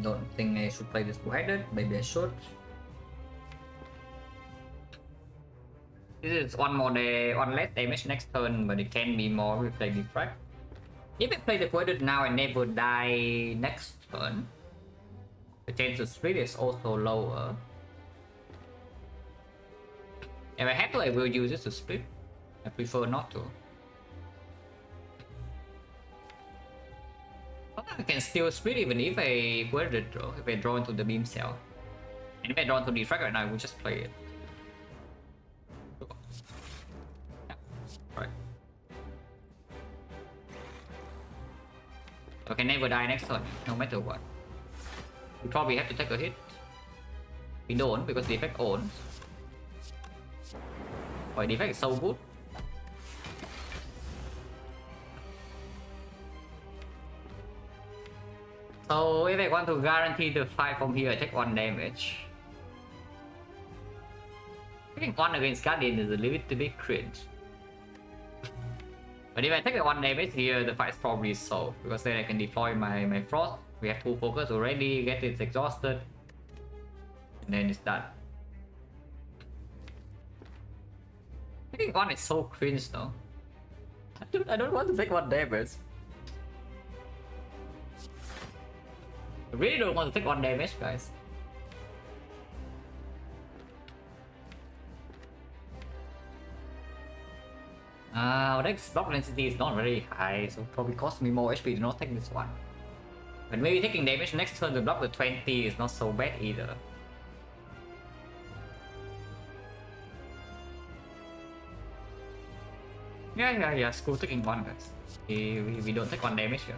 Don't think I should play this two-handed. Maybe I should. This is one more day, one less damage next turn, but it can be more if we play Defect. If I play the two-handed now and never die next turn, the chance to split is also lower. If I have to, I will use this to split. I prefer not to. I can still split even if I were to draw, if I draw into the beam cell. And if I draw into the Defect right now, I will just play it. Yeah, right. I can never die next turn, no matter what. We probably have to take a hit. We don't because the Defect owns. But the Defect is so good. So if I want to guarantee the fight from here, I take 1 damage. Taking 1 against Guardian is a little bit cringe. But if I take the 1 damage here, the fight is probably solved. Because then I can deploy my Frost. We have 2 focus already, get it exhausted. And then it's done. Taking 1 is so cringe though. I don't want to take 1 damage. I really don't want to take 1 damage, guys. Our next block density is not very high, so probably cost me more HP to not take this one. But maybe taking damage next turn to block the 20 is not so bad either. Yeah, screw taking 1, guys. We don't take 1 damage here.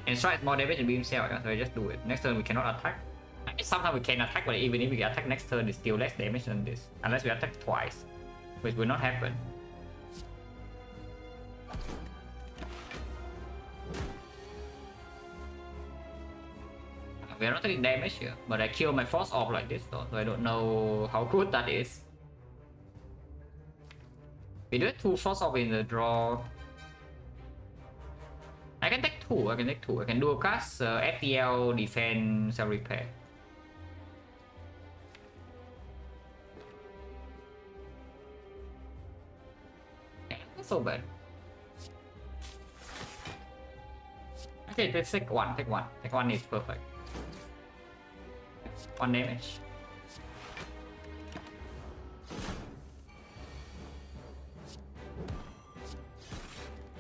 And strike more damage in beam cell, yeah? So I just do it. Next turn we cannot attack. I mean, sometimes we can attack, but even if we attack next turn, it's still less damage than this. Unless we attack twice, which will not happen. We are not taking damage here, but I kill my Frost off like this though, so I don't know how good that is. We do 2 Frost off in the draw. I can take 2, I can do a cast, FTL, defense, self repair. Yeah, not so bad. Okay, let's take 1, take 1. Take 1 is perfect. 1 damage.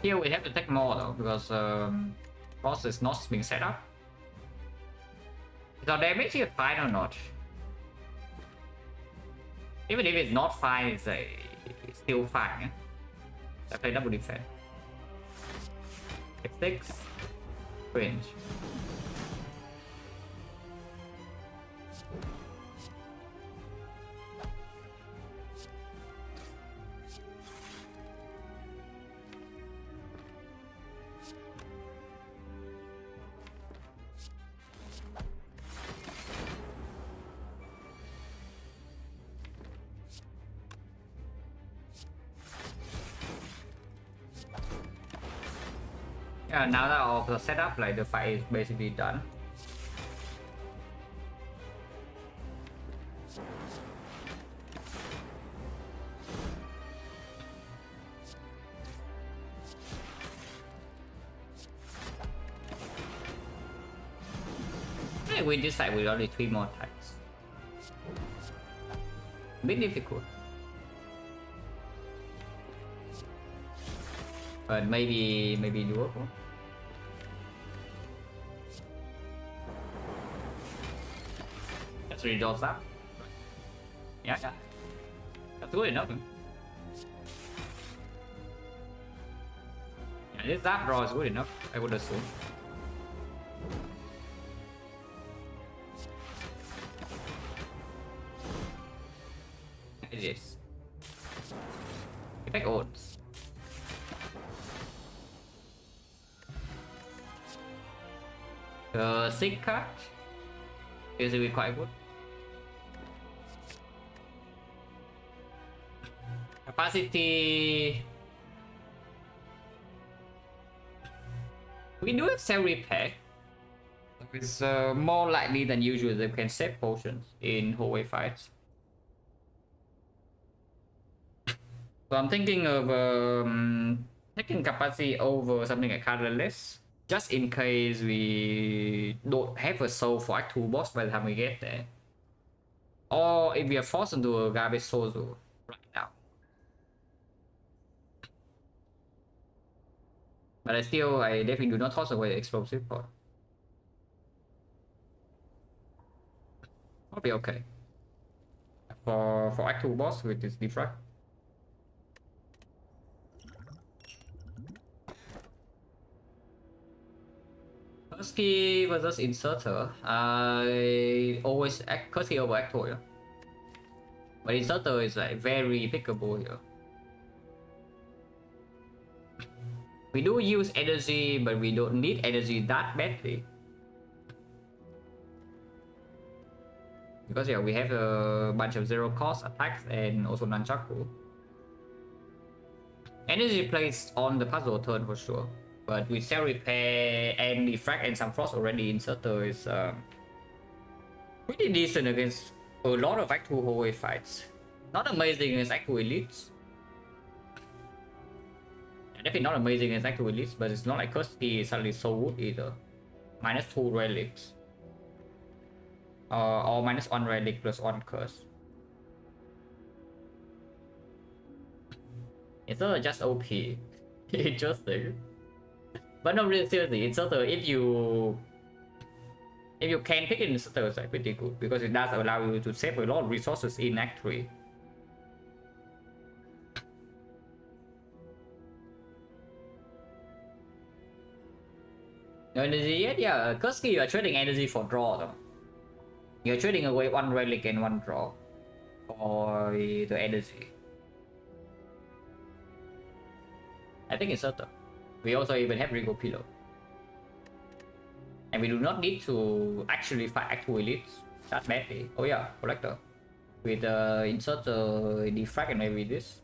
Here we have to take more though, because Frost is not being set up. Is our damage here fine or not? Even if it's not fine, it's still fine. Yeah? I play double defense. X6. Range. Yeah, now that all the setup, like the fight is basically done. I win this fight with only 3 more attacks. A bit difficult. But maybe doable. That's 3 dots up. Yeah. That's good enough. Yeah, This that draw is good enough, I would assume. It is. Defect odds. Sick card is will be quite good. Capacity. We do have cell repair. It's more likely than usual that we can save potions in hallway fights. So I'm thinking of taking capacity over something like colorless, just in case we don't have a soul for Act 2 boss by the time we get there. Or if we are forced into a garbage soul right now. But I definitely do not toss away the explosive part. I'll be okay. For Act 2 boss with this Defect. Kursky versus Inserter. I always act Kursky over Actor. But Inserter is like very pickable here. We do use energy, but we don't need energy that badly. Because yeah, we have a bunch of zero cost attacks and also nunchaku. Energy plays on the puzzle turn for sure. But with cell repair and Defect and some frost already, Inserter is pretty decent against a lot of Act 2 hallway fights. Not amazing against Act 2 elites. Definitely not amazing against Act 2 elites, but it's not like Kursky is suddenly so good either. -2 relics. Or -1 relic plus 1 curse. Inserter just OP. Interesting. But no, really seriously, Inserter, if you can pick Inserter, it's like pretty good because it does allow you to save a lot of resources in Act 3. No energy yet? Yeah, Kursky, you are trading energy for draw though. You're trading away 1 relic and 1 draw for the energy. I think Inserter. We also even have Rigo Pillow. And we do not need to actually fight Act 2 elites that badly. Oh yeah, Collector. With Inserter, Defect and maybe this.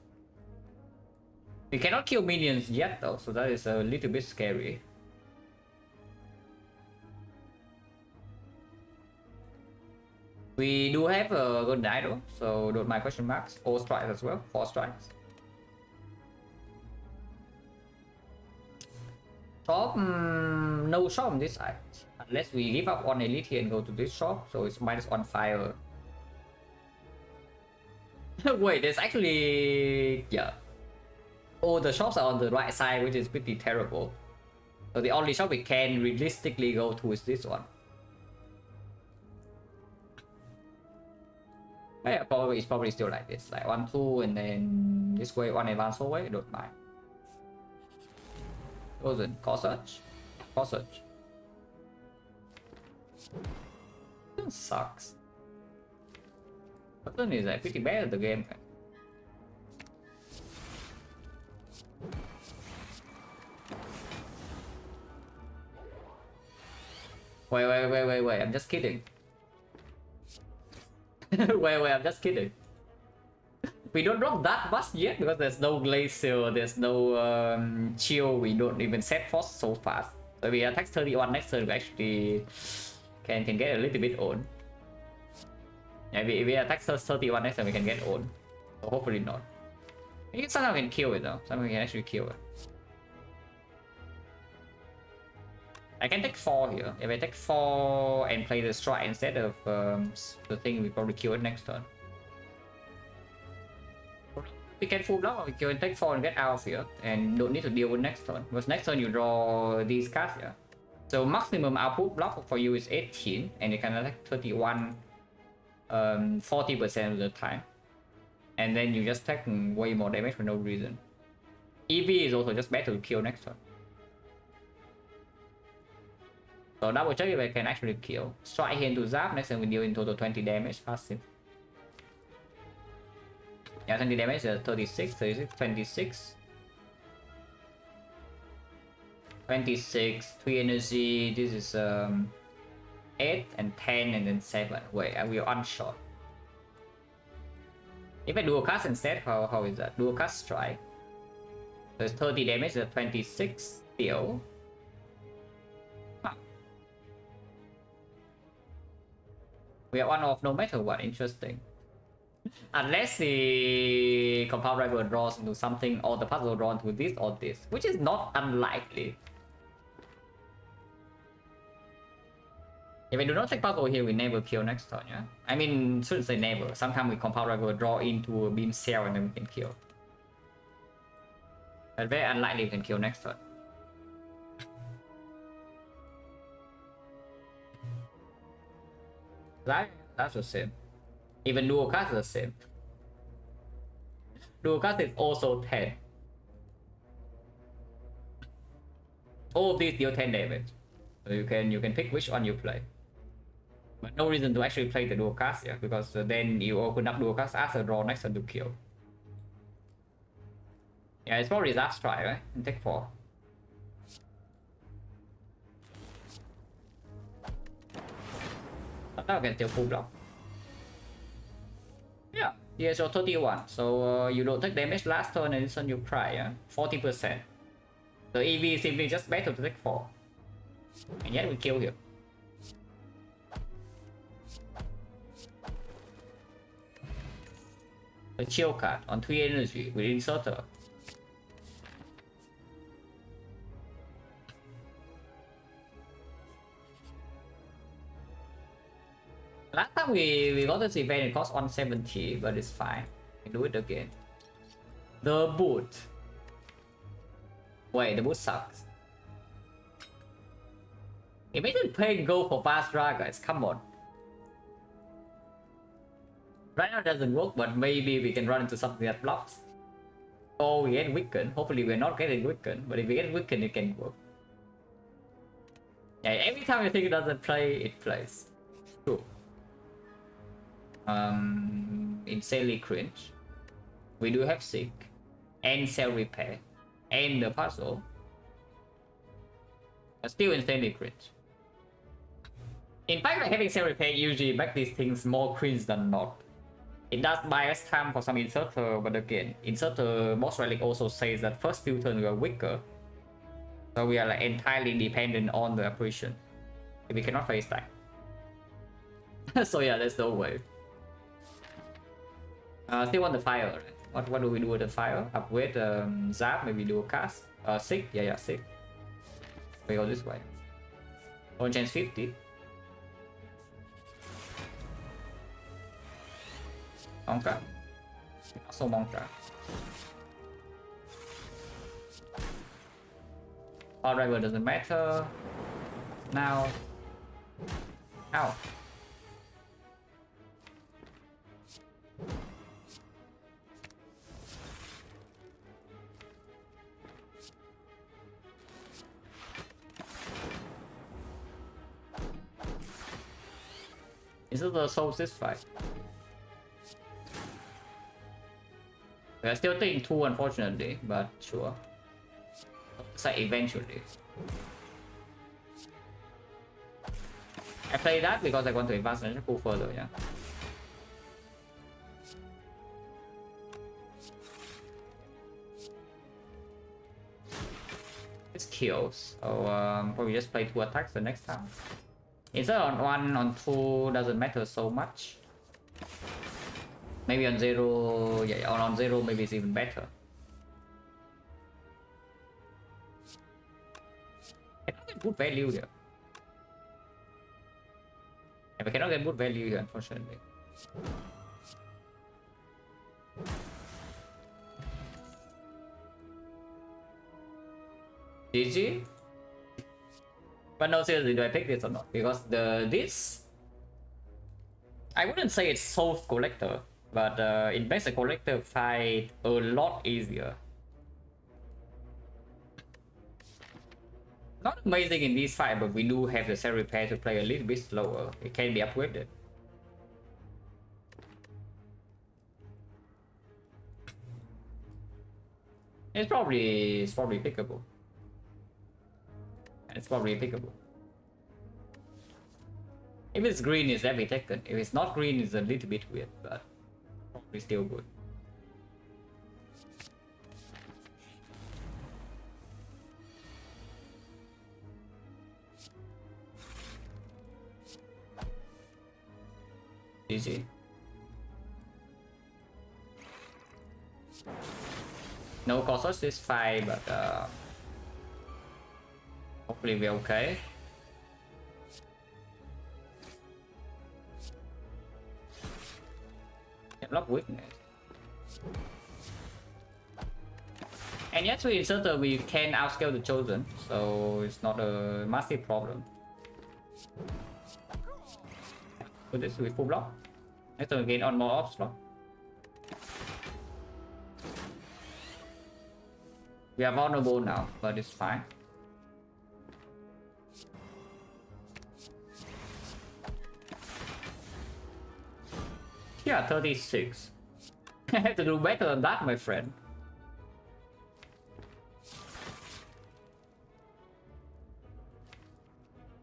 We cannot kill minions yet though, so that is a little bit scary. We do have a good die though, so don't mind question marks. 4 strikes as well, 4 strikes. Shop, no shop on this side. Unless we give up on elite here and go to this shop, so it's -1 fire. Wait, there's actually... yeah. Oh, the shops are on the right side, which is pretty terrible. So the only shop we can realistically go to is this one. Yeah, it's probably still like this, like 1, 2, and then this way, 1 advance away, don't mind. Frozen, Corsage? Corsage. This sucks. Button is like pretty bad at the game. Wait, I'm just kidding. wait, I'm just kidding. We don't drop that much yet because there's no glacier, there's no chill, we don't even set frost so fast. So we attack 31 next turn, we actually can get a little bit on. Yeah, we attack 31 next turn, we can get on. So hopefully not. Maybe somehow we can kill it though, somehow we can actually kill it. I can take 4 here. If I take 4 and play the strike instead of the thing, we probably kill it next turn. We can full block, we can take 4 and get out of here and don't need to deal with next turn. Because next turn you draw these cards here. So maximum output block for you is 18 and you can attack 31 40% of the time. And then you just take way more damage for no reason. EV is also just better to kill next turn. So double check if I can actually kill. Strike here into zap, next time we deal in total 20 damage passive. Yeah, 20 damage, 36, 36, 26. 26, 3 energy, this is 8 and 10 and then 7. Wait, I will unshot. If I dual cast instead, how is that? Dual cast strike. So it's 30 damage, 26 still. Huh. We are one off no matter what, interesting. Unless the compound rival draws into something or the puzzle drawn to this or this, which is not unlikely. If I do not take puzzle here, we never kill next turn, yeah? I mean, shouldn't say never. Sometimes we compound rival draw into a beam cell and then we can kill. But very unlikely we can kill next turn. That's the same. Even dual cast is the same. Dual cast is also 10. All of these deal 10 damage. So you can pick which one you play. But no reason to actually play the dual cast, yeah, because then you open up dual cast as a draw next turn to kill. Yeah, it's probably Zap Strike, right? And take 4. Now I can still full block. Yeah, here's your 31. So you don't take damage last turn and this turn you cry, yeah? 40%. The EV is simply just better to take 4. And yet we kill him. The chill card on 3 energy with inserter. Last time we got this event, it cost 170, but it's fine. We do it again. The boot. Wait, the boot sucks. Imagine playing gold for fast draw, guys. Come on. Right now it doesn't work, but maybe we can run into something that blocks. Or we get weakened. Hopefully we're not getting weakened, but if we get weakened, it can work. Yeah, every time you think it doesn't play, it plays. Cool. Insanely cringe. We do have sick and cell repair and the puzzle. But still insanely cringe. In fact, like having cell repair usually makes these things more cringe than not. It does buy us time for some inserter, but again, inserter boss relic also says that first few turns we are weaker. So we are like entirely dependent on the apparition. We cannot face that. So yeah, there's no way. Still want the fire, right? What do we do with the fire? Upgrade zap, maybe do a cast. Sick, yeah, sick. We go this way. On chance 50. Monka. Also Monka. All rival doesn't matter. Now. Ow. Is it the soul this fight? We are still taking 2 unfortunately, but sure. So eventually. I play that because I want to advance and go further, yeah. It's kills. So probably just play 2 attacks the next time. Instead on 1, on 2 doesn't matter so much. Maybe on 0, yeah, on 0 maybe it's even better. I cannot get good value here. Yeah, we cannot get good value here, unfortunately. GG? But no, seriously, do I pick this or not? Because this... I wouldn't say it's soul collector, but it makes a collector fight a lot easier. Not amazing in this fight, but we do have the cell repair to play a little bit slower. It can be upgraded. It's probably pickable. It's probably pickable. If it's green, it's definitely taken. If it's not green, it's a little bit weird, but probably still good. GG. No cost this fight, but hopefully we're okay. Block weakness. And yes, we inserter we can outscale the chosen, so it's not a massive problem. Put this with full block. Next turn again on more ops block. We are vulnerable now, but it's fine. Yeah, 36. I have to do better than that, my friend.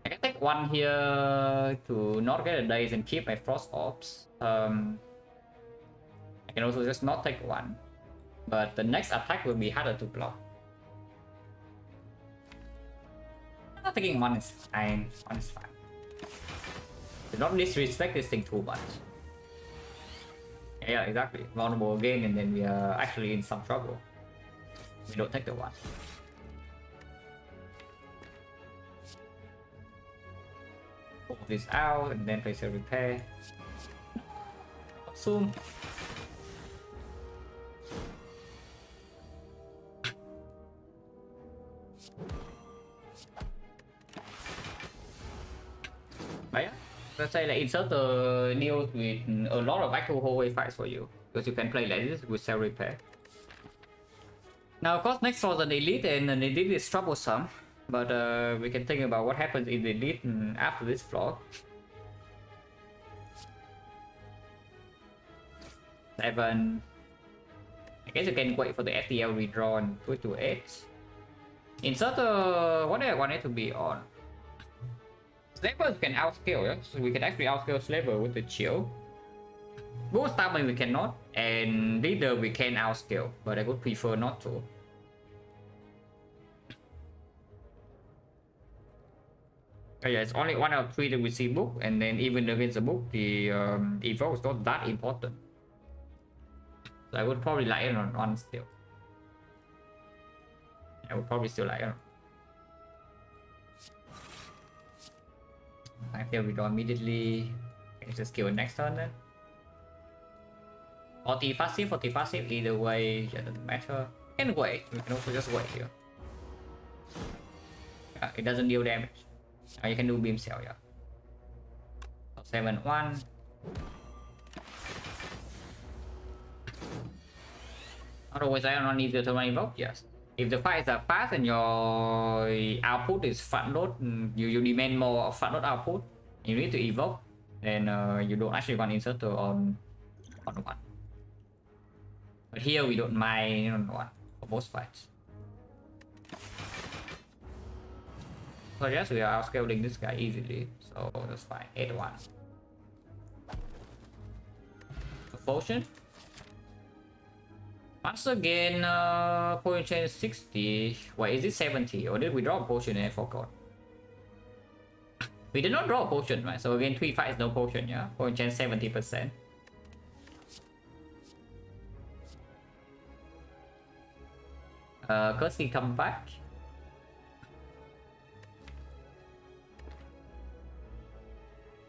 I can take one here to not get a daze and keep my frost orbs. I can also just not take one, but the next attack will be harder to block. Not taking one is fine. One is fine. Do not disrespect this thing too much. Yeah, exactly. Vulnerable again, and then we are actually in some trouble. We don't take the one. Pull this out, and then place a repair. Soon. But yeah, let's say like inserter deals with a lot of actual hallway fights for you, because you can play like this with cell repair. Now of course next was an elite, and an elite is troublesome, but we can think about what happens in the elite after this floor. 7. I guess you can wait for the FTL redraw and put to 8. Inserter, what do I want it to be on? Slaver can outscale, yeah? So we can actually outscale Slaver with the chill. Boost Stamina we cannot, and Leader we can outscale, but I would prefer not to. Oh yeah, it's only 1 out of 3 that we see book, and then even against the book, the evoke is not that important. So I would probably like it on 1 still. I would probably still like it. I feel we go immediately. Let's just kill next turn then. 40 passive, either way, yeah, doesn't matter. We can wait, we can also just wait here. Yeah, it doesn't deal damage. You can do beam cell, yeah. 7-1. Otherwise, I don't need the turn evoke, yes. If the fights are fast and your output is front load, you demand more front load output, you need to evoke, then you don't actually want inserter on 1. But here we don't mind on 1 for most fights. So yes, we are outscaling this guy easily, so that's fine. 8-1. Potion. Once again, potion chain 60. Wait, is it 70? Or did we draw a potion and I forgot? We did not draw a potion, right? So again, 3 fights, no potion, yeah? Potion chain 70%. Kirsty come back.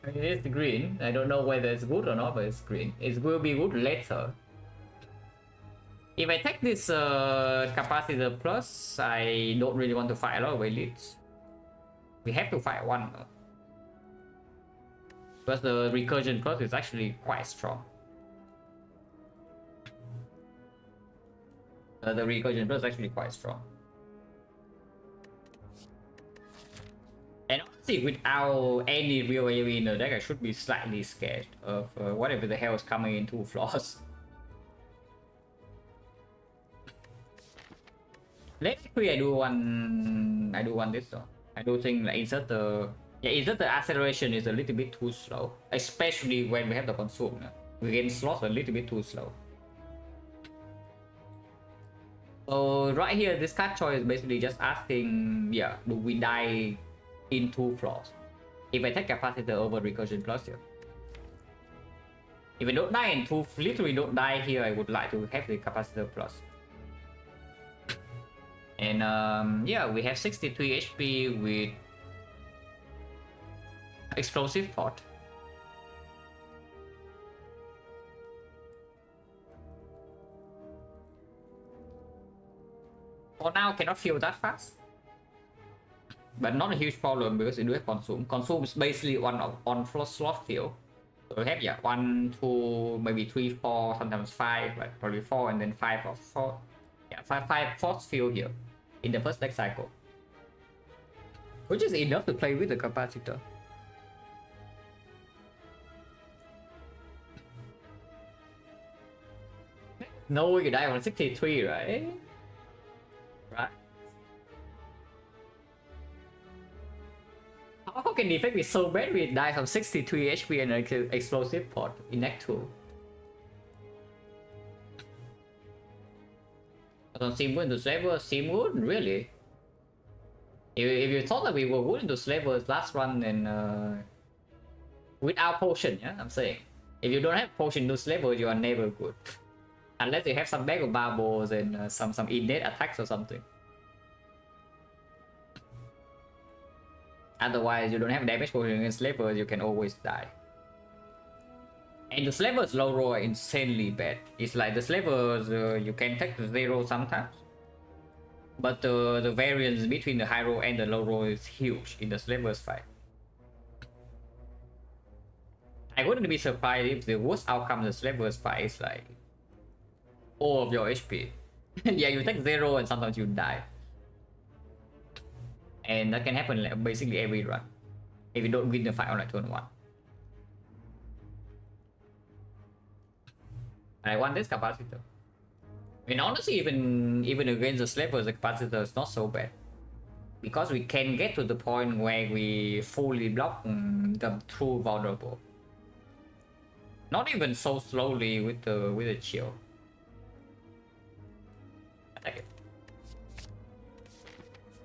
It is green. I don't know whether it's good or not, but it's green. It will be good later. If I take this capacitor plus, I don't really want to fight a lot of elites. We have to fight 1. Because the recursion plus is actually quite strong. The recursion plus is actually quite strong. See, without any real AoE in the deck, I should be slightly scared of whatever the hell is coming in 2 floors. Lately, I do one this though. I do think like insert the acceleration is a little bit too slow, especially when we have the consume. We gain slots a little bit too slow. So right here, this card choice is basically just asking, yeah, do we die in 2 floors? If I take capacitor over recursion plus here. If I don't die in 2, literally don't die here, I would like to have the capacitor plus. And yeah, we have 63 HP with explosive pot. For now, cannot feel that fast, but not a huge problem because we do have consume. Consume is basically on slot field. So we have 1, 2, maybe 3, 4, sometimes 5, but probably 4 and then 5 or 4. Yeah, 5 force field here in the first deck cycle, which is enough to play with the capacitor. No, you die on 63, right? Right. How can Defect be so bad with die from 63 HP and an explosive pot in Act 2? Don't seem good into Slaver, seem good? Really? If you thought that we were good into Slaver's last run and without potion, yeah, I'm saying. If you don't have potion into Slaver, you are never good. Unless you have some bag of bubbles and some innate attacks or something. Otherwise, you don't have damage potion against Slavers, you can always die. And the Slavers low roll are insanely bad. It's like the Slavers, you can take the 0 sometimes. But the variance between the high roll and the low roll is huge in the Slavers fight. I wouldn't be surprised if the worst outcome of the Slavers fight is like all of your HP. Yeah, you take 0 and sometimes you die. And that can happen like basically every run if you don't win the fight on like turn 1. I want this capacitor. I mean, honestly, even against the Slavers, the capacitor is not so bad because we can get to the point where we fully block them through vulnerable. Not even so slowly with the chill. I like it.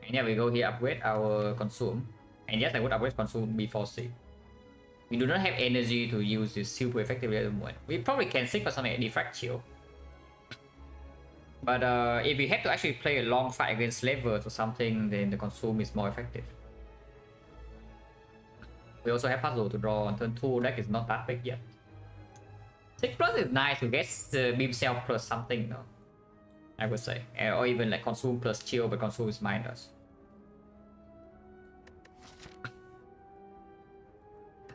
And yeah, we go here, upgrade our consume. And yes, I would upgrade consume before Sig. We do not have energy to use this super effectively at the moment. We probably can Sig for something like Defect chill. But if we have to actually play a long fight against Slavers or something, then the consume is more effective. We also have puzzle to draw on turn 2, deck is not that big yet. 6 plus is nice to get beam cell plus something though, I would say. Or even like consume plus chill, but consume is minus.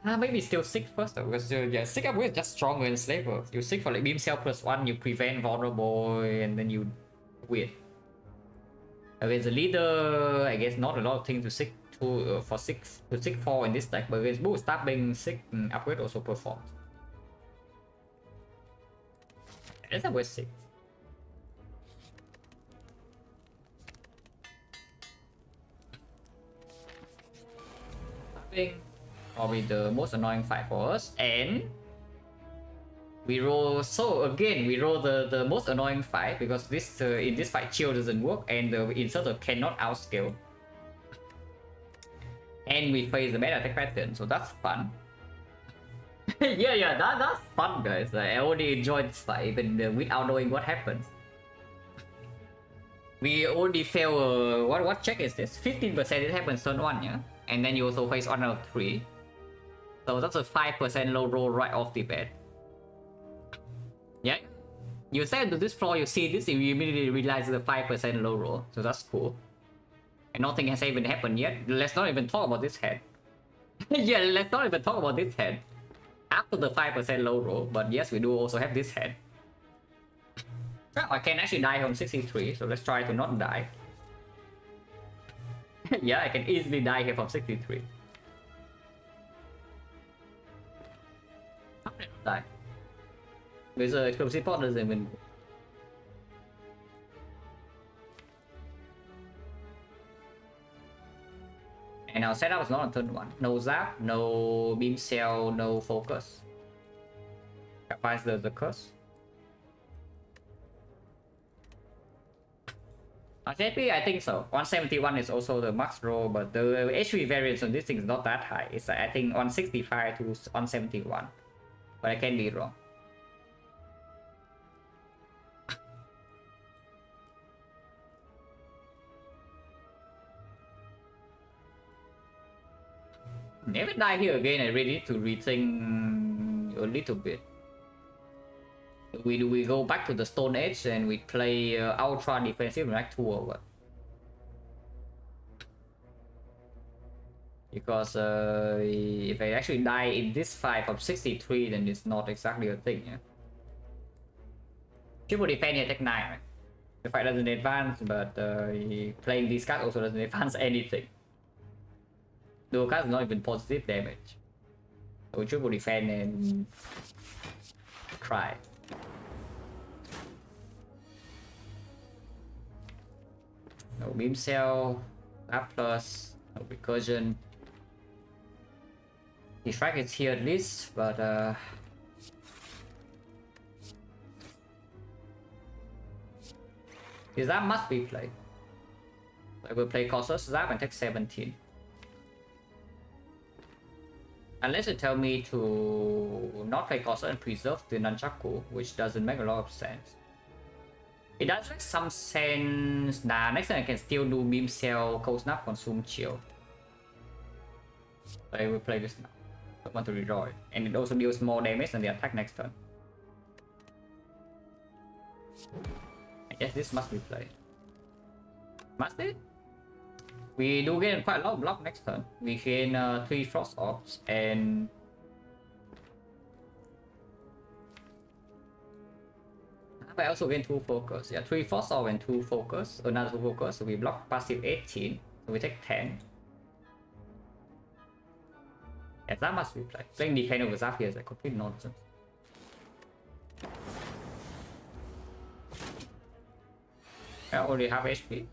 Maybe still 6 first though, because yeah, 6 upgrade is just stronger than Slaver. You 6 for like beam cell plus 1, you prevent vulnerable, and then you win. Against the leader, I guess not a lot of things to 6 to for 6 to 6 4 in this deck, but against boost stabbing 6 upgrade also performs. That's a waste 6. Stabbing probably the most annoying fight for us, and we roll. So again, we roll the most annoying fight because this in this fight chill doesn't work, and the inserter cannot outscale. And we face the meta attack pattern, so that's fun. yeah, that's fun, guys. I already enjoyed this fight even without knowing what happens. We already fail. What check is this? 15% it happens turn 1, yeah, and then you also face 1 out of 3. So that's a 5% low roll right off the bat. Yeah, you step to this floor, you see this, and you immediately realize the 5% low roll. So that's cool. And nothing has even happened yet. Let's not even talk about this head. Yeah, let's not even talk about this head. After the 5% low roll, but yes, we do also have this head. I can actually die from 63, so let's try to not die. Yeah, I can easily die here from 63. Bây giờ explosive pot doesn't even. And our setup is not on turn 1. No zap, no beam cell, no focus. Applies the curse. Actually, I think so. 171 is also the max roll, but the HP variance on this thing is not that high. It's I think 165 to 171. But I can be wrong. Never die here again. I really need to rethink a little bit. Do we go back to the Stone Age and we play ultra defensive like 2 or what? Because if I actually die in this fight from 63, then it's not exactly a thing. Yeah. Triple defense here, tech 9. Right? The fight doesn't advance, but playing these cards also doesn't advance anything. Dual cards is not even positive damage. So triple defense and cry. No beam cell, that plus, no recursion. Defect is here at least, but Zap must be played. I will play Colossus Zap and take 17. Unless you tell me to not play Colossus and preserve the Nunchaku, which doesn't make a lot of sense. It does make some sense. Nah, next time I can still do Beam Cell, Cold Snap, Consume Chill. So I will play this now. I want to redraw it. And it also deals more damage than the attack next turn. I guess this must be played. Must it? We do gain quite a lot of block next turn. We gain 3 Frost Orbs and... But I also gain 2 focus. Yeah, 3 Frost Orb and 2 focus. Another 2 focus. So we block passive 18. So we take 10. Yeah, that must be played. Playing Decay over Zap here is a complete nonsense. I only have HP.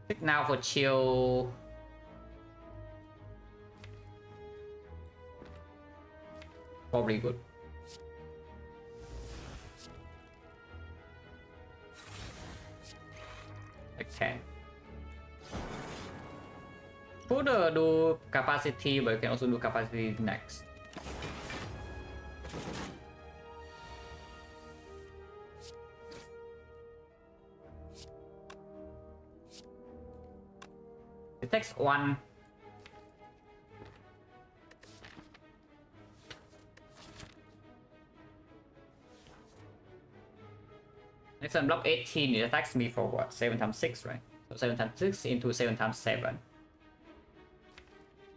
XecnaR for chill. Probably good. Like 10. Could do capacity, but you can also do capacity next. It takes 1. Next time block 18, it attacks me for what? 7 times 6, right? So 7 times 6 into 7 times 7.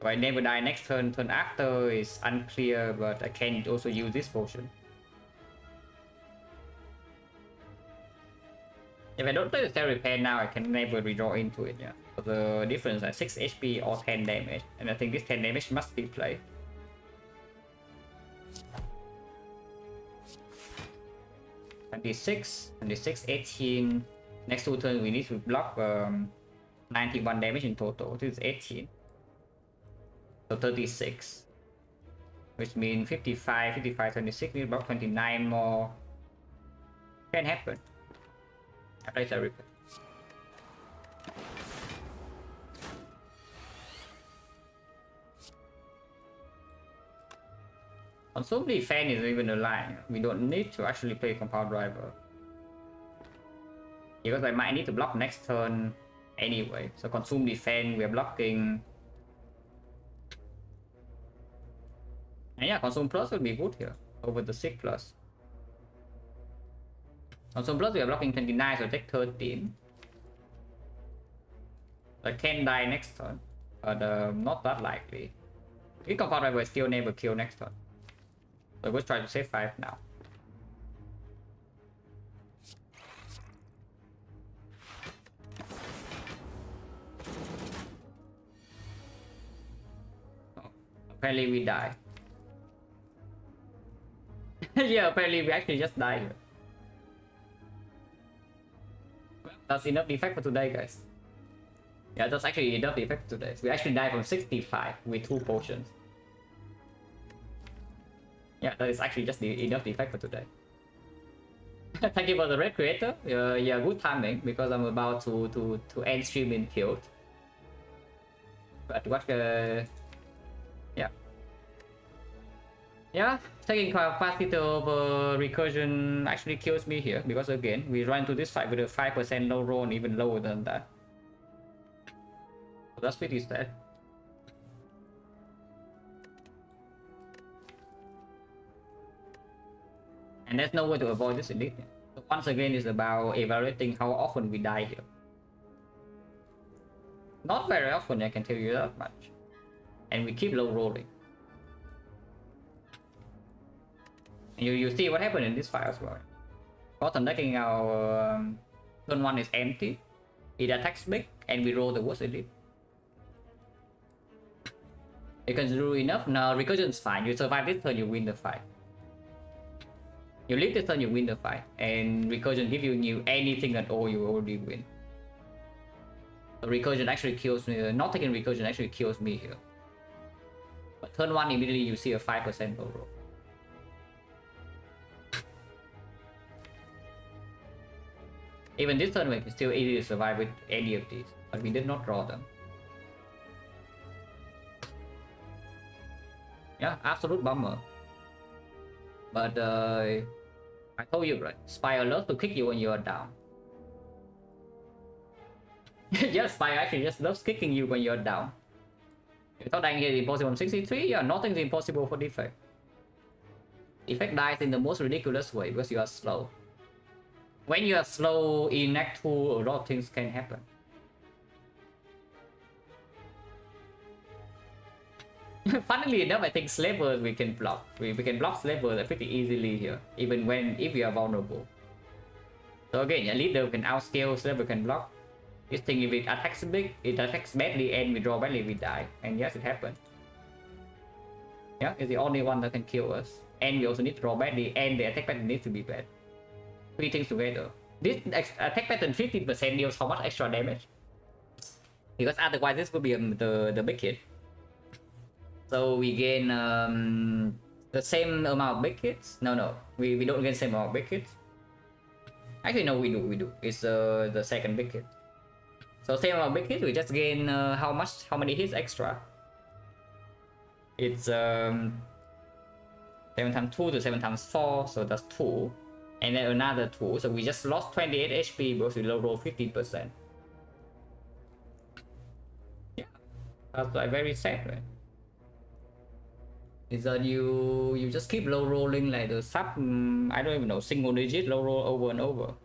So I never die next turn. Turn after is unclear, but I can also use this potion. If I don't play the Cell Repair now, I can never redraw into it, yeah. So the difference is 6 HP or 10 damage. And I think this 10 damage must be played. (26), 18. Next 2 turns we need to block 91 damage in total. This is 18. So 36. Which means 55, 26, need to block 29 more. Can happen. I play Cell Repair. Consume Defense is even a line. We don't need to actually play Compound Driver. Because I might need to block next turn anyway. So Consume Defense, we are blocking. And yeah, Consume Plus would be good here. Over the 6 plus. Consume Plus we are blocking 29, so I take 13. I can die next turn. But not that likely. If Compound Driver still never kill next turn. So we'll try to save 5 now. Apparently we die. Yeah, apparently we actually just died. That's enough defect for today, guys. Yeah, that's actually enough defect for today. We actually died from 65 with 2 potions. Yeah, that is actually just enough defect for today. Thank you for the red creator. Yeah, good timing because I'm about to end stream in killed. But what? Yeah, taking capacitor over recursion actually kills me here because again we run to this fight with a 5% low roll and even lower than that. So that's pretty sad. And there's no way to avoid this indeed. So once again, it's about evaluating how often we die here. Not very often, I can tell you that much. And we keep low rolling. And you see what happened in this fight as well. Bottom decking our turn 1 is empty. It attacks big and we roll the worst elite. You can do enough. Now recursion's fine. You survive this turn, you win the fight. You leave this turn, you win the fight. And recursion give you anything at all, you already win. So recursion actually kills me. Not taking recursion actually kills me here. But turn 1 immediately you see a 5% low roll. Even this turn we can still easily survive with any of these, but we did not draw them. Yeah, absolute bummer. But I told you, right? Spire loves to kick you when you are down. Yeah, Spire actually just loves kicking you when you're down. You thought dying here is impossible on 63? Yeah, nothing's impossible for Defect. Defect dies in the most ridiculous way because you are slow. When you are slow in Act 2, a lot of things can happen. Funnily enough, I think slavers we can block. We can block slavers pretty easily here, even if we are vulnerable. So again, a leader can outscale, slaver can block. This thing, if it attacks big, it attacks badly, and we draw badly, we die. And yes, it happened. Yeah, it's the only one that can kill us. And we also need to draw badly, and the attack pattern needs to be bad. 3 things together. This attack pattern 15% deals how much extra damage? Because otherwise this would be the big hit. So we gain the same amount of big hits. No, we don't gain the same amount of big hits. Actually, no, we do. It's the second big hit. So same amount of big hits, we just gain how many hits extra? It's 7 times 2 to 7 times 4, so that's 2. And then another 2, so we just lost 28 HP because we low roll 15%. Yeah, that's like very sad, right? Is that you just keep low rolling like the sub, I don't even know, single digit low roll over and over.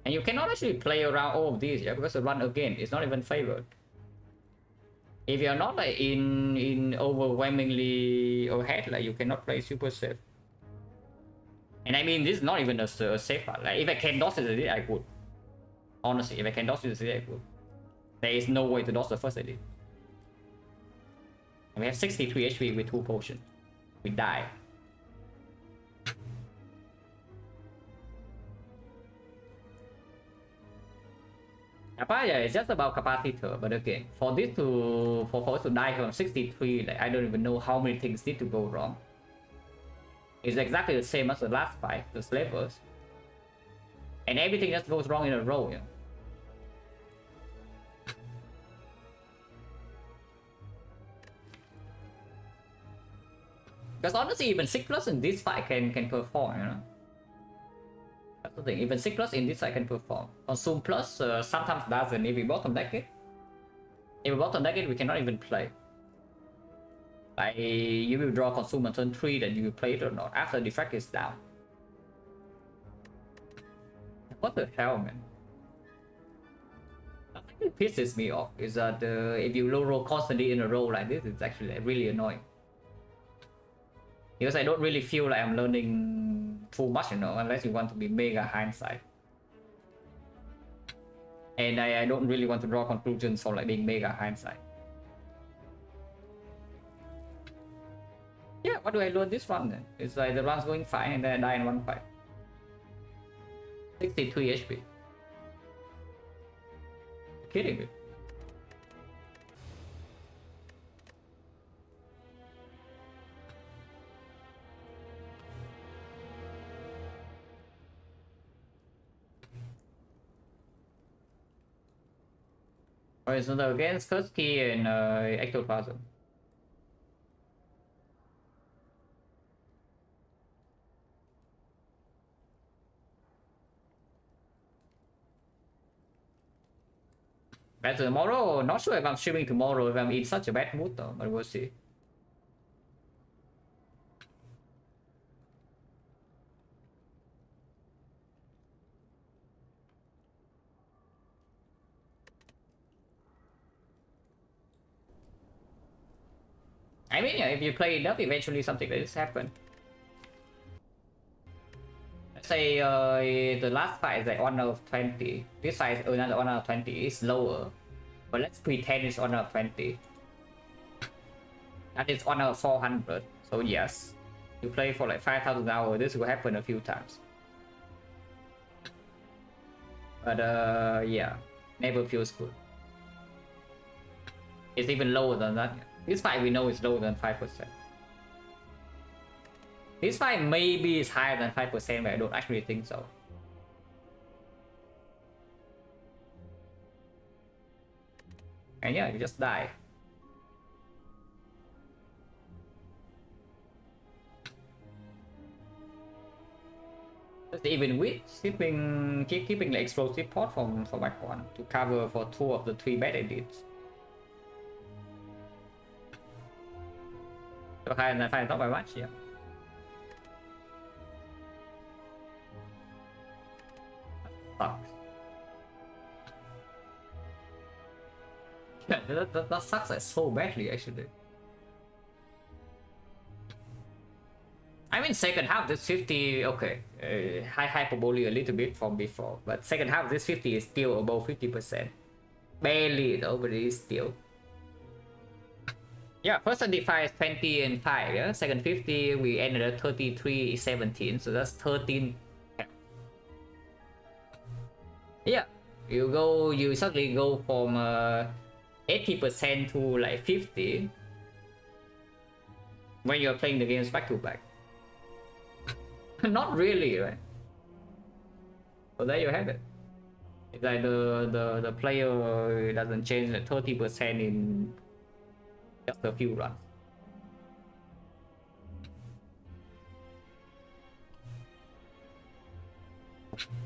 And you cannot actually play around all of these, yeah, because the run again is not even favored. If you're not like in overwhelmingly ahead, like you cannot play super safe. And I mean, this is not even a safe part. Like if I can dodge it, I would. Honestly, if I can dodge it, I would. There is no way to dodge the first edit. And we have 63 HP with 2 potions. We die. Yeah, it's just about capacitor, but again, for us to die from 63, like I don't even know how many things need to go wrong. It's exactly the same as the last fight, the slavers. And everything just goes wrong in a row, yeah. Because honestly, even 6+ in this fight can perform, you know. That's the thing, even 6+ in this I can perform. Consume plus sometimes doesn't. If we bottom deck it, we cannot even play. Like you will draw consume on turn 3, then you will play it or not after Defect is down. What the hell, man? That really pisses me off is that if you low roll constantly in a row like this, it's actually like, really annoying. Because I don't really feel like I'm learning too much, you know, unless you want to be mega hindsight. And I don't really want to draw conclusions from like being mega hindsight. Yeah, what do I learn this run then? It's like the run's going fine and then I die in one fight. 63 HP. Kidding me. Alright, so the against first key and ectoplasm. Better tomorrow? Not sure if I'm streaming tomorrow, if I'm in such a bad mood though, but we'll see. I mean, yeah, if you play enough, eventually something like this happen. Let's say the last fight is like 1 out of 20. This fight is another 1 out of 20. It's lower. But let's pretend it's 1 out of 20. And it's 1 out of 400. So yes. You play for like 5,000 hours, this will happen a few times. But yeah. Never feels good. It's even lower than that. This fight we know is lower than 5%. This fight maybe is higher than 5%, but I don't actually think so. And yeah, you just die. Even with keeping the explosive pot from Act 1 to cover for 2 of the 3 bad edits. So higher than 5, not by much, yeah. Sucks. Yeah, that sucks like so badly actually. I mean, second half this 50, okay, high hyperbole a little bit from before, but second half this 50 is still above 50%. Barely though, but it is still. Yeah, first 75 is 20 and 5, yeah? Second 50, we ended at 33, 17, so that's 13. Yeah, you suddenly go from 80% to like 50 when you're playing the games back to back. Not really, right? So there you have it. It's like the player doesn't change like 30% in just a few runs.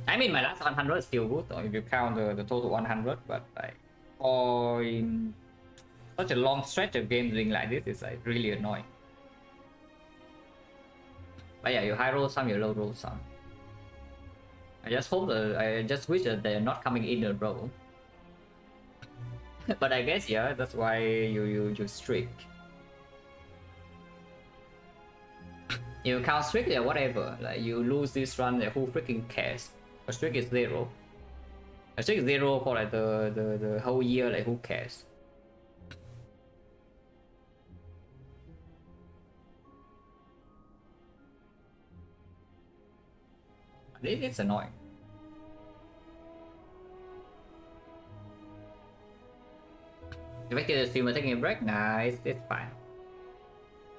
I mean, my last 100 is still good though, if you count the total 100, but like for such a long stretch of games doing like this is like really annoying. But yeah, you high roll some, you low roll some. I just wish that they're not coming in a row. But I guess yeah, that's why you streak. You count streak, yeah, whatever. Like you lose this run, like, who freaking cares? A streak is 0. A streak is 0 for like the whole year, like who cares? It's annoying. If I get a streamer taking a break, nah, it's fine.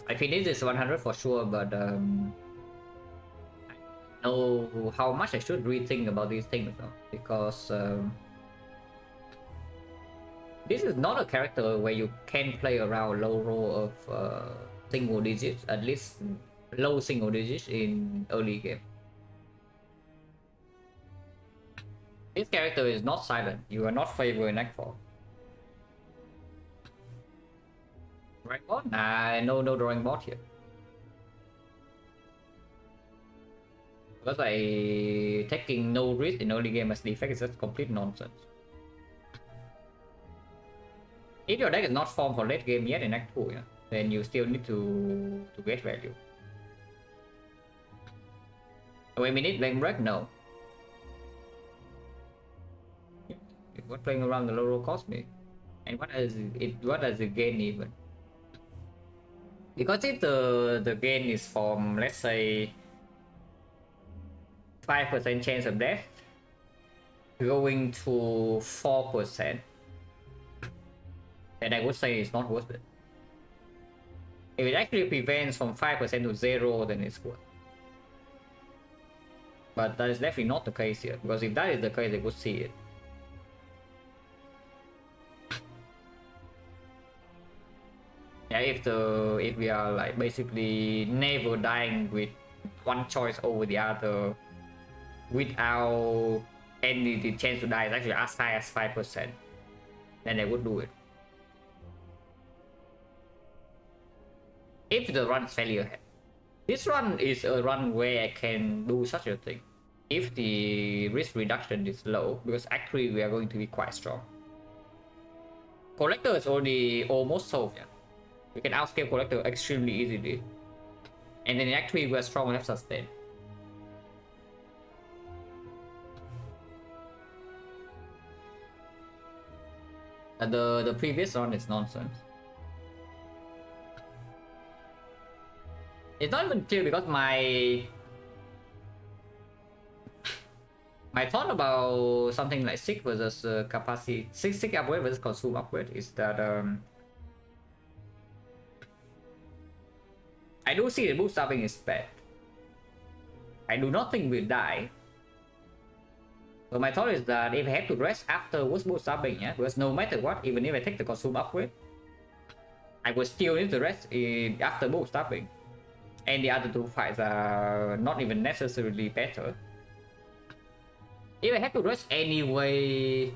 I finish this 100 for sure, but I know how much I should rethink about these things though, because this is not a character where you can play around low roll of single digits, at least low single digits in early game. This character is not silent. You are not favoring Act 4. Drawing board? Nah, no drawing board here. Because taking no risk in early game as defect is just complete nonsense. If your deck is not formed for late game yet in Act 2, yeah, then you still need to get value. When we need Bank Break, no. What playing around the low cost me? And what does it gain even? Because if the gain is from, let's say, 5% chance of death going to 4%, then I would say it's not worth it. If it actually prevents from 5% to 0, then it's worth. But that is definitely not the case here, because if that is the case, I would see it. Yeah, if we are like basically never dying with one choice over the other without any the chance to die is actually as high as 5%, then I would do it. If the run is failure head. This run is a run where I can do such a thing. If the risk reduction is low, because actually we are going to be quite strong. Collector is already almost solved. Yeah. We can outscale Collector extremely easily. And then actually we are strong enough to sustain. And the previous run is nonsense. It's not even clear because my thought about something like sick versus capacity sick upgrade versus consume upgrade is that I do see the bootstrapping is bad. I do not think we'll die. So my thought is that if I have to rest after bootstrapping, yeah, because no matter what, even if I take the consume upgrade, I will still need to rest after bootstrapping. And the other two fights are not even necessarily better. If I have to rest anyway,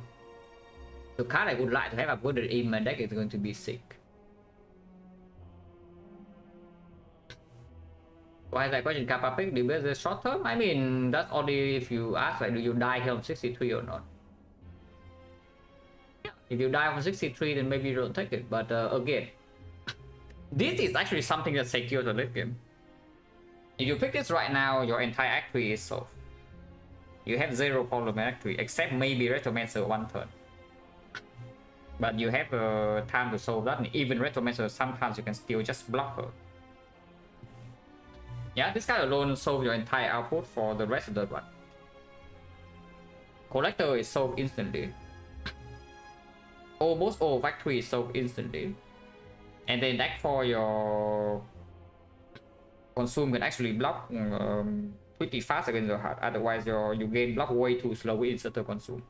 the card I would like to have upgraded in my deck is going to be sick. Why is that question? Kappa pick the short term? I mean, that's only if you ask, like, do you die here on 63 or not? Yeah. If you die on 63, then maybe you don't take it. But again, this is actually something that secures the late game. If you pick this right now, your entire act 3 is solved. You have zero problem in act 3, except maybe Retromancer one turn. But you have time to solve that, and even Retromancer, sometimes you can still just block her. Yeah, this guy alone solves your entire output for the rest of the run. Collector is solved instantly. Almost all factory is solved instantly. And then act 4, your consume can actually block pretty fast against your heart. Otherwise, you gain block way too slow with insert consume.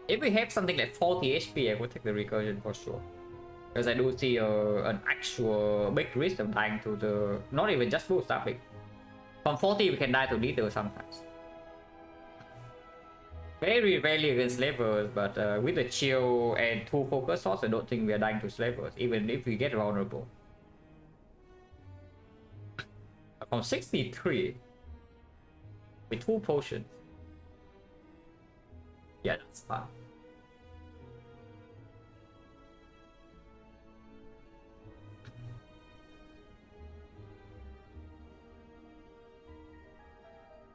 If we have something like 40 HP, I would take the recursion for sure. Because I do see an actual big risk of dying to the... not even just bootstrapping. From 40 we can die to leader sometimes. Very rarely against slavers, but with the chill and 2 focus shots, I don't think we are dying to slavers, even if we get vulnerable. From 63 with 2 potions. Yeah, that's fine.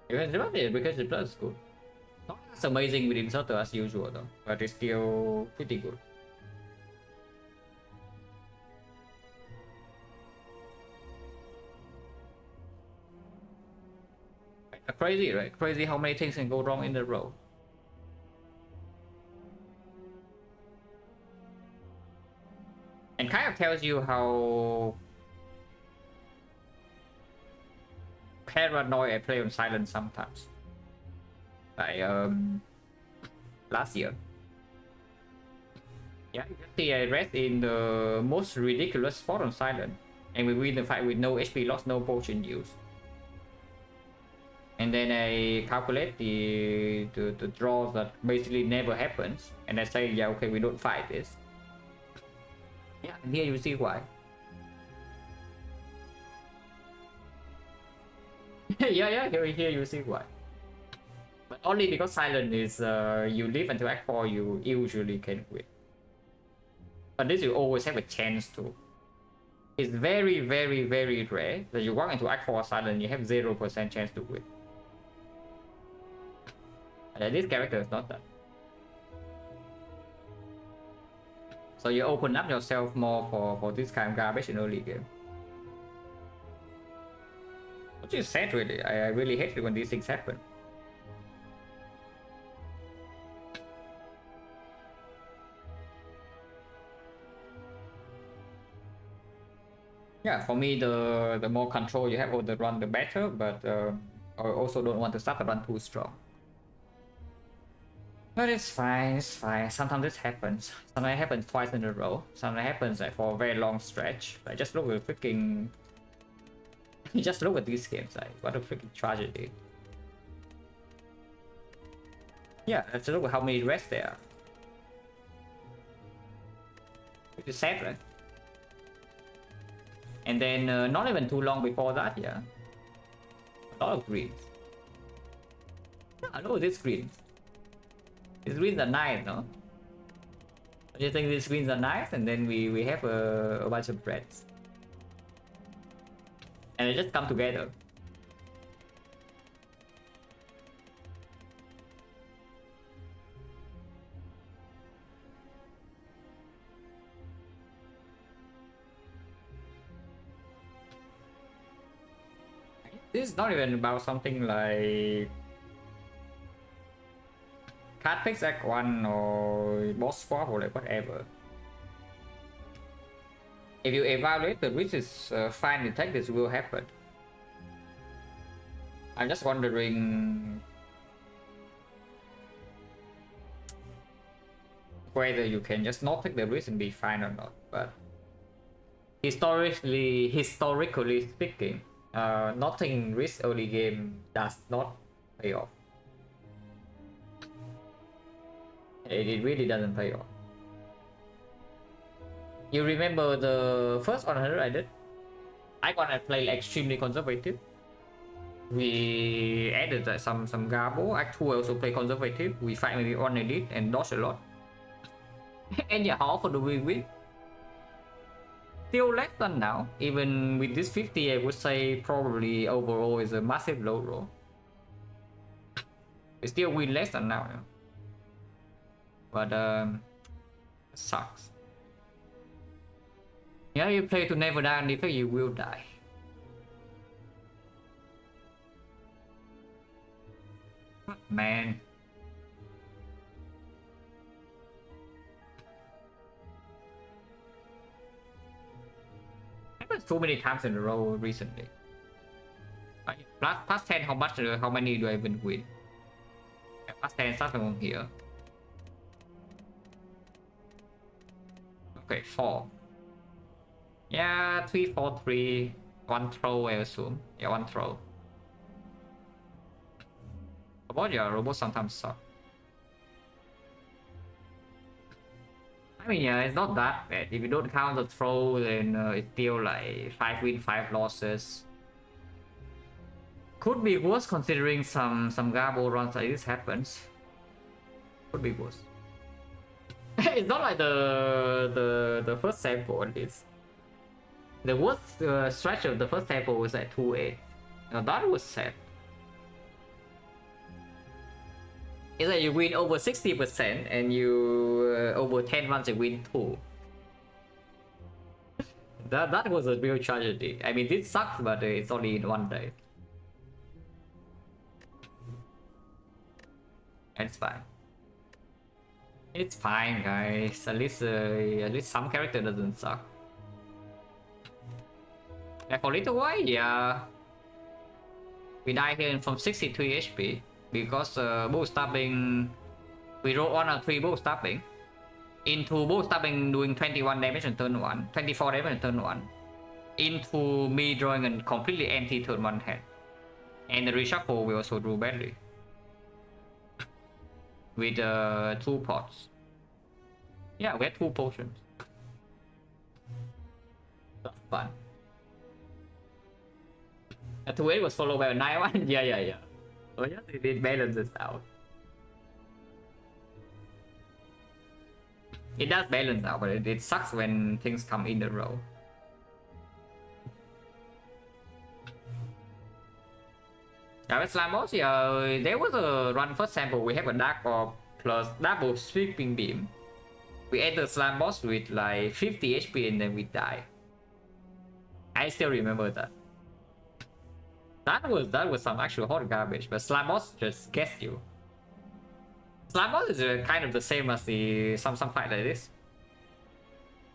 Because the plus is good. Not as amazing with Inserter as usual though, but it's still pretty good. Crazy, right? Crazy how many things can go wrong in a row. And kind of tells you how paranoid I play on Silent sometimes. Like last year. Yeah, you see I rest in the most ridiculous spot on Silent, and we win the fight with no HP loss, no potion use. And then I calculate the draws that basically never happens, and I say, yeah, okay, we don't fight this. Yeah, and here you see why. yeah, here you see why. But only because Silent is you live until Act 4, you usually can win. But this you always have a chance to. It's very, very, very rare that you walk into A20H Silent, you have 0% chance to win. And this character is not that. So you open up yourself more for this kind of garbage in early game. Which is sad really. I really hate it when these things happen. Yeah, for me the more control you have over the run the better, but I also don't want to start the run too strong. But it's fine, it's fine. Sometimes this happens. Sometimes it happens twice in a row. Sometimes it happens like for a very long stretch. Like just look at freaking you just look at these games, like what a freaking tragedy. Yeah, let's look at how many rests there are. It's sad, right? And then not even too long before that, yeah. A lot of greens. Yeah, look at this green. These greens are nice, no? I just think these greens are nice, and then we have a bunch of breads. And they just come together. This is not even about something like card picks Act 1 or boss swap or like whatever. If you evaluate the risk is fine, detect this will happen. I'm just wondering whether you can just not take the risk and be fine or not. But historically speaking, not taking risk early game does not pay off. It really doesn't pay off. You remember the first 100 I did? I gonna play extremely conservative. We added some garbo. Act 2 also play conservative. We fight maybe on elite and dodge a lot. And yeah, how often do we win? Still less than now. Even with this 50, I would say probably overall is a massive low roll. We still win less than now. Yeah. But it sucks. Yeah, you play to never die, and if you will die. Man. Happened so many times in a row recently. Plus 10, how many do I even win? Plus 10 starts from here. Okay, 4. Yeah, 3, 4, 3. One throw, I assume. Yeah, one throw. About your robots sometimes suck. I mean, yeah, it's not that bad. If you don't count the throw, then it's still like 5 win, 5 losses. Could be worse considering some garbo runs like this happens. Could be worse. It's not like the first sample at least. The worst stretch of the first sample was at 2-8. Now that was sad. It's like you win over 60% and you over 10 runs you win 2. That was a real tragedy. I mean, this sucks, but it's only in one day. It's fine. It's fine, guys. At least some character doesn't suck. And for little while, yeah, we die here from 63 HP because bow stabbing. We roll 1 or 3 bow stabbing into bow stabbing doing 21 damage on turn 1, 24 damage on turn 1, into me drawing a completely empty turn 1 hand, and the reshuffle we also drew badly with 2 pots. Yeah, we had 2 potions. That's fun. A 2-8 was followed by a 9-1. Yeah. So just it balances out. It does balance out, but it sucks when things come in a row. Yeah, with Slime Boss, yeah, there was a run, for example, we have a Dark Orb plus double sweeping beam. We enter Slime Boss with like 50 HP and then we die. I still remember that. That was some actual hot garbage, but Slime Boss just gets you. Slime Boss is kind of the same as the some fight like this.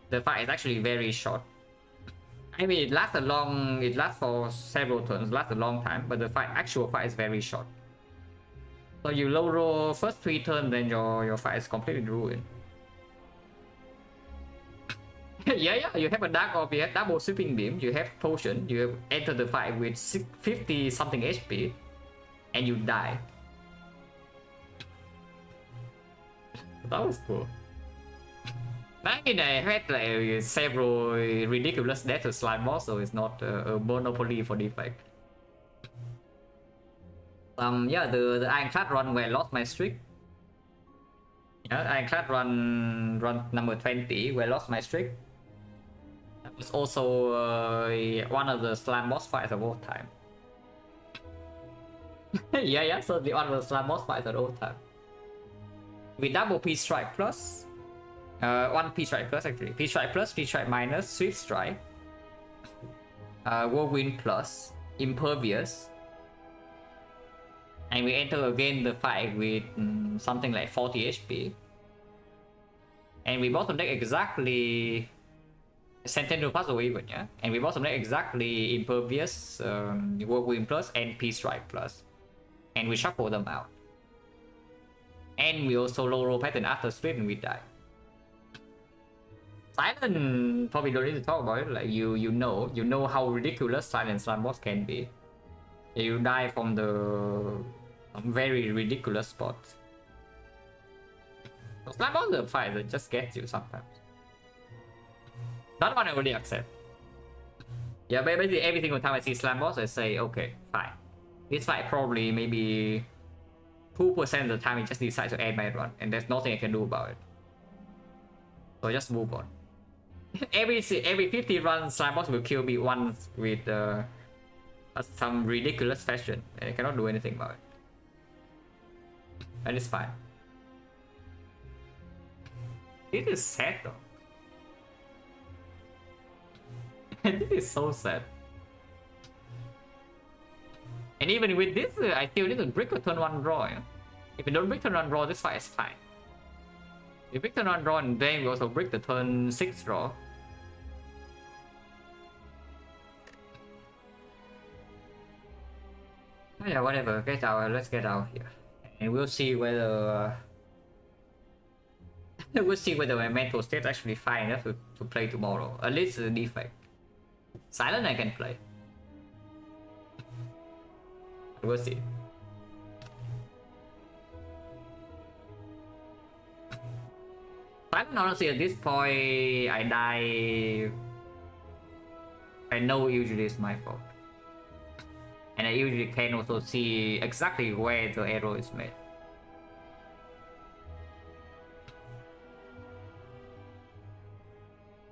The fight is actually very short. I mean, it lasts for several turns, lasts a long time, but the actual fight is very short. So you low roll first 3 turns, then your fight is completely ruined. yeah, you have a Dark Orb, you have double sweeping beam, you have potion, you have enter the fight with 50 something HP, and you die. That was cool. I mean, I had like several ridiculous deaths to Slime Boss, so it's not a monopoly for Defect. Yeah, the Ironclad run where I lost my streak. Yeah, Ironclad run number 20 where I lost my streak. That was also one of the Slime Boss fights of all time. yeah, so the one of the Slime Boss fights of all time. With double P-Strike plus. One P-Strike plus actually. P-Strike plus, P-Strike minus, Swift Strike. Whirlwind plus, Impervious. And we enter again the fight with something like 40 HP. And we bottom deck exactly Sentinel Puzzle even, yeah? And we bottom deck exactly Impervious, Whirlwind plus, and P-Strike plus. And we shuffle them out. And we also low roll pattern after split and we die. Silent probably don't need to talk about it. Like you know how ridiculous Silent Slime Boss can be. You die from the very ridiculous spot. So Slime Boss is a fight that just gets you sometimes. That one I already accept. Yeah, basically every single time I see Slime Boss, I say, okay, fine. This fight probably maybe 2% of the time it just decides to end my run, and there's nothing I can do about it. So just move on. every 50 runs, Slime Boss will kill me once with some ridiculous fashion, and I cannot do anything about it. And it's fine. This is sad though. This is so sad. And even with this, I still need to brick a turn 1 draw. Yeah? If you don't brick turn 1 draw, this fight is fine. If you brick turn 1 draw and then we also brick the turn 6 draw. Oh yeah, whatever. Get out. Let's get out here, and we'll see whether we'll see whether my mental state actually fine enough to play tomorrow. At least the Defect. Silent I can play. We'll see. Silent, honestly, at this point, I die. I know usually it's my fault. And I usually can also see exactly where the arrow is made.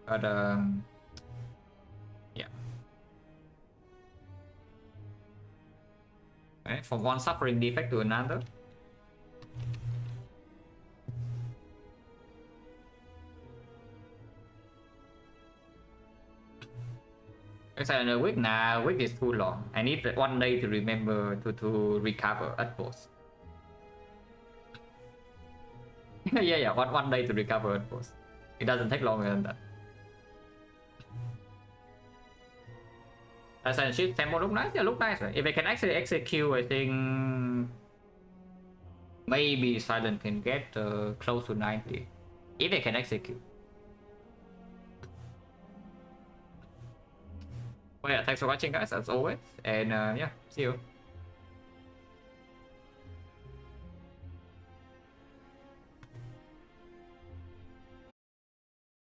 But yeah. Okay, from one suffering defect to another. It's like a week now. Week is too long. I need 1 day to remember to recover at post. yeah. One day to recover at post. It doesn't take longer than that. Silent shift tempo look nice. Yeah, look nice. Right? If I can actually execute, I think maybe Silent can get close to 90. If I can execute. Well, yeah, thanks for watching, guys, as always, and yeah, see you.